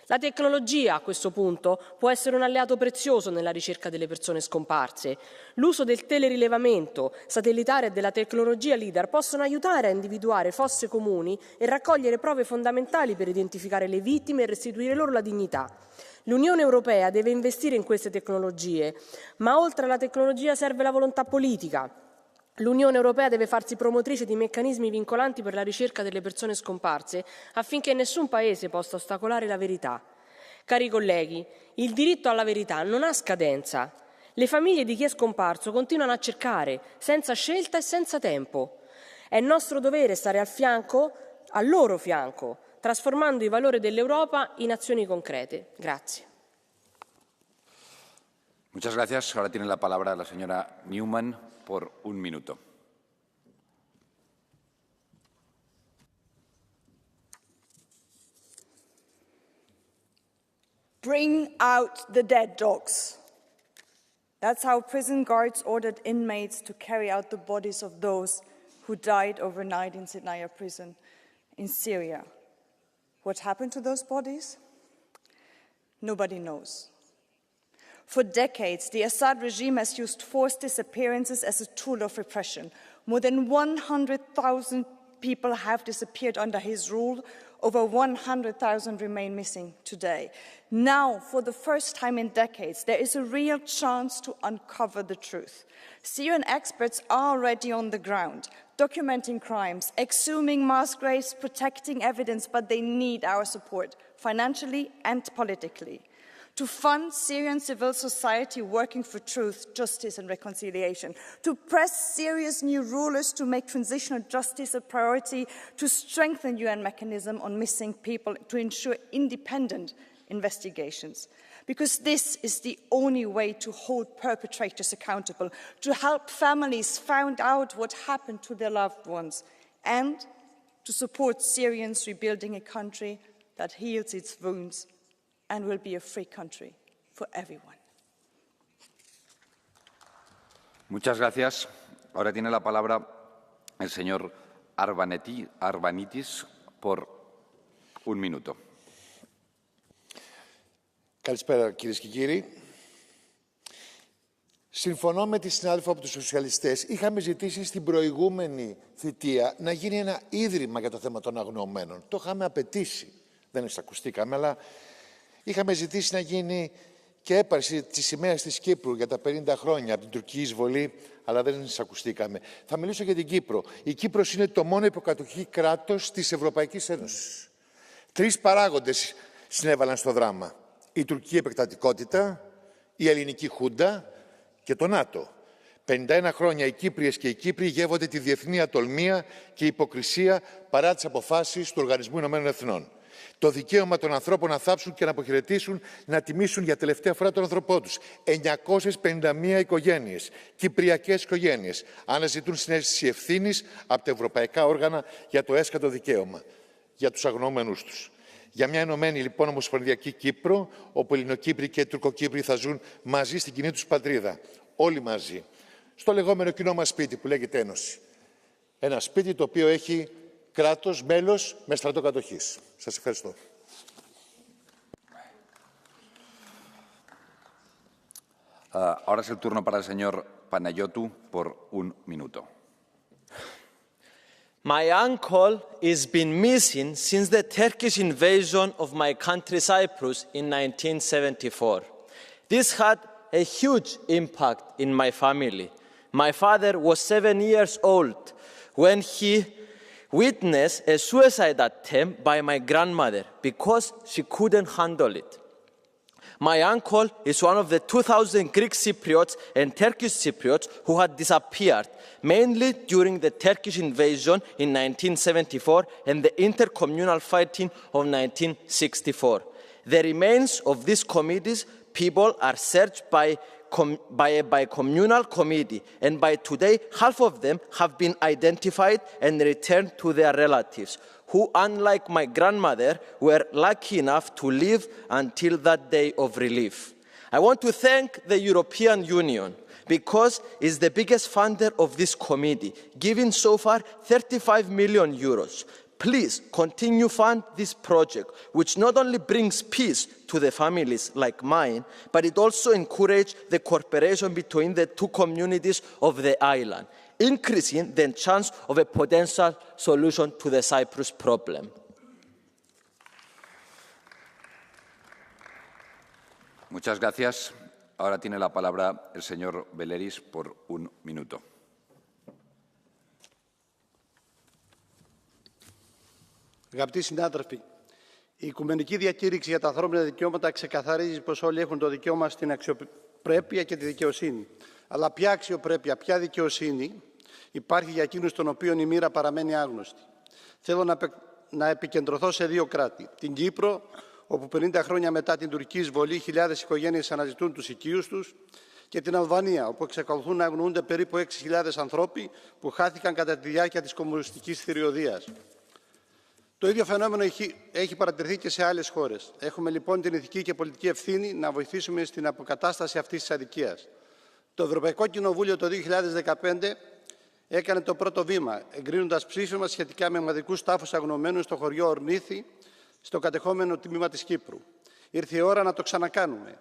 La tecnologia, a questo punto, può essere un alleato prezioso nella ricerca delle persone scomparse. L'uso del telerilevamento satellitare e della tecnologia LIDAR possono aiutare a individuare fosse comuni e raccogliere prove fondamentali per identificare le vittime e restituire loro la dignità. L'Unione Europea deve investire in queste tecnologie, ma oltre alla tecnologia serve la volontà politica. L'Unione Europea deve farsi promotrice di meccanismi vincolanti per la ricerca delle persone scomparse affinché nessun paese possa ostacolare la verità. Cari colleghi, il diritto alla verità non ha scadenza. Le famiglie di chi è scomparso continuano a cercare, senza scelta e senza tempo. È nostro dovere stare al loro fianco, trasformando i valori dell'Europa in azioni concrete. Grazie. Muchas gracias. Ahora tiene la palabra la señora Newman por un minuto. Bring out the dead dogs. That's how prison guards ordered inmates to carry out the bodies of those who died overnight in Sinai prison in Syria. What happened to those bodies? Nobody knows. For decades, the Assad regime has used forced disappearances as a tool of repression. More than 100,000 people have disappeared under his rule. Over 100,000 remain missing today. Now, for the first time in decades, there is a real chance to uncover the truth. Syrian experts are already on the ground, documenting crimes, exhuming mass graves, protecting evidence, but they need our support, financially and politically, to fund Syrian civil society working for truth, justice and reconciliation, to press Syria's new rulers to make transitional justice a priority, to strengthen UN mechanism on missing people, to ensure independent investigations. Because this is the only way to hold perpetrators accountable, to help families find out what happened to their loved ones, and to support Syrians rebuilding a country that heals its wounds and will be a free country for everyone. Muchas gracias. Ahora tiene la palabra el señor Arbanitis por un minuto. Καλησπέρα κυρίες και κύριοι. Συμφωνώ με τη συνάδελφο από τους σοσιαλιστές. Είχαμε ζητήσει στην προηγούμενη θητεία να γίνει ένα ίδρυμα για το θέμα των αγνοωμένων. Το είχαμε απαιτήσει. Δεν εισακουστήκαμε, αλλά είχαμε ζητήσει να γίνει και έπαρση της σημαίας της Κύπρου για τα 50 χρόνια από την τουρκική εισβολή, αλλά δεν εισακουστήκαμε. Θα μιλήσω για την Κύπρο. Η Κύπρος είναι το μόνο υποκατοχή κράτος της Ευρωπαϊκής Ένωσης. 3 παράγοντες συνέβαλαν στο δράμα. Η τουρκική επεκτατικότητα, η ελληνική χούντα και το ΝΑΤΟ. 51 χρόνια οι Κύπριες και οι Κύπροι γεύονται τη διεθνή ατολμία και υποκρισία παρά τις αποφάσεις του Οργανισμού Ηνωμένων Εθνών. Το δικαίωμα των ανθρώπων να θάψουν και να αποχαιρετήσουν, να τιμήσουν για τελευταία φορά τον άνθρωπό τους. 951 οικογένειες, κυπριακές οικογένειες, αναζητούν συνέστηση ευθύνης από τα ευρωπαϊκά όργανα για το έσκατο δικαίωμα, για τους αγνοούμενους τους. Για μια ενωμένη λοιπόν ομοσπονδιακή Κύπρο, όπου Ελληνοκύπροι και Τουρκοκύπροι θα ζουν μαζί στην κοινή τους πατρίδα. Όλοι μαζί. Στο λεγόμενο κοινό μας σπίτι που λέγεται Ένωση. Ένα σπίτι το οποίο έχει κράτος, μέλος με στρατό κατοχής. Σας ευχαριστώ. Ahora es el turno para el señor Panayotou por un minuto. My uncle has been missing since the Turkish invasion of my country Cyprus in 1974. This had a huge impact in my family. My father was 7 years old when he witnessed a suicide attempt by my grandmother because she couldn't handle it. My uncle is one of the 2,000 Greek Cypriots and Turkish Cypriots who had disappeared, mainly during the Turkish invasion in 1974 and the intercommunal fighting of 1964. The remains of these communities people are searched by by communal committee, and by today, half of them have been identified and returned to their relatives, who, unlike my grandmother, were lucky enough to live until that day of relief. I want to thank the European Union because it's the biggest funder of this committee, giving so far 35 million euros. Please continue fund this project, which not only brings peace to the families like mine, but it also encourages the cooperation between the two communities of the island, increasing the chance of a potential solution to the Cyprus problem. Muchas gracias. Ahora tiene la palabra el señor Belleris por un minuto. Αγαπητοί συνάδελφοι, η Οικουμενική Διακήρυξη για τα ανθρώπινα δικαιώματα ξεκαθαρίζει πως όλοι έχουν το δικαίωμα στην αξιοπρέπεια και τη δικαιοσύνη. Αλλά ποια αξιοπρέπεια, ποια δικαιοσύνη υπάρχει για εκείνους των οποίων η μοίρα παραμένει άγνωστη. Θέλω να επικεντρωθώ σε δύο κράτη. Την Κύπρο, όπου 50 χρόνια μετά την τουρκική εισβολή χιλιάδες οικογένειες αναζητούν τους οικείους τους, και την Αλβανία, όπου εξακολουθούν να αγνοούνται περίπου 6.000 ανθρώποι που χάθηκαν κατά τη διάρκεια της κομμουνιστικής θηριωδίας. Το ίδιο φαινόμενο έχει παρατηρηθεί και σε άλλες χώρες. Έχουμε λοιπόν την ηθική και πολιτική ευθύνη να βοηθήσουμε στην αποκατάσταση αυτής της αδικίας. Το Ευρωπαϊκό Κοινοβούλιο το 2015 έκανε το πρώτο βήμα, εγκρίνοντας ψήφισμα σχετικά με ομαδικούς τάφους αγνωμένους στο χωριό Ορνήθη, στο κατεχόμενο τμήμα της Κύπρου. Ήρθε η ώρα να το ξανακάνουμε,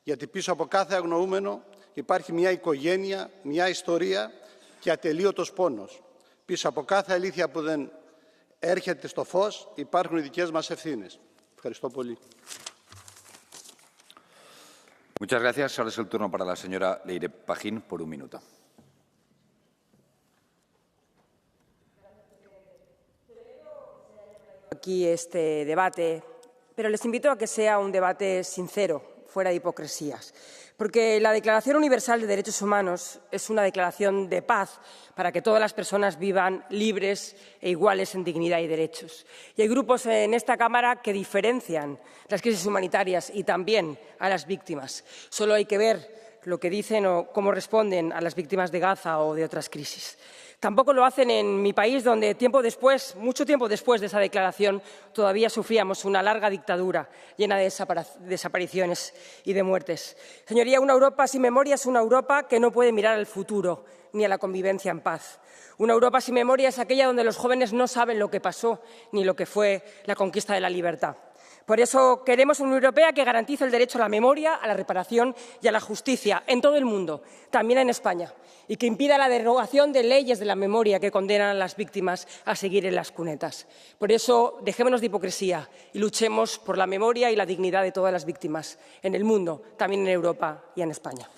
γιατί πίσω από κάθε αγνοούμενο υπάρχει μια οικογένεια, μια ιστορία και ατελείωτος πόνος. Πίσω από κάθε αλήθεια που δεν έρχεται στο φως, υπάρχουν οι δικές μας ευθύνες. Ευχαριστώ πολύ. Muchas gracias. Ahora es el turno para la señora Leire Pajín por un minuto. Aquí este debate, pero les invito a que sea un debate sincero, fuera de hipocresías. Porque la Declaración Universal de Derechos Humanos es una declaración de paz para que todas las personas vivan libres e iguales en dignidad y derechos. Y hay grupos en esta Cámara que diferencian las crisis humanitarias y también a las víctimas. Solo hay que ver lo que dicen o cómo responden a las víctimas de Gaza o de otras crisis. Tampoco lo hacen en mi país, donde mucho tiempo después de esa declaración, todavía sufríamos una larga dictadura llena de desapariciones y de muertes. Señoría, una Europa sin memoria es una Europa que no puede mirar al futuro ni a la convivencia en paz. Una Europa sin memoria es aquella donde los jóvenes no saben lo que pasó ni lo que fue la conquista de la libertad. Por eso queremos una Unión Europea que garantice el derecho a la memoria, a la reparación y a la justicia en todo el mundo, también en España, y que impida la derogación de leyes de la memoria que condenan a las víctimas a seguir en las cunetas. Por eso, dejémonos de hipocresía y luchemos por la memoria y la dignidad de todas las víctimas en el mundo, también en Europa y en España.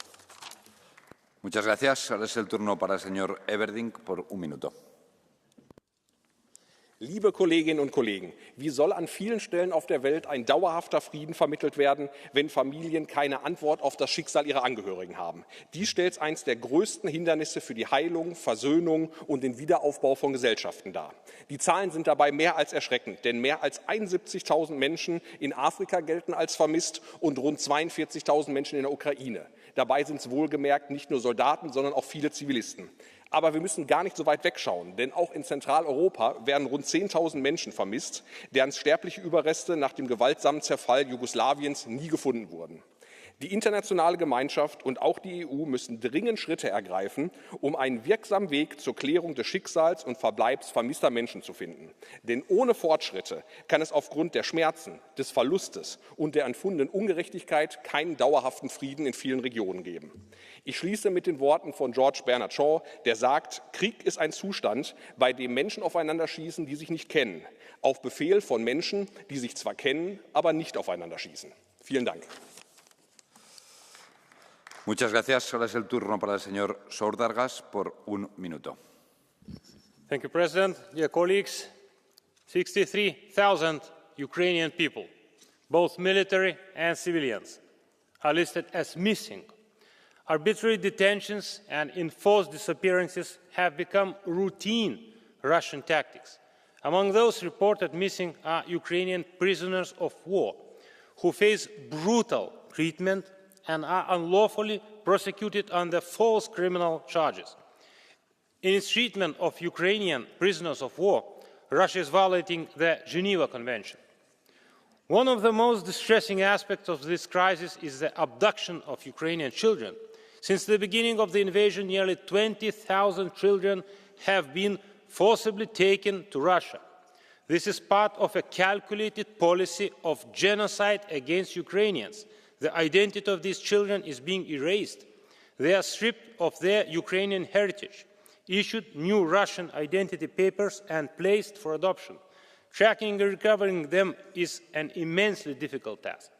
Muchas gracias. Ahora es el turno para el señor Everding por un minuto. Liebe Kolleginnen und Kollegen, wie soll an vielen Stellen auf der Welt ein dauerhafter Frieden vermittelt werden, wenn Familien keine Antwort auf das Schicksal ihrer Angehörigen haben? Dies stellt eines der größten Hindernisse für die Heilung, Versöhnung und den Wiederaufbau von Gesellschaften dar. Die Zahlen sind dabei mehr als erschreckend, denn mehr als 71.000 Menschen in Afrika gelten als vermisst und rund 42.000 Menschen in der Ukraine. Dabei sind es wohlgemerkt nicht nur Soldaten, sondern auch viele Zivilisten. Aber wir müssen gar nicht so weit wegschauen, denn auch in Zentraleuropa werden rund 10.000 Menschen vermisst, deren sterbliche Überreste nach dem gewaltsamen Zerfall Jugoslawiens nie gefunden wurden. Die internationale Gemeinschaft und auch die EU müssen dringend Schritte ergreifen, um einen wirksamen Weg zur Klärung des Schicksals und Verbleibs vermisster Menschen zu finden. Denn ohne Fortschritte kann es aufgrund der Schmerzen, des Verlustes und der empfundenen Ungerechtigkeit keinen dauerhaften Frieden in vielen Regionen geben. Ich schließe mit den Worten von George Bernard Shaw, der sagt, Krieg ist ein Zustand, bei dem Menschen aufeinander schießen, die sich nicht kennen, auf Befehl von Menschen, die sich zwar kennen, aber nicht aufeinander schießen. Vielen Dank. Muchas gracias. Ahora es el turno para el señor Saudargas por un minuto. Thank you, President. Dear colleagues, 63,000 Ukrainian people, both military and civilians, are listed as missing. Arbitrary detentions and enforced disappearances have become routine Russian tactics. Among those reported missing are Ukrainian prisoners of war who face brutal treatment and are unlawfully prosecuted under false criminal charges. In its treatment of Ukrainian prisoners of war, Russia is violating the Geneva Convention. One of the most distressing aspects of this crisis is the abduction of Ukrainian children. Since the beginning of the invasion, nearly 20,000 children have been forcibly taken to Russia. This is part of a calculated policy of genocide against Ukrainians. The identity of these children is being erased. They are stripped of their Ukrainian heritage, issued new Russian identity papers, and placed for adoption. Tracking and recovering them is an immensely difficult task.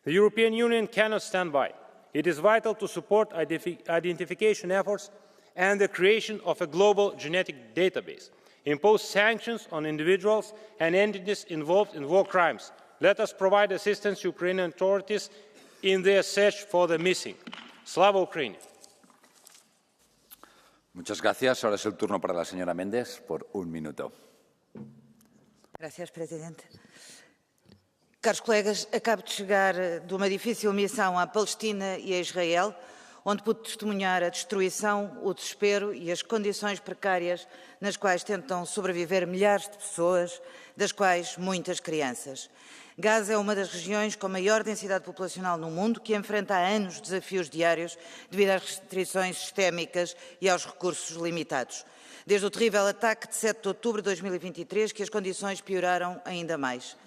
The European Union cannot stand by. It is vital to support identification efforts and the creation of a global genetic database. Impose sanctions on individuals and entities involved in war crimes. Let us provide assistance to Ukrainian authorities in their search for the missing. Slava Ukraini! Muchas gracias. Ahora es el turno para la señora Méndez por un minuto. Gracias, Presidente. Caros colegas, acabo de chegar de uma difícil missão à Palestina e a Israel, onde pude testemunhar a destruição, o desespero e as condições precárias nas quais tentam sobreviver milhares de pessoas, das quais muitas crianças. Gaza é uma das regiões com maior densidade populacional no mundo, que enfrenta há anos desafios diários devido às restrições sistémicas e aos recursos limitados. Desde o terrível ataque de 7 de outubro de 2023, que as condições pioraram ainda mais.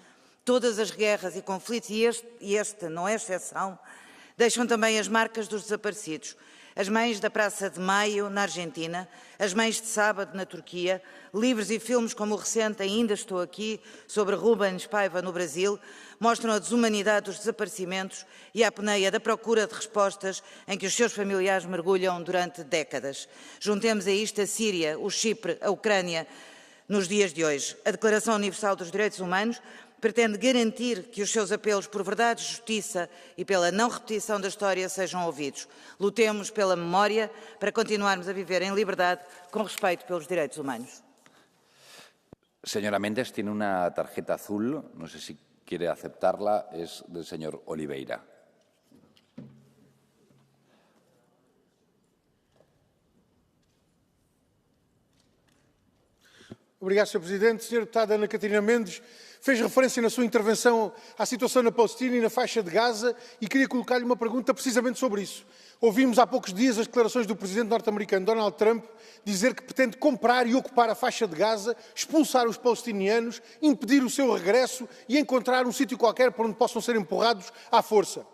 Todas as guerras e conflitos, e este não é exceção, deixam também as marcas dos desaparecidos. As mães da Praça de Maio, na Argentina, as mães de Sábado, na Turquia, livros e filmes como o recente Ainda Estou Aqui, sobre Rubens Paiva, no Brasil, mostram a desumanidade dos desaparecimentos e a apneia da procura de respostas em que os seus familiares mergulham durante décadas. Juntemos a isto a Síria, o Chipre, a Ucrânia, nos dias de hoje. A Declaração Universal dos Direitos Humanos pretende garantir que os seus apelos por verdade, justiça e pela não repetição da história sejam ouvidos. Lutemos pela memória para continuarmos a viver em liberdade com respeito pelos direitos humanos. Señora Méndez, tiene una tarjeta azul. No sé si quiere aceptarla. Es del señor Oliveira. Obrigado, Sr. Presidente. Sra. Deputada Ana Catarina Mendes fez referência na sua intervenção à situação na Palestina e na faixa de Gaza e queria colocar-lhe uma pergunta precisamente sobre isso. Ouvimos há poucos dias as declarações do presidente norte-americano Donald Trump dizer que pretende comprar e ocupar a faixa de Gaza, expulsar os palestinianos, impedir o seu regresso e encontrar um sítio qualquer por onde possam ser empurrados à força.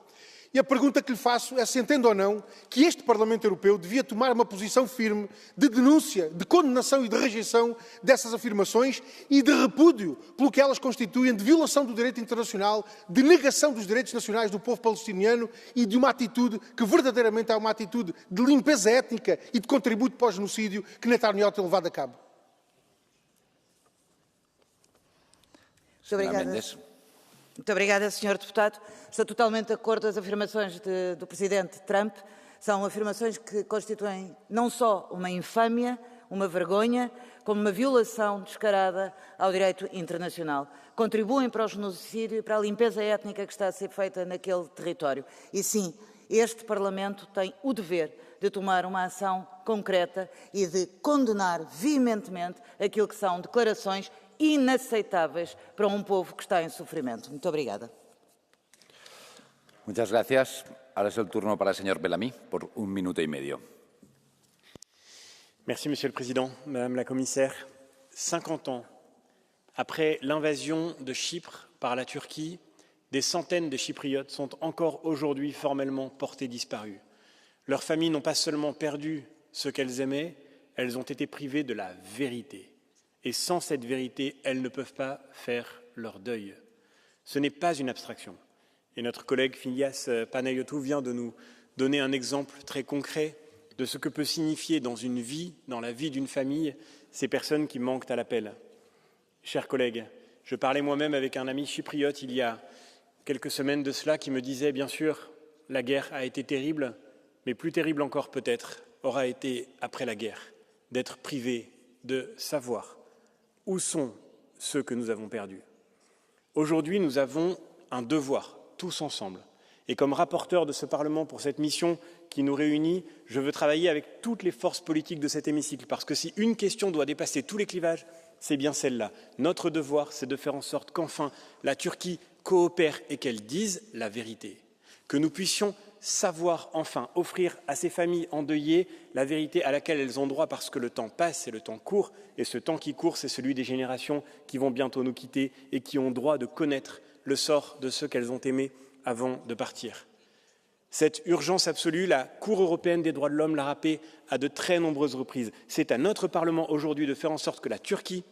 E a pergunta que lhe faço é se entende ou não que este Parlamento Europeu devia tomar uma posição firme de denúncia, de condenação e de rejeição dessas afirmações e de repúdio pelo que elas constituem de violação do direito internacional, de negação dos direitos nacionais do povo palestiniano e de uma atitude que verdadeiramente é uma atitude de limpeza étnica e de contributo para o genocídio que Netanyahu tem levado a cabo. Muito obrigada, Sr. Deputado. Estou totalmente de acordo com as afirmações do Presidente Trump. São afirmações que constituem não só uma infâmia, uma vergonha, como uma violação descarada ao direito internacional. Contribuem para o genocídio e para a limpeza étnica que está a ser feita naquele território. E sim, este Parlamento tem o dever de tomar uma ação concreta e de condenar veementemente aquilo que são declarações inaceitáveis para um povo que está em sofrimento. Muito obrigada. Muchas gracias. Ahora es el turno para el señor Bellamy por un minuto y medio. Merci, Monsieur le Président, Madame la Commissaire. 50 ans après l'invasion de Chypre par la Turquie, des centaines de Chypriotes sont encore aujourd'hui formellement portés disparus. Leurs familles n'ont pas seulement perdu ce qu'elles aimaient, elles ont été privées de la vérité. Et sans cette vérité, elles ne peuvent pas faire leur deuil. Ce n'est pas une abstraction. Et notre collègue Filias Panayotou vient de nous donner un exemple très concret de ce que peut signifier dans une vie, dans la vie d'une famille, ces personnes qui manquent à l'appel. Chers collègues, je parlais moi-même avec un ami chypriote il y a quelques semaines de cela qui me disait, bien sûr, la guerre a été terrible, mais plus terrible encore peut-être aura été après la guerre, d'être privé de savoir. Où sont ceux que nous avons perdus? Aujourd'hui, nous avons un devoir, tous ensemble, Et comme rapporteur de ce Parlement pour cette mission qui nous réunit, je veux travailler avec toutes les forces politiques de cet hémicycle, parce que si une question doit dépasser tous les clivages, c'est bien celle-là. Notre devoir, c'est de faire en sorte qu'enfin la Turquie coopère et qu'elle dise la vérité. Que nous puissions savoir enfin offrir à ces familles endeuillées la vérité à laquelle elles ont droit, parce que le temps passe et le temps court, et ce temps qui court, c'est celui des générations qui vont bientôt nous quitter et qui ont droit de connaître le sort de ceux qu'elles ont aimés avant de partir. Cette urgence absolue, la Cour européenne des droits de l'homme l'a rappelé à de très nombreuses reprises. C'est à notre Parlement aujourd'hui de faire en sorte que la Turquie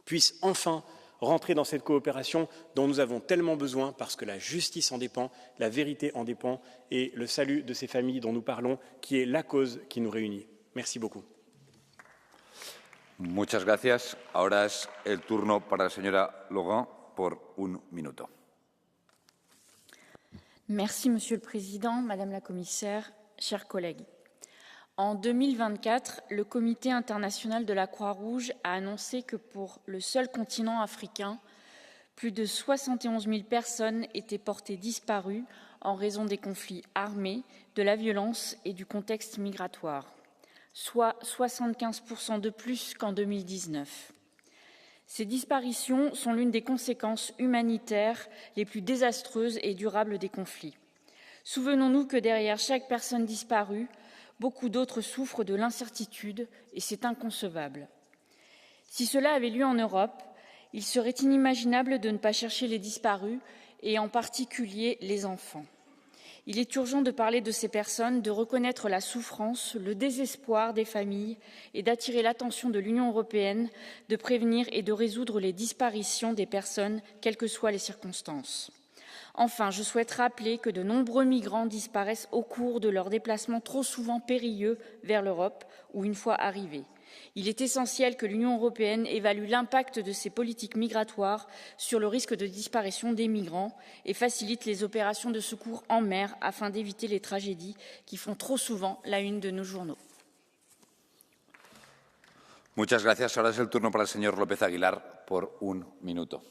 puisse enfin rentrer dans cette coopération dont nous avons tellement besoin, parce que la justice en dépend, la vérité en dépend, et le salut de ces familles dont nous parlons, qui est la cause qui nous réunit. Merci beaucoup. Muchas gracias. Ahora es el turno para la señora Laurent por un minuto. Merci, Monsieur le Président, Madame la Commissaire, chers collègues. En 2024, le Comité international de la Croix-Rouge a annoncé que pour le seul continent africain, plus de 71 000 personnes étaient portées disparues en raison des conflits armés, de la violence et du contexte migratoire, soit 75% de plus qu'en 2019. Ces disparitions sont l'une des conséquences humanitaires les plus désastreuses et durables des conflits. Souvenons-nous que derrière chaque personne disparue, beaucoup d'autres souffrent de l'incertitude et c'est inconcevable. Si cela avait lieu en Europe, il serait inimaginable de ne pas chercher les disparus et en particulier les enfants. Il est urgent de parler de ces personnes, de reconnaître la souffrance, le désespoir des familles et d'attirer l'attention de l'Union européenne, de prévenir et de résoudre les disparitions des personnes, quelles que soient les circonstances. Enfin, je souhaite rappeler que de nombreux migrants disparaissent au cours de leurs déplacements trop souvent périlleux vers l'Europe ou une fois arrivés. Il est essentiel que l'Union européenne évalue l'impact de ces politiques migratoires sur le risque de disparition des migrants et facilite les opérations de secours en mer afin d'éviter les tragédies qui font trop souvent la une de nos journaux. Muchas gracias. Ahora es el turno para el señor López Aguilar por un minuto.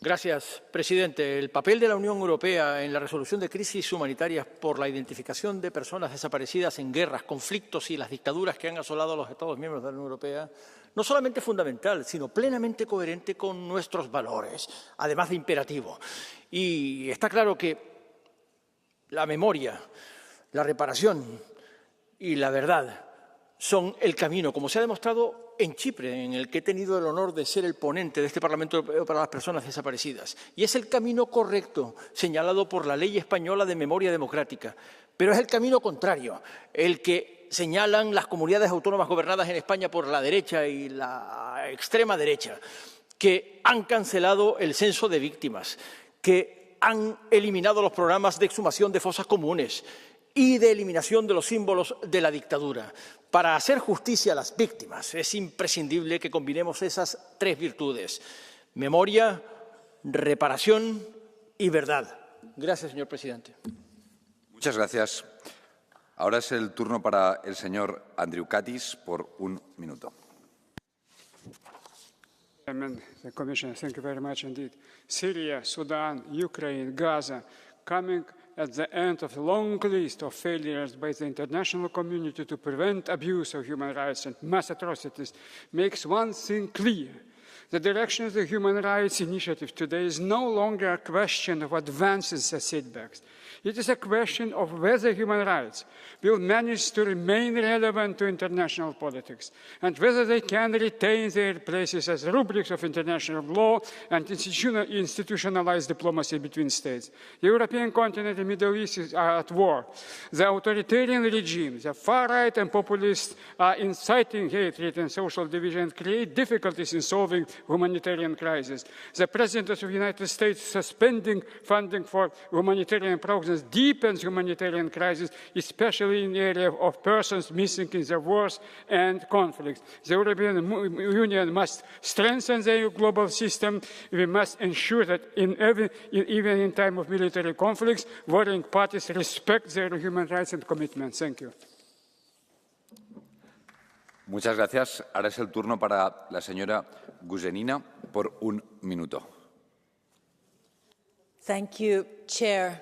Gracias, presidente. El papel de la Unión Europea en la resolución de crisis humanitarias por la identificación de personas desaparecidas en guerras, conflictos y las dictaduras que han asolado a los Estados miembros de la Unión Europea no solamente fundamental, sino plenamente coherente con nuestros valores, además de imperativo. Y está claro que la memoria, la reparación y la verdad son el camino, como se ha demostrado en Chipre, en el que he tenido el honor de ser el ponente de este Parlamento Europeo para las personas desaparecidas. Y es el camino correcto señalado por la ley española de memoria democrática, pero es el camino contrario, el que señalan las comunidades autónomas gobernadas en España por la derecha y la extrema derecha, que han cancelado el censo de víctimas, que han eliminado los programas de exhumación de fosas comunes y de eliminación de los símbolos de la dictadura. Para hacer justicia a las víctimas es imprescindible que combinemos esas tres virtudes: memoria, reparación y verdad. Gracias, señor presidente. Muchas gracias. Ahora es el turno para el señor Andriukaitis por un minuto. The Commissioner, thank you very much indeed. Syria, Sudan, Ukraine, Gaza, coming at the end of a long list of failures by the international community to prevent abuse of human rights and mass atrocities, makes one thing clear. The direction of the human rights initiative today is no longer a question of advances or setbacks. It is a question of whether human rights will manage to remain relevant to international politics and whether they can retain their places as rubrics of international law and institutionalized diplomacy between states. The European continent and the Middle East are at war. The authoritarian regimes, the far-right and populists are inciting hatred and social division and create difficulties in solving humanitarian crisis. The President of the United States suspending funding for humanitarian programs deepens humanitarian crisis, especially in the area of persons missing in the wars and conflicts. The European Union must strengthen the global system. We must ensure that even in time of military conflicts, warring parties respect their human rights and commitments. Thank you. Muchas gracias. Ahora es el turno para la señora Guzenina por 1 minuto. Thank you, Chair.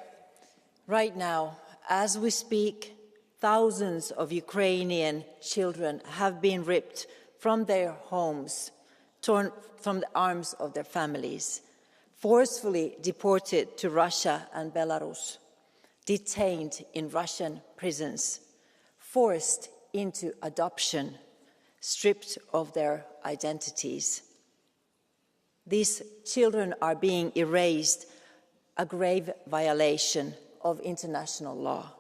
Right now, as we speak, thousands of Ukrainian children have been ripped from their homes, torn from the arms of their families, forcefully deported to Russia and Belarus, detained in Russian prisons, forced into adoption, stripped of their identities. These children are being erased, a grave violation of international law.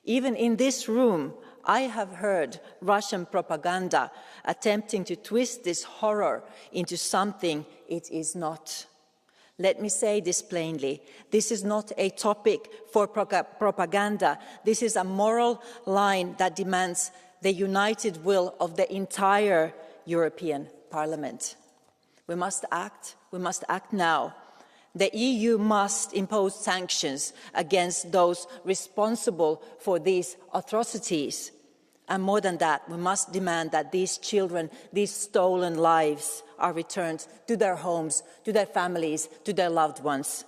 Even in this room, I have heard Russian propaganda attempting to twist this horror into something it is not. Let me say this plainly. This is not a topic for propaganda. This is a moral line that demands the united will of the entire European Parliament. We must act now. The EU must impose sanctions against those responsible for these atrocities. And more than that, we must demand that these children, these stolen lives, are returned to their homes, to their families, to their loved ones.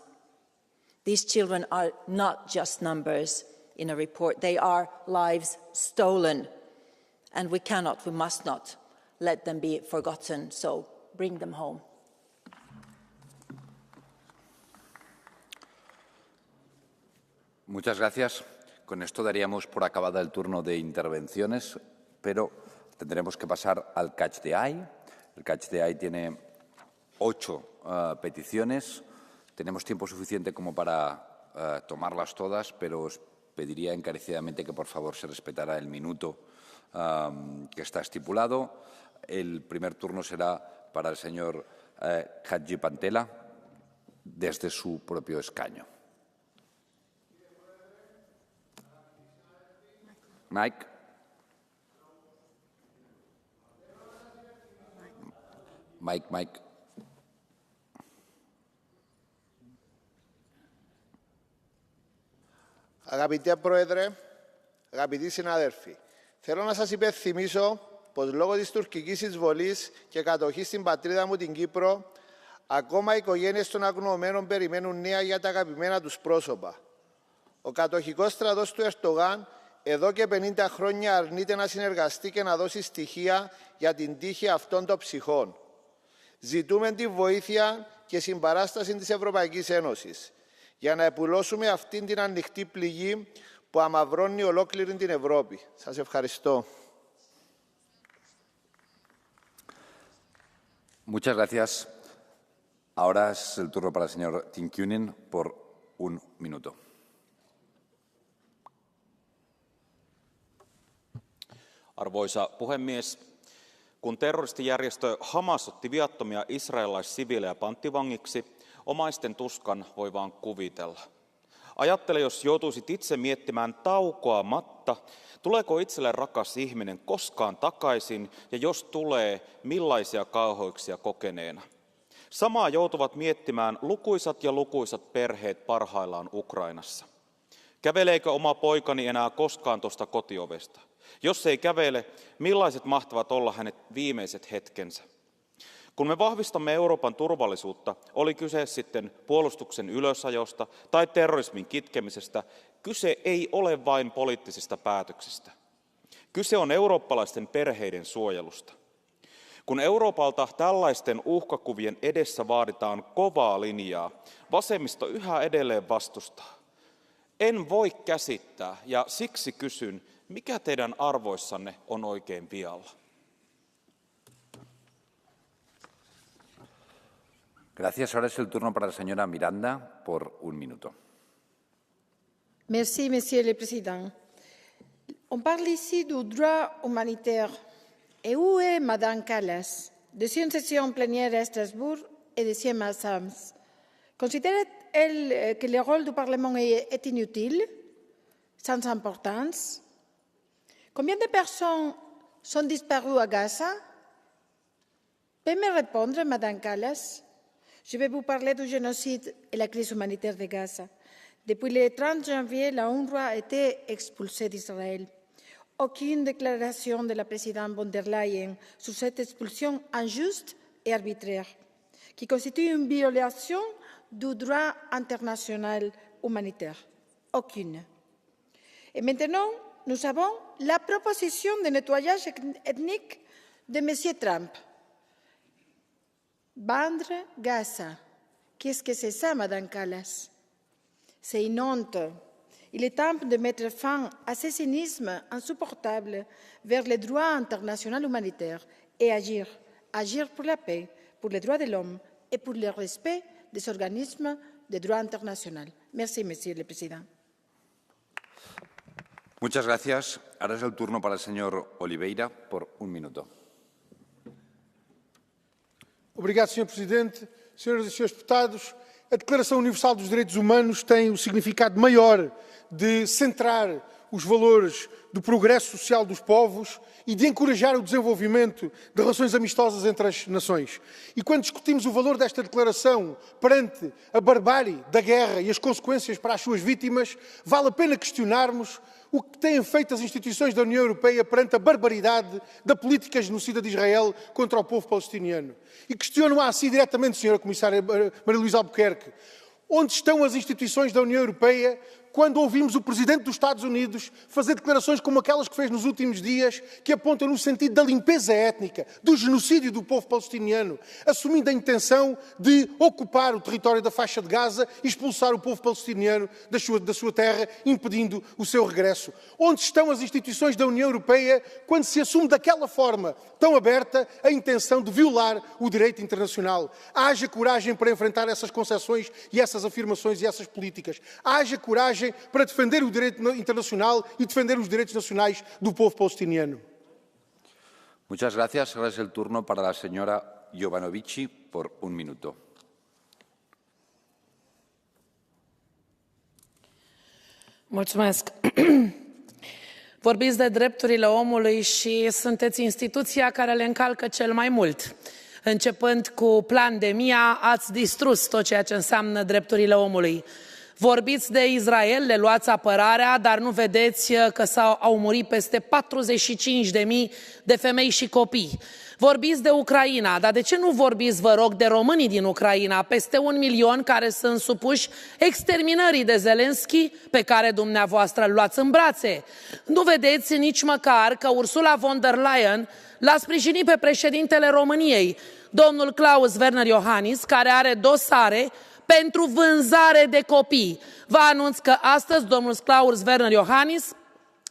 These children are not just numbers in a report. They are lives stolen. And we must not let them be forgotten. So bring them home. Muchas gracias. Con esto daríamos por acabada el turno de intervenciones, pero tendremos que pasar al Catch the Eye. El Catch the Eye tiene 8 peticiones. Tenemos tiempo suficiente como para tomarlas todas, pero os pediría encarecidamente que, por favor, se respetara el minuto que está estipulado. El primer turno será para el señor Hadji Pantela, desde su propio escaño. Mike. Mike. Αγαπητέ Πρόεδρε, αγαπητοί συνάδελφοι, θέλω να σας υπενθυμίσω πως λόγω της τουρκικής εισβολής και κατοχής στην πατρίδα μου την Κύπρο, ακόμα οι οικογένειες των αγνοωμένων περιμένουν νέα για τα αγαπημένα τους πρόσωπα. Ο κατοχικός στρατός του Ερντογάν εδώ και 50 χρόνια αρνείται να συνεργαστεί και να δώσει στοιχεία για την τύχη αυτών των ψυχών. Ζητούμε τη βοήθεια και συμπαράσταση της Ευρωπαϊκής Ένωσης για να επουλώσουμε αυτήν την ανοιχτή πληγή που αμαυρώνει ολόκληρη την Ευρώπη. Σας ευχαριστώ. Muchas gracias. Ahora es el turno para el señor Tinkyunen por 1 minuto. Arvoisa puhemies, kun terroristijärjestö Hamas otti viattomia israelaissiviilejä panttivangiksi, omaisten tuskan voi vain kuvitella. Ajattele, jos joutuisit itse miettimään taukoamatta, tuleeko itselle rakas ihminen koskaan takaisin, ja jos tulee, millaisia kauheuksia kokeneena. Samaa joutuvat miettimään lukuisat ja lukuisat perheet parhaillaan Ukrainassa. Käveleekö oma poikani enää koskaan tuosta kotiovesta? Jos ei kävele, millaiset mahtavat olla hänet viimeiset hetkensä? Kun me vahvistamme Euroopan turvallisuutta, oli kyse sitten puolustuksen ylösajosta tai terrorismin kitkemisestä, kyse ei ole vain poliittisista päätöksistä. Kyse on eurooppalaisten perheiden suojelusta. Kun Euroopalta tällaisten uhkakuvien edessä vaaditaan kovaa linjaa, vasemmisto yhä edelleen vastustaa. En voi käsittää ja siksi kysyn, mikä teidän arvoissanne on oikein vialla? Gracias. Ahora es el turno para la señora Miranda por 1 minuto. Merci, Monsieur le Président. On parle ici du droit humanitaire. Et où est Madame Kallas? De une session plénière à Strasbourg et de sienne à Sams. Considère-t-elle que le rôle du Parlement est inutile, sans importance? Combien de personnes sont disparues à Gaza? Peut me répondre, Madame Kallas? Je vais vous parler du génocide et la crise humanitaire de Gaza. Depuis le 30 janvier, la UNRWA a été expulsée d'Israël. aucune déclaration de la présidente von der Leyen sur cette expulsion injuste et arbitraire, qui constitue une violation du droit international humanitaire. Aucune. Et maintenant, nous avons la proposition de nettoyage ethnique de M. Trump. Vendre Gaza. Qu'est-ce que c'est ça, Madame Kallas? C'est une honte. Il est temps de mettre fin à ce cynisme insupportable vers le droit international humanitaire et agir. Agir pour la paix, pour les droits de l'homme et pour le respect des organismes de droit international. Merci, Monsieur le Président. Muchas gracias. Ahora es el turno para el señor Oliveira por un minuto. Obrigado, Sr. Presidente. Senhoras e Srs. Deputados, a Declaração Universal dos Direitos Humanos tem o significado maior de centrar os valores do progresso social dos povos e de encorajar o desenvolvimento de relações amistosas entre as nações. E quando discutimos o valor desta declaração perante a barbárie da guerra e as consequências para as suas vítimas, vale a pena questionarmos o que têm feito as instituições da União Europeia perante a barbaridade da política genocida de Israel contra o povo palestiniano. E questiono assim diretamente, Sra. Comissária Maria Luísa Albuquerque, onde estão as instituições da União Europeia quando ouvimos o Presidente dos Estados Unidos fazer declarações como aquelas que fez nos últimos dias, que apontam no sentido da limpeza étnica, do genocídio do povo palestiniano, assumindo a intenção de ocupar o território da faixa de Gaza e expulsar o povo palestiniano da sua terra, impedindo o seu regresso. Onde estão as instituições da União Europeia quando se assume daquela forma tão aberta a intenção de violar o direito internacional? Haja coragem para enfrentar essas concessões e essas afirmações e essas políticas. Haja coragem para defender o direito internacional e defender os direitos nacionais do povo palestiniano. Muchas gracias. Ahora es el turno para la señora Jovanovici por un minuto. Mulțumesc. Vorbiți de drepturile omului și sunteți instituția care le încalcă cel mai mult. Începând cu pandemia, ați distrus tot ceea ce înseamnă drepturile omului. Vorbiți de Israel, le luați apărarea, dar nu vedeți că au murit peste 45.000 de femei și copii. Vorbiți de Ucraina, dar de ce nu vorbiți, vă rog, de românii din Ucraina, peste 1 milion care sunt supuși exterminării de Zelenski, pe care dumneavoastră îl luați în brațe? Nu vedeți nici măcar că Ursula von der Leyen l-a sprijinit pe președintele României, domnul Klaus Werner Iohannis, care are dosare pentru vânzare de copii. Vă anunț că astăzi domnul Klaus Werner Iohannis,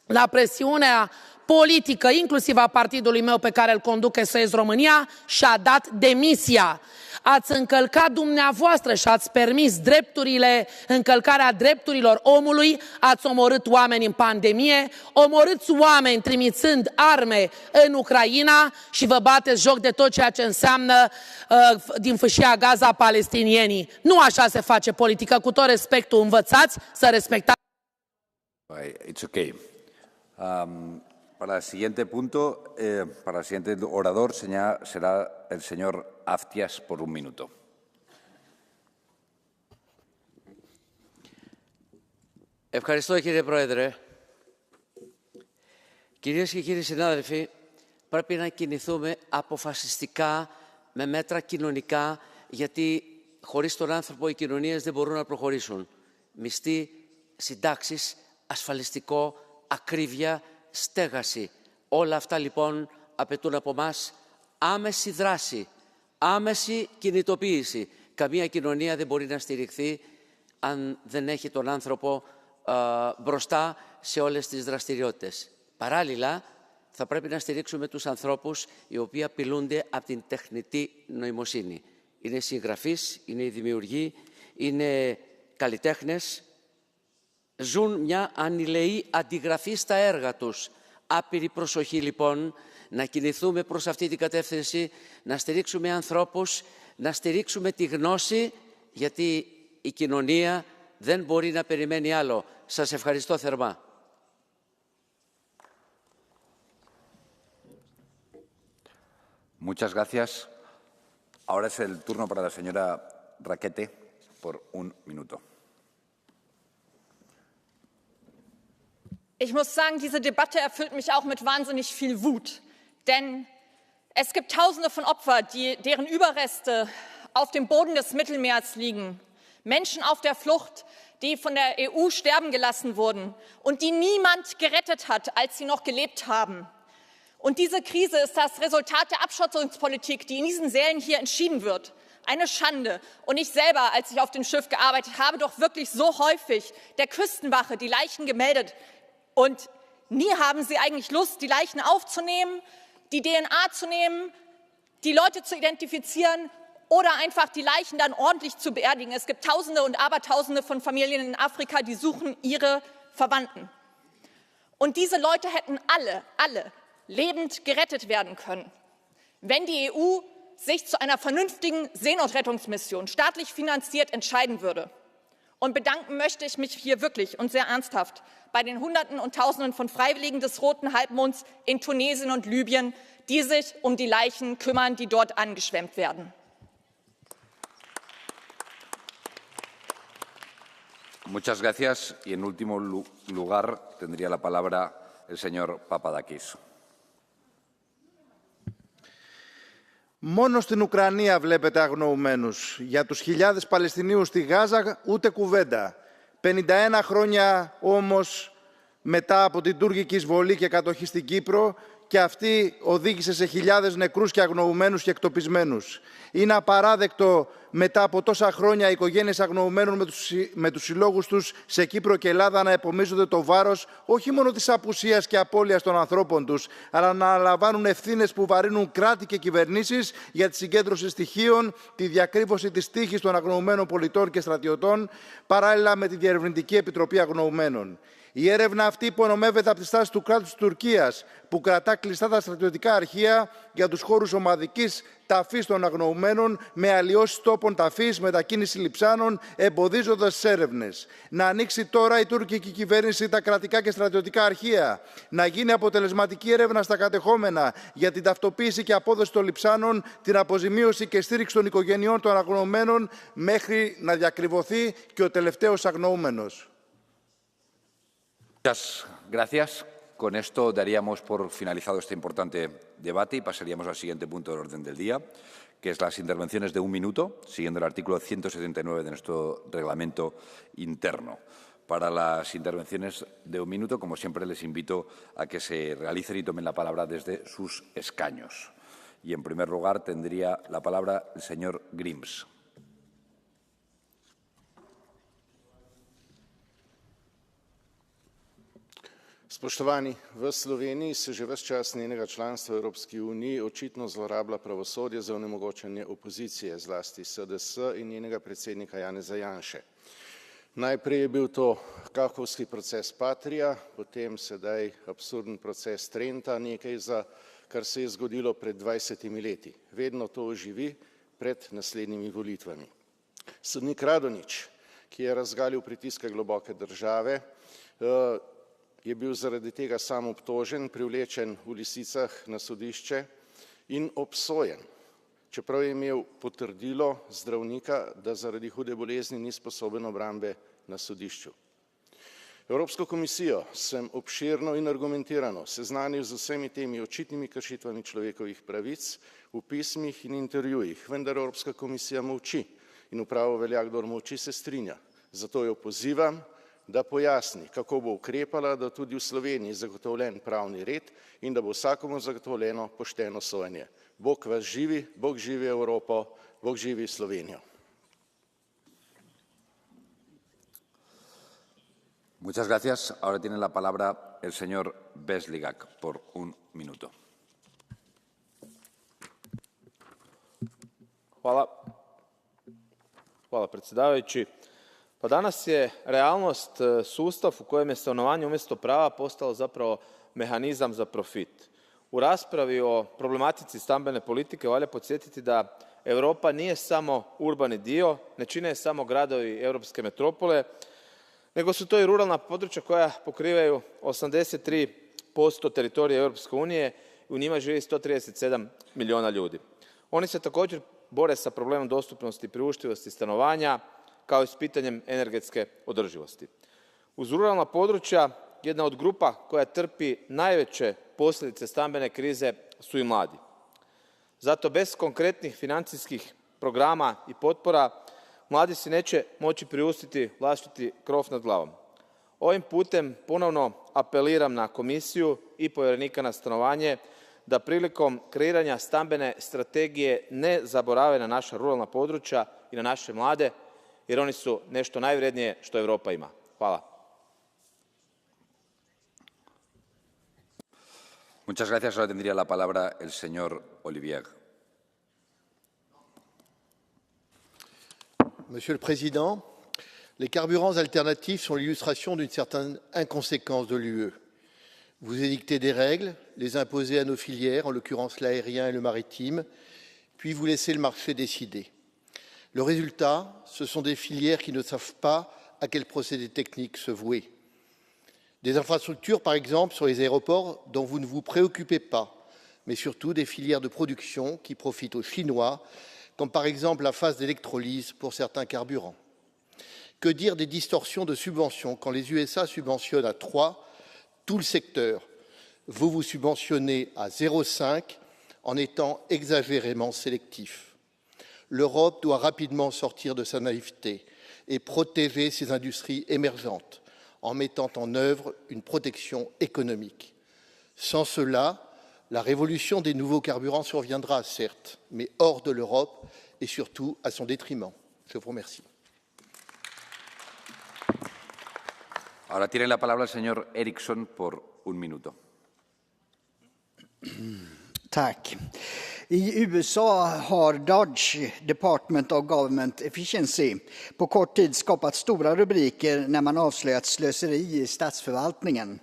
la presiunea politică, inclusiv a partidului meu pe care îl conduc, SOS România, și-a dat demisia. Ați încălcat dumneavoastră și ați permis încălcarea drepturilor omului, ați omorât oameni în pandemie, omorâți oameni trimițând arme în Ucraina și vă bateți joc de tot ceea ce înseamnă din fâșia Gaza palestinienii. Nu așa se face politică, cu tot respectul, învățați să respectați. It's okay. Para el siguiente punto, para el siguiente orador será el señor Aftias por un minuto. Ευχαριστώ, κύριε Πρόεδρε. Κυρίες και κύριοι συνάδελφοι, πρέπει να κινηθούμε αποφασιστικά με μέτρα κοινωνικά, γιατί χωρίς τον άνθρωπο οι κοινωνίες δεν μπορούν να προχωρήσουν. Μισθοί, συντάξεις, ασφαλιστικό, ακρίβεια, στέγαση. Όλα αυτά λοιπόν απαιτούν από μας άμεση δράση, άμεση κινητοποίηση. Καμία κοινωνία δεν μπορεί να στηριχθεί αν δεν έχει τον άνθρωπο μπροστά σε όλες τις δραστηριότητες. Παράλληλα, θα πρέπει να στηρίξουμε τους ανθρώπους οι οποίοι απειλούνται από την τεχνητή νοημοσύνη. Είναι συγγραφείς, είναι οι δημιουργοί, είναι καλλιτέχνες. Ζουν μια ανηλεή αντιγραφή στα έργα τους. Άπειρη προσοχή λοιπόν να κινηθούμε προς αυτή την κατεύθυνση, να στηρίξουμε ανθρώπους, να στηρίξουμε τη γνώση, γιατί η κοινωνία δεν μπορεί να περιμένει άλλο. Σας ευχαριστώ θερμά. Muchas gracias. Ahora es el turno para la señora Raquete por un minuto. Ich muss sagen, diese Debatte erfüllt mich auch mit wahnsinnig viel Wut. Denn es gibt Tausende von Opfern, deren Überreste auf dem Boden des Mittelmeers liegen. Menschen auf der Flucht, die von der EU sterben gelassen wurden und die niemand gerettet hat, als sie noch gelebt haben. Und diese Krise ist das Resultat der Abschottungspolitik, die in diesen Sälen hier entschieden wird. Eine Schande. Und ich selber, als ich auf dem Schiff gearbeitet habe, doch wirklich so häufig der Küstenwache die Leichen gemeldet. Und nie haben sie eigentlich Lust, die Leichen aufzunehmen, die DNA zu nehmen, die Leute zu identifizieren oder einfach die Leichen dann ordentlich zu beerdigen. Es gibt Tausende und Abertausende von Familien in Afrika, die suchen ihre Verwandten. Und diese Leute hätten alle lebend gerettet werden können, wenn die EU sich zu einer vernünftigen Seenotrettungsmission staatlich finanziert entscheiden würde. Und bedanken möchte ich mich hier wirklich und sehr ernsthaft bei den Hunderten und Tausenden von Freiwilligen des Roten Halbmonds in Tunesien und Libyen, die sich um die Leichen kümmern, die dort angeschwemmt werden. Muchas gracias. Y en último lugar tendría la palabra el señor Papadakis. Μόνο στην Ουκρανία βλέπετε αγνοουμένους. Για τους χιλιάδες Παλαιστινίους στη Γάζα ούτε κουβέντα. 51 χρόνια όμως μετά από την τουρκική εισβολή και κατοχή στην Κύπρο και αυτή οδήγησε σε χιλιάδες νεκρούς και αγνοουμένους και εκτοπισμένους. Είναι απαράδεκτο μετά από τόσα χρόνια οι οικογένειες αγνοουμένων με τους συλλόγους τους σε Κύπρο και Ελλάδα να επομίζονται το βάρος όχι μόνο της απουσίας και απώλειας των ανθρώπων τους, αλλά να αναλαμβάνουν ευθύνες που βαρύνουν κράτη και κυβερνήσεις για τη συγκέντρωση στοιχείων, τη διακρύβωση της τύχης των αγνοουμένων πολιτών και στρατιωτών, παράλληλα με τη Διερευνητική Επιτροπή Αγνοουμένων. Η έρευνα αυτή υπονομεύεται από τη στάση του κράτους της Τουρκίας, που κρατά κλειστά τα στρατιωτικά αρχεία για τους χώρους ομαδικής ταφής των αγνοουμένων, με αλλοιώσεις τόπων ταφής, μετακίνηση λειψάνων, εμποδίζοντας τις έρευνες. Να ανοίξει τώρα η τουρκική κυβέρνηση τα κρατικά και στρατιωτικά αρχεία. Να γίνει αποτελεσματική έρευνα στα κατεχόμενα για την ταυτοποίηση και απόδοση των λειψάνων, την αποζημίωση και στήριξη των οικογενειών των αγνοουμένων, μέχρι να διακριβωθεί και ο τελευταίος αγνοούμενος. Muchas gracias. Con esto daríamos por finalizado este importante debate y pasaríamos al siguiente punto del orden del día, que es las intervenciones de un minuto, siguiendo el artículo 179 de nuestro reglamento interno. Para las intervenciones de un minuto, como siempre, les invito a que se realicen y tomen la palabra desde sus escaños. Y, en primer lugar, tendría la palabra el señor Grims. Spoštovani, v Sloveniji se že ves čas njenega članstva v Evropski uniji očitno zlorablja pravosodje za onemogočanje opozicije, zlasti SDS in njenega predsednika Janeza Janše. Najprej je bil to kafkovski proces Patria, potem sedaj absurden proces Trenta, nekaj za kar se je zgodilo pred 20 leti. Vedno to oživi pred naslednjimi volitvami. Sodnik Radonič, ki je razgalil pritiske globoke države, je bil zaradi tega sam obtožen, privlečen v lisicah na sodišče in obsojen, čeprav je imel potrdilo zdravnika, da zaradi hude bolezni ni sposoben obrambe na sodišču. Evropsko komisijo sem obširno in argumentirano seznanil z vsemi temi očitnimi kršitvami človekovih pravic v pismih in intervjujih, vendar Evropska komisija molči in v pravo velja, kdor molči, se strinja. Zato jo pozivam, da pojasni, kako bo ukrepala, da tudi v Sloveniji zagotovljen pravni red in da bo vsakomu zagotovljeno pošteno sojenje. Bog vas živi, Bog živi Evropo, Bog živi Slovenijo. Muchas gracias. Ahora tiene la palabra el señor Besligak por un minuto. Hvala predsjedavajući. Pa danas je realnost sustav u kojem je stanovanje umjesto prava postalo zapravo mehanizam za profit. U raspravi o problematici stambene politike valja podsjetiti da Europa nije samo urbani dio, ne čine samo gradovi europske metropole, nego su to i ruralna područja koja pokrivaju 83% teritorija Europske unije i u njima živi 137 milijuna ljudi. Oni se također bore sa problemom dostupnosti i priuštivosti stanovanja, kao i s pitanjem energetske održivosti. Uz ruralna područja jedna od grupa koja trpi najveće posljedice stambene krize su i mladi. Zato bez konkretnih financijskih programa i potpora mladi si neće moći priuštiti vlastiti krov nad glavom. Ovim putem ponovno apeliram na komisiju i povjerenika na stanovanje da prilikom kreiranja stambene strategije ne zaborave na naša ruralna područja i na naše mlade, jer oni su nešto najvrednije što Europa ima. Hvala. Muchas gracias. Ahora tendría la palabra el señor Olivier. Monsieur le Président, les carburants alternatifs sont l'illustration d'une certaine inconséquence de l'UE. Vous édictez des règles, les imposez à nos filières, en l'occurrence l'aérien et le maritime, puis vous laissez le marché décider. Le résultat, ce sont des filières qui ne savent pas à quel procédé technique se vouer. Des infrastructures, par exemple, sur les aéroports dont vous ne vous préoccupez pas, mais surtout des filières de production qui profitent aux Chinois, comme par exemple la phase d'électrolyse pour certains carburants. Que dire des distorsions de subventions quand les USA subventionnent à 3 tout le secteur? Vous subventionnez à 0,5 en étant exagérément sélectif. L'Europe doit rapidement sortir de sa naïveté et protéger ses industries émergentes en mettant en œuvre une protection économique. Sans cela, la révolution des nouveaux carburants surviendra, certes, mais hors de l'Europe et surtout à son détriment. Je vous remercie. Ahora tiene la palabra el señor Eriksson por un minuto. Tack. I USA har Dodge, Department of Government Efficiency, på kort tid skapat stora rubriker när man avslöjat slöseri i statsförvaltningen.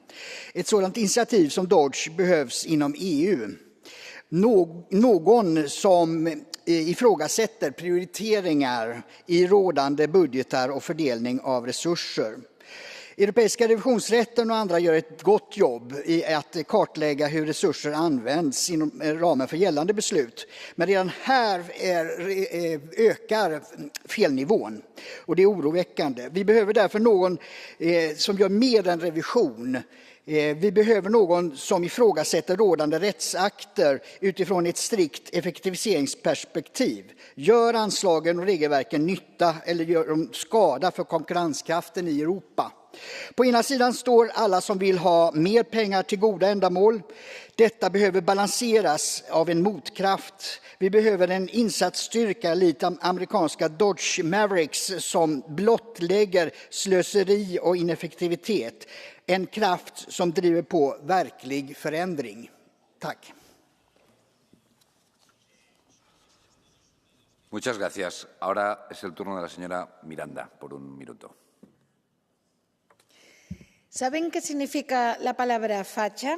Ett sådant initiativ som Dodge behövs inom EU. Någon som ifrågasätter prioriteringar i rådande budgetar och fördelning av resurser. Europeiska revisionsrätten och andra gör ett gott jobb i att kartlägga hur resurser används inom ramen för gällande beslut. Men redan här ökar felnivån och det är oroväckande. Vi behöver därför någon som gör mer än revision. Vi behöver någon som ifrågasätter rådande rättsakter utifrån ett strikt effektiviseringsperspektiv. Gör anslagen och regelverken nytta eller gör de skada för konkurrenskraften i Europa? På ena sidan står alla som vill ha mer pengar till goda ändamål. Detta behöver balanseras av en motkraft. Vi behöver en insatsstyrka likt amerikanska Dodge Mavericks som blottlägger slöseri och ineffektivitet. En kraft som driver på verklig förändring. Tack. Muchas gracias. Ahora es el turno de la señora Miranda por un minuto. ¿Saben qué significa la palabra facha?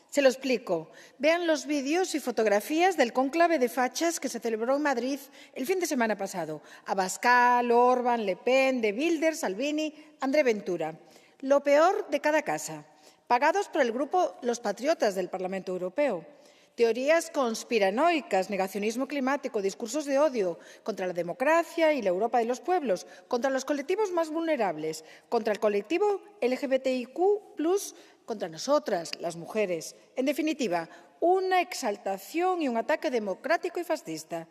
Se lo explico. Vean los vídeos y fotografías del cónclave de fachas que se celebró en Madrid el fin de semana pasado. Abascal, Orbán, Le Pen, De Wilders, Salvini, André Ventura. Lo peor de cada casa, pagados por el grupo Los Patriotas del Parlamento Europeo. Teorías conspiranoicas, negacionismo climático, discursos de odio contra la democracia y la Europa de los pueblos, contra los colectivos más vulnerables, contra el colectivo LGBTIQ+, contra nosotras, las mujeres. En definitiva, una exaltación y un ataque democrático y fascista.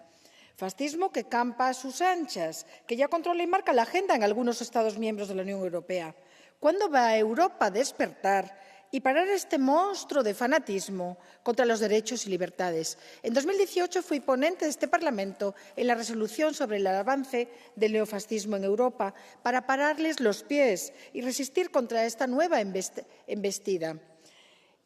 Fascismo que campa a sus anchas, que ya controla y marca la agenda en algunos Estados miembros de la Unión Europea. ¿Cuándo va Europa a despertar y parar este monstruo de fanatismo contra los derechos y libertades? En 2018 fui ponente de este Parlamento en la resolución sobre el avance del neofascismo en Europa para pararles los pies y resistir contra esta nueva embestida.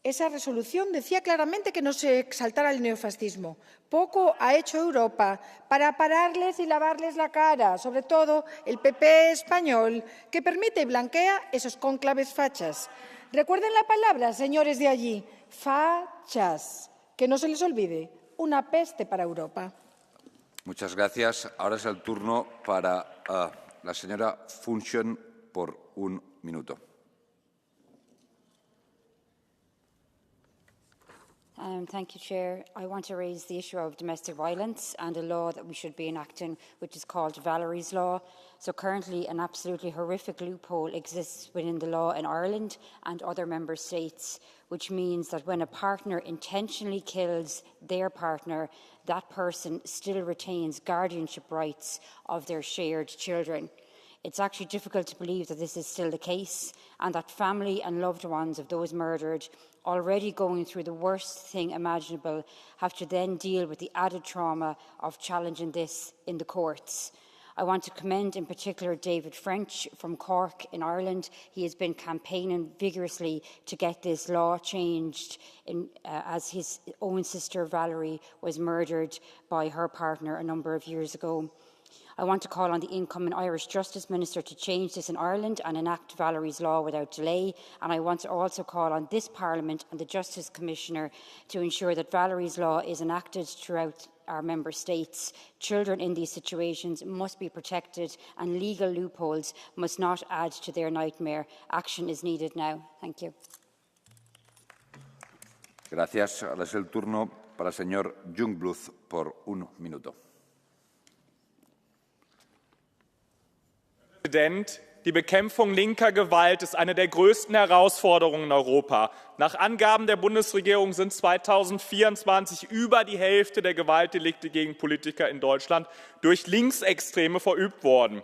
Esa resolución decía claramente que no se exaltara el neofascismo. Poco ha hecho Europa para pararles y lavarles la cara, sobre todo el PP español, que permite y blanquea esos cónclaves fachas. Recuerden la palabra, señores de allí, fachas, que no se les olvide, una peste para Europa. Muchas gracias. Ahora es el turno para la señora Funchen por un minuto. Thank you, Chair. I want to raise the issue of domestic violence and a law that we should be enacting, which is called Valerie's Law. So currently, an absolutely horrific loophole exists within the law in Ireland and other member states, which means that when a partner intentionally kills their partner, that person still retains guardianship rights of their shared children. It's actually difficult to believe that this is still the case and that family and loved ones of those murdered, already going through the worst thing imaginable, have to then deal with the added trauma of challenging this in the courts. I want to commend in particular David French from Cork in Ireland. He has been campaigning vigorously to get this law changed as his own sister Valerie was murdered by her partner a number of years ago. I want to call on the incoming Irish Justice Minister to change this in Ireland and enact Valerie's Law without delay. And I want to also call on this Parliament and the Justice Commissioner to ensure that Valerie's Law is enacted throughout our member states. Children in these situations must be protected and legal loopholes must not add to their nightmare. Action is needed now. Thank you. Gracias. Ahora es el turno para el señor Jungbluth por un minuto. Herr Präsident, die Bekämpfung linker Gewalt ist eine der größten Herausforderungen in Europa. Nach Angaben der Bundesregierung sind 2024 über die Hälfte der Gewaltdelikte gegen Politiker in Deutschland durch Linksextreme verübt worden.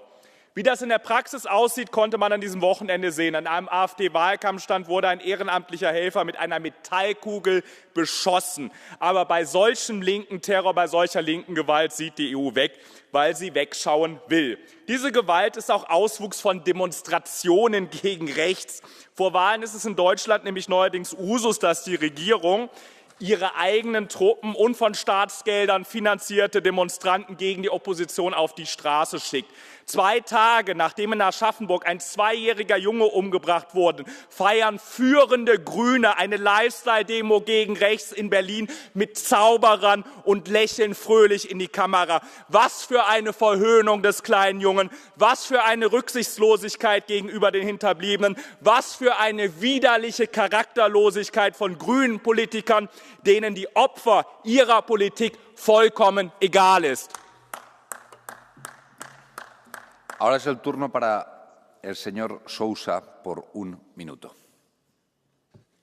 Wie das in der Praxis aussieht, konnte man an diesem Wochenende sehen. An einem AfD-Wahlkampfstand wurde ein ehrenamtlicher Helfer mit einer Metallkugel beschossen. Aber bei solchem linken Terror, bei solcher linken Gewalt sieht die EU weg, weil sie wegschauen will. Diese Gewalt ist auch Auswuchs von Demonstrationen gegen rechts. Vor Wahlen ist es in Deutschland nämlich neuerdings Usus, dass die Regierung ihre eigenen Truppen und von Staatsgeldern finanzierte Demonstranten gegen die Opposition auf die Straße schickt. 2 Tage nachdem in Aschaffenburg ein 2-jähriger Junge umgebracht wurde, feiern führende Grüne eine Lifestyle-Demo gegen rechts in Berlin mit Zauberern und lächeln fröhlich in die Kamera. Was für eine Verhöhnung des kleinen Jungen, was für eine Rücksichtslosigkeit gegenüber den Hinterbliebenen, was für eine widerliche Charakterlosigkeit von grünen Politikern, denen die Opfer ihrer Politik vollkommen egal ist. Ahora es el turno para el señor Sousa por un minuto.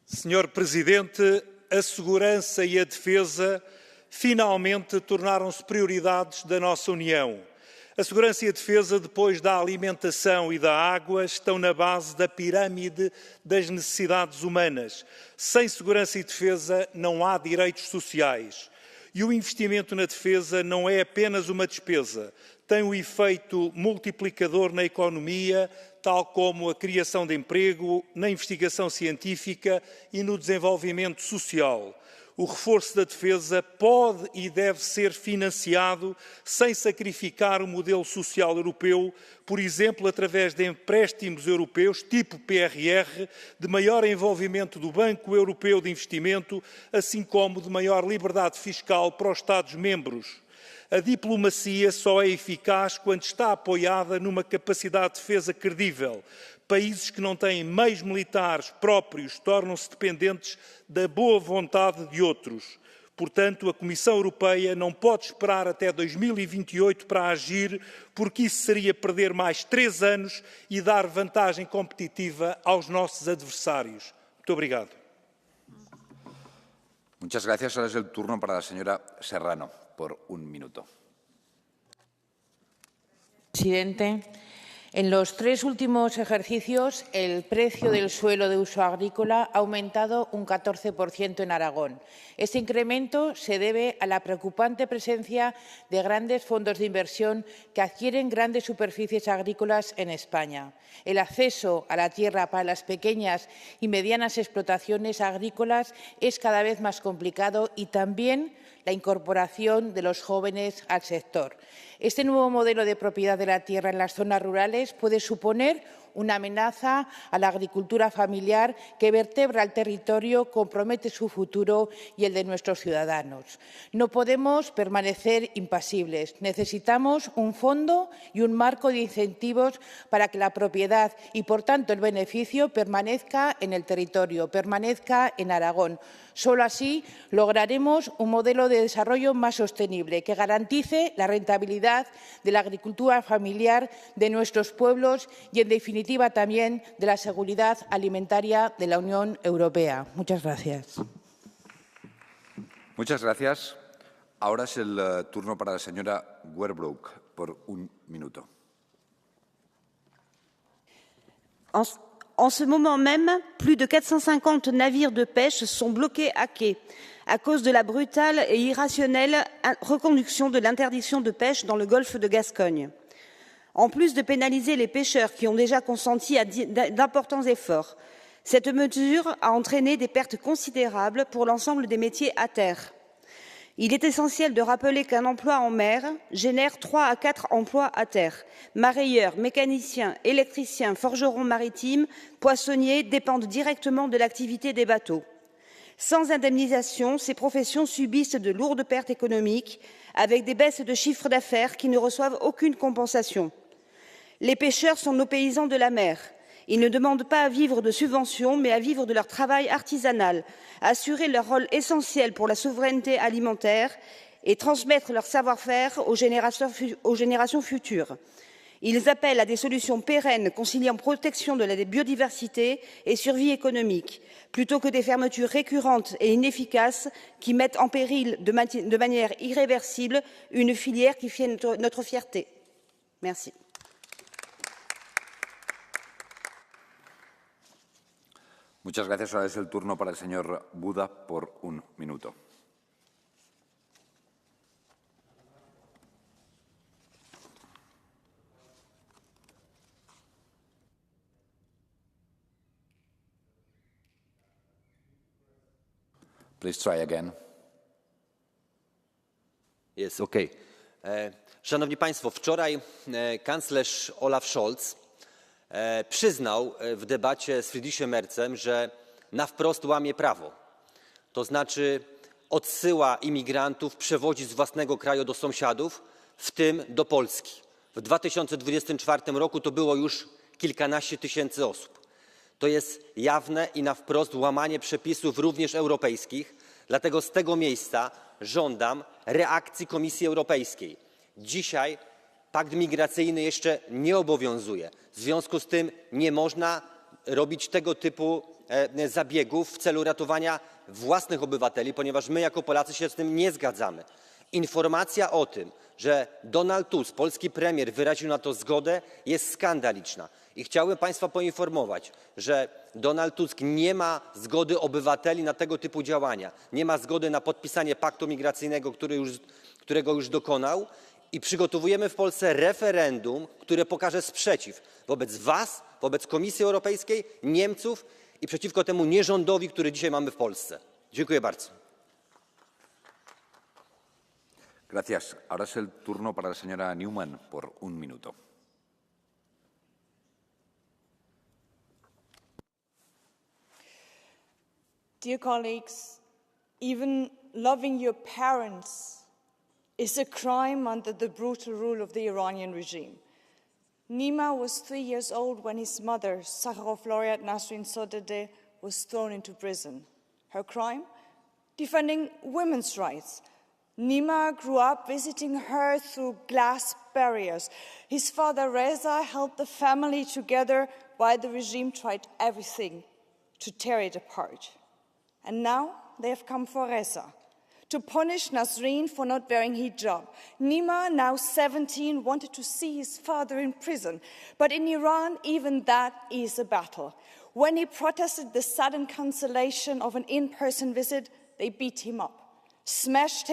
Senhor Presidente, a segurança e a defesa finalmente tornaram-se prioridades da nossa União. A segurança e a defesa, depois da alimentação e da água, estão na base da pirâmide das necessidades humanas. Sem segurança e defesa não há direitos sociais. E o investimento na defesa não é apenas uma despesa, tem um efeito multiplicador na economia, tal como a criação de emprego, na investigação científica e no desenvolvimento social. O reforço da defesa pode e deve ser financiado sem sacrificar o modelo social europeu, por exemplo, através de empréstimos europeus tipo PRR, de maior envolvimento do Banco Europeu de Investimento, assim como de maior liberdade fiscal para os Estados-membros. A diplomacia só é eficaz quando está apoiada numa capacidade de defesa credível. Países que não têm meios militares próprios tornam-se dependentes da boa vontade de outros. Portanto, a Comissão Europeia não pode esperar até 2028 para agir, porque isso seria perder mais 3 anos e dar vantagem competitiva aos nossos adversários. Muito obrigado. Muchas gracias. Ahora es el turno para la señora Serrano por un minuto. Presidente, en los 3 últimos ejercicios el precio del suelo de uso agrícola ha aumentado un 14% en Aragón. Este incremento se debe a la preocupante presencia de grandes fondos de inversión que adquieren grandes superficies agrícolas en España. El acceso a la tierra para las pequeñas y medianas explotaciones agrícolas es cada vez más complicado y también la incorporación de los jóvenes al sector. Este nuevo modelo de propiedad de la tierra en las zonas rurales puede suponer una amenaza a la agricultura familiar que vertebra el territorio, compromete su futuro y el de nuestros ciudadanos. No podemos permanecer impasibles. Necesitamos un fondo y un marco de incentivos para que la propiedad y, por tanto, el beneficio permanezca en el territorio, permanezca en Aragón. Solo así lograremos un modelo de desarrollo más sostenible que garantice la rentabilidad de la agricultura familiar de nuestros pueblos y, en definitiva, también de la seguridad alimentaria de la Unión Europea. Muchas gracias. Muchas gracias. Ahora es el turno para la señora Werbrook por un minuto. En ce moment même, plus de 450 navires de pêche sont bloqués à quai à cause de la brutale et irrationnelle reconduction de l'interdiction de pêche dans le golfe de Gascogne. En plus de pénaliser les pêcheurs qui ont déjà consenti d'importants efforts, cette mesure a entraîné des pertes considérables pour l'ensemble des métiers à terre. Il est essentiel de rappeler qu'un emploi en mer génère 3 à 4 emplois à terre. Mareyeurs, mécaniciens, électriciens, forgerons maritimes, poissonniers dépendent directement de l'activité des bateaux. Sans indemnisation, ces professions subissent de lourdes pertes économiques, avec des baisses de chiffre d'affaires qui ne reçoivent aucune compensation. Les pêcheurs sont nos paysans de la mer. Ils ne demandent pas à vivre de subventions, mais à vivre de leur travail artisanal, à assurer leur rôle essentiel pour la souveraineté alimentaire et transmettre leur savoir-faire aux générations futures. Ils appellent à des solutions pérennes conciliant protection de la biodiversité et survie économique, plutôt que des fermetures récurrentes et inefficaces qui mettent en péril de manière irréversible une filière qui fait notre fierté. Merci. Muchas gracias. Ahora es el turno para el señor Buda por un minuto. Please try again. Jest OK. Szanowni Państwo, wczoraj kanclerz Olaf Scholz przyznał w debacie z Friedrichem Merzem, że na wprost łamie prawo. To znaczy odsyła imigrantów, przewozi z własnego kraju do sąsiadów, w tym do Polski. W 2024 roku to było już kilkanaście tysięcy osób. To jest jawne i na wprost łamanie przepisów również europejskich. Dlatego z tego miejsca żądam reakcji Komisji Europejskiej. Dzisiaj pakt migracyjny jeszcze nie obowiązuje. W związku z tym nie można robić tego typu zabiegów w celu ratowania własnych obywateli, ponieważ my jako Polacy się z tym nie zgadzamy. Informacja o tym, że Donald Tusk, polski premier, wyraził na to zgodę, jest skandaliczna. I chciałbym Państwa poinformować, że Donald Tusk nie ma zgody obywateli na tego typu działania. Nie ma zgody na podpisanie paktu migracyjnego, którego już dokonał. I przygotowujemy w Polsce referendum, które pokaże sprzeciw wobec was, wobec Komisji Europejskiej, Niemców i przeciwko temu nierządowi, który dzisiaj mamy w Polsce. Dziękuję bardzo. Gracias. Ahora es el turno para la señora Newman por un minuto. Dear colleagues, even loving your parents is a crime under the brutal rule of the Iranian regime. Nima was 3 years old when his mother, Sakharov laureate Nasrin Sotoudeh, was thrown into prison. Her crime? Defending women's rights. Nima grew up visiting her through glass barriers. His father, Reza, held the family together while the regime tried everything to tear it apart. And now they have come for Reza, to punish Nasrin for not wearing hijab. Nima, now 17, wanted to see his father in prison. But in Iran, even that is a battle. When he protested the sudden cancellation of an in-person visit, they beat him up, smashed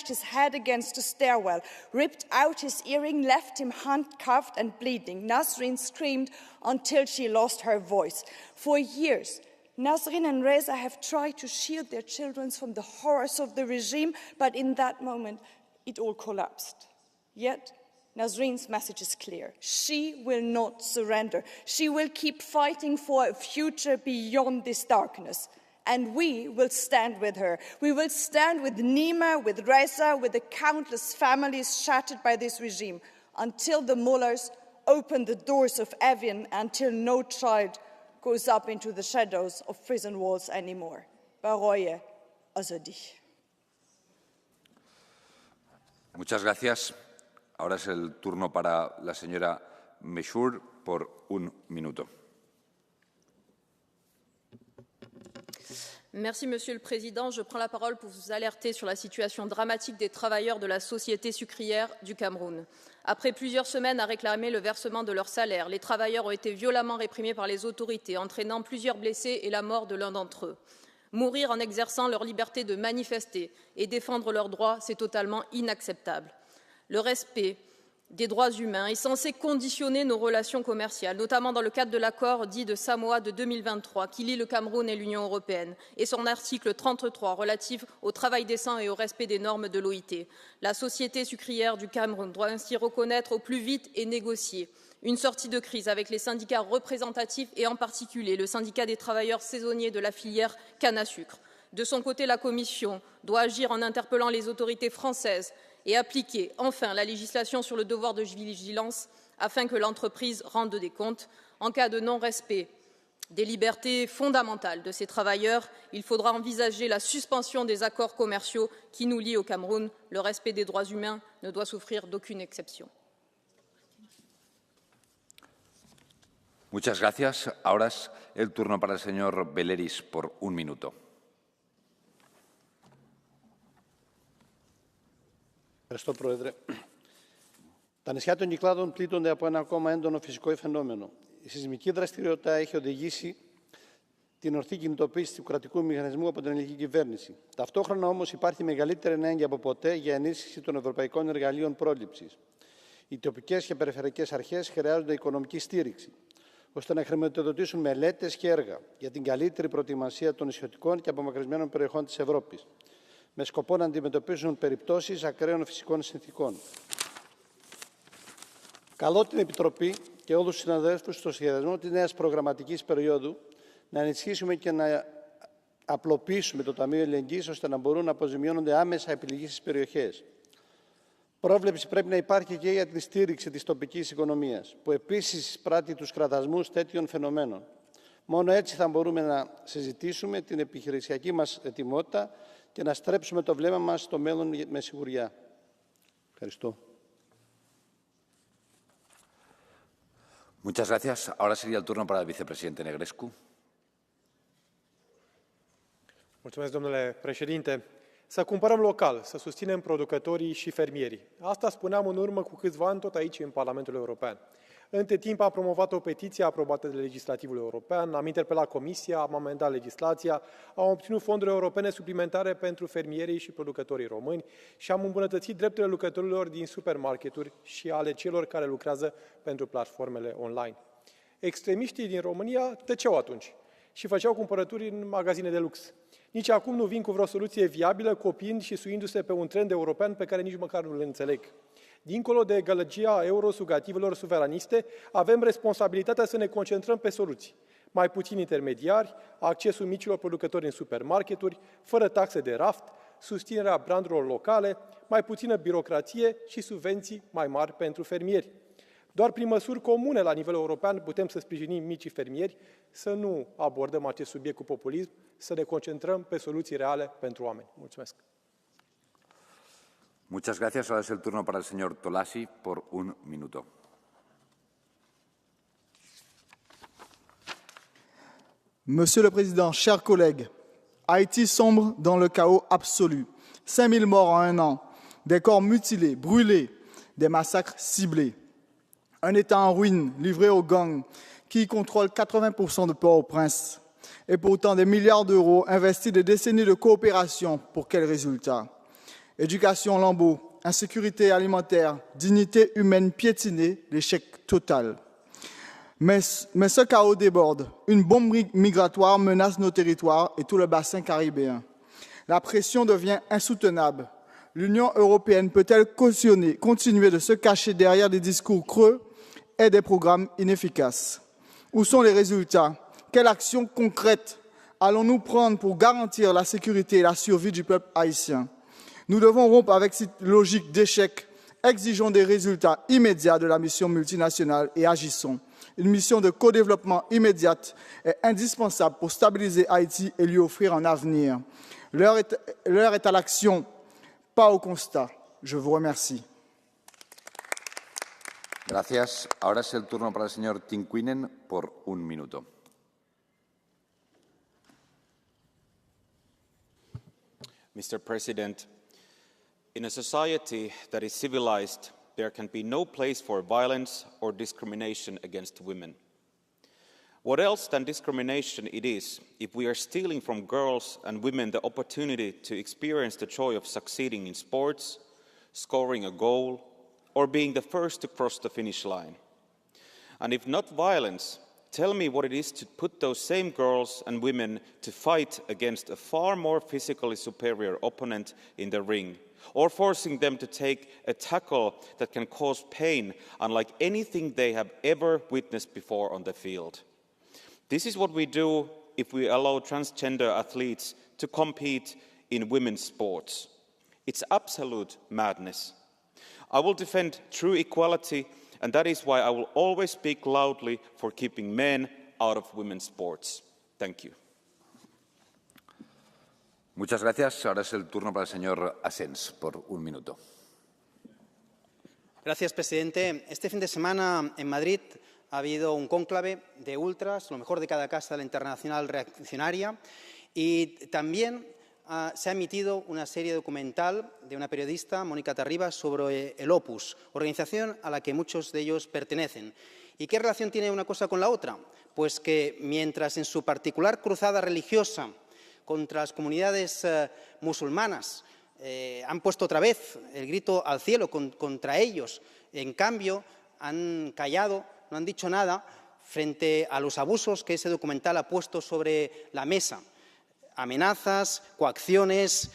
his head against a stairwell, ripped out his earring, left him handcuffed and bleeding. Nasrin screamed until she lost her voice. For years, Nasrin and Reza have tried to shield their children from the horrors of the regime, but in that moment, it all collapsed. Yet, Nasrin's message is clear. She will not surrender. She will keep fighting for a future beyond this darkness. And we will stand with her. We will stand with Nima, with Reza, with the countless families shattered by this regime until the mullahs open the doors of Evin, until no child goes up into the shadows of prison walls anymore. Baroye Azadi. Muchas gracias. Ahora es el turno para la señora Meshour por un minuto. Merci, Monsieur le Président. Je prends la parole pour vous alerter sur la situation dramatique des travailleurs de la société sucrière du Cameroun. Après plusieurs semaines à réclamer le versement de leur salaire, les travailleurs ont été violemment réprimés par les autorités, entraînant plusieurs blessés et la mort de l'un d'entre eux. Mourir en exerçant leur liberté de manifester et défendre leurs droits, c'est totalement inacceptable. Le respect des droits humains est censé conditionner nos relations commerciales, notamment dans le cadre de l'accord dit de Samoa de 2023 qui lie le Cameroun et l'Union européenne et son article 33 relatif au travail décent et au respect des normes de l'OIT. La société sucrière du Cameroun doit ainsi reconnaître au plus vite et négocier une sortie de crise avec les syndicats représentatifs et en particulier le syndicat des travailleurs saisonniers de la filière canne à sucre. De son côté, la Commission doit agir en interpellant les autorités françaises et appliquer enfin la législation sur le devoir de vigilance afin que l'entreprise rende des comptes. En cas de non-respect des libertés fondamentales de ces travailleurs, il faudra envisager la suspension des accords commerciaux qui nous lient au Cameroun. Le respect des droits humains ne doit souffrir d'aucune exception. Muchas gracias. Ahora es el turno para el señor Belleris por un minuto. Ευχαριστώ, Πρόεδρε. Τα νησιά των Κυκλάδων πλήττονται από ένα ακόμα έντονο φυσικό φαινόμενο. Η σεισμική δραστηριότητα έχει οδηγήσει την ορθή κινητοποίηση του κρατικού μηχανισμού από την ελληνική κυβέρνηση. Ταυτόχρονα όμως υπάρχει μεγαλύτερη ανάγκη από ποτέ για ενίσχυση των ευρωπαϊκών εργαλείων πρόληψης. Οι τοπικές και περιφερειακές αρχές χρειάζονται οικονομική στήριξη, ώστε να χρηματοδοτήσουν μελέτες και έργα για την καλύτερη προετοιμασία των νησιωτικών και απομακρυσμένων περιοχών της Ευρώπης, με σκοπό να αντιμετωπίσουν περιπτώσεις ακραίων φυσικών συνθήκων. Καλώ την Επιτροπή και όλους τους συναδέλφους στο σχεδιασμό της νέας προγραμματικής περίοδου να ενισχύσουμε και να απλοποιήσουμε το Ταμείο Αλληλεγγύης ώστε να μπορούν να αποζημιώνονται άμεσα επιλεγείς περιοχές. Πρόβλεψη πρέπει να υπάρχει και για τη στήριξη της τοπικής οικονομίας, που επίσης πράττει τους κραδασμούς τέτοιων φαινομένων. Μόνο έτσι θα μπορούμε να συζητήσουμε την επιχειρησιακή μας ετοιμότητα και να στρέψουμε το βλέμμα μας στο μέλλον με σιγουριά. Ευχαριστώ. Muchas gracias. Ahora sería el turno para el vicepresidente Negrescu. Mulțumesc, domnule președinte. Să cumpărăm local, să susținem producătorii și fermierii. Asta spuneam în urmă cu câțiva ani tot aici în Parlamentul European. Între timp am promovat o petiție aprobată de Legislativul European, am interpelat Comisia, am amendat legislația, am obținut fonduri europene suplimentare pentru fermierii și producătorii români și am îmbunătățit drepturile lucrătorilor din supermarketuri și ale celor care lucrează pentru platformele online. Extremiștii din România tăceau atunci și făceau cumpărături în magazine de lux. Nici acum nu vin cu vreo soluție viabilă, copiind și suindu-se pe un trend european pe care nici măcar nu-l înțeleg. Dincolo de gălăgia eurosugativelor suveraniste, avem responsabilitatea să ne concentrăm pe soluții. Mai puțini intermediari, accesul micilor producători în supermarketuri, fără taxe de raft, susținerea brandurilor locale, mai puțină birocrație și subvenții mai mari pentru fermieri. Doar prin măsuri comune la nivel european putem să sprijinim micii fermieri, să nu abordăm acest subiect cu populism, să ne concentrăm pe soluții reale pentru oameni. Mulțumesc! Muchas gracias. Ahora es el turno para el señor Tolasi por un minuto. Monsieur le Président, chers collègues, Haïti sombre dans le chaos absolu. 5000 morts en un an, des corps mutilés, brûlés, des massacres ciblés. Un État en ruine, livré aux gangs, qui contrôle 80% de Port-au-Prince. Et pourtant, des milliards d'euros investis des décennies de coopération. Pour quel résultat? Éducation lambeau, insécurité alimentaire, dignité humaine piétinée, l'échec total. Mais ce chaos déborde. Une bombe migratoire menace nos territoires et tout le bassin caribéen. La pression devient insoutenable. L'Union européenne peut-elle cautionner, continuer de se cacher derrière des discours creux et des programmes inefficaces? Où sont les résultats? Quelles actions concrètes allons-nous prendre pour garantir la sécurité et la survie du peuple haïtien? Nous devons rompre avec cette logique d'échec. Exigeons des résultats immédiats de la mission multinationale et agissons. Une mission de co-développement immédiate est indispensable pour stabiliser Haïti et lui offrir un avenir. L'heure est à l'action, pas au constat. Je vous remercie. Gracias. Ahora es el turno para el señor Tinquinen por un minuto. Mr. President, in a society that is civilized, there can be no place for violence or discrimination against women. What else than discrimination it is if we are stealing from girls and women the opportunity to experience the joy of succeeding in sports, scoring a goal, or being the first to cross the finish line? And if not violence, tell me what it is to put those same girls and women to fight against a far more physically superior opponent in the ring, or forcing them to take a tackle that can cause pain unlike anything they have ever witnessed before on the field. This is what we do if we allow transgender athletes to compete in women's sports. It's absolute madness. I will defend true equality, and that is why I will always speak loudly for keeping men out of women's sports. Thank you. Muchas gracias. Ahora es el turno para el señor Asens, por un minuto. Gracias, presidente. Este fin de semana en Madrid ha habido un cónclave de ultras, lo mejor de cada casa de la Internacional Reaccionaria, y también se ha emitido una serie documental de una periodista, Mónica Terribas, sobre el Opus, organización a la que muchos de ellos pertenecen. ¿Y qué relación tiene una cosa con la otra? Pues que mientras en su particular cruzada religiosa contra las comunidades musulmanas han puesto otra vez el grito al cielo contra ellos, en cambio han callado, no han dicho nada frente a los abusos que ese documental ha puesto sobre la mesa. Amenazas, coacciones,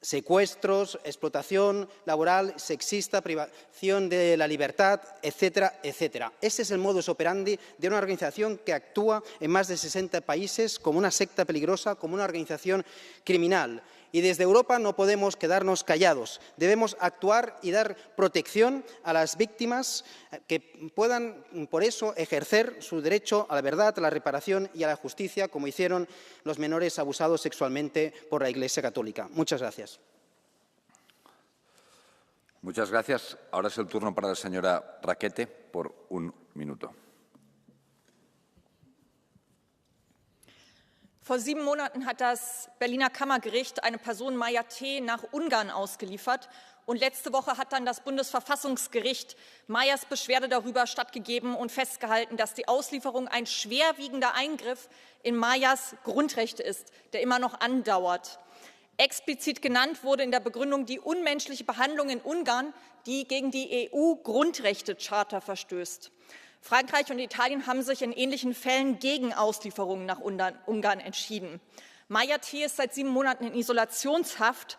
secuestros, explotación laboral, sexista, privación de la libertad, etcétera, etcétera. Ese es el modus operandi de una organización que actúa en más de 60 países como una secta peligrosa, como una organización criminal. Y desde Europa no podemos quedarnos callados. Debemos actuar y dar protección a las víctimas que puedan, por eso, ejercer su derecho a la verdad, a la reparación y a la justicia, como hicieron los menores abusados sexualmente por la Iglesia Católica. Muchas gracias. Muchas gracias. Ahora es el turno para la señora Raquete, por un minuto. Vor 7 Monaten hat das Berliner Kammergericht eine Person Maya T. nach Ungarn ausgeliefert. Und letzte Woche hat dann das Bundesverfassungsgericht Mayas Beschwerde darüber stattgegeben und festgehalten, dass die Auslieferung ein schwerwiegender Eingriff in Mayas Grundrechte ist, der immer noch andauert. Explizit genannt wurde in der Begründung die unmenschliche Behandlung in Ungarn, die gegen die EU-Grundrechtecharta verstößt. Frankreich und Italien haben sich in ähnlichen Fällen gegen Auslieferungen nach Ungarn entschieden. Maya T. ist seit 7 Monaten in Isolationshaft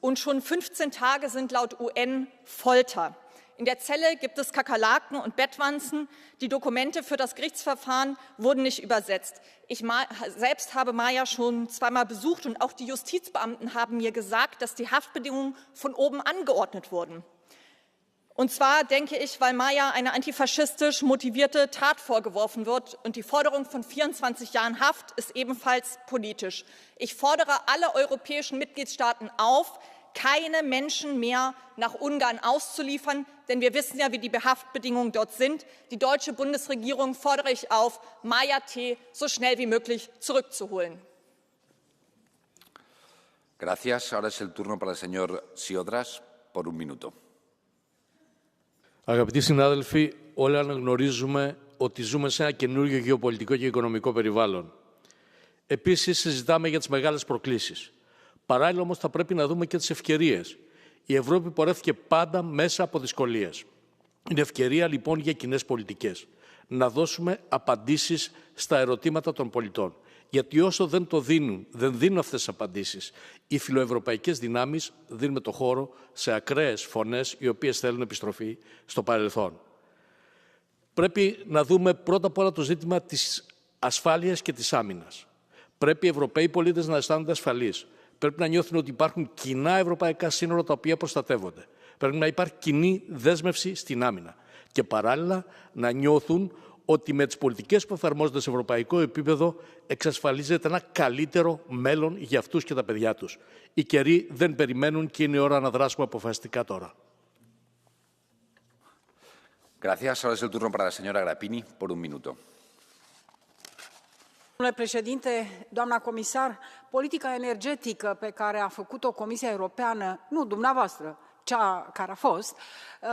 und schon 15 Tage sind laut UN Folter. In der Zelle gibt es Kakerlaken und Bettwanzen. Die Dokumente für das Gerichtsverfahren wurden nicht übersetzt. Ich selbst habe Maya schon zweimal besucht und auch die Justizbeamten haben mir gesagt, dass die Haftbedingungen von oben angeordnet wurden. Und zwar, denke ich, weil Maya eine antifaschistisch motivierte Tat vorgeworfen wird. Und die Forderung von 24 Jahren Haft ist ebenfalls politisch. Ich fordere alle europäischen Mitgliedstaaten auf, keine Menschen mehr nach Ungarn auszuliefern, denn wir wissen ja, wie die Haftbedingungen dort sind. Die deutsche Bundesregierung fordere ich auf, Maya T. so schnell wie möglich zurückzuholen. Gracias. Ahora es el turno para el señor Siodras, por un minuto. Αγαπητοί συνάδελφοι, όλοι αναγνωρίζουμε ότι ζούμε σε ένα καινούργιο γεωπολιτικό και οικονομικό περιβάλλον. Επίσης, συζητάμε για τις μεγάλες προκλήσεις. Παράλληλα, όμως, θα πρέπει να δούμε και τις ευκαιρίες. Η Ευρώπη πορεύτηκε πάντα μέσα από δυσκολίες. Είναι ευκαιρία, λοιπόν, για κοινές πολιτικές. Να δώσουμε απαντήσεις στα ερωτήματα των πολιτών. Γιατί όσο δεν δίνουν αυτές τις απαντήσεις, οι φιλοευρωπαϊκές δυνάμεις δίνουν το χώρο σε ακραίες φωνές οι οποίες θέλουν επιστροφή στο παρελθόν. Πρέπει να δούμε πρώτα απ' όλα το ζήτημα της ασφάλειας και της άμυνας. Πρέπει οι Ευρωπαίοι πολίτες να αισθάνονται ασφαλείς. Πρέπει να νιώθουν ότι υπάρχουν κοινά ευρωπαϊκά σύνορα τα οποία προστατεύονται. Πρέπει να υπάρχει κοινή δέσμευση στην άμυνα. Και παράλληλα να νιώθουν ότι με τις πολιτικές που εφαρμόζονται σε ευρωπαϊκό επίπεδο εξασφαλίζεται ένα καλύτερο μέλλον για αυτούς και τα παιδιά τους. Οι καιροί δεν περιμένουν και είναι η ώρα να δράσουμε αποφασιστικά τώρα. Gracias. Ahora es el turno para la señora Grappini por un minuto. Domnule președinte, doamna comisar, politica energetică pe care a făcut-o Comisia Europeană, nu dumneavoastră, cea care a fost,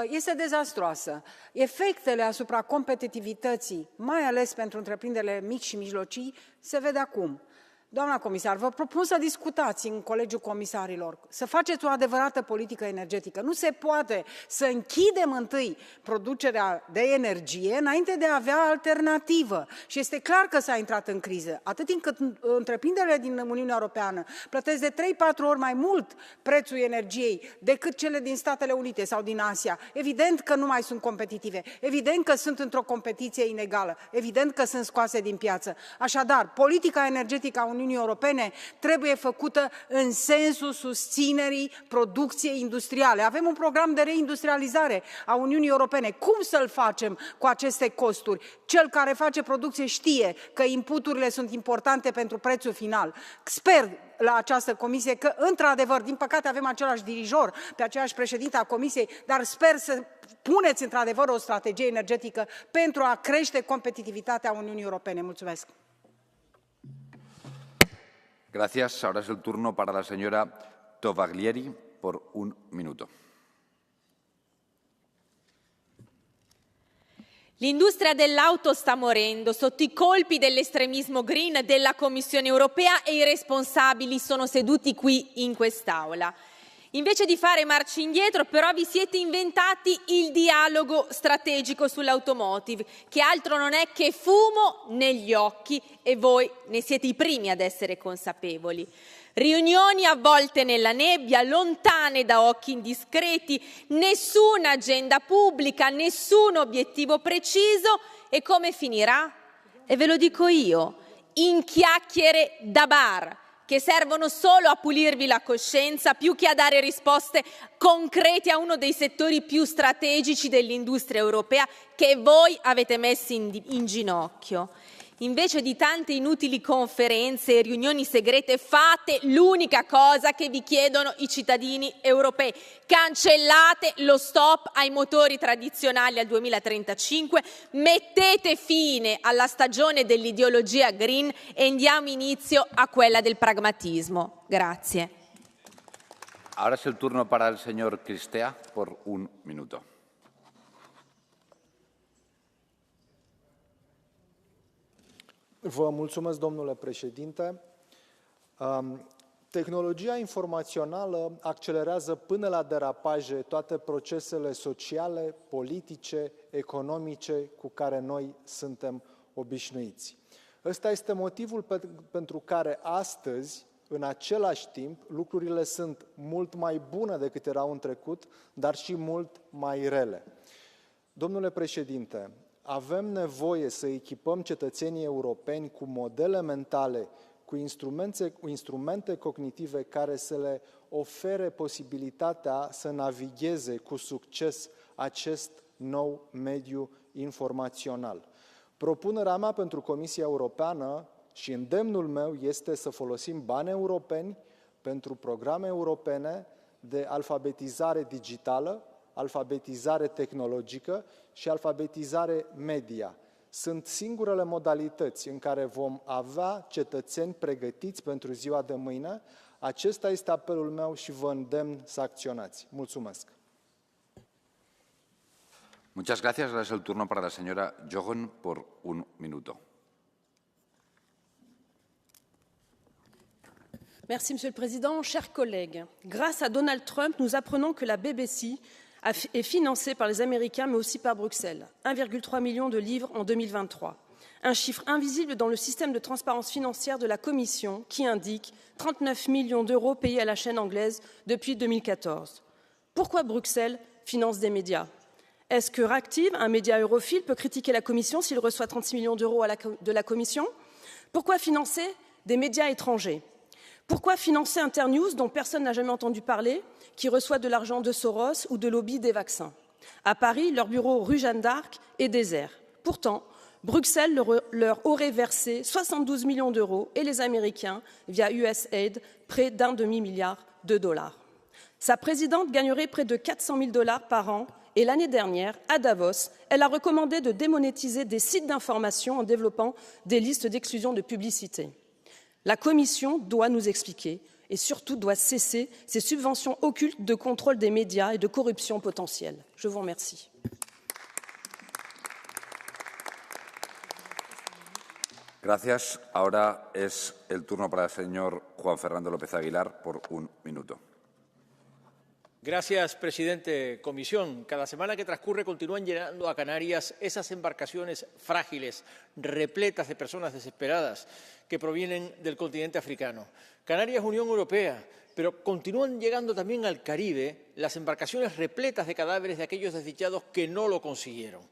este dezastruoasă. Efectele asupra competitivității, mai ales pentru întreprinderile mici și mijlocii, se vede acum. Doamna comisar, vă propun să discutați în Colegiul Comisarilor, să faceți o adevărată politică energetică. Nu se poate să închidem întâi producerea de energie înainte de a avea alternativă. Și este clar că s-a intrat în criză. Atât timp cât întreprinderile din Uniunea Europeană plătesc de 3-4 ori mai mult prețul energiei decât cele din Statele Unite sau din Asia, evident că nu mai sunt competitive, evident că sunt într-o competiție inegală, evident că sunt scoase din piață. Așadar, politica energetică a Uniunii Europene trebuie făcută în sensul susținerii producției industriale. Avem un program de reindustrializare a Uniunii Europene. Cum să-l facem cu aceste costuri? Cel care face producție știe că inputurile sunt importante pentru prețul final. Sper la această comisie că, într-adevăr, din păcate avem același dirijor pe aceeași președintă a comisiei, dar sper să puneți, într-adevăr, o strategie energetică pentru a crește competitivitatea Uniunii Europene. Mulțumesc! Gracias. Ahora es el turno para la señora Tovaglieri por un minuto. L'industria dell'auto sta morendo sotto i colpi dell'estremismo green della Commissione europea e i responsabili sono seduti qui in quest'Aula. Invece di fare marcia indietro, però, vi siete inventati il dialogo strategico sull'automotive, che altro non è che fumo negli occhi, e voi ne siete i primi ad essere consapevoli. Riunioni avvolte nella nebbia, lontane da occhi indiscreti, nessuna agenda pubblica, nessun obiettivo preciso, e come finirà? E ve lo dico io, in chiacchiere da bar, che servono solo a pulirvi la coscienza più che a dare risposte concrete a uno dei settori più strategici dell'industria europea che voi avete messo in ginocchio. Invece di tante inutili conferenze e riunioni segrete, fate l'unica cosa che vi chiedono i cittadini europei. Cancellate lo stop ai motori tradizionali al 2035, mettete fine alla stagione dell'ideologia green e diamo inizio a quella del pragmatismo. Grazie. Ahora es el turno para el señor Cristea por un minuto. Vă mulțumesc, domnule președinte. Tehnologia informațională accelerează până la derapaje toate procesele sociale, politice, economice cu care noi suntem obișnuiți. Ăsta este motivul pentru care astăzi, în același timp, lucrurile sunt mult mai bune decât erau în trecut, dar și mult mai rele. Domnule președinte, avem nevoie să echipăm cetățenii europeni cu modele mentale, cu instrumente cognitive care să le ofere posibilitatea să navigheze cu succes acest nou mediu informațional. Propunerea mea pentru Comisia Europeană și îndemnul meu este să folosim bani europeni pentru programe europene de alfabetizare digitală, alfabetizare tehnologică și alfabetizare media. Sunt singurele modalități în care vom avea cetățeni pregătiți pentru ziua de mâine. Acesta este apelul meu și vă îndemn să acționați. Mulțumesc! Muchas gracias. Ahora es el turno para la señora Jogon por un minuto. Merci, Monsieur le Président. Chers collègues, grâce à Donald Trump, nous apprenons que la BBC est financée par les Américains, mais aussi par Bruxelles. 1,3 million de livres en 2023. un chiffre invisible dans le système de transparence financière de la Commission qui indique 39 millions d'euros payés à la chaîne anglaise depuis 2014. Pourquoi Bruxelles finance des médias? Est-ce que Ractive, un média europhile, peut critiquer la Commission s'il reçoit 36 millions d'euros de la Commission? Pourquoi financer des médias étrangers? Pourquoi financer Internews, dont personne n'a jamais entendu parler, qui reçoit de l'argent de Soros ou de lobby des vaccins? À Paris, leur bureau rue Jeanne d'Arc est désert. Pourtant, Bruxelles leur aurait versé 72 millions d'euros et les Américains, via USAID, près d'un demi-milliard de dollars. Sa présidente gagnerait près de 400 000 dollars par an et l'année dernière, à Davos, elle a recommandé de démonétiser des sites d'information en développant des listes d'exclusion de publicité. La Commission doit nous expliquer et surtout doit cesser ces subventions occultes de contrôle des médias et de corruption potentielle. Je vous remercie. Gracias. Ahora es el turno para el señor Juan Fernando López Aguilar por un minuto. Gracias, presidente. Comisión, cada semana que transcurre continúan llegando a Canarias esas embarcaciones frágiles, repletas de personas desesperadas que provienen del continente africano. Canarias es Unión Europea, pero continúan llegando también al Caribe las embarcaciones repletas de cadáveres de aquellos desdichados que no lo consiguieron.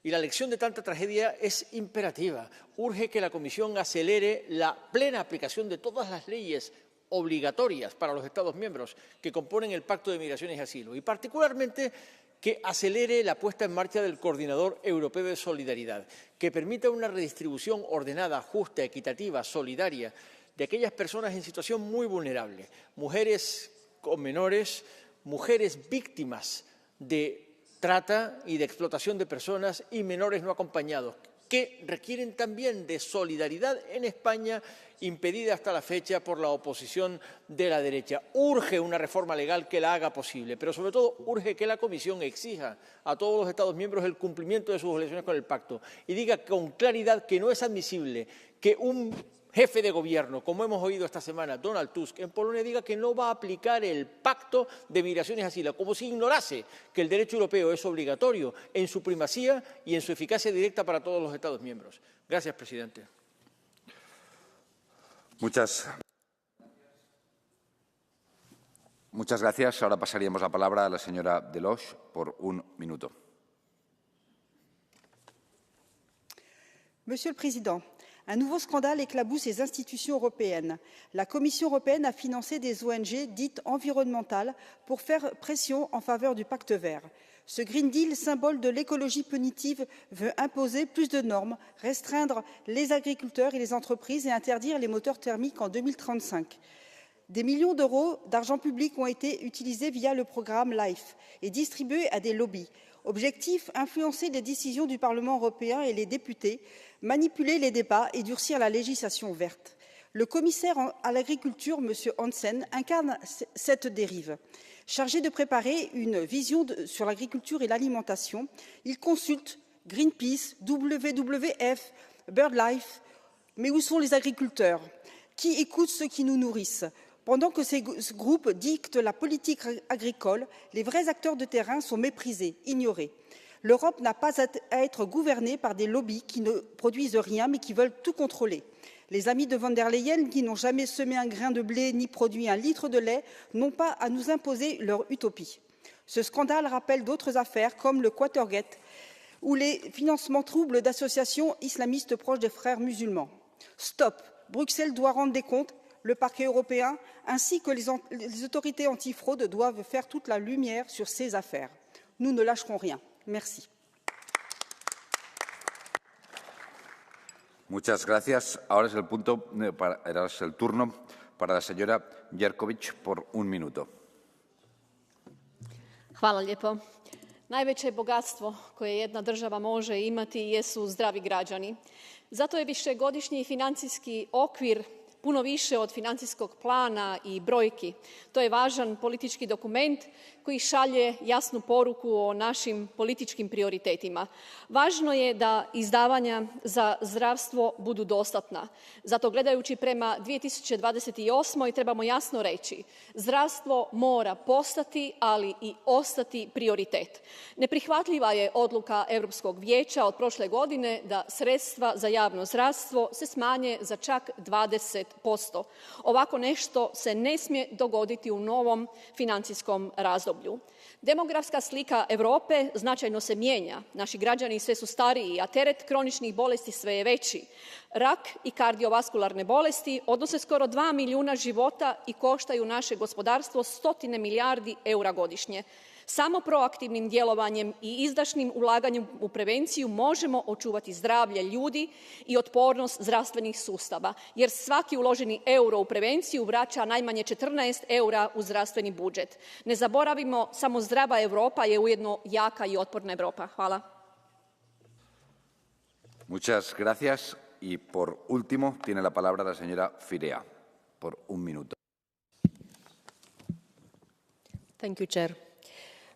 Y la lección de tanta tragedia es imperativa. Urge que la Comisión acelere la plena aplicación de todas las leyes obligatorias para los Estados miembros que componen el Pacto de Migraciones y Asilo, y particularmente que acelere la puesta en marcha del Coordinador Europeo de Solidaridad, que permita una redistribución ordenada, justa, equitativa, solidaria de aquellas personas en situación muy vulnerable, mujeres con menores, mujeres víctimas de trata y de explotación de personas y menores no acompañados, que requieren también de solidaridad en España, impedida hasta la fecha por la oposición de la derecha. Urge una reforma legal que la haga posible, pero sobre todo urge que la Comisión exija a todos los Estados miembros el cumplimiento de sus obligaciones con el pacto y diga con claridad que no es admisible que un jefe de gobierno, como hemos oído esta semana, Donald Tusk, en Polonia, diga que no va a aplicar el pacto de migraciones y asilo, como si ignorase que el derecho europeo es obligatorio en su primacía y en su eficacia directa para todos los Estados miembros. Gracias, presidente. Muchas gracias. Ahora pasaríamos la palabra a la señora Deloche por un minuto. Monsieur le Président, un nouveau scandale éclabousse les institutions européennes. La Commission européenne a financé des ONG dites environnementales pour faire pression en faveur du pacte vert. Ce Green Deal, symbole de l'écologie punitive, veut imposer plus de normes, restreindre les agriculteurs et les entreprises et interdire les moteurs thermiques en 2035. Des millions d'euros d'argent public ont été utilisés via le programme LIFE et distribués à des lobbies. Objectif, influencer les décisions du Parlement européen et les députés, manipuler les débats et durcir la législation verte. Le commissaire à l'agriculture, M. Hansen, incarne cette dérive. Chargé de préparer une vision sur l'agriculture et l'alimentation, il consulte Greenpeace, WWF, BirdLife. Mais où sont les agriculteurs? Qui écoutent ceux qui nous nourrissent? Pendant que ces groupes dictent la politique agricole, les vrais acteurs de terrain sont méprisés, ignorés. L'Europe n'a pas à être gouvernée par des lobbies qui ne produisent rien mais qui veulent tout contrôler. Les amis de von der Leyen, qui n'ont jamais semé un grain de blé ni produit un litre de lait, n'ont pas à nous imposer leur utopie. Ce scandale rappelle d'autres affaires comme le Watergate ou les financements troubles d'associations islamistes proches des frères musulmans. Stop! Bruxelles doit rendre des comptes. Le parquet européen ainsi que les autorités antifraude doivent faire toute la lumière sur ces affaires. Nous ne lâcherons rien. Merci. Muchas gracias. Ahora es el turno para la señora Jerković por un minuto. Hvala lijepo. Najveće bogatstvo koje jedna država može imati jesu zdravi građani. Zato je višegodišnji financijski okvir puno više od financijskog plana i brojki. To je važan politički dokument koji šalje jasnu poruku o našim političkim prioritetima. Važno je da izdavanja za zdravstvo budu dostatna. Zato gledajući prema 2028. trebamo jasno reći, zdravstvo mora postati, ali i ostati prioritet. Neprihvatljiva je odluka Europskog vijeća od prošle godine da sredstva za javno zdravstvo se smanje za čak 20%. Ovako nešto se ne smije dogoditi u novom financijskom razdoblju. Demografska slika Europe značajno se mijenja. Naši građani sve su stariji, a teret kroničnih bolesti sve je veći. Rak i kardiovaskularne bolesti odnose skoro 2 milijuna života i koštaju naše gospodarstvo stotine milijardi eura godišnje. Samo proaktivnim djelovanjem i izdašnim ulaganjem u prevenciju možemo očuvati zdravlje ljudi i otpornost zdravstvenih sustava, jer svaki uloženi euro u prevenciju vraća najmanje 14 eura u zdravstveni budžet. Ne zaboravimo, samo zdrava Europa je ujedno jaka i otporna Europa. Hvala. Muchas gracias. Y por último, tiene la palabra la señora Firea, por un minuto. Thank you, Chair.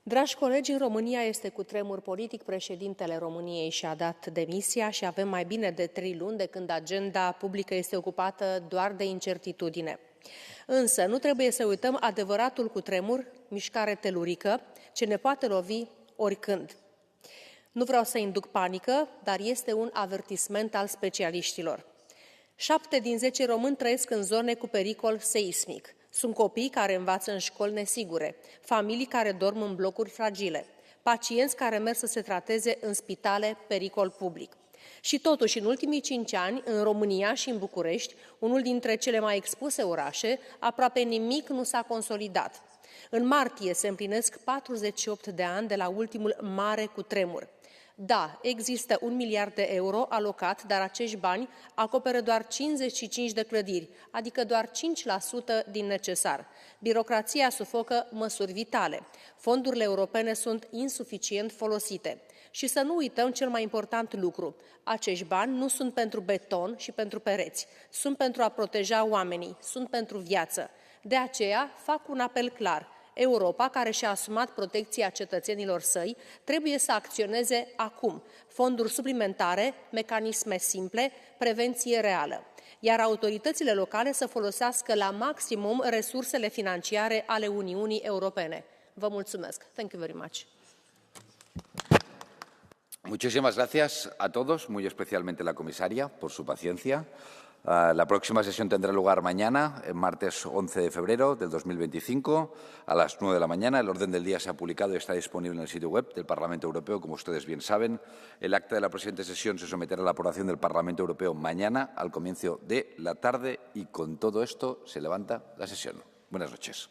Dragi colegi, în România este cutremur politic, președintele României și-a dat demisia și avem mai bine de 3 luni de când agenda publică este ocupată doar de incertitudine. Însă nu trebuie să uităm adevăratul cutremur, mișcare telurică, ce ne poate lovi oricând. Nu vreau să induc panică, dar este un avertisment al specialiștilor. 7 din 10 români trăiesc în zone cu pericol seismic. Sunt copii care învață în școli nesigure, familii care dorm în blocuri fragile, pacienți care merg să se trateze în spitale pericol public. Și totuși, în ultimii 5 ani, în România și în București, unul dintre cele mai expuse orașe, aproape nimic nu s-a consolidat. În martie se împlinesc 48 de ani de la ultimul mare cutremur. Da, există 1 miliard de euro alocat, dar acești bani acoperă doar 55 de clădiri, adică doar 5% din necesar. Birocrația sufocă măsuri vitale. Fondurile europene sunt insuficient folosite. Și să nu uităm cel mai important lucru. Acești bani nu sunt pentru beton și pentru pereți. Sunt pentru a proteja oamenii, sunt pentru viață. De aceea fac un apel clar. Europa, care și-a asumat protecția cetățenilor săi, trebuie să acționeze acum. Fonduri suplimentare, mecanisme simple, prevenție reală. Iar autoritățile locale să folosească la maximum resursele financiare ale Uniunii Europene. Vă mulțumesc. Thank you very much. Muchísimas gracias a todos, muy especialmente a la comisaria, por su paciencia. La próxima sesión tendrá lugar mañana, martes 11 de febrero del 2025, a las 9 de la mañana. El orden del día se ha publicado y está disponible en el sitio web del Parlamento Europeo, como ustedes bien saben. El acta de la presente sesión se someterá a la aprobación del Parlamento Europeo mañana, al comienzo de la tarde, y con todo esto se levanta la sesión. Buenas noches.